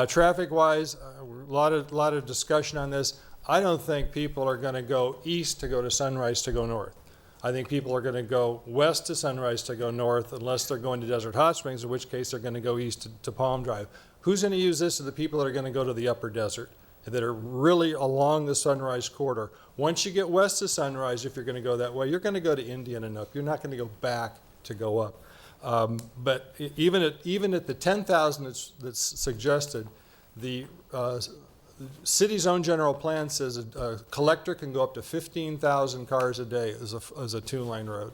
[SPEAKER 20] Traffic-wise, a lot of discussion on this. I don't think people are going to go east to go to Sunrise to go north. I think people are going to go west to Sunrise to go north unless they're going to Desert Hot Springs, in which case they're going to go east to Palm Drive. Who's going to use this? Are the people that are going to go to the upper desert, that are really along the Sunrise corridor. Once you get west of Sunrise, if you're going to go that way, you're going to go to Indian and up. You're not going to go back to go up. But even at the 10,000 that's suggested, the city's own general plan says a collector can go up to 15,000 cars a day as a 2-lane road.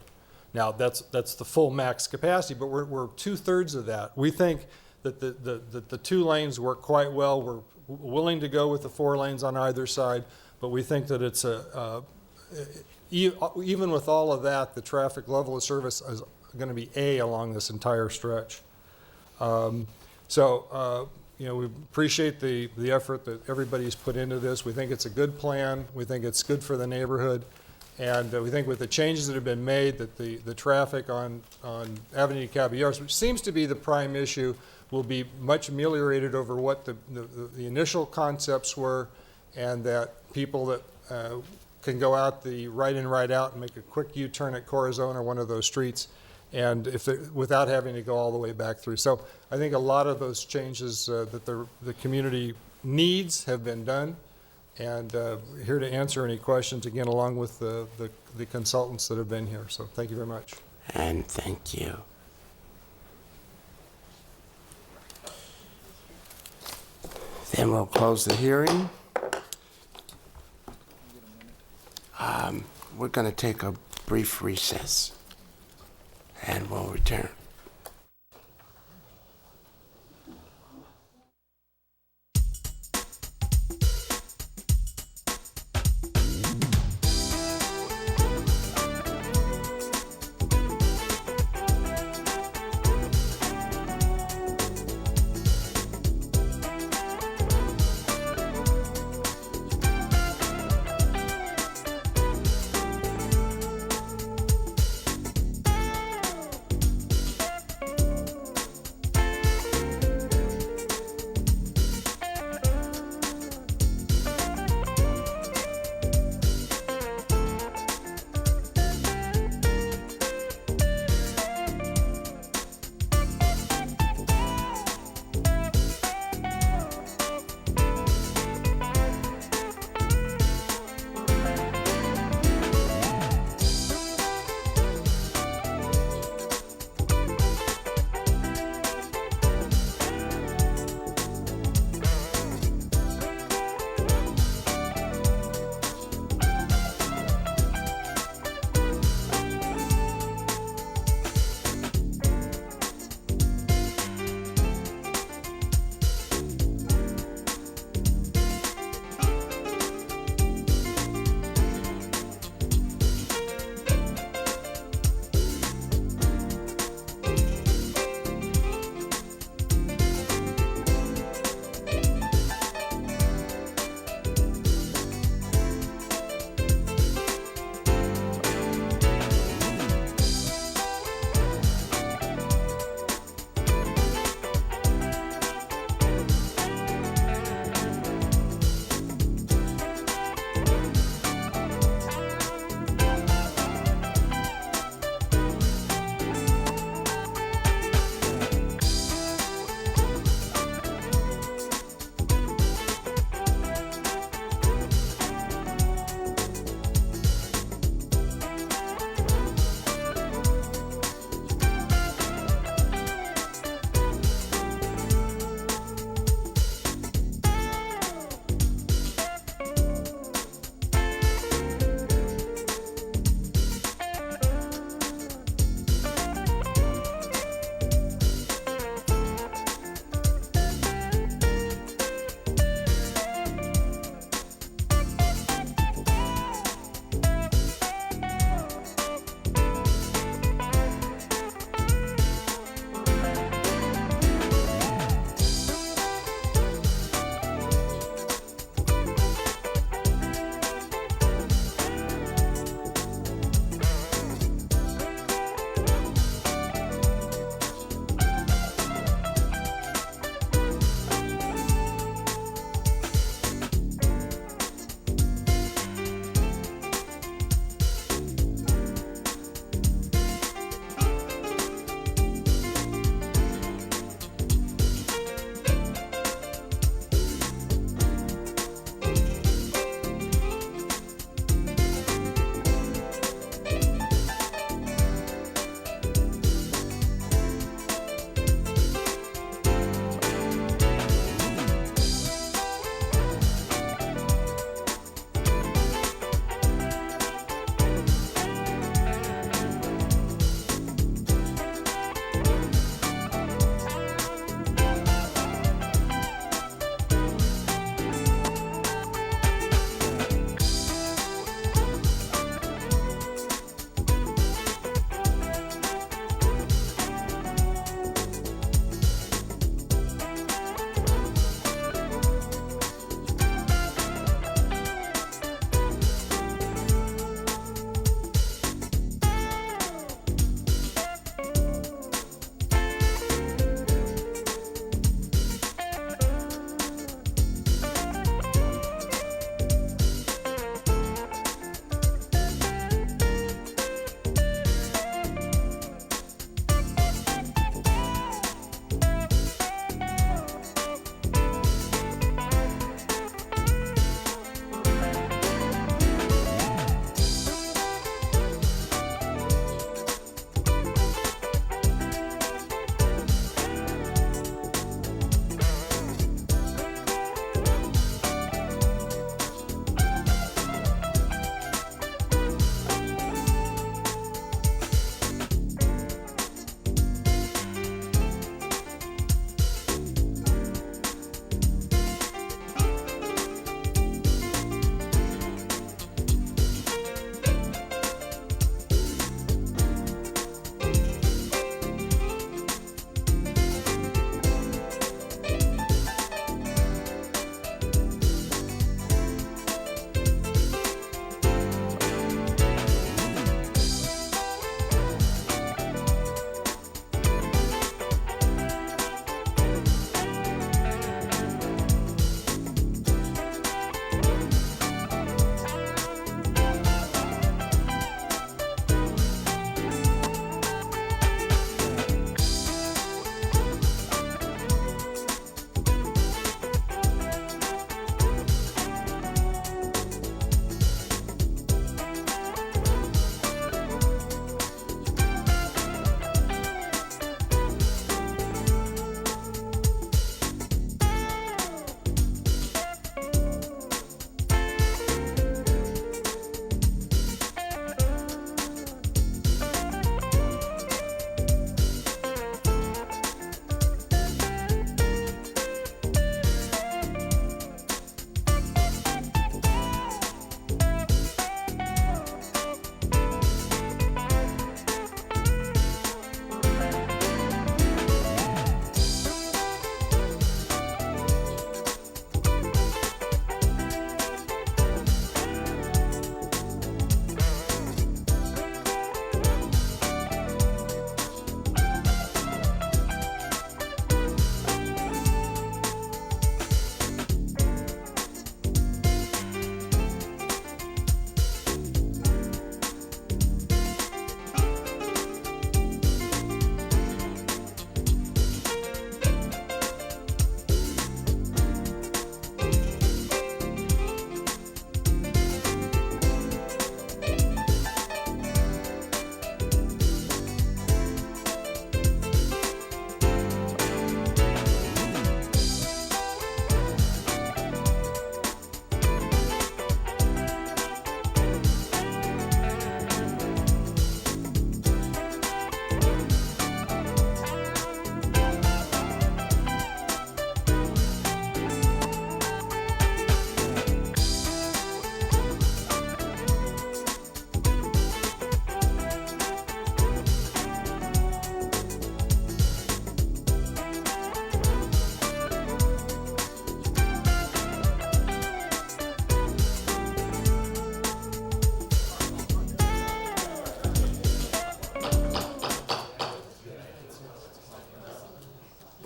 [SPEAKER 20] Now that's the full max capacity, but we're 2/3 of that. We think that the 2 lanes work quite well. We're willing to go with the 4 lanes on either side, but we think that it's even with all of that, the traffic level of service is going to be A along this entire stretch. You know, we appreciate the effort that everybody's put into this. We think it's a good plan. We think it's good for the neighborhood. And we think with the changes that have been made, that the traffic on Avenida Caballeros, which seems to be the prime issue, will be much ameliorated over what the initial concepts were, and that people that can go out the right in, right out and make a quick U-turn at Corazon or one of those streets, and without having to go all the way back through. So I think a lot of those changes that the community needs have been done, and here to answer any questions, again, along with the consultants that have been here. So thank you very much.
[SPEAKER 1] And thank you. Then we'll close the hearing. We're going to take a brief recess, and we'll return.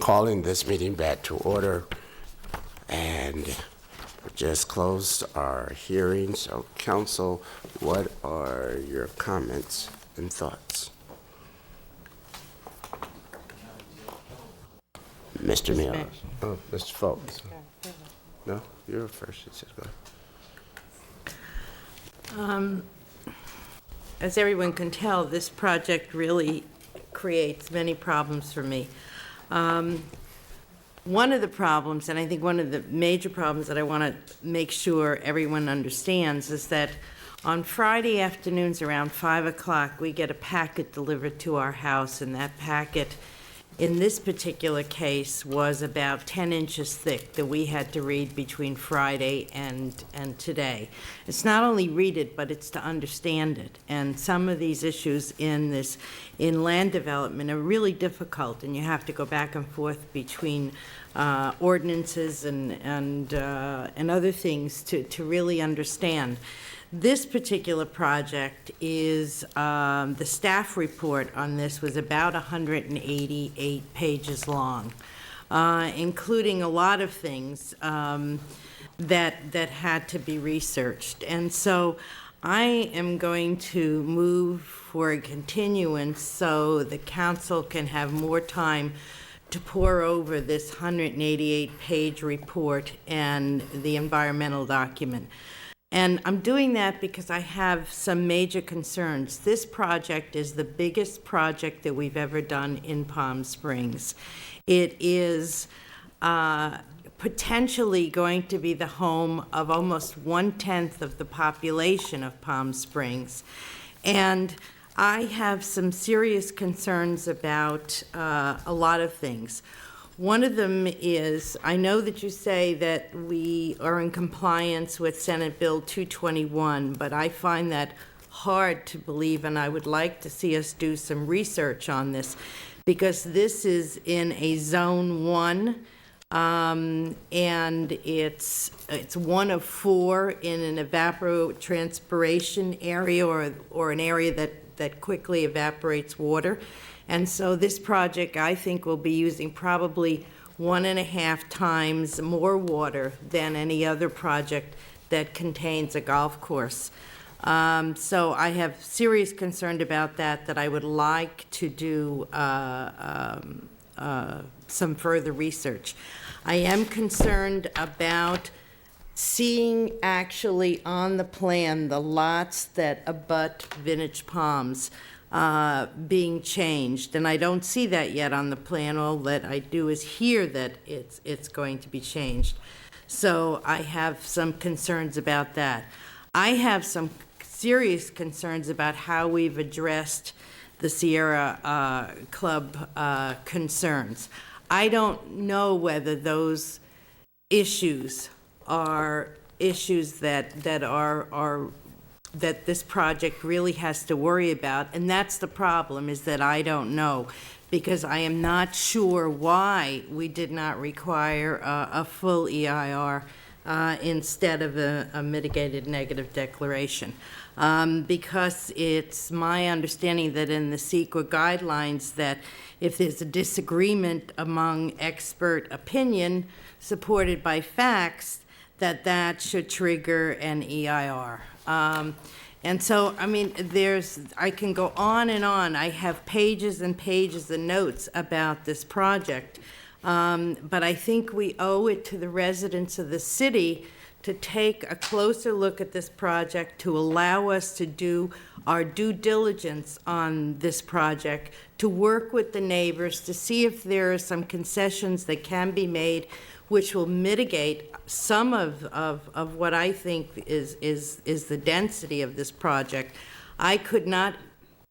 [SPEAKER 1] calling this meeting back to order, and we just closed our hearing. So, council, what are your comments and thoughts? Mr. Mills. Oh, Mr. Foltz. No, you're first. He said, go ahead.
[SPEAKER 2] As everyone can tell, this project really creates many problems for me. One of the problems, and I think one of the major problems that I want to make sure everyone understands, is that on Friday afternoons around 5 o'clock, we get a packet delivered to our house, and that packet, in this particular case, was about 10 inches thick that we had to read between Friday and today. It's not only read it, but it's to understand it. And some of these issues in land development are really difficult, and you have to go back and forth between ordinances and other things to really understand. This particular project is, the staff report on this was about 188 pages long, including a lot of things that had to be researched. And so I am going to move for a continuance so the council can have more time to pour over this 188-page report and the environmental document. And I'm doing that because I have some major concerns. This project is the biggest project that we've ever done in Palm Springs. It is potentially going to be the home of almost 1/10 of the population of Palm Springs. And I have some serious concerns about a lot of things. One of them is, I know that you say that we are in compliance with Senate Bill 221, but I find that hard to believe, and I would like to see us do some research on this, because this is in a Zone 1, and it's one of 4 in an evapotranspiration area, or an area that quickly evaporates water. And so this project, I think, will be using probably 1.5 times more water than any other project that contains a golf course. So I have serious concern about that I would like to do some further research. I am concerned about seeing actually on the plan the lots that abut Vintage Palms being changed, and I don't see that yet on the plan. All that I do is hear that it's going to be changed. So I have some concerns about that. I have some serious concerns about how we've addressed the Sierra Club concerns. I don't know whether those issues are issues that this project really has to worry about, and that's the problem, is that I don't know, because I am not sure why we did not require a full EIR instead of a mitigated negative declaration. Because it's my understanding that in the CEQA guidelines that if there's a disagreement among expert opinion supported by facts, that should trigger an EIR. And so, I mean, I can go on and on. I have pages and pages of notes about this project. But I think we owe it to the residents of the city to take a closer look at this project, to allow us to do our due diligence on this project, to work with the neighbors, to see if there are some concessions that can be made which will mitigate some of what I think is the density of this project. I could not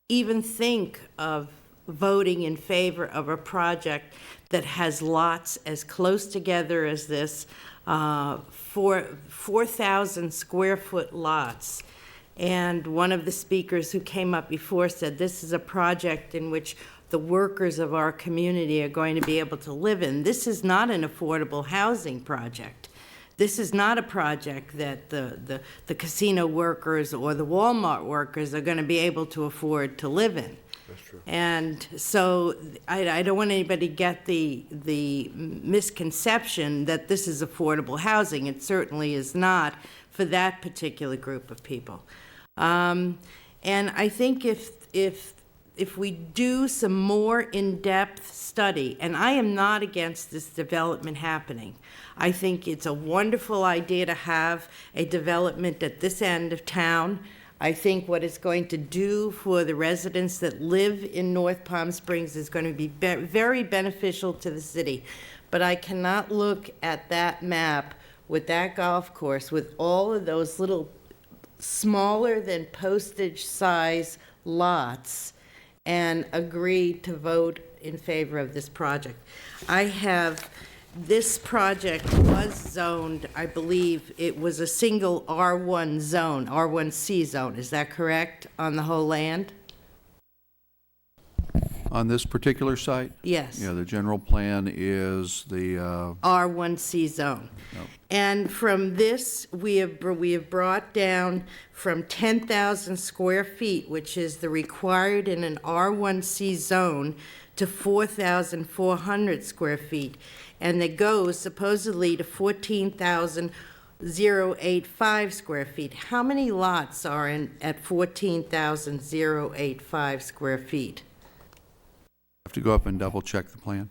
[SPEAKER 2] even think of voting in favor of a project that has lots as close together as this, 4,000 square foot lots. And one of the speakers who came up before said this is a project in which the workers of our community are going to be able to live in. This is not an affordable housing project. This is not a project that the casino workers or the Walmart workers are going to be able to afford to live in.
[SPEAKER 1] That's true.
[SPEAKER 2] And so I don't want anybody to get the misconception that this is affordable housing. It certainly is not for that particular group of people. And I think if we do some more in-depth study, and I am not against this development happening. I think it's a wonderful idea to have a development at this end of town. I think what it's going to do for the residents that live in North Palm Springs is going to be very beneficial to the city. But I cannot look at that map with that golf course, with all of those little smaller than postage size lots, and agree to vote in favor of this project. This project was zoned, I believe it was a single R1 zone, R1C zone, is that correct, on the whole land?
[SPEAKER 16] On this particular site?
[SPEAKER 2] Yes.
[SPEAKER 16] Yeah, the general plan is the,
[SPEAKER 2] R1C zone.
[SPEAKER 16] No.
[SPEAKER 2] And from this, we have brought down from 10,000 square feet, which is the required in an R1C zone, to 4,400 square feet. And it goes supposedly to 14,085 square feet. How many lots are at 14,085 square feet?
[SPEAKER 16] have to go up and double check the plan.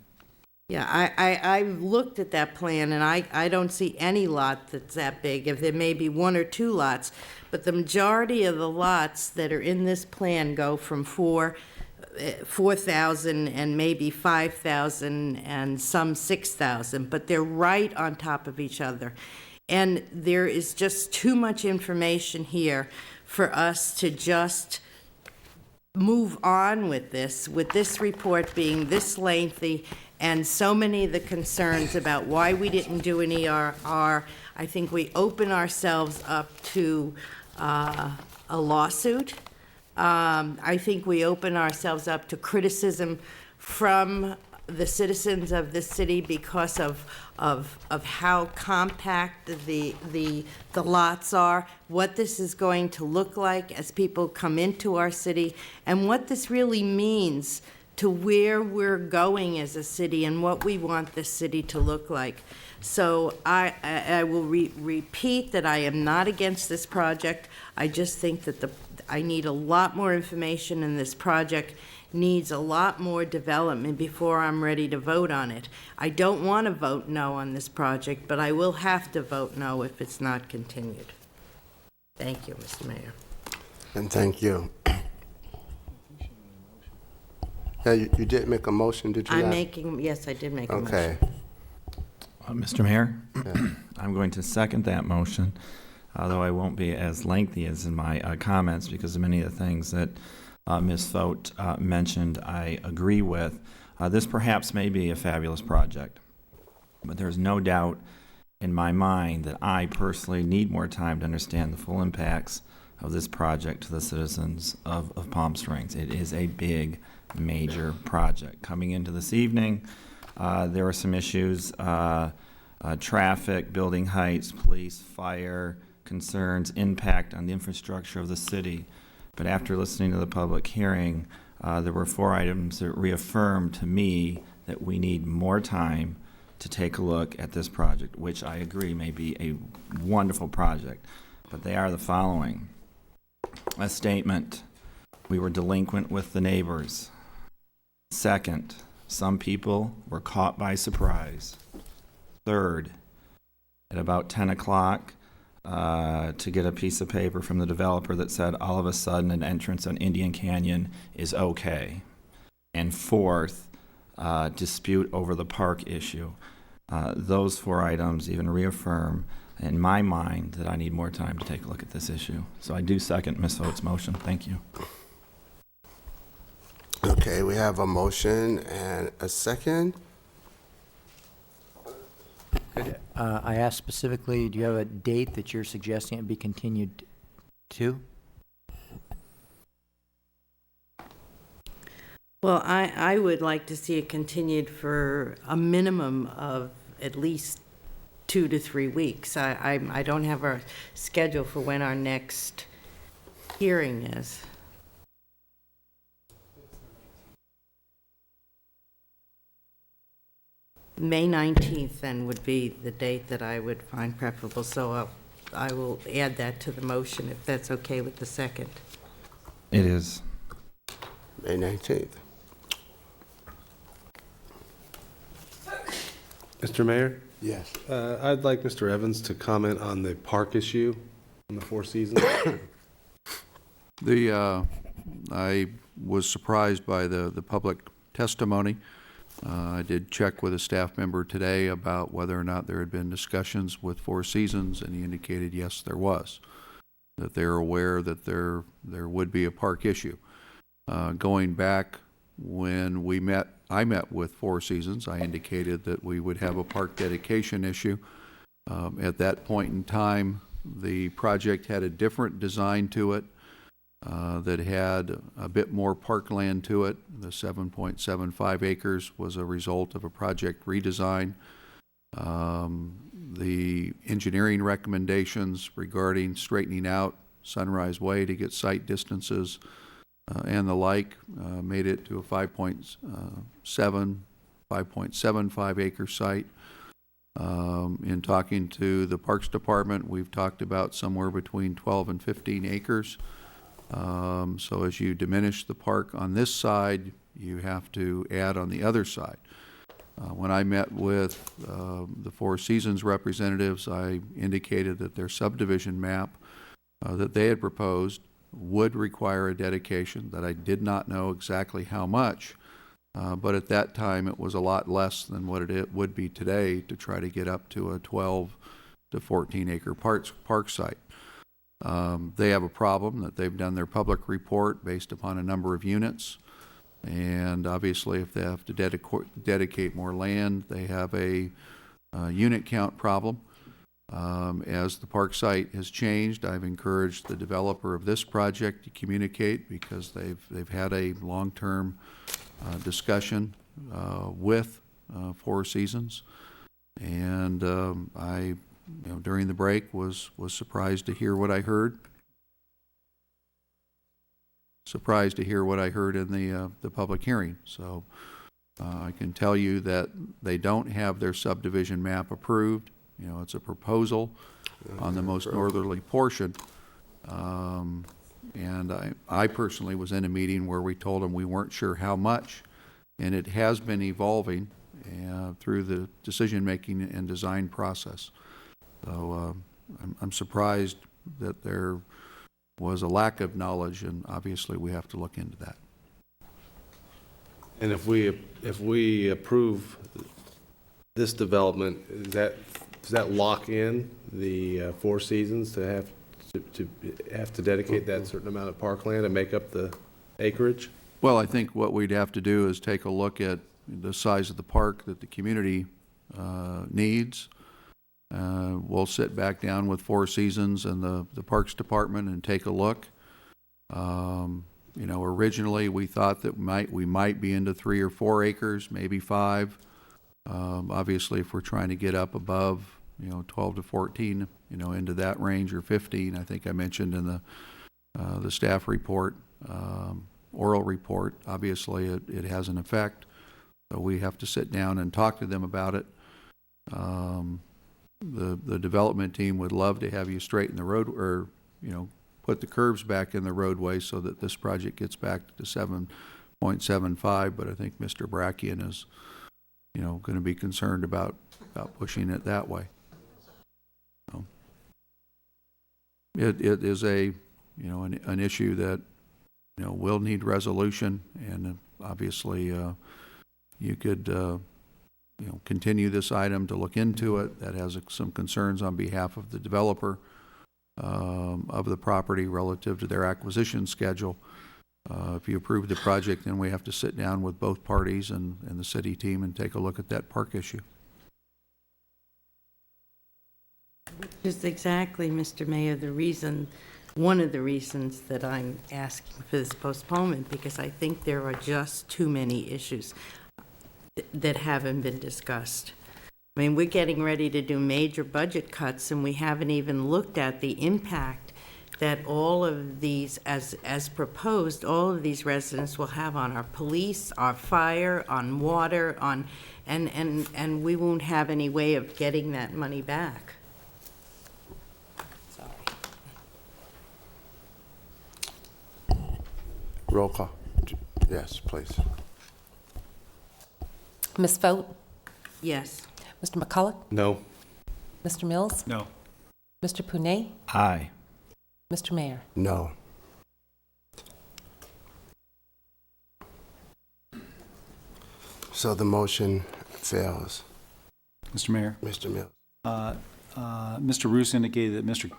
[SPEAKER 2] Yeah, I've looked at that plan, and I don't see any lot that's that big. If there may be one or two lots, but the majority of the lots that are in this plan go from 4,000 and maybe 5,000 and some 6,000, but they're right on top of each other. And there is just too much information here for us to just move on with this report being this lengthy and so many of the concerns about why we didn't do an ERR. I think we open ourselves up to a lawsuit. I think we open ourselves up to criticism from the citizens of this city because of how compact the lots are, what this is going to look like as people come into our city, and what this really means to where we're going as a city and what we want this city to look like. So I will repeat that I am not against this project. I just think that I need a lot more information, and this project needs a lot more development before I'm ready to vote on it. I don't want to vote no on this project, but I will have to vote no if it's not continued. Thank you, Mr. Mayor.
[SPEAKER 1] And thank you. Yeah, you did make a motion, did you not?
[SPEAKER 2] Yes, I did make a motion.
[SPEAKER 1] Okay.
[SPEAKER 15] Mr. Mayor, I'm going to second that motion, although I won't be as lengthy as in my comments because of many of the things that Ms. Fote mentioned I agree with. This perhaps may be a fabulous project, but there's no doubt in my mind that I personally need more time to understand the full impacts of this project to the citizens of Palm Springs. It is a big, major project. Coming into this evening, there were some issues, traffic, building heights, police, fire, concerns, impact on the infrastructure of the city. But after listening to the public hearing, there were 4 items that reaffirmed to me that we need more time to take a look at this project, which I agree may be a wonderful project. But they are the following. A statement, we were delinquent with the neighbors. Second, some people were caught by surprise. Third, at about 10 o'clock, to get a piece of paper from the developer that said all of a sudden an entrance on Indian Canyon is okay. And fourth, dispute over the park issue. Those 4 items even reaffirm in my mind that I need more time to take a look at this issue. So I do second Ms. Fote's motion. Thank you.
[SPEAKER 1] Okay, we have a motion and a second.
[SPEAKER 17] I asked specifically, do you have a date that you're suggesting it be continued to?
[SPEAKER 2] Well, I would like to see it continued for a minimum of at least 2 to 3 weeks. I don't have a schedule for when our next hearing is. May 19th then would be the date that I would find preferable, so I will add that to the motion if that's okay with the second.
[SPEAKER 15] It is.
[SPEAKER 1] May 19th.
[SPEAKER 5] Mr. Mayor?
[SPEAKER 1] Yes.
[SPEAKER 5] I'd like Mr. Evans to comment on the park issue on the Four Seasons.
[SPEAKER 16] I was surprised by the public testimony. I did check with a staff member today about whether or not there had been discussions with Four Seasons, and he indicated yes, there was, that they're aware that there would be a park issue. Going back when I met with Four Seasons, I indicated that we would have a park dedication issue. At that point in time, the project had a different design to it that had a bit more parkland to it. The 7.75 acres was a result of a project redesign. The engineering recommendations regarding straightening out Sunrise Way to get site distances and the like made it to a 5.75 acre site. In talking to the Parks Department, we've talked about somewhere between 12 and 15 acres. So as you diminish the park on this side, you have to add on the other side. When I met with the Four Seasons representatives, I indicated that their subdivision map that they had proposed would require a dedication, that I did not know exactly how much, but at that time it was a lot less than what it would be today to try to get up to a 12 to 14 acre park site. They have a problem that they've done their public report based upon a number of units, and obviously if they have to dedicate more land, they have a unit count problem. As the park site has changed, I've encouraged the developer of this project to communicate, because they've had a long-term discussion with Four Seasons, and during the break was surprised to hear what I heard. Surprised to hear what I heard in the public hearing. So I can tell you that they don't have their subdivision map approved. It's a proposal on the most northerly portion. And I personally was in a meeting where we told them we weren't sure how much, and it has been evolving through the decision-making and design process. So I'm surprised that there was a lack of knowledge, and obviously we have to look into that.
[SPEAKER 5] And if we approve this development, does that lock in the Four Seasons to have to dedicate that certain amount of parkland and make up the acreage?
[SPEAKER 16] Well, I think what we'd have to do is take a look at the size of the park that the community needs. We'll sit back down with Four Seasons and the Parks Department and take a look. Originally we thought that we might be into 3 or 4 acres, maybe 5. Obviously, if we're trying to get up above, 12 to 14, into that range, or 15, I think I mentioned in the staff report, oral report, obviously it has an effect. So we have to sit down and talk to them about it. The development team would love to have you straighten the road, or, put the curves back in the roadway so that this project gets back to 7.75, but I think Mr. Brackian is, going to be concerned about pushing it that way. So it is an issue that, will need resolution, and obviously you could, continue this item to look into it. That has some concerns on behalf of the developer of the property relative to their acquisition schedule. If you approve the project, then we have to sit down with both parties and the city team and take a look at that park issue.
[SPEAKER 2] Just exactly, Mr. Mayor, one of the reasons that I'm asking for this postponement, because I think there are just too many issues that haven't been discussed. I mean, we're getting ready to do major budget cuts, and we haven't even looked at the impact that all of these, as proposed, all of these residents will have on our police, our fire, on water, on, and we won't have any way of getting that money back.
[SPEAKER 1] Roll call. Yes, please.
[SPEAKER 3] Ms. Vogt?
[SPEAKER 2] Yes.
[SPEAKER 3] Mr. McCulloch?
[SPEAKER 5] No.
[SPEAKER 3] Mr. Mills?
[SPEAKER 11] No.
[SPEAKER 3] Mr. Punet?
[SPEAKER 15] Aye.
[SPEAKER 3] Mr. Mayor?
[SPEAKER 1] No. So the motion fails.
[SPEAKER 11] Mr. Mayor?
[SPEAKER 1] Mr. Mills.
[SPEAKER 11] Mr. Roos indicated that Mr.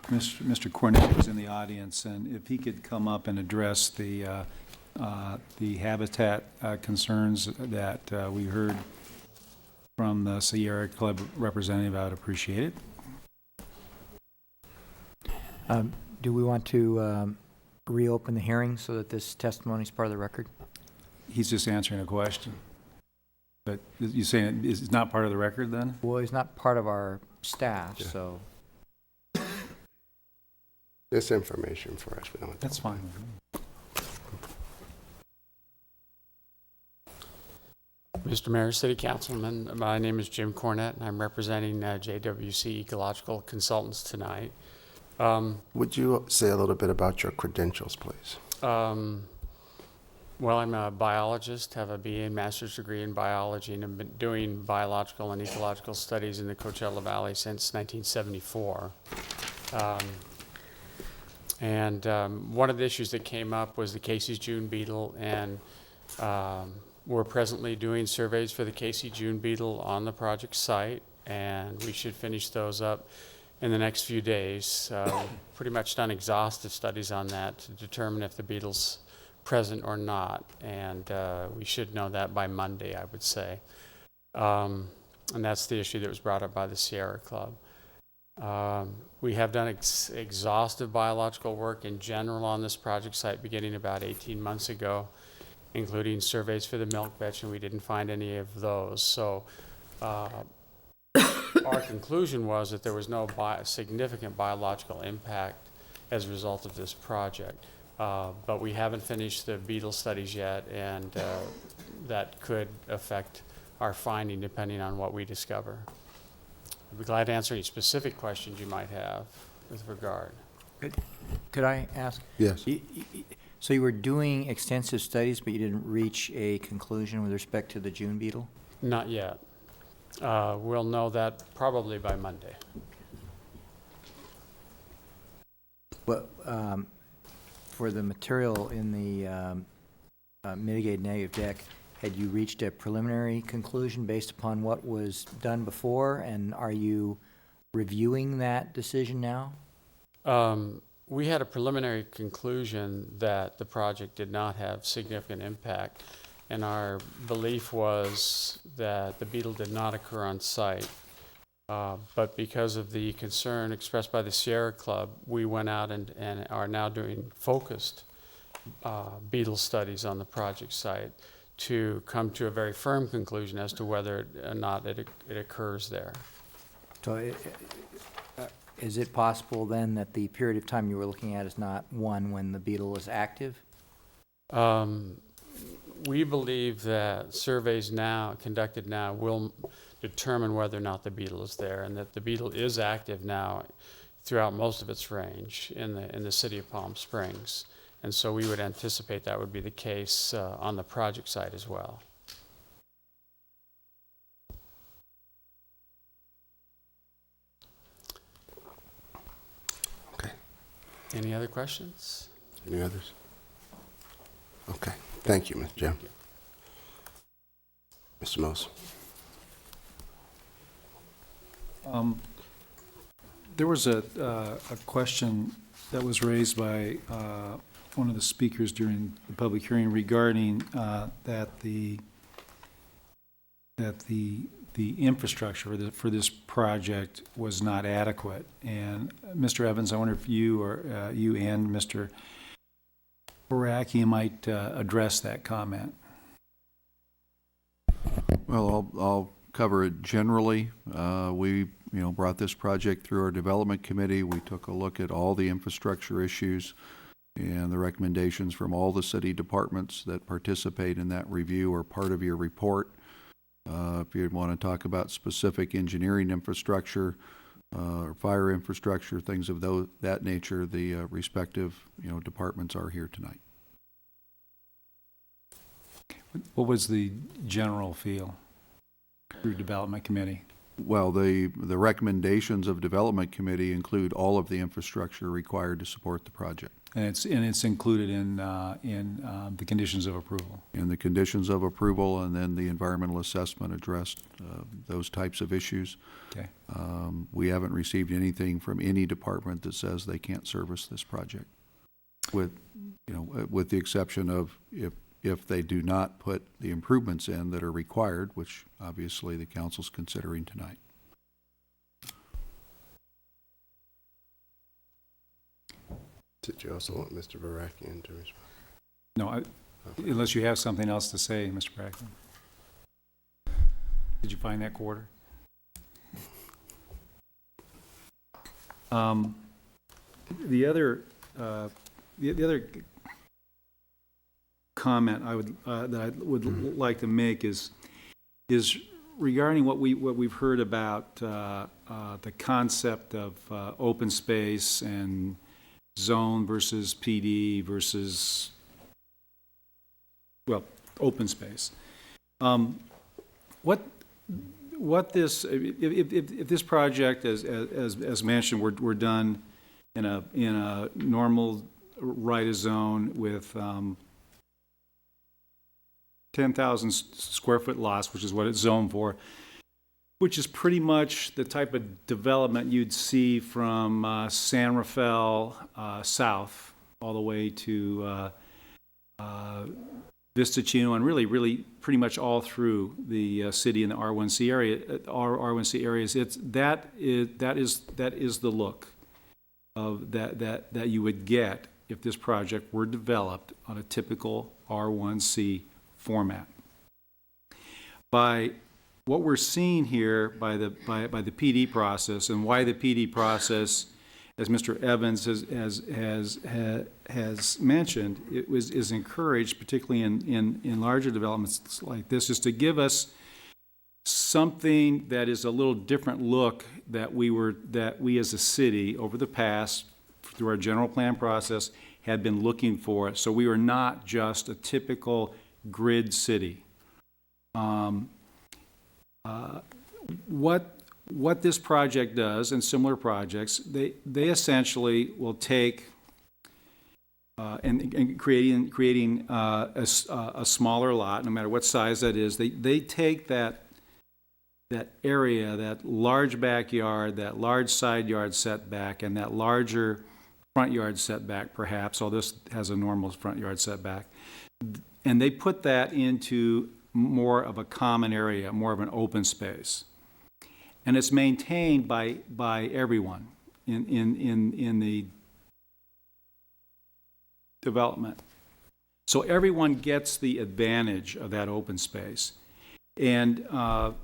[SPEAKER 11] Cornett was in the audience, and if he could come up and address the habitat concerns that we heard from the Sierra Club representative, I would appreciate it.
[SPEAKER 17] Do we want to reopen the hearing so that this testimony is part of the record?
[SPEAKER 11] He's just answering a question. But you're saying it's not part of the record then?
[SPEAKER 17] Well, he's not part of our staff, so.
[SPEAKER 1] This information for us. We don't.
[SPEAKER 11] That's fine.
[SPEAKER 10] Mr. Mayor, City Councilman, my name is Jim Cornett, and I'm representing JWC Ecological Consultants tonight.
[SPEAKER 1] Would you say a little bit about your credentials, please?
[SPEAKER 10] Well, I'm a biologist, have a BA and master's degree in biology, and have been doing biological and ecological studies in the Coachella Valley since 1974. One of the issues that came up was the Casey's June beetle, and we're presently doing surveys for the Casey June beetle on the project site, and we should finish those up in the next few days. Pretty much done exhaustive studies on that to determine if the beetle's present or not, and we should know that by Monday, I would say. And that's the issue that was brought up by the Sierra Club. We have done exhaustive biological work in general on this project site beginning about 18 months ago, including surveys for the milk vetch, and we didn't find any of those. So our conclusion was that there was no significant biological impact as a result of this project. But we haven't finished the beetle studies yet, and that could affect our finding depending on what we discover. I'd be glad to answer any specific questions you might have with regard.
[SPEAKER 17] Could I ask?
[SPEAKER 1] Yes.
[SPEAKER 17] So you were doing extensive studies, but you didn't reach a conclusion with respect to the June beetle?
[SPEAKER 10] Not yet. We'll know that probably by Monday.
[SPEAKER 17] Well, for the material in the mitigated negative deck, had you reached a preliminary conclusion based upon what was done before, and are you reviewing that decision now?
[SPEAKER 10] We had a preliminary conclusion that the project did not have significant impact, and our belief was that the beetle did not occur on site. But because of the concern expressed by the Sierra Club, we went out and are now doing focused beetle studies on the project site to come to a very firm conclusion as to whether or not it occurs there.
[SPEAKER 17] So is it possible then that the period of time you were looking at is not one when the beetle is active?
[SPEAKER 10] We believe that surveys now conducted now will determine whether or not the beetle is there, and that the beetle is active now throughout most of its range in the city of Palm Springs. And so we would anticipate that would be the case on the project site as well.
[SPEAKER 1] Okay.
[SPEAKER 10] Any other questions?
[SPEAKER 1] Any others? Okay. Thank you, Mr. Jim. Mr. Mills.
[SPEAKER 11] There was a question that was raised by one of the speakers during the public hearing regarding that the infrastructure for this project was not adequate. And Mr. Evans, I wonder if you or you and Mr. Baraki might address that comment.
[SPEAKER 16] Well, I'll cover it generally. We brought this project through our development committee. We took a look at all the infrastructure issues and the recommendations from all the city departments that participate in that review are part of your report. If you'd want to talk about specific engineering infrastructure, or fire infrastructure, things of that nature, the respective departments are here tonight.
[SPEAKER 11] What was the general feel through Development Committee?
[SPEAKER 16] Well, the recommendations of Development Committee include all of the infrastructure required to support the project.
[SPEAKER 11] And it's included in the conditions of approval.
[SPEAKER 16] In the conditions of approval, and then the environmental assessment addressed those types of issues.
[SPEAKER 11] Okay.
[SPEAKER 16] We haven't received anything from any department that says they can't service this project, with the exception of if they do not put the improvements in that are required, which obviously the council's considering tonight.
[SPEAKER 1] Did you also want Mr. Barakian to respond?
[SPEAKER 11] No, unless you have something else to say, Mr. Brackman. Did you find that quarter? The other comment that I would like to make is regarding what we've heard about the concept of open space and zone versus PD versus, well, open space. What this, if this project, as mentioned, were done in a normal right-of zone with 10,000 square foot lots, which is what it's zoned for, which is pretty much the type of development you'd see from San Rafael south all the way to Vista Chino, and really pretty much all through the city and the R1C area, R1C areas. That is the look of that you would get if this project were developed on a typical R1C format. By what we're seeing here by the PD process, and why the PD process, as Mr. Evans has mentioned, is encouraged, particularly in larger developments like this, is to give us something that is a little different look that we as a city over the past, through our general plan process, had been looking for. So we are not just a typical grid city. What this project does, and similar projects, they essentially will take and creating a smaller lot, no matter what size that is. They take that area, that large backyard, that large side yard setback, and that larger front yard setback, perhaps, although this has a normal front yard setback, and they put that into more of a common area, more of an open space. And it's maintained by everyone in the development. So everyone gets the advantage of that open space, and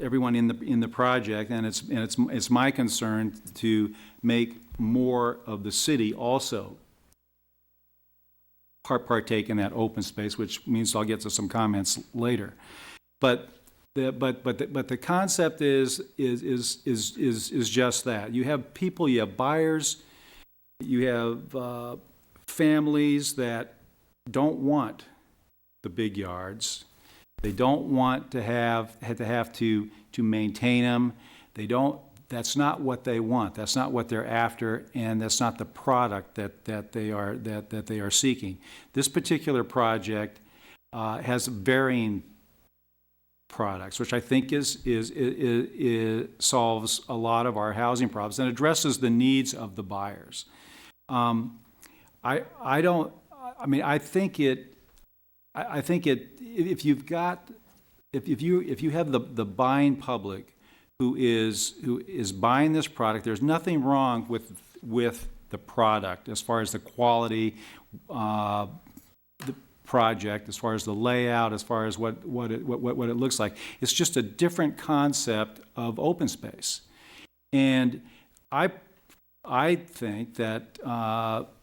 [SPEAKER 11] everyone in the project. And it's my concern to make more of the city also partake in that open space, which means I'll get to some comments later. But the concept is just that. You have people, you have buyers, you have families that don't want the big yards. They don't want to have to maintain them. That's not what they want. That's not what they're after, and that's not the product that they are seeking. This particular project has varying products, which I think solves a lot of our housing problems and addresses the needs of the buyers. I think if you have the buying public who is buying this product, there's nothing wrong with the product as far as the quality, the project, as far as the layout, as far as what it looks like. It's just a different concept of open space. And I think that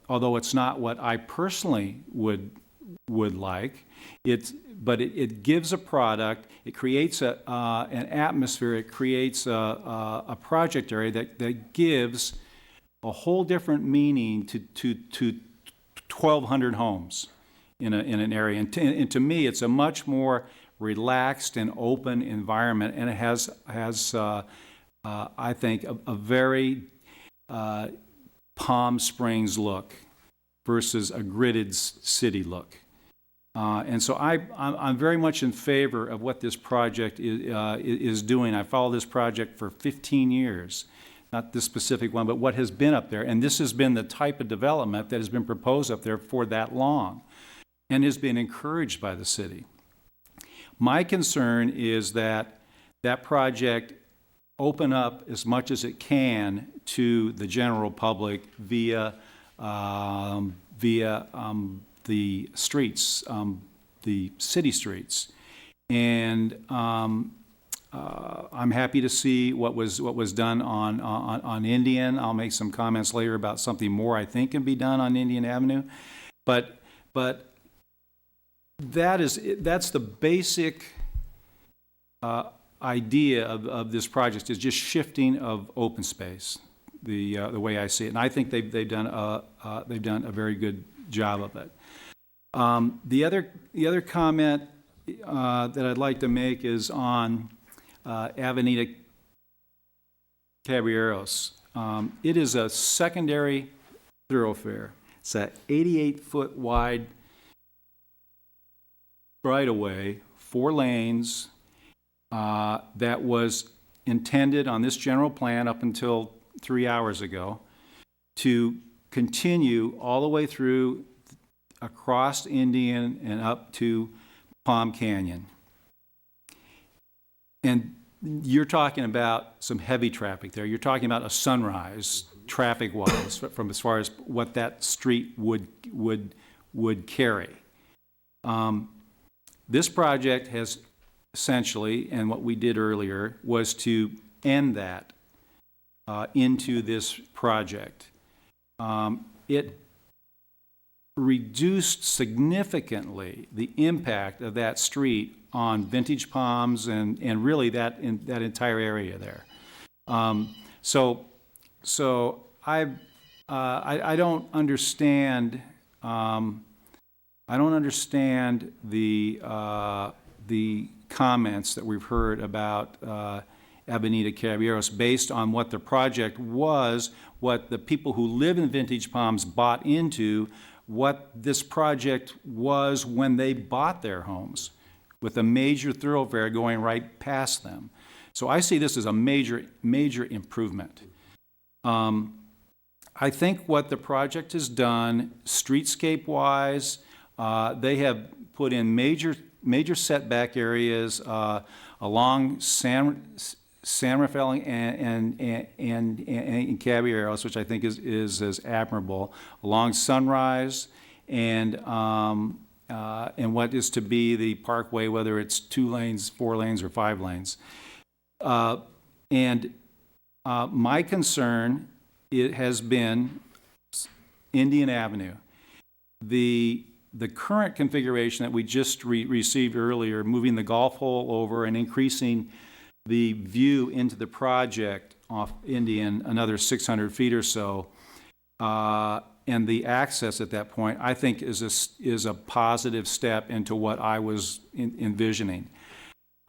[SPEAKER 11] although it's not what I personally would like, but it gives a product, it creates an atmosphere, it creates a project area that gives a whole different meaning to 1,200 homes in an area. And to me, it's a much more relaxed and open environment, and it has I think, a very Palm Springs look versus a gridded city look. And so I'm very much in favor of what this project is doing. I followed this project for 15 years, not this specific one, but what has been up there. And this has been the type of development that has been proposed up there for that long and has been encouraged by the city. My concern is that that project open up as much as it can to the general public via the streets, the city streets. And I'm happy to see what was done on Indian. I'll make some comments later about something more I think can be done on Indian Avenue. But that's the basic idea of this project, is just shifting of open space, the way I see it. And I think they've done a very good job of it. The other comment that I'd like to make is on Avenida Caballeros. It is a secondary thoroughfare. It's an 88-foot wide right-of-way, 4 lanes, that was intended on this general plan up until 3 hours ago to continue all the way through across Indian and up to Palm Canyon. And you're talking about some heavy traffic there. You're talking about a sunrise traffic-wise from as far as what that street would carry. This project has essentially, and what we did earlier, was to end that into this project. It reduced significantly the impact of that street on Vintage Palms and really that entire area there. So I don't understand. I don't understand the comments that we've heard about Avenida Caballeros based on what the project was, what the people who live in Vintage Palms bought into, what this project was when they bought their homes, with a major thoroughfare going right past them. So I see this as a major improvement. I think what the project has done, streetscape-wise, they have put in major setback areas along San Rafael and Caballeros, which I think is admirable, along Sunrise and what is to be the parkway, whether it's 2 lanes, 4 lanes, or 5 lanes. My concern, it has been Indian Avenue. The current configuration that we just received earlier, moving the golf hole over and increasing the view into the project off Indian another 600 feet or so, and the access at that point, I think is a positive step into what I was envisioning.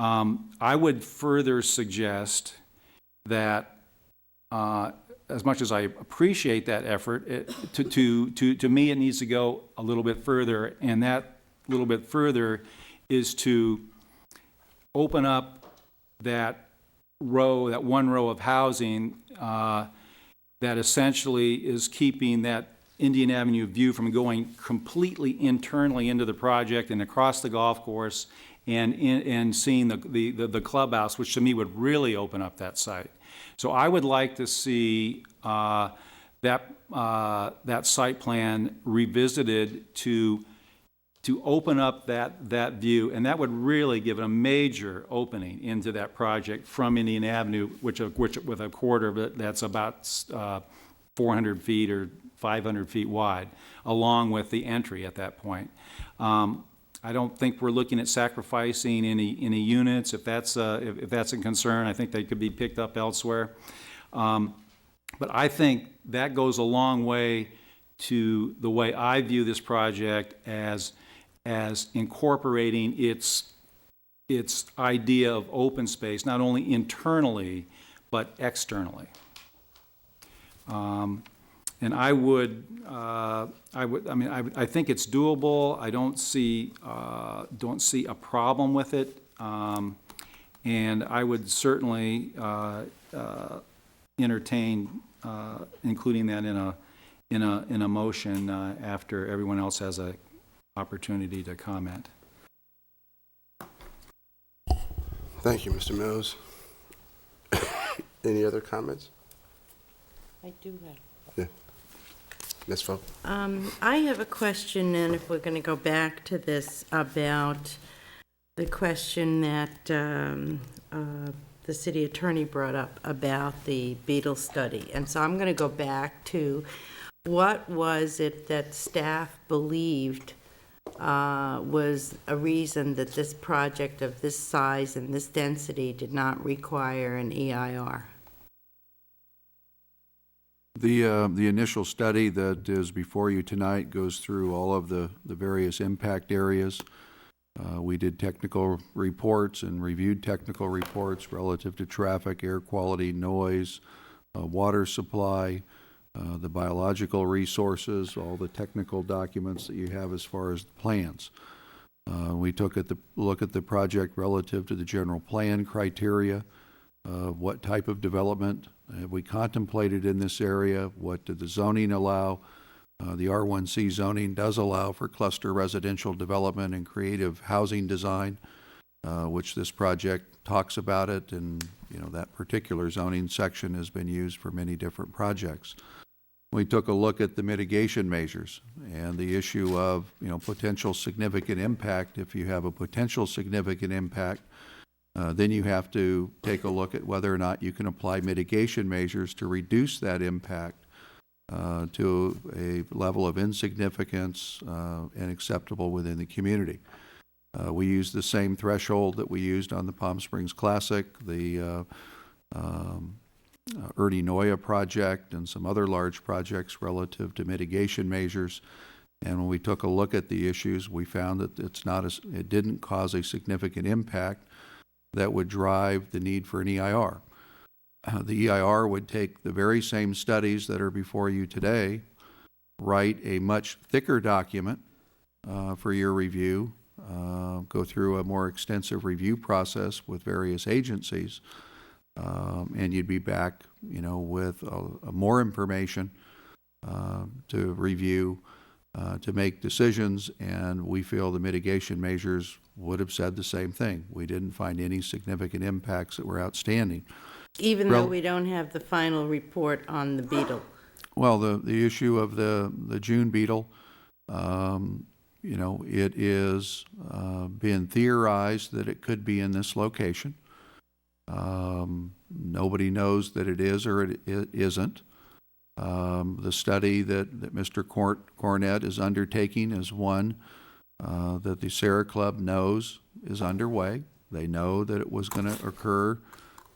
[SPEAKER 11] I would further suggest that, as much as I appreciate that effort, to me it needs to go a little bit further, and that little bit further is to open up that one row of housing that essentially is keeping that Indian Avenue view from going completely internally into the project and across the golf course and seeing the clubhouse, which to me would really open up that site. So I would like to see that site plan revisited to to open up that view, and that would really give a major opening into that project from Indian Avenue, which with a quarter of it, that's about 400 feet or 500 feet wide, along with the entry at that point. I don't think we're looking at sacrificing any units. If that's a concern, I think they could be picked up elsewhere. But I think that goes a long way to the way I view this project as incorporating its idea of open space, not only internally, but externally. And I think it's doable. I don't see a problem with it. And I would certainly entertain including that in a motion after everyone else has an opportunity to comment.
[SPEAKER 1] Thank you, Mr. Mills. Any other comments?
[SPEAKER 2] I do have.
[SPEAKER 1] Yeah. Ms. Foe.
[SPEAKER 2] I have a question, and if we're going to go back to this, about the question that the city attorney brought up about the Beetle study. And so I'm going to go back to what was it that staff believed was a reason that this project of this size and this density did not require an EIR?
[SPEAKER 16] The initial study that is before you tonight goes through all of the various impact areas. We did technical reports and reviewed technical reports relative to traffic, air quality, noise, water supply, the biological resources, all the technical documents that you have as far as the plans. We took a look at the project relative to the general plan criteria, what type of development have we contemplated in this area, what did the zoning allow. The R1C zoning does allow for cluster residential development and creative housing design, which this project talks about it, and that particular zoning section has been used for many different projects. We took a look at the mitigation measures and the issue of potential significant impact. If you have a potential significant impact, then you have to take a look at whether or not you can apply mitigation measures to reduce that impact to a level of insignificance and acceptable within the community. We used the same threshold that we used on the Palm Springs Classic, the Ernie Noya project, and some other large projects relative to mitigation measures. And when we took a look at the issues, we found that it didn't cause a significant impact that would drive the need for an EIR. The EIR would take the very same studies that are before you today, write a much thicker document for your review, go through a more extensive review process with various agencies, and you'd be back, with more information to review, to make decisions, and we feel the mitigation measures would have said the same thing. We didn't find any significant impacts that were outstanding.
[SPEAKER 2] Even though we don't have the final report on the beetle?
[SPEAKER 16] Well, the issue of the June beetle, it is being theorized that it could be in this location. Nobody knows that it is or it isn't. The study that Mr. Cornett is undertaking is one that the Sierra Club knows is underway. They know that it was going to occur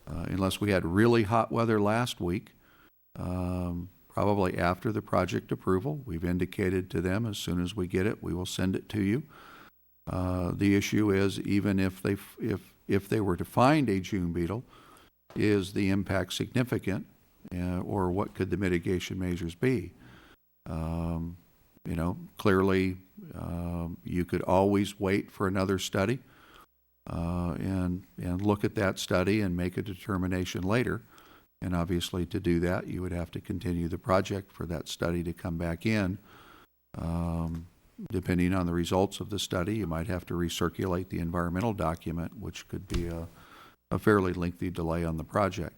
[SPEAKER 16] unless we had really hot weather last week, probably after the project approval. We've indicated to them as soon as we get it, we will send it to you. The issue is, even if they were to find a June beetle, is the impact significant, or what could the mitigation measures be? Clearly, you could always wait for another study and look at that study and make a determination later. And obviously, to do that, you would have to continue the project for that study to come back in. Depending on the results of the study, you might have to recirculate the environmental document, which could be a fairly lengthy delay on the project.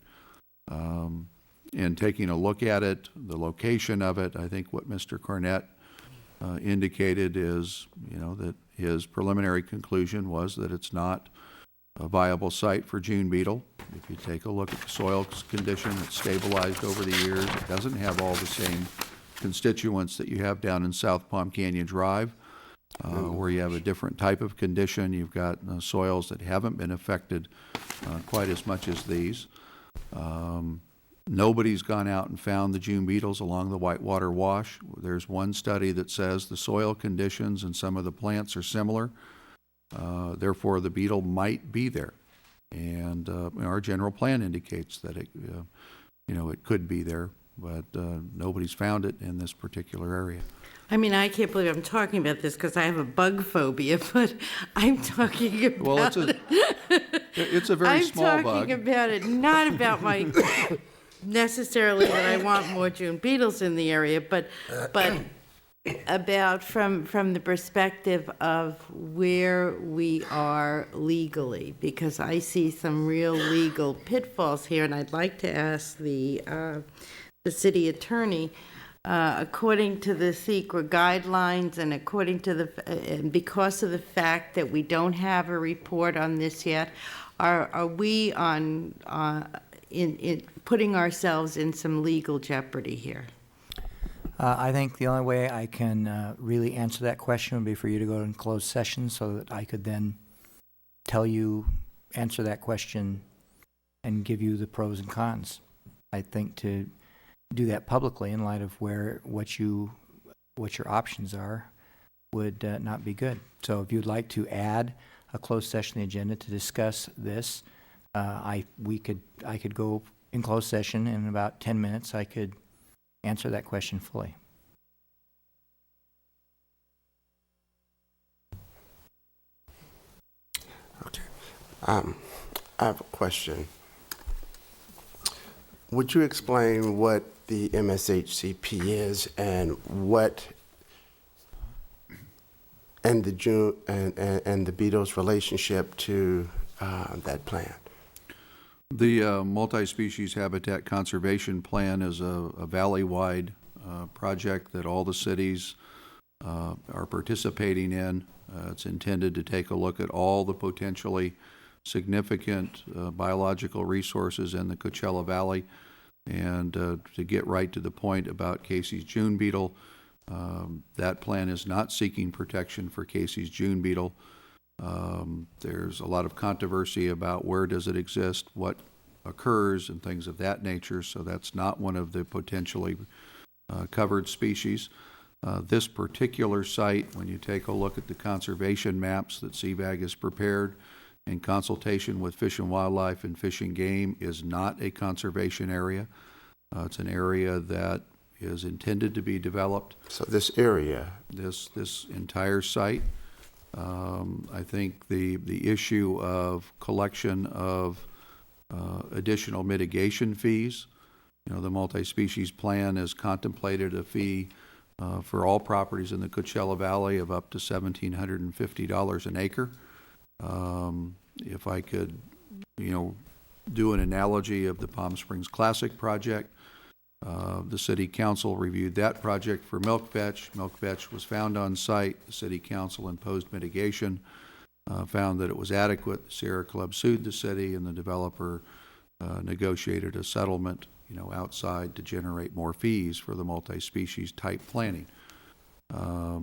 [SPEAKER 16] And taking a look at it, the location of it, I think what Mr. Cornett indicated is, that his preliminary conclusion was that it's not a viable site for June beetle. If you take a look at the soil condition, it's stabilized over the years. It doesn't have all the same constituents that you have down in South Palm Canyon Drive, where you have a different type of condition. You've got soils that haven't been affected quite as much as these. Nobody's gone out and found the June beetles along the Whitewater Wash. There's one study that says the soil conditions and some of the plants are similar. Therefore, the beetle might be there. And our general plan indicates that it could be there, but nobody's found it in this particular area.
[SPEAKER 2] I mean, I can't believe I'm talking about this because I have a bug phobia, but I'm talking about
[SPEAKER 16] Well, it's a very small bug.
[SPEAKER 2] I'm talking about it, not about my necessarily that I want more June beetles in the area, but about from the perspective of where we are legally, because I see some real legal pitfalls here, and I'd like to ask the city attorney, according to the SECRA guidelines and according to and because of the fact that we don't have a report on this yet, are we in putting ourselves in some legal jeopardy here?
[SPEAKER 17] I think the only way I can really answer that question would be for you to go in closed session so that I could then answer that question and give you the pros and cons. I think to do that publicly in light of what your options are would not be good. So if you'd like to add a closed session to the agenda to discuss this, I could go in closed session in about 10 minutes. I could answer that question fully.
[SPEAKER 1] Okay. I have a question. Would you explain what the MSHCP is and the beetle's relationship to that plan?
[SPEAKER 16] The Multi-Species Habitat Conservation Plan is a valley-wide project that all the cities are participating in. It's intended to take a look at all the potentially significant biological resources in the Coachella Valley, and to get right to the point about Casey's June beetle, that plan is not seeking protection for Casey's June beetle. There's a lot of controversy about where does it exist, what occurs, and things of that nature, so that's not one of the potentially covered species. This particular site, when you take a look at the conservation maps that CVAG has prepared in consultation with Fish and Wildlife and Fish and Game, is not a conservation area. It's an area that is intended to be developed.
[SPEAKER 1] So this area?
[SPEAKER 16] This entire site. I think the issue of collection of additional mitigation fees, the multi-species plan has contemplated a fee for all properties in the Coachella Valley of up to $1,750 an acre. If I could, do an analogy of the Palm Springs Classic project, the City Council reviewed that project for milk vetch. Milk vetch was found on site. The City Council imposed mitigation, found that it was adequate. The Sierra Club sued the city, and the developer negotiated a settlement, outside to generate more fees for the multi-species type planning. I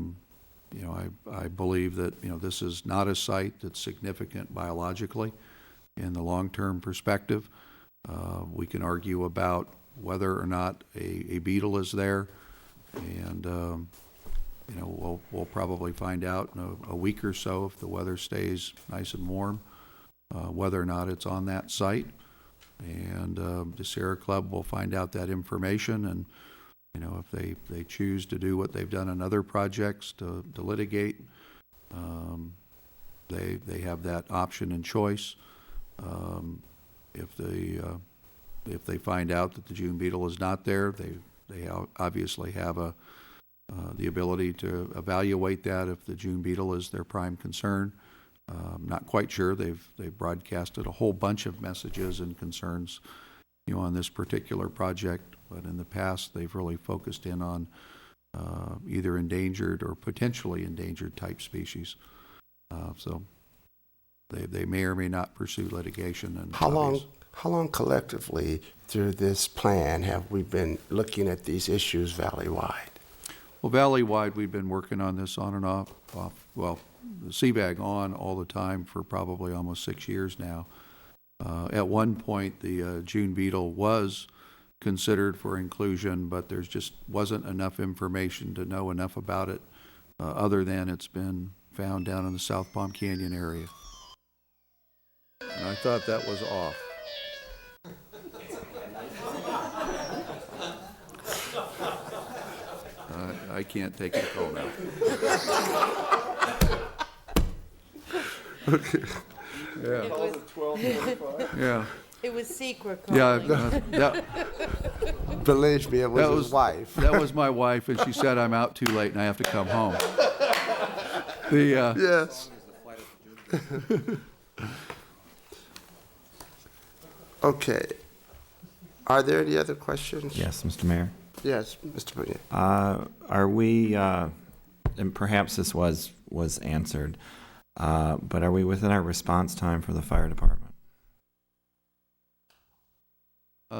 [SPEAKER 16] believe that, this is not a site that's significant biologically in the long-term perspective. We can argue about whether or not a beetle is there, and we'll probably find out in a week or so, if the weather stays nice and warm, whether or not it's on that site. And the Sierra Club will find out that information, and if they choose to do what they've done in other projects to litigate, they have that option and choice. If they find out that the June beetle is not there, they obviously have the ability to evaluate that if the June beetle is their prime concern. I'm not quite sure. They've broadcasted a whole bunch of messages and concerns, on this particular project, but in the past they've really focused in on either endangered or potentially endangered type species. So they may or may not pursue litigation. And
[SPEAKER 1] How long collectively through this plan have we been looking at these issues valley-wide?
[SPEAKER 16] Well, valley-wide, we've been working on this on and off, well, the CBAG on all the time for probably almost 6 years now. At one point, the June beetle was considered for inclusion, but there's just wasn't enough information to know enough about it, other than it's been found down in the South Palm Canyon area. And I thought that was off. I can't take a call now. Okay. Yeah. Yeah.
[SPEAKER 2] It was secret
[SPEAKER 16] Yeah,
[SPEAKER 2] calling.
[SPEAKER 1] Believe me, it was his wife.
[SPEAKER 16] That was my wife, and she said I'm out too late and I have to come home.
[SPEAKER 1] Yes. Okay. Are there any other questions?
[SPEAKER 15] Yes, Mr. Mayor.
[SPEAKER 1] Yes, Mr. Bernier.
[SPEAKER 15] Are we, and perhaps this was answered, but are we within our response time for the fire department?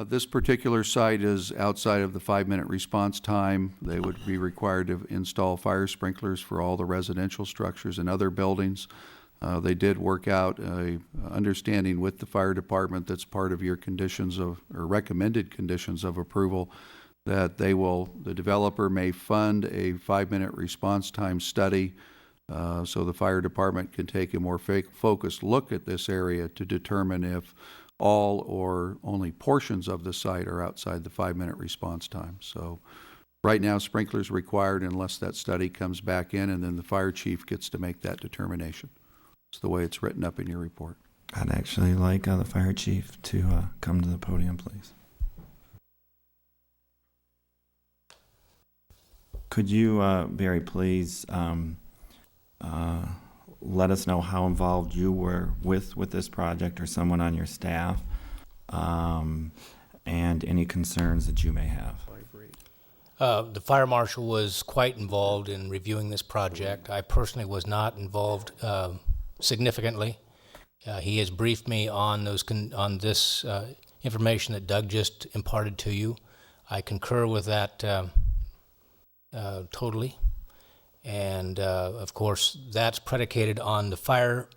[SPEAKER 16] This particular site is outside of the 5-minute response time. They would be required to install fire sprinklers for all the residential structures and other buildings. They did work out a understanding with the fire department that's part of your conditions of, or recommended conditions of approval, that the developer may fund a 5-minute response time study so the fire department can take a more focused look at this area to determine if all or only portions of the site are outside the 5-minute response time. So right now, sprinklers required unless that study comes back in, and then the fire chief gets to make that determination. It's the way it's written up in your report.
[SPEAKER 15] I'd actually like the fire chief to come to the podium, please. Could you, Barry, please let us know how involved you were with this project or someone on your staff, and any concerns that you may have?
[SPEAKER 9] The fire marshal was quite involved in reviewing this project. I personally was not involved significantly. He has briefed me on this information that Doug just imparted to you. I concur with that totally. And of course, that's predicated on the fire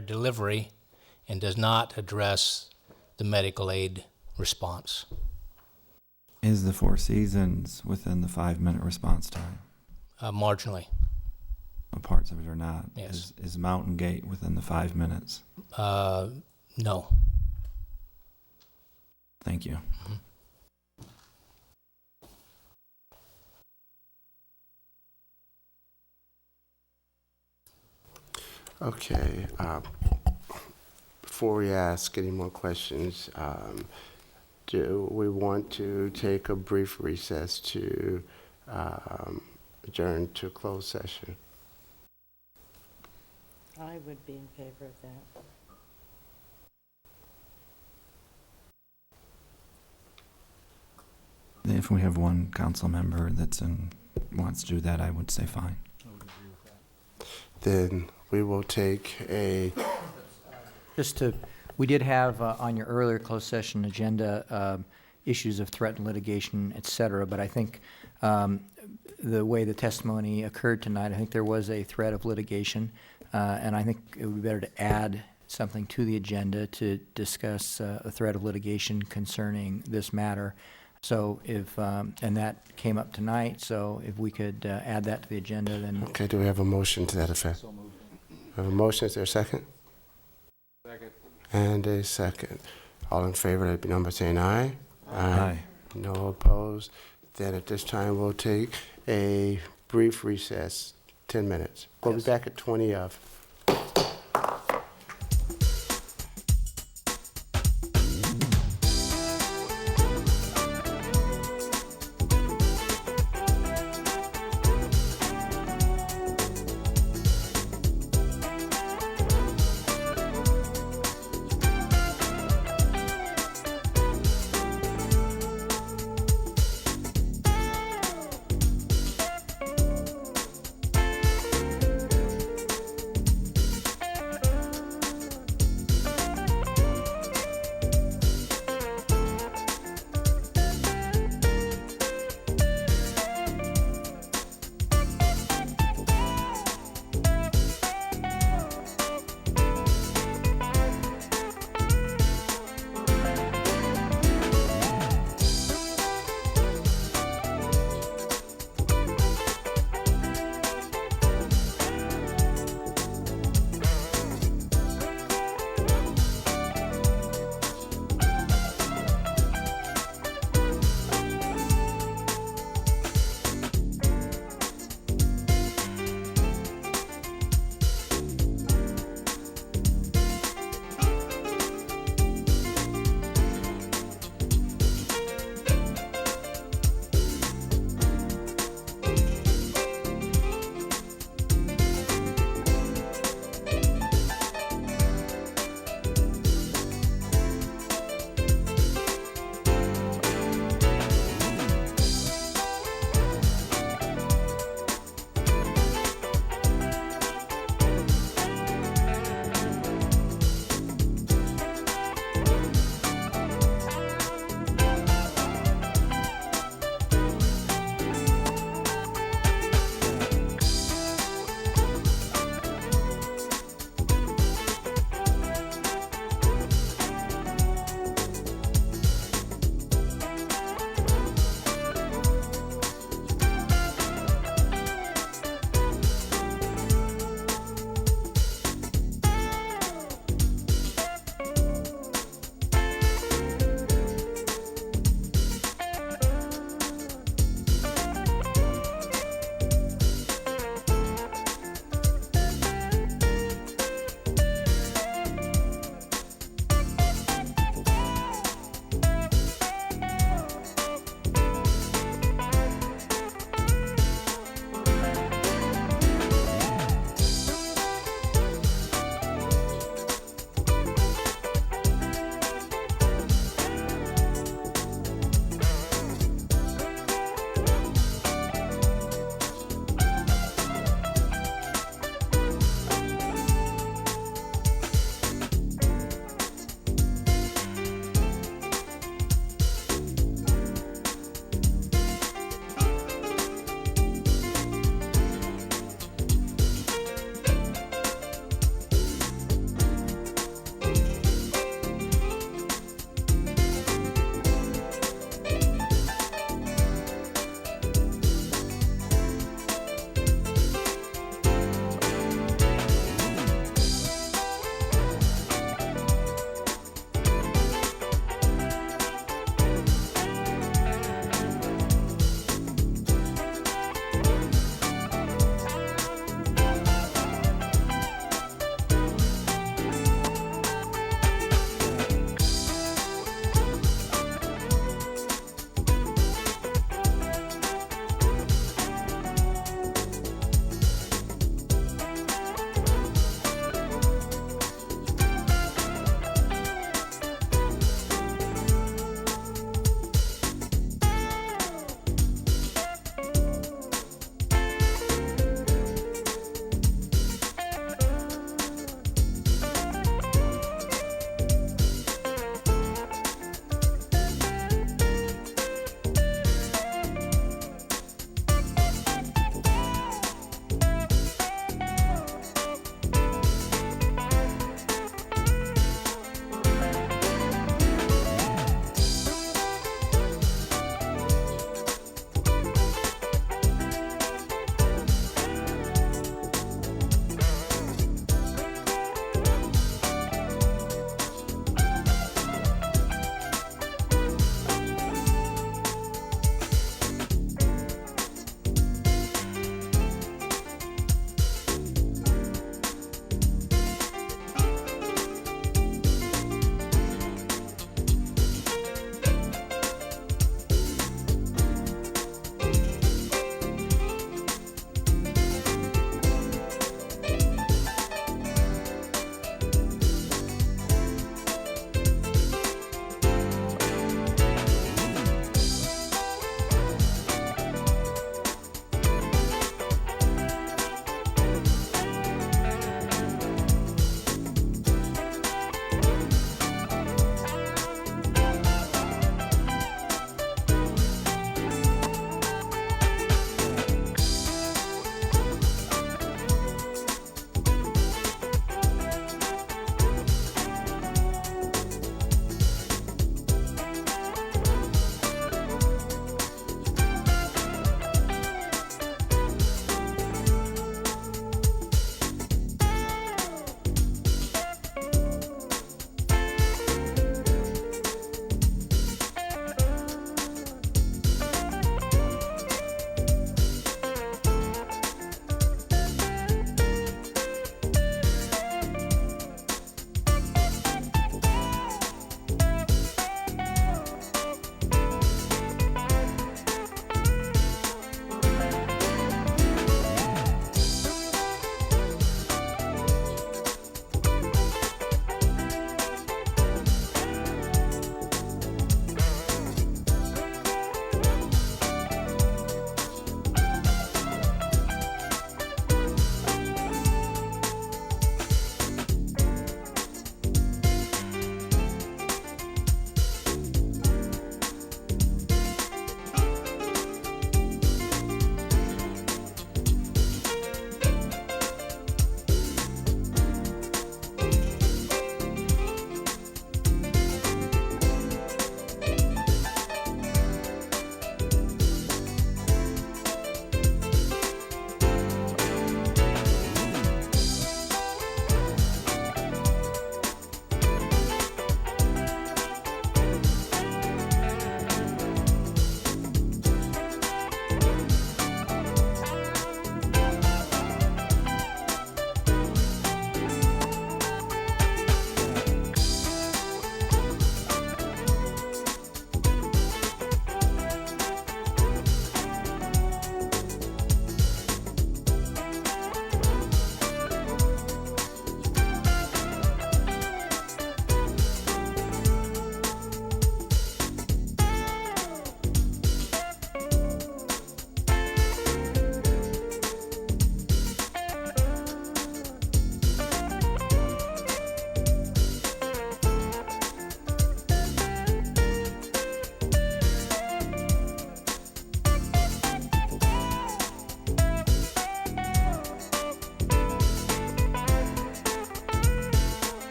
[SPEAKER 9] delivery, and does not address the medical aid response.
[SPEAKER 15] Is the Four Seasons within the 5-minute response time?
[SPEAKER 9] Marginally.
[SPEAKER 15] Parts of it are not.
[SPEAKER 9] Yes.
[SPEAKER 15] Is Mountain Gate within the 5 minutes?
[SPEAKER 9] No.
[SPEAKER 15] Thank you.
[SPEAKER 9] Mm-hmm.
[SPEAKER 1] Okay. Before we ask any more questions, do we want to take a brief recess to adjourn to closed session?
[SPEAKER 2] I would be in favor of that.
[SPEAKER 15] If we have one council member wants to do that, I would say fine.
[SPEAKER 1] Then we will take a...
[SPEAKER 17] We did have on your earlier closed session agenda issues of threatened litigation, et cetera, but I think the way the testimony occurred tonight, I think there was a threat of litigation, and I think it would be better to add something to the agenda to discuss a threat of litigation concerning this matter. So if, and that came up tonight, so if we could add that to the agenda, then...
[SPEAKER 1] Okay, do we have a motion to that effect?
[SPEAKER 17] So moved.
[SPEAKER 1] We have a motion, is there a second?
[SPEAKER 20] Second.
[SPEAKER 1] And a second. All in favor, let it be known by saying aye.
[SPEAKER 15] Aye.
[SPEAKER 1] No opposed. Then at this time, we'll take a brief recess, 10 minutes. We'll be back at 20 of.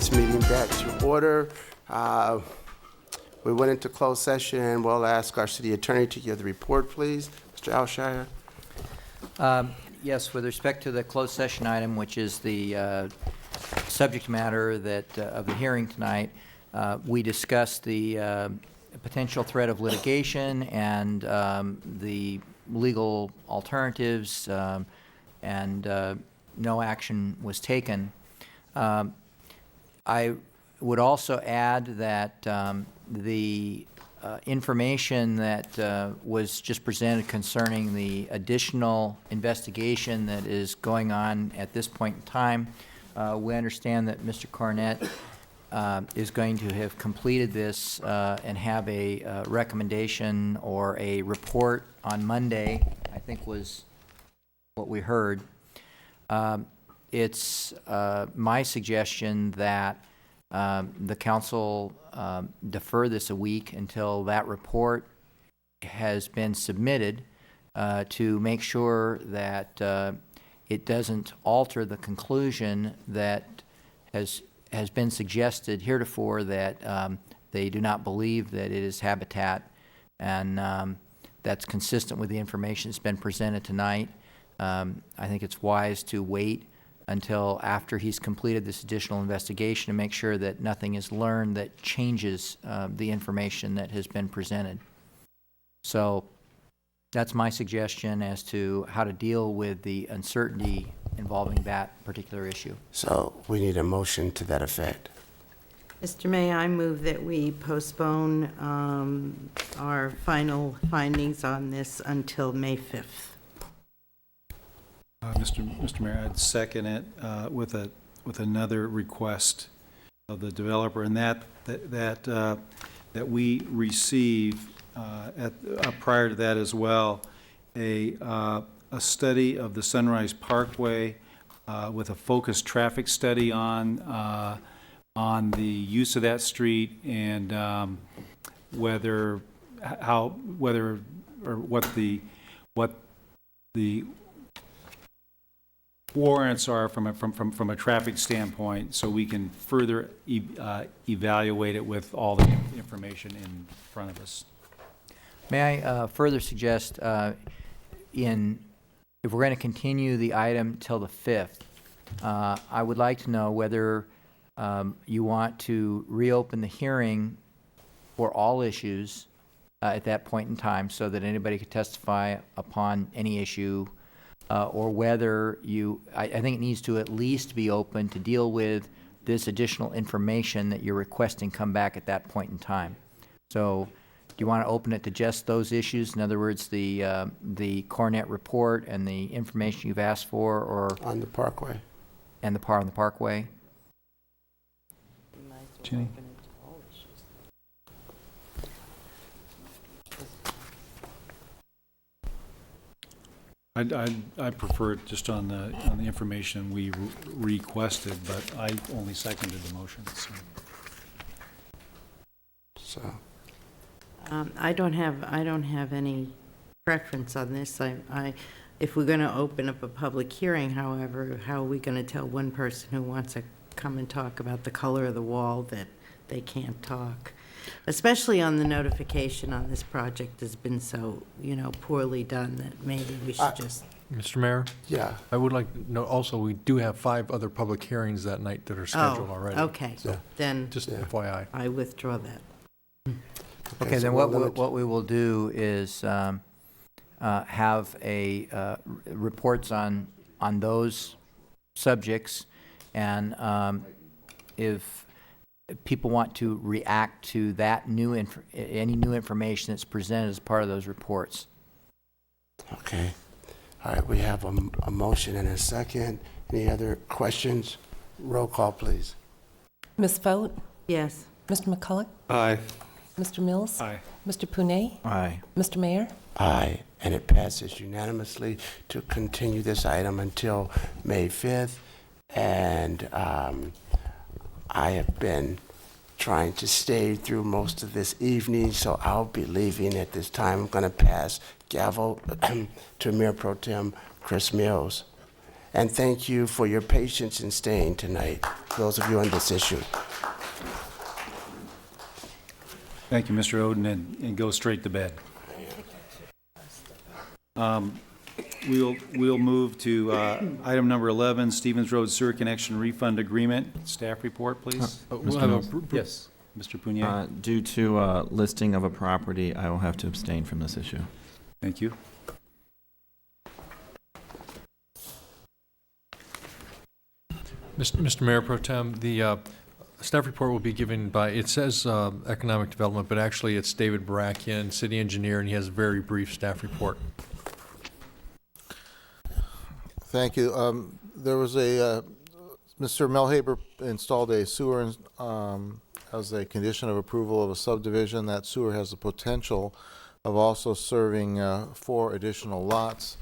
[SPEAKER 1] this meeting back to order. We went into closed session. We'll ask our city attorney to give the report, please. Mr. Alshire.
[SPEAKER 17] Yes, with respect to the closed session item, which is the subject matter that of the hearing tonight, we discussed the potential threat of litigation and the legal alternatives, and no action was taken. I would also add that the information that was just presented concerning the additional investigation that is going on at this point in time, we understand that Mr. Cornett is going to have completed this and have a recommendation or a report on Monday, I think was what we heard. It's my suggestion that the council defer this a week until that report has been submitted to make sure that it doesn't alter the conclusion that has been suggested heretofore, that they do not believe that it is habitat, and that's consistent with the information that's been presented tonight. I think it's wise to wait until after he's completed this additional investigation to make sure that nothing is learned that changes the information that has been presented. So that's my suggestion as to how to deal with the uncertainty involving that particular issue.
[SPEAKER 1] So we need a motion to that effect.
[SPEAKER 2] Mr. Mayor, I move that we postpone our final findings on this until May 5th.
[SPEAKER 11] Mr. Mayor, I'd second it with another request of the developer, and that we receive prior to that as well a study of the Sunrise Parkway with a focused traffic study on the use of that street, and what the warrants are from a traffic standpoint, so we can further evaluate it with all the information in front of us.
[SPEAKER 17] May I further suggest, if we're going to continue the item till the 5th, I would like to know whether you want to reopen the hearing for all issues at that point in time, so that anybody could testify upon any issue, or whether I think it needs to at least be open to deal with this additional information that you're requesting come back at that point in time. So do you want to open it to just those issues? In other words, the Cornett report and the information you've asked for, or
[SPEAKER 1] on the Parkway,
[SPEAKER 17] and on the Parkway?
[SPEAKER 11] Jenny? I prefer it just on the information we requested, but I only seconded the motion.
[SPEAKER 1] So.
[SPEAKER 2] I don't have any preference on this. If we're going to open up a public hearing, however, how are we going to tell one person who wants to come and talk about the color of the wall that they can't talk? Especially on the notification on this project has been so, poorly done, that maybe we should just...
[SPEAKER 20] Mr. Mayor?
[SPEAKER 1] Yeah.
[SPEAKER 20] I would like to note also, we do have 5 other public hearings that night that are scheduled already.
[SPEAKER 2] Okay,
[SPEAKER 20] So,
[SPEAKER 2] then
[SPEAKER 20] just FYI.
[SPEAKER 2] I withdraw that.
[SPEAKER 17] Okay, then what we will do is have reports on those subjects, and if people want to react to that any new information that's presented as part of those reports.
[SPEAKER 1] Okay. All right, we have a motion and a second. Any other questions? Roll call, please.
[SPEAKER 3] Ms. Vogt?
[SPEAKER 2] Yes.
[SPEAKER 3] Mr. McCulloch?
[SPEAKER 5] Aye.
[SPEAKER 3] Mr. Mills?
[SPEAKER 11] Aye.
[SPEAKER 3] Mr. Punet?
[SPEAKER 17] Aye.
[SPEAKER 3] Mr. Mayor?
[SPEAKER 1] Aye, and it passes unanimously to continue this item until May 5th. And I have been trying to stay through most of this evening, so I'll be leaving at this time. I'm going to pass gavel to Mayor Pro Tem Chris Mills. And thank you for your patience in staying tonight, those of you on this issue.
[SPEAKER 11] Thank you, Mr. Oden, and go straight to bed. We'll move to item number 11, Stevens Road Sewer Connection Refund Agreement. Staff report, please. Yes, Mr. Punier.
[SPEAKER 15] Due to listing of a property, I will have to abstain from this issue.
[SPEAKER 11] Thank you.
[SPEAKER 20] Mr. Mayor Pro Tem, the staff report will be given by, it says Economic Development, but actually it's David Barakian, City Engineer, and he has a very brief staff report.
[SPEAKER 7] Thank you. There was a, Mr. Melhaber installed a sewer as a condition of approval of a subdivision. That sewer has the potential of also serving 4 additional lots.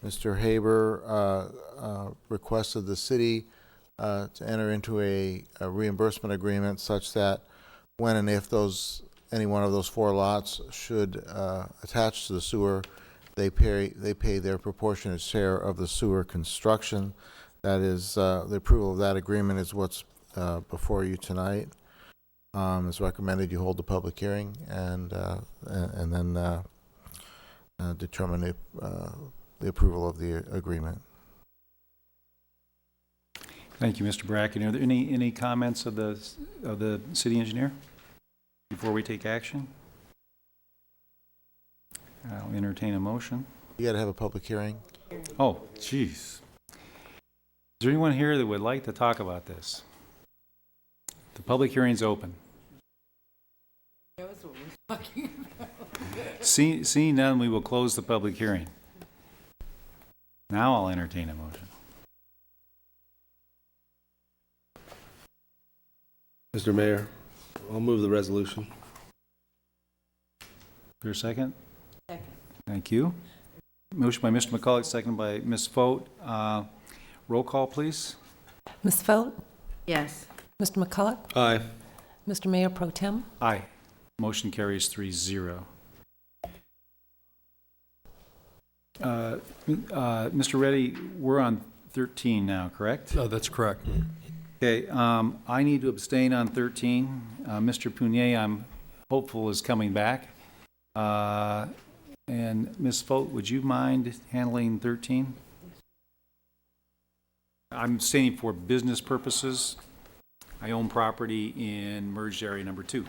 [SPEAKER 7] Mr. Haber requested the city to enter into a reimbursement agreement such that when and if any one of those 4 lots should attach to the sewer, they pay their proportionate share of the sewer construction. That is, the approval of that agreement is what's before you tonight. It's recommended you hold the public hearing and then determine the approval of the agreement.
[SPEAKER 11] Thank you, Mr. Bracken. Are there any comments of the city engineer before we take action? I'll entertain a motion.
[SPEAKER 7] You got to have a public hearing.
[SPEAKER 11] Oh, jeez. Is there anyone here that would like to talk about this? The public hearing's open. Seeing none, we will close the public hearing. Now I'll entertain a motion.
[SPEAKER 5] Mr. Mayor, I'll move the resolution.
[SPEAKER 11] Is there a second? Second. Thank you. Motion by Mr. McCulloch, second by Ms. Foat. Roll call, please.
[SPEAKER 3] Ms. Foat?
[SPEAKER 2] Yes.
[SPEAKER 3] Mr. McCulloch?
[SPEAKER 5] Aye.
[SPEAKER 3] Mr. Mayor Pro Tem?
[SPEAKER 11] Aye. Motion carries 3-0. Mr. Reddy, we're on 13 now, correct?
[SPEAKER 20] Oh, that's correct.
[SPEAKER 11] Okay, I need to abstain on 13. Mr. Punier, I'm hopeful, is coming back. And Ms. Foat, would you mind handling 13? I'm abstaining for business purposes. I own property in merged area number 2.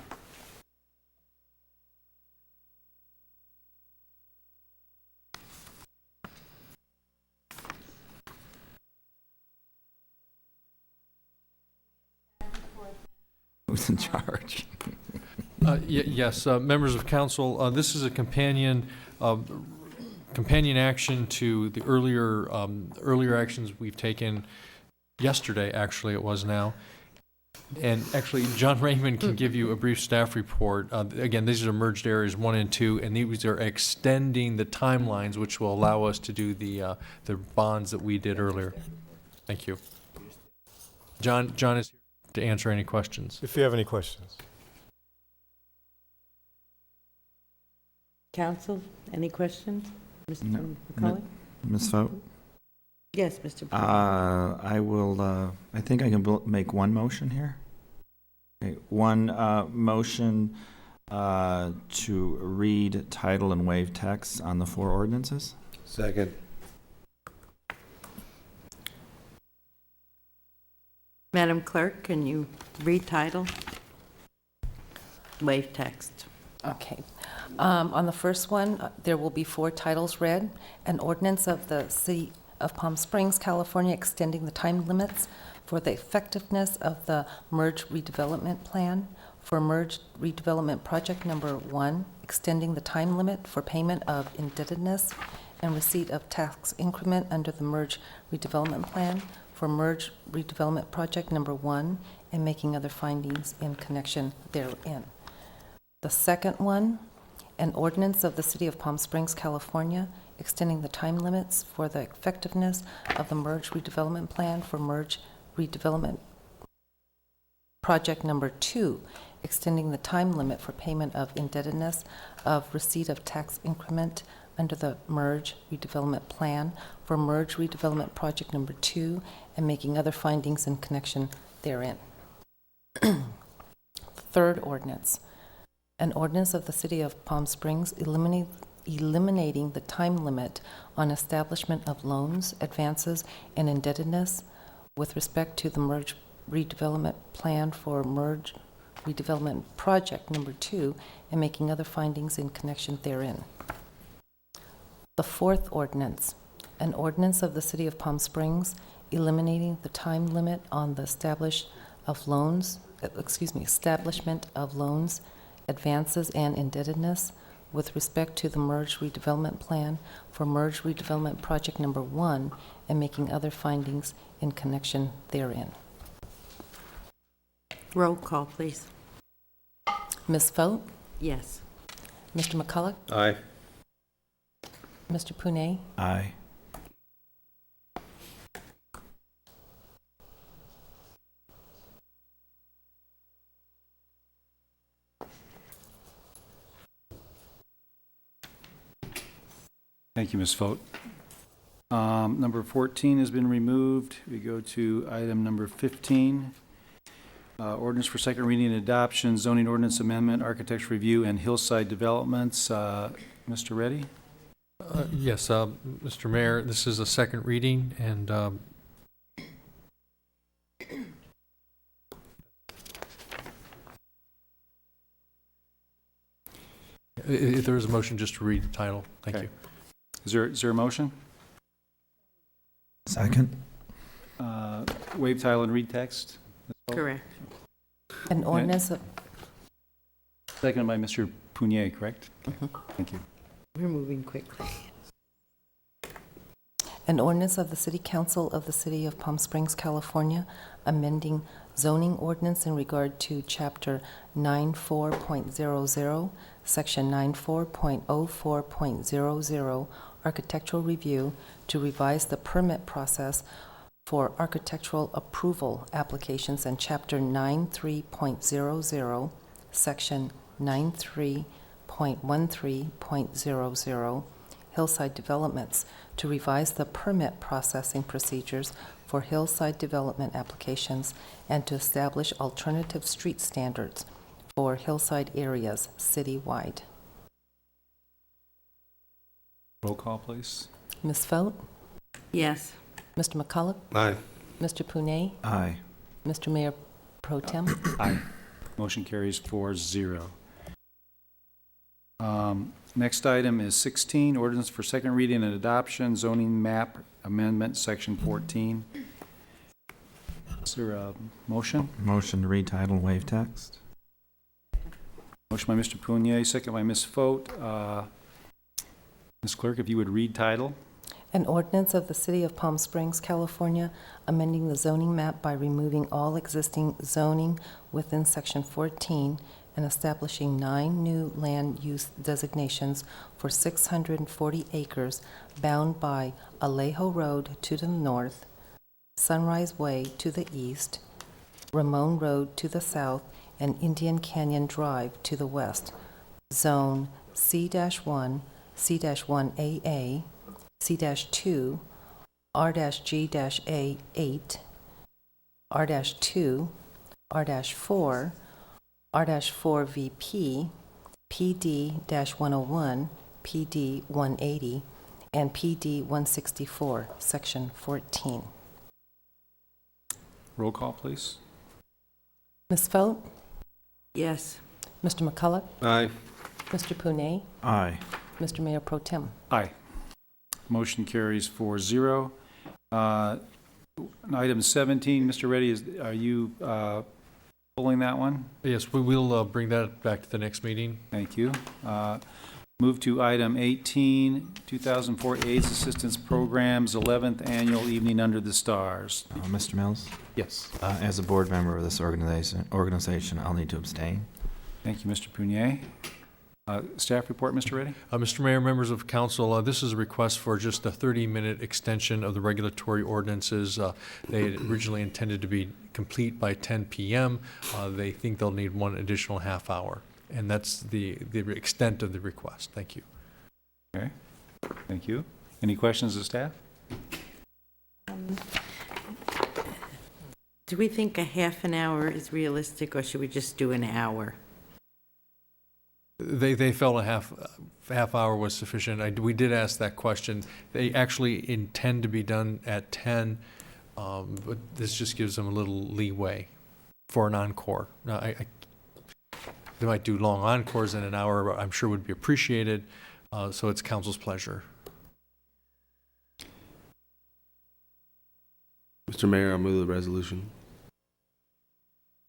[SPEAKER 15] Who's in charge?
[SPEAKER 20] Yes, members of council, this is a companion action to the earlier actions we've taken yesterday, actually it was now. And actually, John Raymond can give you a brief staff report. Again, these are merged areas 1 and 2, and these are extending the timelines, which will allow us to do the bonds that we did earlier. Thank you. John is here to answer any questions.
[SPEAKER 12] If you have any questions.
[SPEAKER 2] Council, any questions? Mr.
[SPEAKER 15] No.
[SPEAKER 2] McCulloch?
[SPEAKER 15] Ms. Foat?
[SPEAKER 2] Yes, Mr.
[SPEAKER 15] I will, I think I can make one motion here. Okay, one motion to read title and waive text on the 4 ordinances.
[SPEAKER 5] Second.
[SPEAKER 2] Madam Clerk, can you read title? Waive text.
[SPEAKER 3] Okay. On the first one, there will be 4 titles read. An ordinance of the City of Palm Springs, California, extending the time limits for the effectiveness of the Merge Redevelopment Plan for Merge Redevelopment Project Number 1, extending the time limit for payment of indebtedness and receipt of tax increment under the Merge Redevelopment Plan for Merge Redevelopment Project Number 1, and making other findings in connection therein. The second one, an ordinance of the City of Palm Springs, California, extending the time limits for the effectiveness of the Merge Redevelopment Plan for Merge Redevelopment Project Number 2, extending the time limit for payment of indebtedness of receipt of tax increment under the Merge Redevelopment Plan for Merge Redevelopment Project Number 2 and making other findings in connection therein. Third ordinance, an ordinance of the City of Palm Springs eliminating the time limit on establishment of loans, advances, and indebtedness with respect to the Merge Redevelopment Plan for Merge Redevelopment Project Number 2 and making other findings in connection therein. The fourth ordinance, an ordinance of the City of Palm Springs eliminating the time limit on the establishment of loans, advances, and indebtedness with respect to the Merge Redevelopment Plan for Merge Redevelopment Project Number 1 and making other findings in connection therein.
[SPEAKER 2] Roll call, please.
[SPEAKER 3] Ms. Foat?
[SPEAKER 2] Yes.
[SPEAKER 3] Mr. McCulloch?
[SPEAKER 5] Aye.
[SPEAKER 3] Mr. Punet?
[SPEAKER 15] Aye.
[SPEAKER 11] Thank you, Ms. Foat. Number 14 has been removed. We go to item number 15. Ordinance for second reading and adoption, zoning ordinance amendment, architecture review, and hillside developments. Mr. Reddy?
[SPEAKER 20] Yes, Mr. Mayor, this is a second reading, and if there is a motion, just to read the title. Thank you.
[SPEAKER 11] Is there a motion?
[SPEAKER 15] Second.
[SPEAKER 11] Waive title and read text?
[SPEAKER 2] Correct.
[SPEAKER 3] An ordinance of...
[SPEAKER 11] Seconded by Mr. Punier, correct? Thank you.
[SPEAKER 2] We're moving quickly.
[SPEAKER 3] An ordinance of the City Council of the City of Palm Springs, California, amending zoning ordinance in regard to Chapter 94.00, Section 94.04.00, Architectural Review, to revise the permit process for architectural approval applications and Chapter 93.00, Section 93.13.00, Hillside Developments, to revise the permit processing procedures for hillside development applications and to establish alternative street standards for hillside areas citywide.
[SPEAKER 11] Roll call, please.
[SPEAKER 3] Ms. Foat?
[SPEAKER 2] Yes.
[SPEAKER 3] Mr. McCulloch?
[SPEAKER 5] Aye.
[SPEAKER 3] Mr. Punet?
[SPEAKER 15] Aye.
[SPEAKER 3] Mr. Mayor Pro Tem?
[SPEAKER 11] Aye. Motion carries 4-0. Next item is 16, ordinance for second reading and adoption, zoning map amendment, section 14. Is there a motion?
[SPEAKER 15] Motion to read title, waive text.
[SPEAKER 11] Motion by Mr. Punier, second by Ms. Foat. Ms. Clerk, if you would read title.
[SPEAKER 3] An ordinance of the City of Palm Springs, California, amending the zoning map by removing all existing zoning within Section 14 and establishing 9 new land use designations for 640 acres bound by Alejo Road to the north, Sunrise Way to the east, Ramon Road to the south, and Indian Canyon Drive to the west. Zone C-1, C-1AA, C-2, R-G-A8, R-2, R-4, R-4VP, PD-101, PD-180, and PD-164, Section 14.
[SPEAKER 11] Roll call, please.
[SPEAKER 3] Ms. Foat?
[SPEAKER 2] Yes.
[SPEAKER 3] Mr. McCulloch?
[SPEAKER 5] Aye.
[SPEAKER 3] Mr. Punet?
[SPEAKER 15] Aye.
[SPEAKER 3] Mr. Mayor Pro Tem?
[SPEAKER 11] Aye. Motion carries 4-0. Item 17, Mr. Reddy, are you pulling that one?
[SPEAKER 20] Yes, we will bring that back to the next meeting.
[SPEAKER 11] Thank you. Move to item 18, 2004 AIDS Assistance Programs, 11th Annual Evening Under the Stars.
[SPEAKER 15] Mr. Mills?
[SPEAKER 11] Yes.
[SPEAKER 15] As a board member of this organization, I'll need to abstain.
[SPEAKER 11] Thank you, Mr. Punier. Staff report, Mr. Reddy?
[SPEAKER 20] Mr. Mayor, members of council, this is a request for just a 30-minute extension of the regulatory ordinances. They had originally intended to be complete by 10 p.m. They think they'll need one additional half hour, and that's the extent of the request. Thank you.
[SPEAKER 11] Okay. Thank you. Any questions of staff?
[SPEAKER 2] Do we think a half an hour is realistic, or should we just do an hour?
[SPEAKER 20] They felt a half hour was sufficient. We did ask that question. They actually intend to be done at 10, but this just gives them a little leeway for an encore. Now, they might do long encores in an hour, but I'm sure would be appreciated, so it's council's pleasure.
[SPEAKER 5] Mr. Mayor, I move the resolution.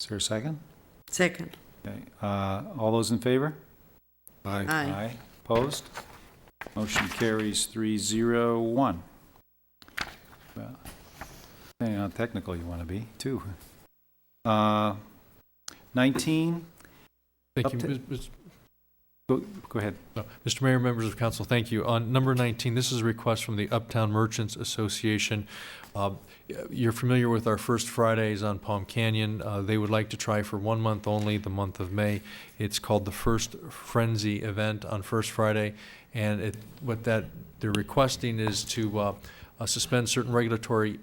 [SPEAKER 11] Is there a second?
[SPEAKER 2] Second.
[SPEAKER 11] Okay. All those in favor?
[SPEAKER 5] Aye.
[SPEAKER 2] Aye.
[SPEAKER 11] Opposed? Motion carries 3-0-1. Well, depending on how technical you want to be, too. 19.
[SPEAKER 20] Thank
[SPEAKER 11] Up
[SPEAKER 20] you.
[SPEAKER 11] to- Go ahead.
[SPEAKER 20] Mr. Mayor, members of council, thank you. On number 19, this is a request from the Uptown Merchants Association. You're familiar with our First Fridays on Palm Canyon. They would like to try for 1 month only, the month of May. It's called the First Frenzy event on First Friday, and what they're requesting is to suspend certain regulatory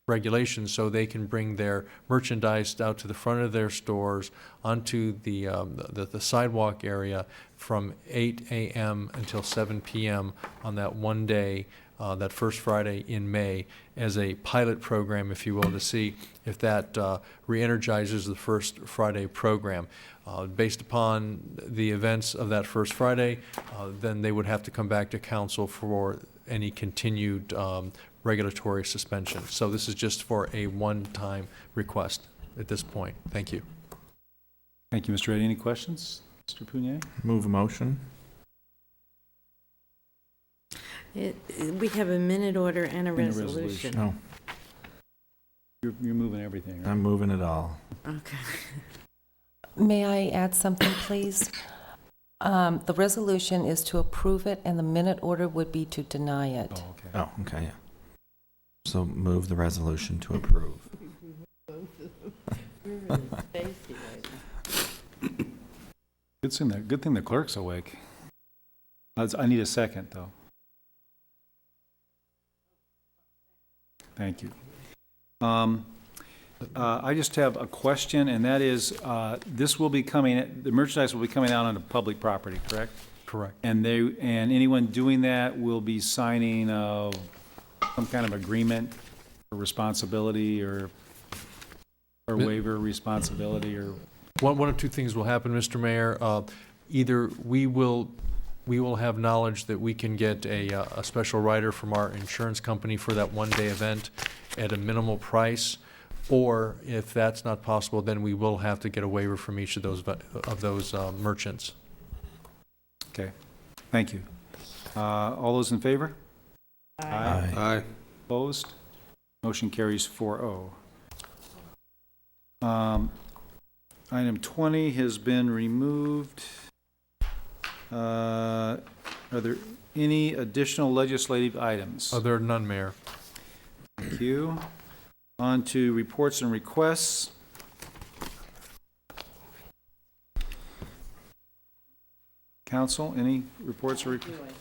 [SPEAKER 20] regulations so they can bring their merchandise out to the front of their stores onto the sidewalk area from 8 a.m. until 7 p.m. on that one day, that first Friday in May, as a pilot program, if you will, to see if that re-energizes the First Friday program. Based upon the events of that First Friday, then they would have to come back to council for any continued regulatory suspension. So this is just for a one-time request at this point. Thank you.
[SPEAKER 11] Thank you, Mr. Reddy. Any questions? Mr. Punier?
[SPEAKER 15] Move a motion.
[SPEAKER 2] We have a minute order and a
[SPEAKER 11] And a
[SPEAKER 2] resolution.
[SPEAKER 15] No,
[SPEAKER 11] You're moving everything, right?
[SPEAKER 15] I'm moving it all.
[SPEAKER 2] Okay.
[SPEAKER 3] May I add something, please? The resolution is to approve it, and the minute order would be to deny it.
[SPEAKER 11] Oh, okay.
[SPEAKER 15] Oh, okay, yeah. So move the resolution to approve.
[SPEAKER 11] Good thing the clerk's awake. I need a second, though. Thank you. I just have a question, and that is, this will be the merchandise will be coming out onto public property, correct?
[SPEAKER 20] Correct.
[SPEAKER 11] And anyone doing that will be signing some kind of agreement or responsibility or waiver responsibility or.
[SPEAKER 20] One of two things will happen, Mr. Mayor. Either we will have knowledge that we can get a special rider from our insurance company for that one-day event at a minimal price, or if that's not possible, then we will have to get a waiver from each of those merchants.
[SPEAKER 11] Okay, thank you. All those in favor?
[SPEAKER 5] Aye. Aye.
[SPEAKER 11] Opposed? Motion carries 4-0. Item 20 has been removed. Are there any additional legislative items?
[SPEAKER 20] There are none, Mayor.
[SPEAKER 11] Thank you. On to reports and requests. Council, any reports or requests?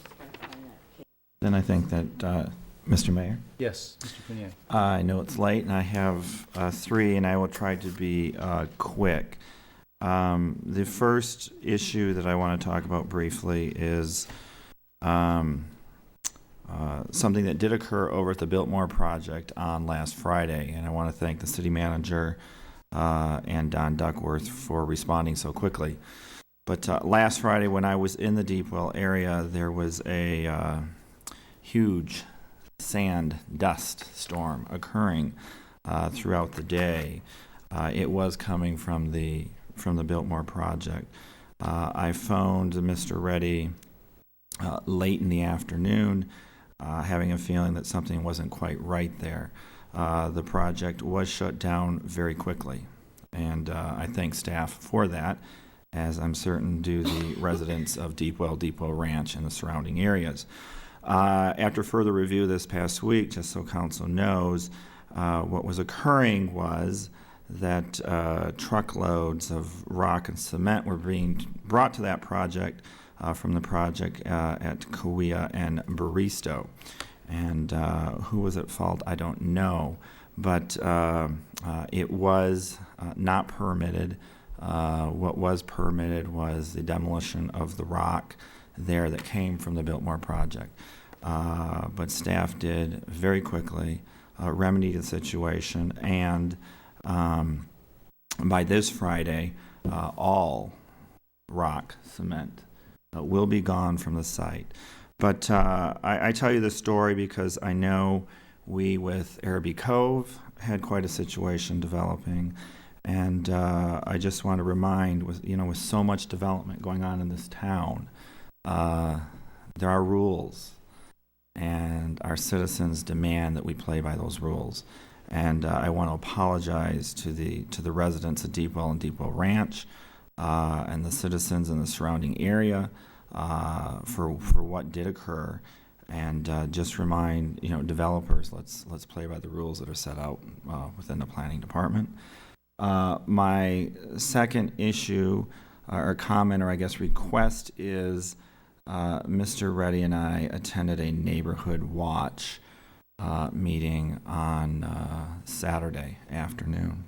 [SPEAKER 15] Then I think that, Mr. Mayor?
[SPEAKER 11] Yes, Mr. Pinier.
[SPEAKER 15] I know it's late, and I have 3, and I will try to be quick. The first issue that I want to talk about briefly is something that did occur over at the Biltmore project on last Friday, and I want to thank the city manager and Don Duckworth for responding so quickly. But last Friday, when I was in the Deepwell area, there was a huge sand dust storm occurring throughout the day. It was coming from the Biltmore project. I phoned Mr. Reddy late in the afternoon, having a feeling that something wasn't quite right there. The project was shut down very quickly, and I thank staff for that, as I'm certain do the residents of Deepwell Ranch and the surrounding areas. After further review this past week, just so council knows, what was occurring was that truckloads of rock and cement were being brought to that project from the project at Cahuilla and Baristo. And who was at fault, I don't know. But it was not permitted. What was permitted was the demolition of the rock there that came from the Biltmore project. But staff did very quickly remedy the situation, and by this Friday, all rock cement will be gone from the site. But I tell you this story because I know we, with Araby Cove, had quite a situation developing, and I just want to remind, with so much development going on in this town, there are rules, and our citizens demand that we play by those rules. And I want to apologize to the residents of Deepwell and Deepwell Ranch and the citizens in the surrounding area for what did occur, and just remind developers, let's play by the rules that are set out within the planning department. My second issue or comment, or I guess request, is Mr. Reddy and I attended a neighborhood watch meeting on Saturday afternoon,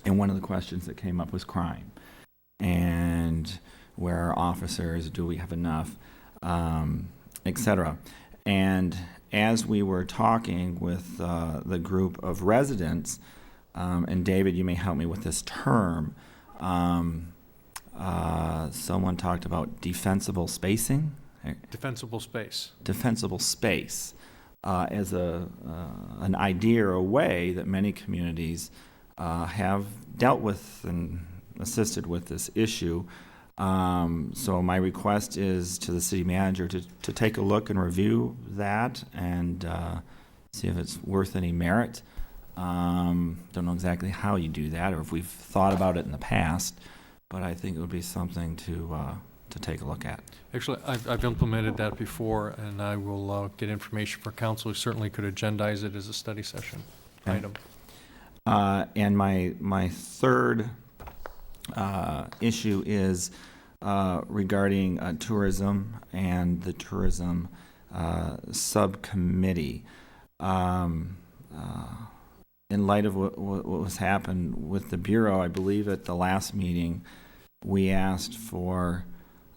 [SPEAKER 15] and one of the questions that came up was crime, and where are officers, do we have enough, etc. And as we were talking with the group of residents, and David, you may help me with this term, someone talked about defensible spacing.
[SPEAKER 20] Defensible space.
[SPEAKER 15] Defensible space as an idea or a way that many communities have dealt with and assisted with this issue. So my request is to the city manager to take a look and review that and see if it's worth any merit. Don't know exactly how you do that or if we've thought about it in the past, but I think it would be something to take a look at.
[SPEAKER 20] Actually, I've implemented that before, and I will get information for council. We certainly could agendize it as a study session item.
[SPEAKER 15] And my third issue is regarding tourism and the tourism subcommittee. In light of what was happened with the Bureau, I believe at the last meeting, we asked for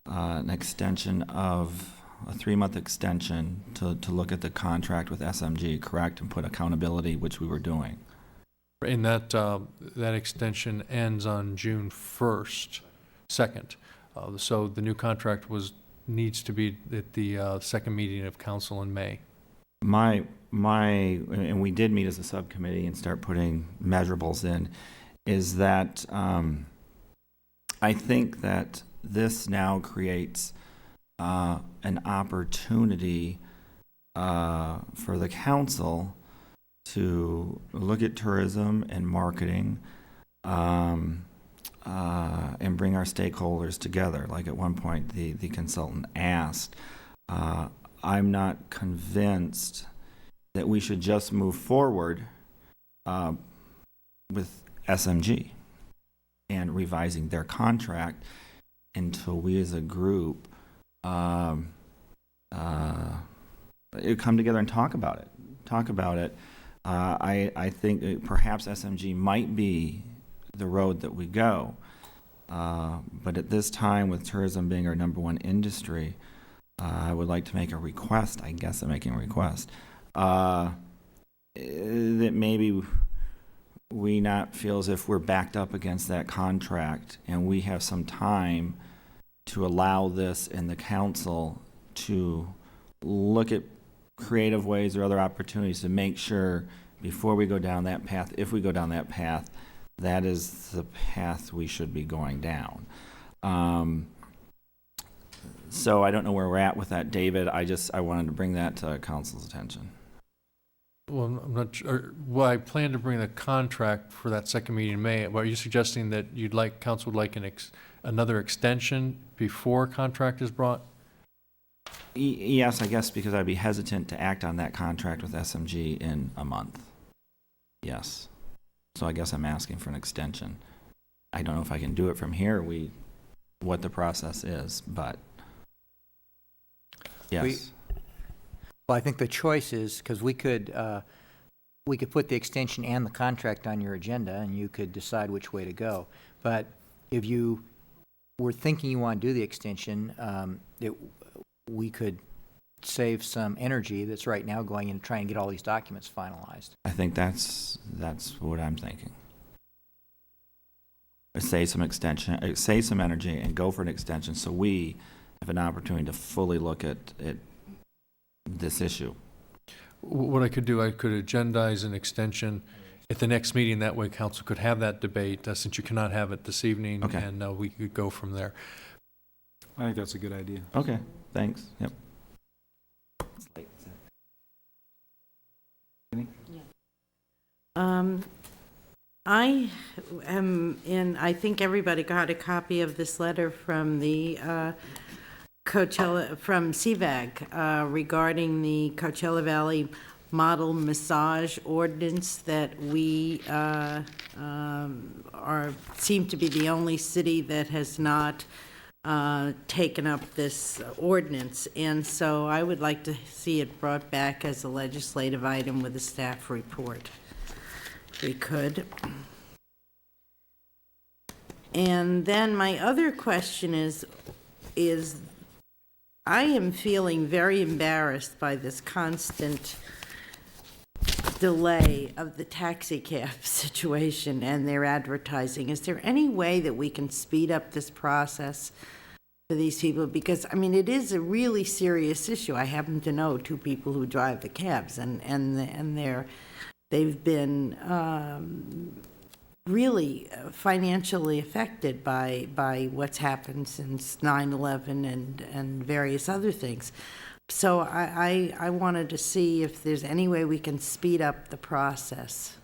[SPEAKER 15] an extension of a 3-month extension to look at the contract with SMG, correct, and put accountability, which we were doing.
[SPEAKER 20] And that extension ends on June 2nd. So the new contract needs to be at the second meeting of council in May. And we did meet as a subcommittee and start putting measurables in, is that I think that this now creates an opportunity for the council to look at tourism and marketing and bring our stakeholders together. Like at one point the consultant asked, I'm not convinced that we should just move forward with SMG and revising their contract until we as a group come together and talk about it. I think perhaps SMG might be the road that we go, but at this time, with tourism being our #1 industry, I would like to make a request. I guess I'm making a request that maybe we not feel as if we're backed up against that contract, and we have some time to allow this and the council to look at creative ways or other opportunities to make sure before we go down that path, if we go down that path, that is the path we should be going down. So I don't know where we're at with that, David. I wanted to bring that to council's attention. Well, I'm not sure. Well, I plan to bring the contract for that second meeting in May. Well, are you suggesting that council would like another extension before contract is brought?
[SPEAKER 15] Yes, I guess, because I'd be hesitant to act on that contract with SMG in a month. Yes. So I guess I'm asking for an extension. I don't know if I can do it from here, what the process is, but Yes.
[SPEAKER 17] Well, I think the choice is, because we could put the extension and the contract on your agenda, and you could decide which way to go. But if you were thinking you want to do the extension, we could save some energy that's right now going in to try and get all these documents finalized.
[SPEAKER 15] I think that's what I'm thinking. Save some extension, save some energy, and go for an extension so we have an opportunity to fully look at this issue.
[SPEAKER 20] What I could do, I could agendize an extension at the next meeting. That way council could have that debate, since you cannot have it this evening.
[SPEAKER 15] Okay.
[SPEAKER 20] And we could go from there.
[SPEAKER 11] I think that's a good idea.
[SPEAKER 15] Okay, thanks. Yep.
[SPEAKER 2] I am in, I think everybody got a copy of this letter from the Coachella, from CVAG, regarding the Coachella Valley Model Massage Ordinance that we seem to be the only city that has not taken up this ordinance. And so I would like to see it brought back as a legislative item with a staff report, if we could. And then my other question is I am feeling very embarrassed by this constant delay of the taxi cab situation and their advertising. Is there any way that we can speed up this process for these people? Because, I mean, it is a really serious issue. I happen to know two people who drive the cabs, and they've been really financially affected by what's happened since 9/11 and various other things. So I wanted to see if there's any way we can speed up the process.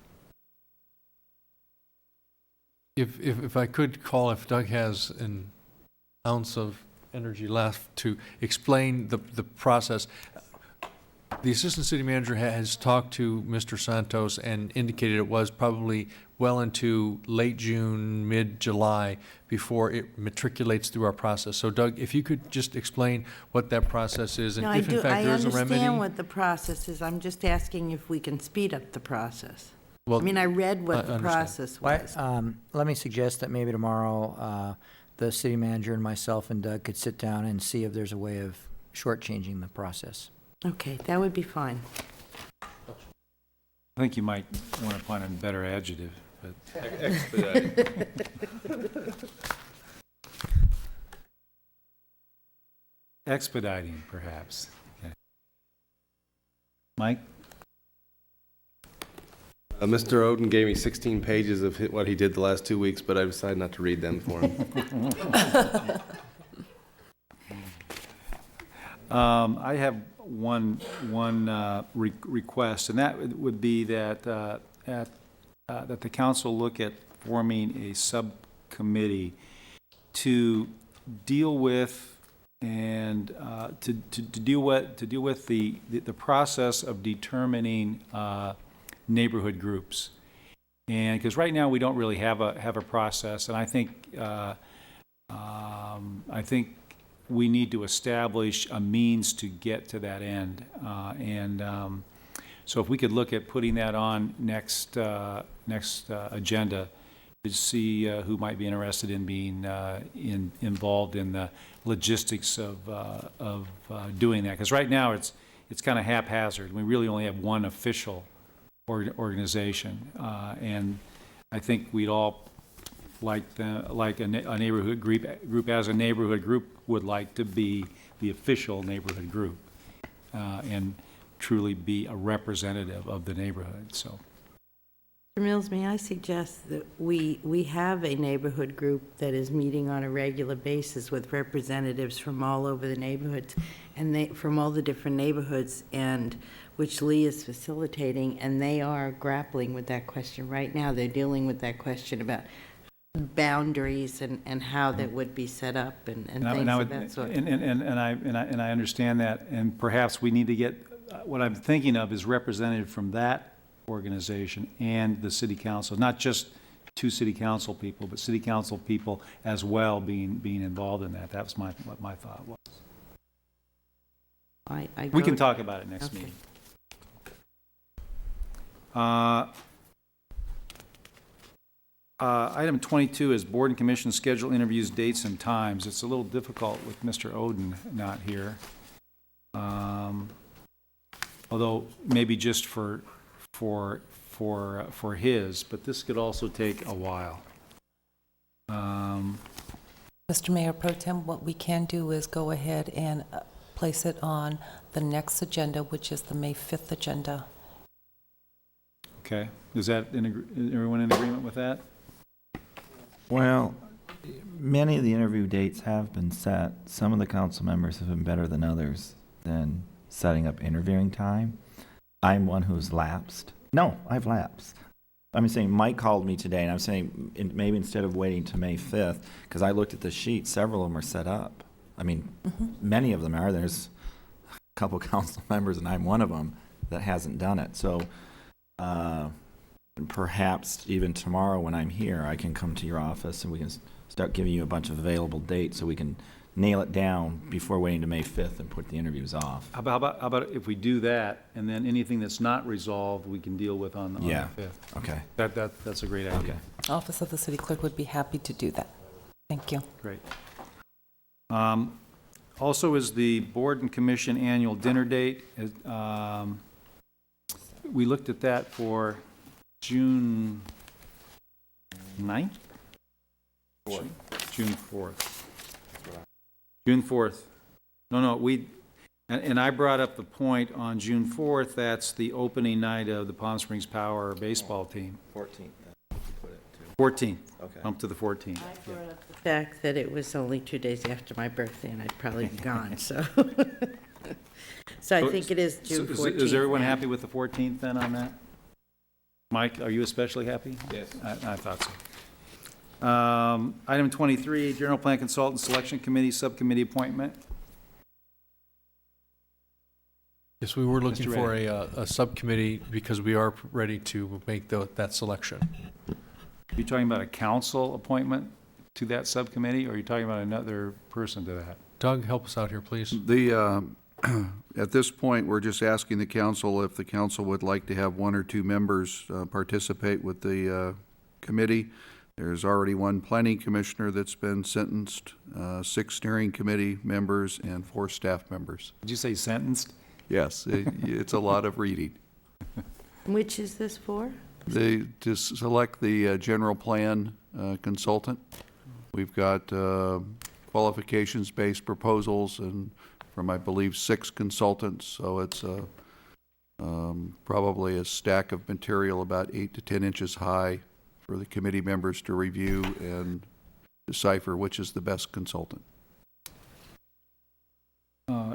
[SPEAKER 20] If I could call, if Doug has an ounce of energy left to explain the process. The Assistant City Manager has talked to Mr. Santos and indicated it was probably well into late June, mid-July before it matriculates through our process. So Doug, if you could just explain what that process is, and
[SPEAKER 2] No,
[SPEAKER 20] if in fact there is a remedy.
[SPEAKER 2] I understand what the process is. I'm just asking if we can speed up the process.
[SPEAKER 20] Well,
[SPEAKER 2] I mean, I read what the
[SPEAKER 20] understand.
[SPEAKER 2] process was.
[SPEAKER 17] Let me suggest that maybe tomorrow, the city manager and myself and Doug could sit down and see if there's a way of shortchanging the process.
[SPEAKER 2] Okay, that would be fine.
[SPEAKER 11] I think you might want to find a better adjective, but.
[SPEAKER 5] Expedited.
[SPEAKER 11] Expediting, perhaps. Okay. Mike?
[SPEAKER 5] Mr. Oden gave me 16 pages of what he did the last 2 weeks, but I decided not to read them for him.
[SPEAKER 11] I have one request, and that would be that that the council look at forming a subcommittee to deal with and to deal with the process of determining neighborhood groups. And because right now we don't really have a process, and I think we need to establish a means to get to that end. So if we could look at putting that on next agenda to see who might be interested in being involved in the logistics of doing that. Because right now it's kind of haphazard. We really only have one official organization, and I think we'd all like a neighborhood group as a neighborhood group would like to be the official neighborhood group and truly be a representative of the neighborhood. So,
[SPEAKER 2] Mr. Mills, may I suggest that we have a neighborhood group that is meeting on a regular basis with representatives from all over the neighborhoods, and from all the different neighborhoods, and which Lee is facilitating, and they are grappling with that question right now. They're dealing with that question about boundaries and how that would be set up and things of that sort.
[SPEAKER 11] And I understand that, and perhaps we need to get, what I'm thinking of is representative from that organization and the city council, not just two city council people, but city council people as well being involved in that. That was what my thought was. We
[SPEAKER 2] go-
[SPEAKER 11] can talk about it next
[SPEAKER 2] Okay.
[SPEAKER 11] meeting. Item 22 is board and commission schedule interviews, dates, and times. It's a little difficult with Mr. Oden not here. Although maybe just for his, but this could also take a while.
[SPEAKER 3] Mr. Mayor Pro Tem, what we can do is go ahead and place it on the next agenda, which is the May 5th agenda.
[SPEAKER 11] Okay, is that, everyone in agreement with that?
[SPEAKER 15] Well, many of the interview dates have been set. Some of the council members have been better than others than setting up interviewing time. I'm one who's lapsed. No, I've lapsed. I'm saying Mike called me today, and I'm saying maybe instead of waiting to May 5th, because I looked at the sheet, several of them are set up. I mean, many of them are. There's a couple council members, and I'm one of them, that hasn't done it. So perhaps even tomorrow when I'm here, I can come to your office and we can start giving you a bunch of available dates so we can nail it down before waiting to May 5th and put the interviews off.
[SPEAKER 11] How about if we do that, and then anything that's not resolved, we can deal with on the 5th?
[SPEAKER 15] Okay.
[SPEAKER 11] That's a great idea.
[SPEAKER 15] Okay.
[SPEAKER 3] Office of the City Clerk would be happy to do that. Thank you.
[SPEAKER 11] Great. Also is the board and commission annual dinner date. We looked at that for June 9th? June 4th. June 4th. No, and I brought up the point on June 4th, that's the opening night of the Palm Springs Power baseball team.
[SPEAKER 15] 14th.
[SPEAKER 11] 14th.
[SPEAKER 15] Okay.
[SPEAKER 11] Up to the 14th.
[SPEAKER 2] I brought up the fact that it was only 2 days after my birthday, and I'd probably be gone, so. So I think it is June 14th.
[SPEAKER 11] Is everyone happy with the 14th then on that? Mike, are you especially happy?
[SPEAKER 5] Yes.
[SPEAKER 11] I thought so. Item 23, General Plan Consultant Selection Committee Subcommittee Appointment.
[SPEAKER 20] Yes, we were looking
[SPEAKER 11] Mr.
[SPEAKER 20] for a subcommittee because we are ready to make that selection.
[SPEAKER 11] Are you talking about a council appointment to that subcommittee, or are you talking about another person to that?
[SPEAKER 20] Doug, help us out here, please.
[SPEAKER 16] At this point, we're just asking the council if the council would like to have 1 or 2 members participate with the committee. There's already 1 planning commissioner that's been sentenced, 6 steering committee members, and 4 staff members.
[SPEAKER 11] Did you say sentenced?
[SPEAKER 16] Yes, it's a lot of reading.
[SPEAKER 2] Which is this for?
[SPEAKER 16] To select the general plan consultant. We've got qualifications-based proposals and from, I believe, 6 consultants, so it's probably a stack of material about 8 to 10 inches high for the committee members to review and decipher which is the best consultant.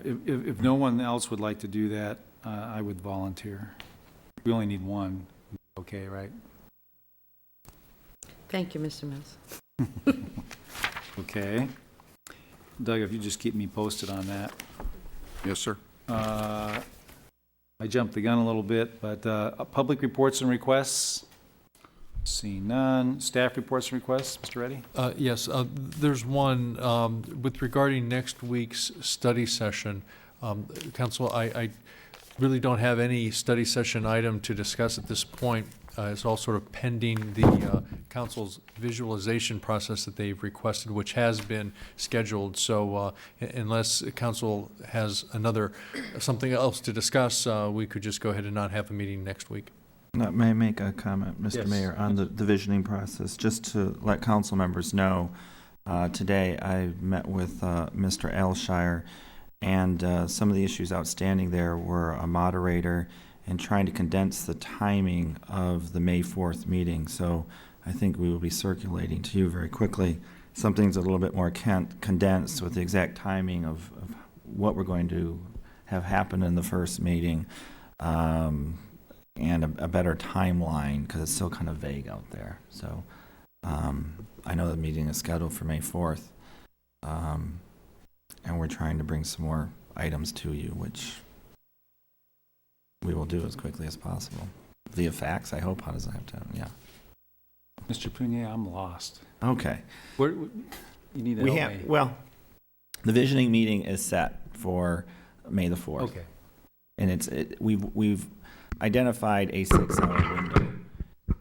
[SPEAKER 11] If no one else would like to do that, I would volunteer. We only need 1. Okay, right?
[SPEAKER 2] Thank you, Mr. Mills.
[SPEAKER 11] Okay. Doug, if you just keep me posted on that.
[SPEAKER 16] Yes, sir.
[SPEAKER 11] I jumped the gun a little bit, but public reports and requests? Seeing none. Staff reports and requests, Mr. Reddy?
[SPEAKER 20] Yes, there's one with regarding next week's study session. Council, I really don't have any study session item to discuss at this point. It's all sort of pending the council's visualization process that they've requested, which has been scheduled. So unless council has something else to discuss, we could just go ahead and not have a meeting next week.
[SPEAKER 15] May I make a comment, Mr.
[SPEAKER 20] Yes.
[SPEAKER 15] Mayor, on the visioning process? Just to let council members know, today I met with Mr. Alshire, and some of the issues outstanding there were a moderator and trying to condense the timing of the May 4th meeting. So I think we will be circulating to you very quickly something's a little bit more condensed with the exact timing of what we're going to have happen in the first meeting. And a better timeline, because it's still kind of vague out there. So I know the meeting is scheduled for May 4th, and we're trying to bring some more items to you, which we will do as quickly as possible. Via fax, I hope. How does it have to happen? Yeah.
[SPEAKER 11] Mr. Punier, I'm lost.
[SPEAKER 15] Okay.
[SPEAKER 11] You need to help me.
[SPEAKER 15] Well, the visioning meeting is set for May the 4th.
[SPEAKER 11] Okay.
[SPEAKER 15] And we've identified a 6-hour window.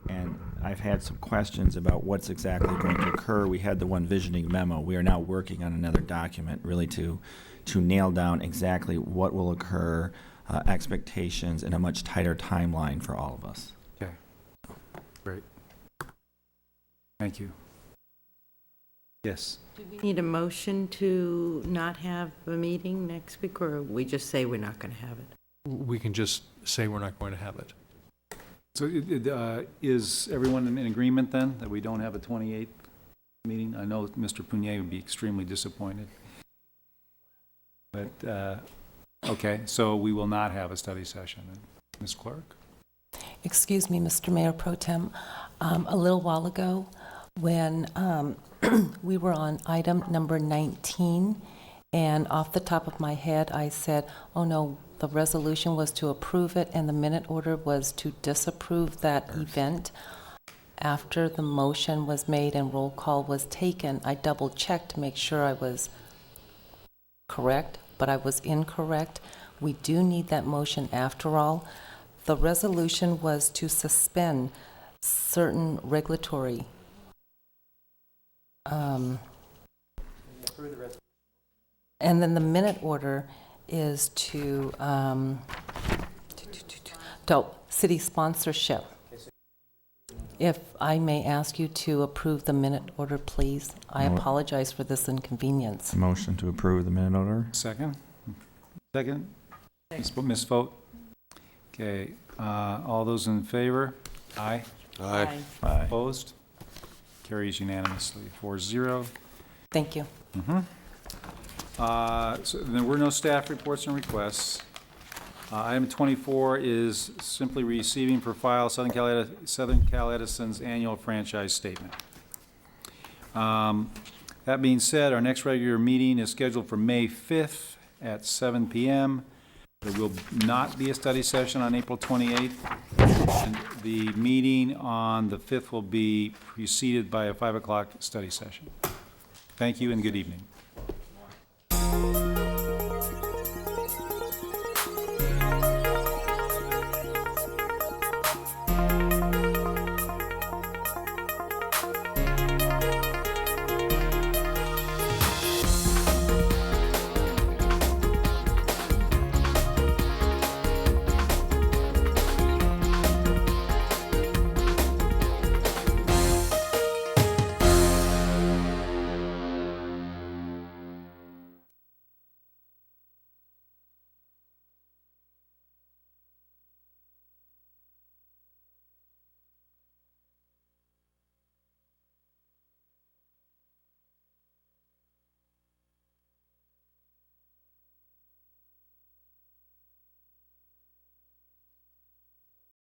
[SPEAKER 15] And I've had some questions about what's exactly going to occur. We had the one visioning memo. We are now working on another document really to nail down exactly what will occur, expectations, and a much tighter timeline for all of us.
[SPEAKER 11] Okay. Great. Thank you. Yes.
[SPEAKER 2] Do we need a motion to not have a meeting next week, or we just say we're not going to have it?
[SPEAKER 20] We can just say we're not going to have it.
[SPEAKER 11] So is everyone in agreement then that we don't have a 28th meeting? I know Mr. Punier would be extremely disappointed. But, okay, so we will not have a study session. Ms. Clark?
[SPEAKER 3] Excuse me, Mr. Mayor Pro Tem. A little while ago, when we were on item number 19, and off the top of my head, I said, oh no, the resolution was to approve it, and the minute order was to disapprove that event. After the motion was made and roll call was taken, I double-checked to make sure I was correct, but I was incorrect. We do need that motion after all. The resolution was to suspend certain regulatory and then the minute order is to city sponsorship. If I may ask you to approve the minute order, please. I apologize for this inconvenience.
[SPEAKER 15] Motion to approve the minute order.
[SPEAKER 11] Second? Second? Ms. Vogt? Okay, all those in favor? Aye.
[SPEAKER 2] Aye.
[SPEAKER 15] Aye.
[SPEAKER 11] Opposed? Carries unanimously, 4-0.
[SPEAKER 3] Thank you.
[SPEAKER 11] So there were no staff reports and requests. Item 24 is simply receiving for file Southern Cal Edison's annual franchise statement. That being said, our next regular meeting is scheduled for May 5th at 7 p.m. There will not be a study session on April 28th. And the meeting on the 5th will be preceded by a 5 o'clock study session. Thank you and good evening.